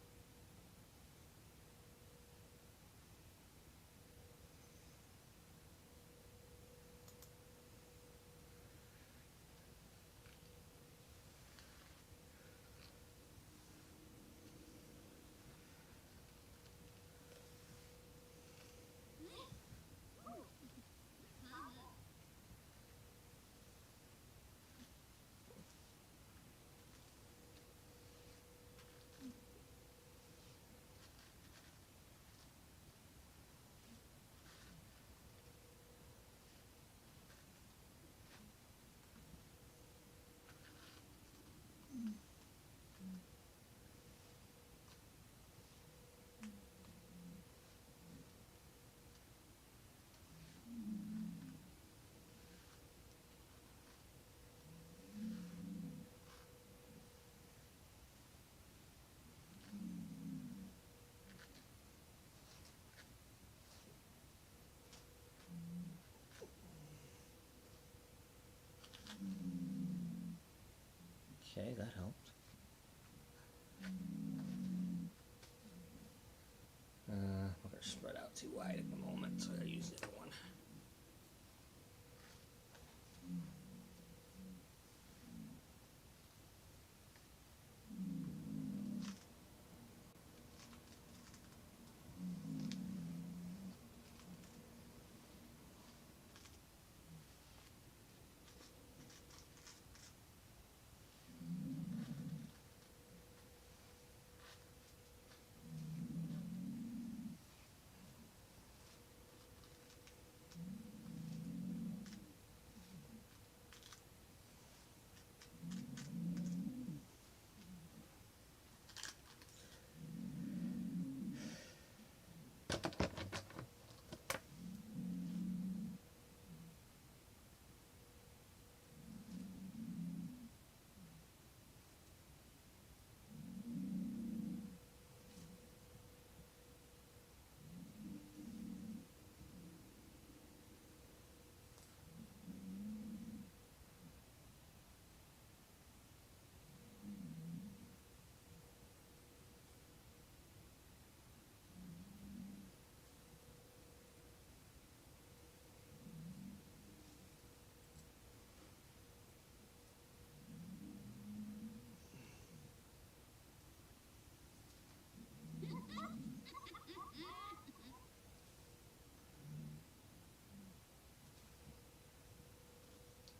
Okay, that helped. We're going to spread out too wide at the moment, so I gotta use the other one.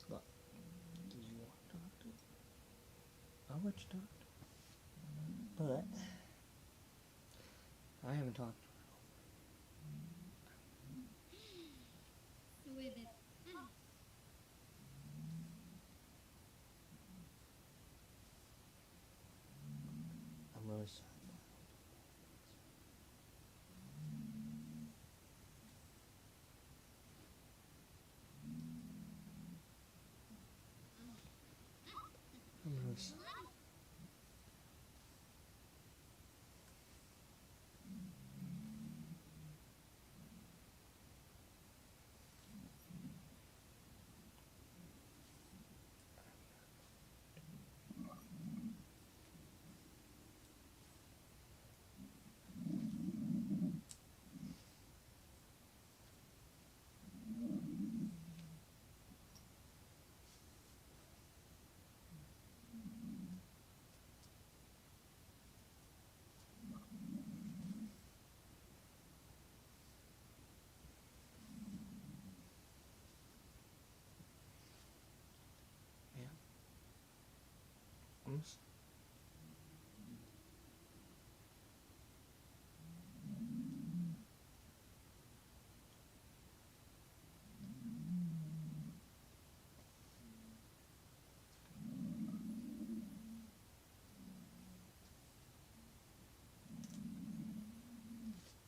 Look, do you want to talk to? I'll let you talk to her. But I haven't talked to With it.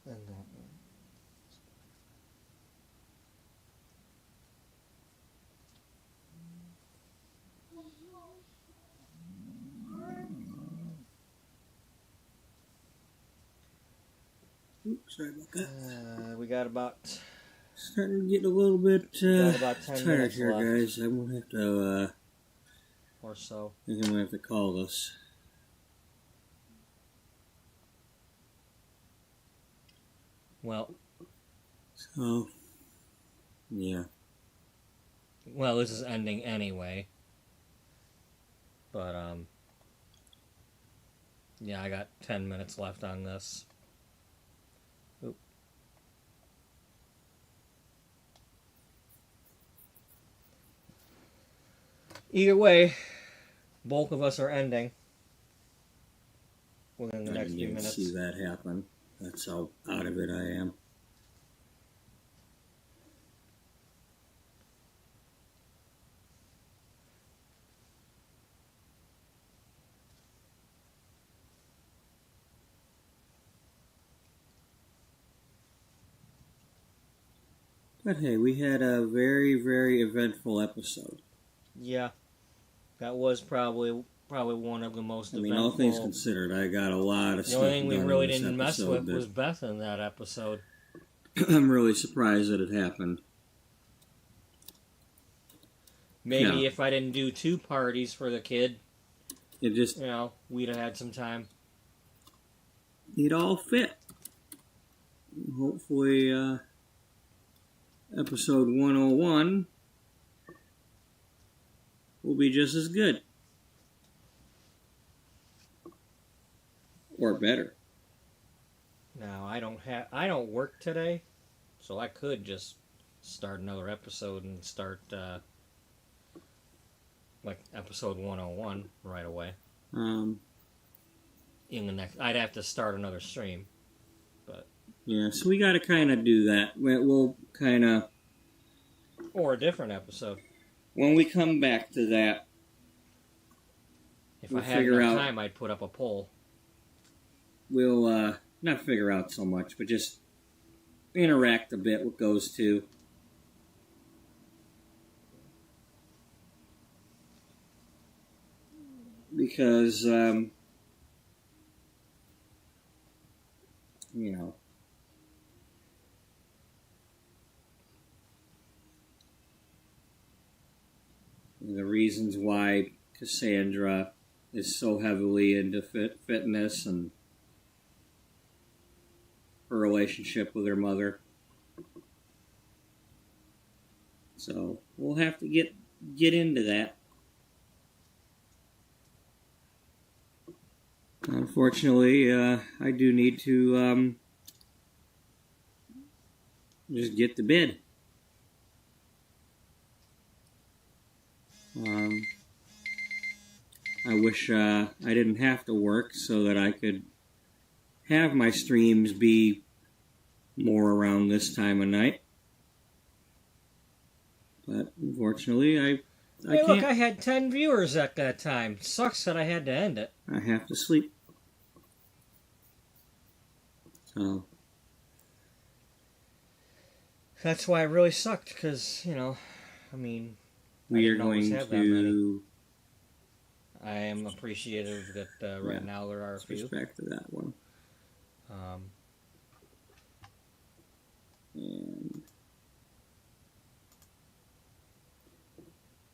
And that. Oops, sorry about that. We got about Starting to get a little bit got about 10 tired minutes here, left. guys. I'm gonna have to Or so. I think I'm gonna have to call this. Well, So, yeah. well, this is ending anyway. But yeah, I got 10 minutes left on this. Oop. Either way, both of us are ending within the I next didn't few even minutes. see that happen. That's how out of it I am. But hey, we had a very, very eventful episode. Yeah, that was probably one of the most I mean, eventful. all things considered, I got a lot of The stuff only thing we done really in this didn't mess episode with was Beth in that episode. that I'm really surprised that it happened. Maybe Yeah. if I didn't do 2 parties for the kid, It just, you know, we'd have had some time. it all fit. Hopefully, episode 101 will be just as good. Or better. Now I don't work today, so I could just start another episode and start like episode 101 right away. In the next, I'd have to start another stream, but Yeah, so we got to kind of do that. We'll kind of, or a different episode when we come back to that, if we'll I had figure enough out- time. I'd put up a poll. we'll not figure out so much, but just interact a bit with those two. Because, you know, the reasons why Cassandra is so heavily into fitness and her relationship with her mother. So we'll have to get into that. Unfortunately, I do need to just get to bed. I wish I didn't have to work so that I could have my streams be more around this time of night. But unfortunately, I Hey, can't. look, I had 10 viewers at that time. Sucks that I had to end it. I have to sleep. So That's why it really sucked, because, I mean, we are didn't always going have that many. to I am appreciative that right now there are a few. switch back to that one. And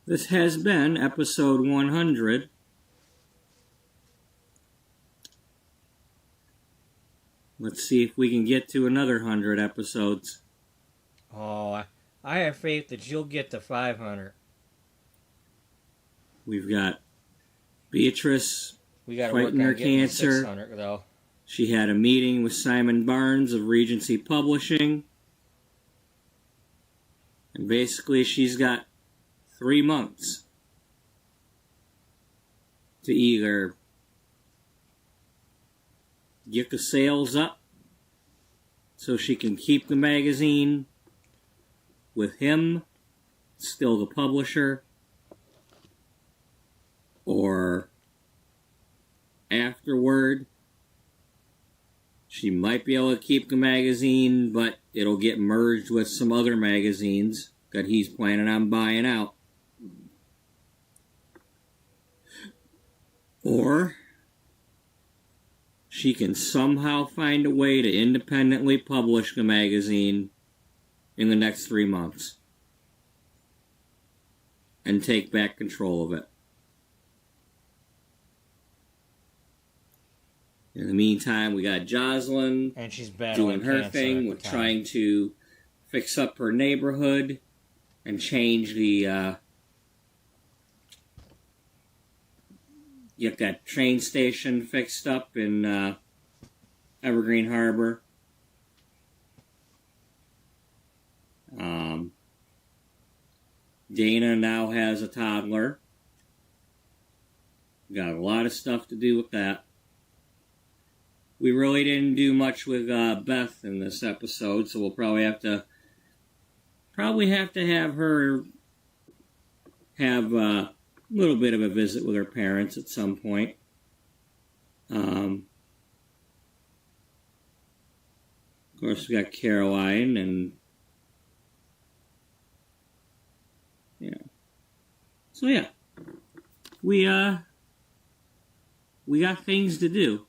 this has been episode 100. Let's see if we can get to another 100 episodes. Oh, I have faith that you'll get to 500. We've got Beatrice We got to work fighting on her getting to cancer. 600, though. She had a meeting with Simon Barnes of Regency Publishing. And basically she's got 3 months to either get the sales up so she can keep the magazine with him, still the publisher, or afterward she might be able to keep the magazine, but it'll get merged with some other magazines that he's planning on buying out. Or she can somehow find a way to independently publish the magazine in the next 3 months and take back control of it. In the meantime, we got Jocelyn And she's battling doing her cancer thing at the with time. trying to fix up her neighborhood and change the get that train station fixed up in Evergreen Harbor. Dana now has a toddler. Got a lot of stuff to do with that. We really didn't do much with Beth in this episode, so we'll probably have to have her have a little bit of a visit with her parents at some point. Of course, we got Caroline, and so yeah, we got things to do.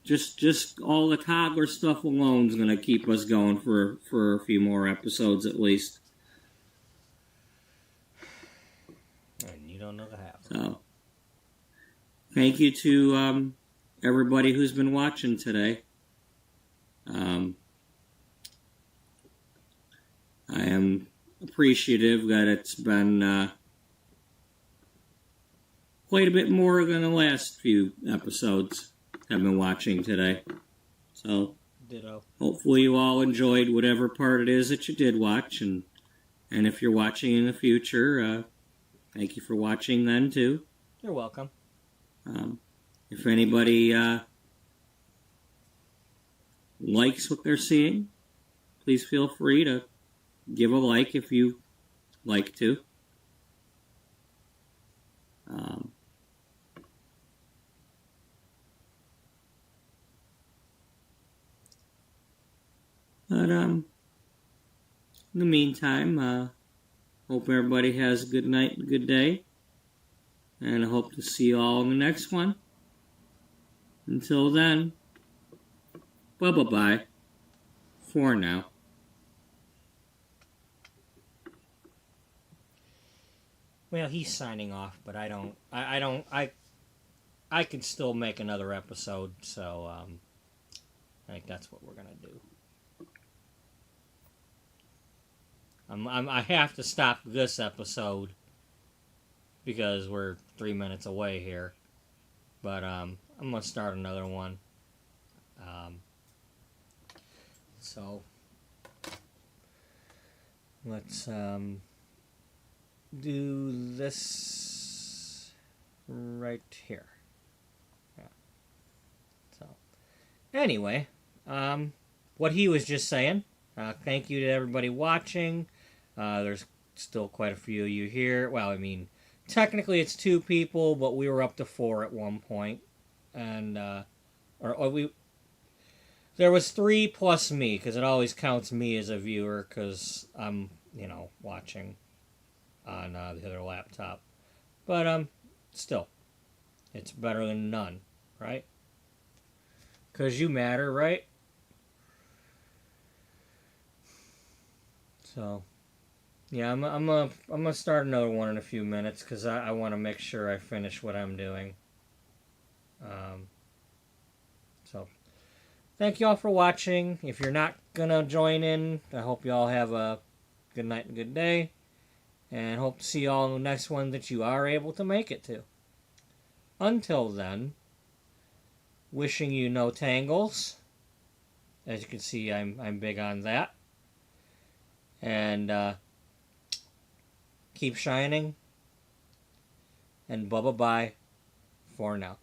Just all the toddler stuff alone is going to keep us going for a few more episodes at least. And you don't know the half. So, thank you to everybody who's been watching today. I am appreciative that it's been quite a bit more than the last few episodes I've been watching today. So, Ditto. hopefully you all enjoyed whatever part it is that you did watch, and if you're watching in the future, thank you for watching then too. You're welcome. If anybody likes what they're seeing, please feel free to give a like if you like to. But in the meantime, hope everybody has a good night and good day. And I hope to see you all in the next one. Until then, bye-bye for now. Well, he's signing off, but I can still make another episode, so I think that's what we're gonna do. I have to stop this episode because we're 3 minutes away here, but I'm gonna start another one. So let's do this right here. Yeah. So anyway, what he was just saying. Thank you to everybody watching. There's still quite a few of you here. Well, I mean, technically it's 2 people, but we were up to 4 at one point, and There was 3 plus me, because it always counts me as a viewer, because I'm, watching on the other laptop. But, still, it's better than none, right? Because you matter, right? So, yeah, I'm gonna start another one in a few minutes, because I want to make sure I finish what I'm doing. So, thank you all for watching. If you're not gonna join in, I hope you all have a good night and good day. And hope to see you all in the next one that you are able to make it to. Until then, wishing you no tangles. As you can see, I'm big on that. And keep shining. And bye-bye for now.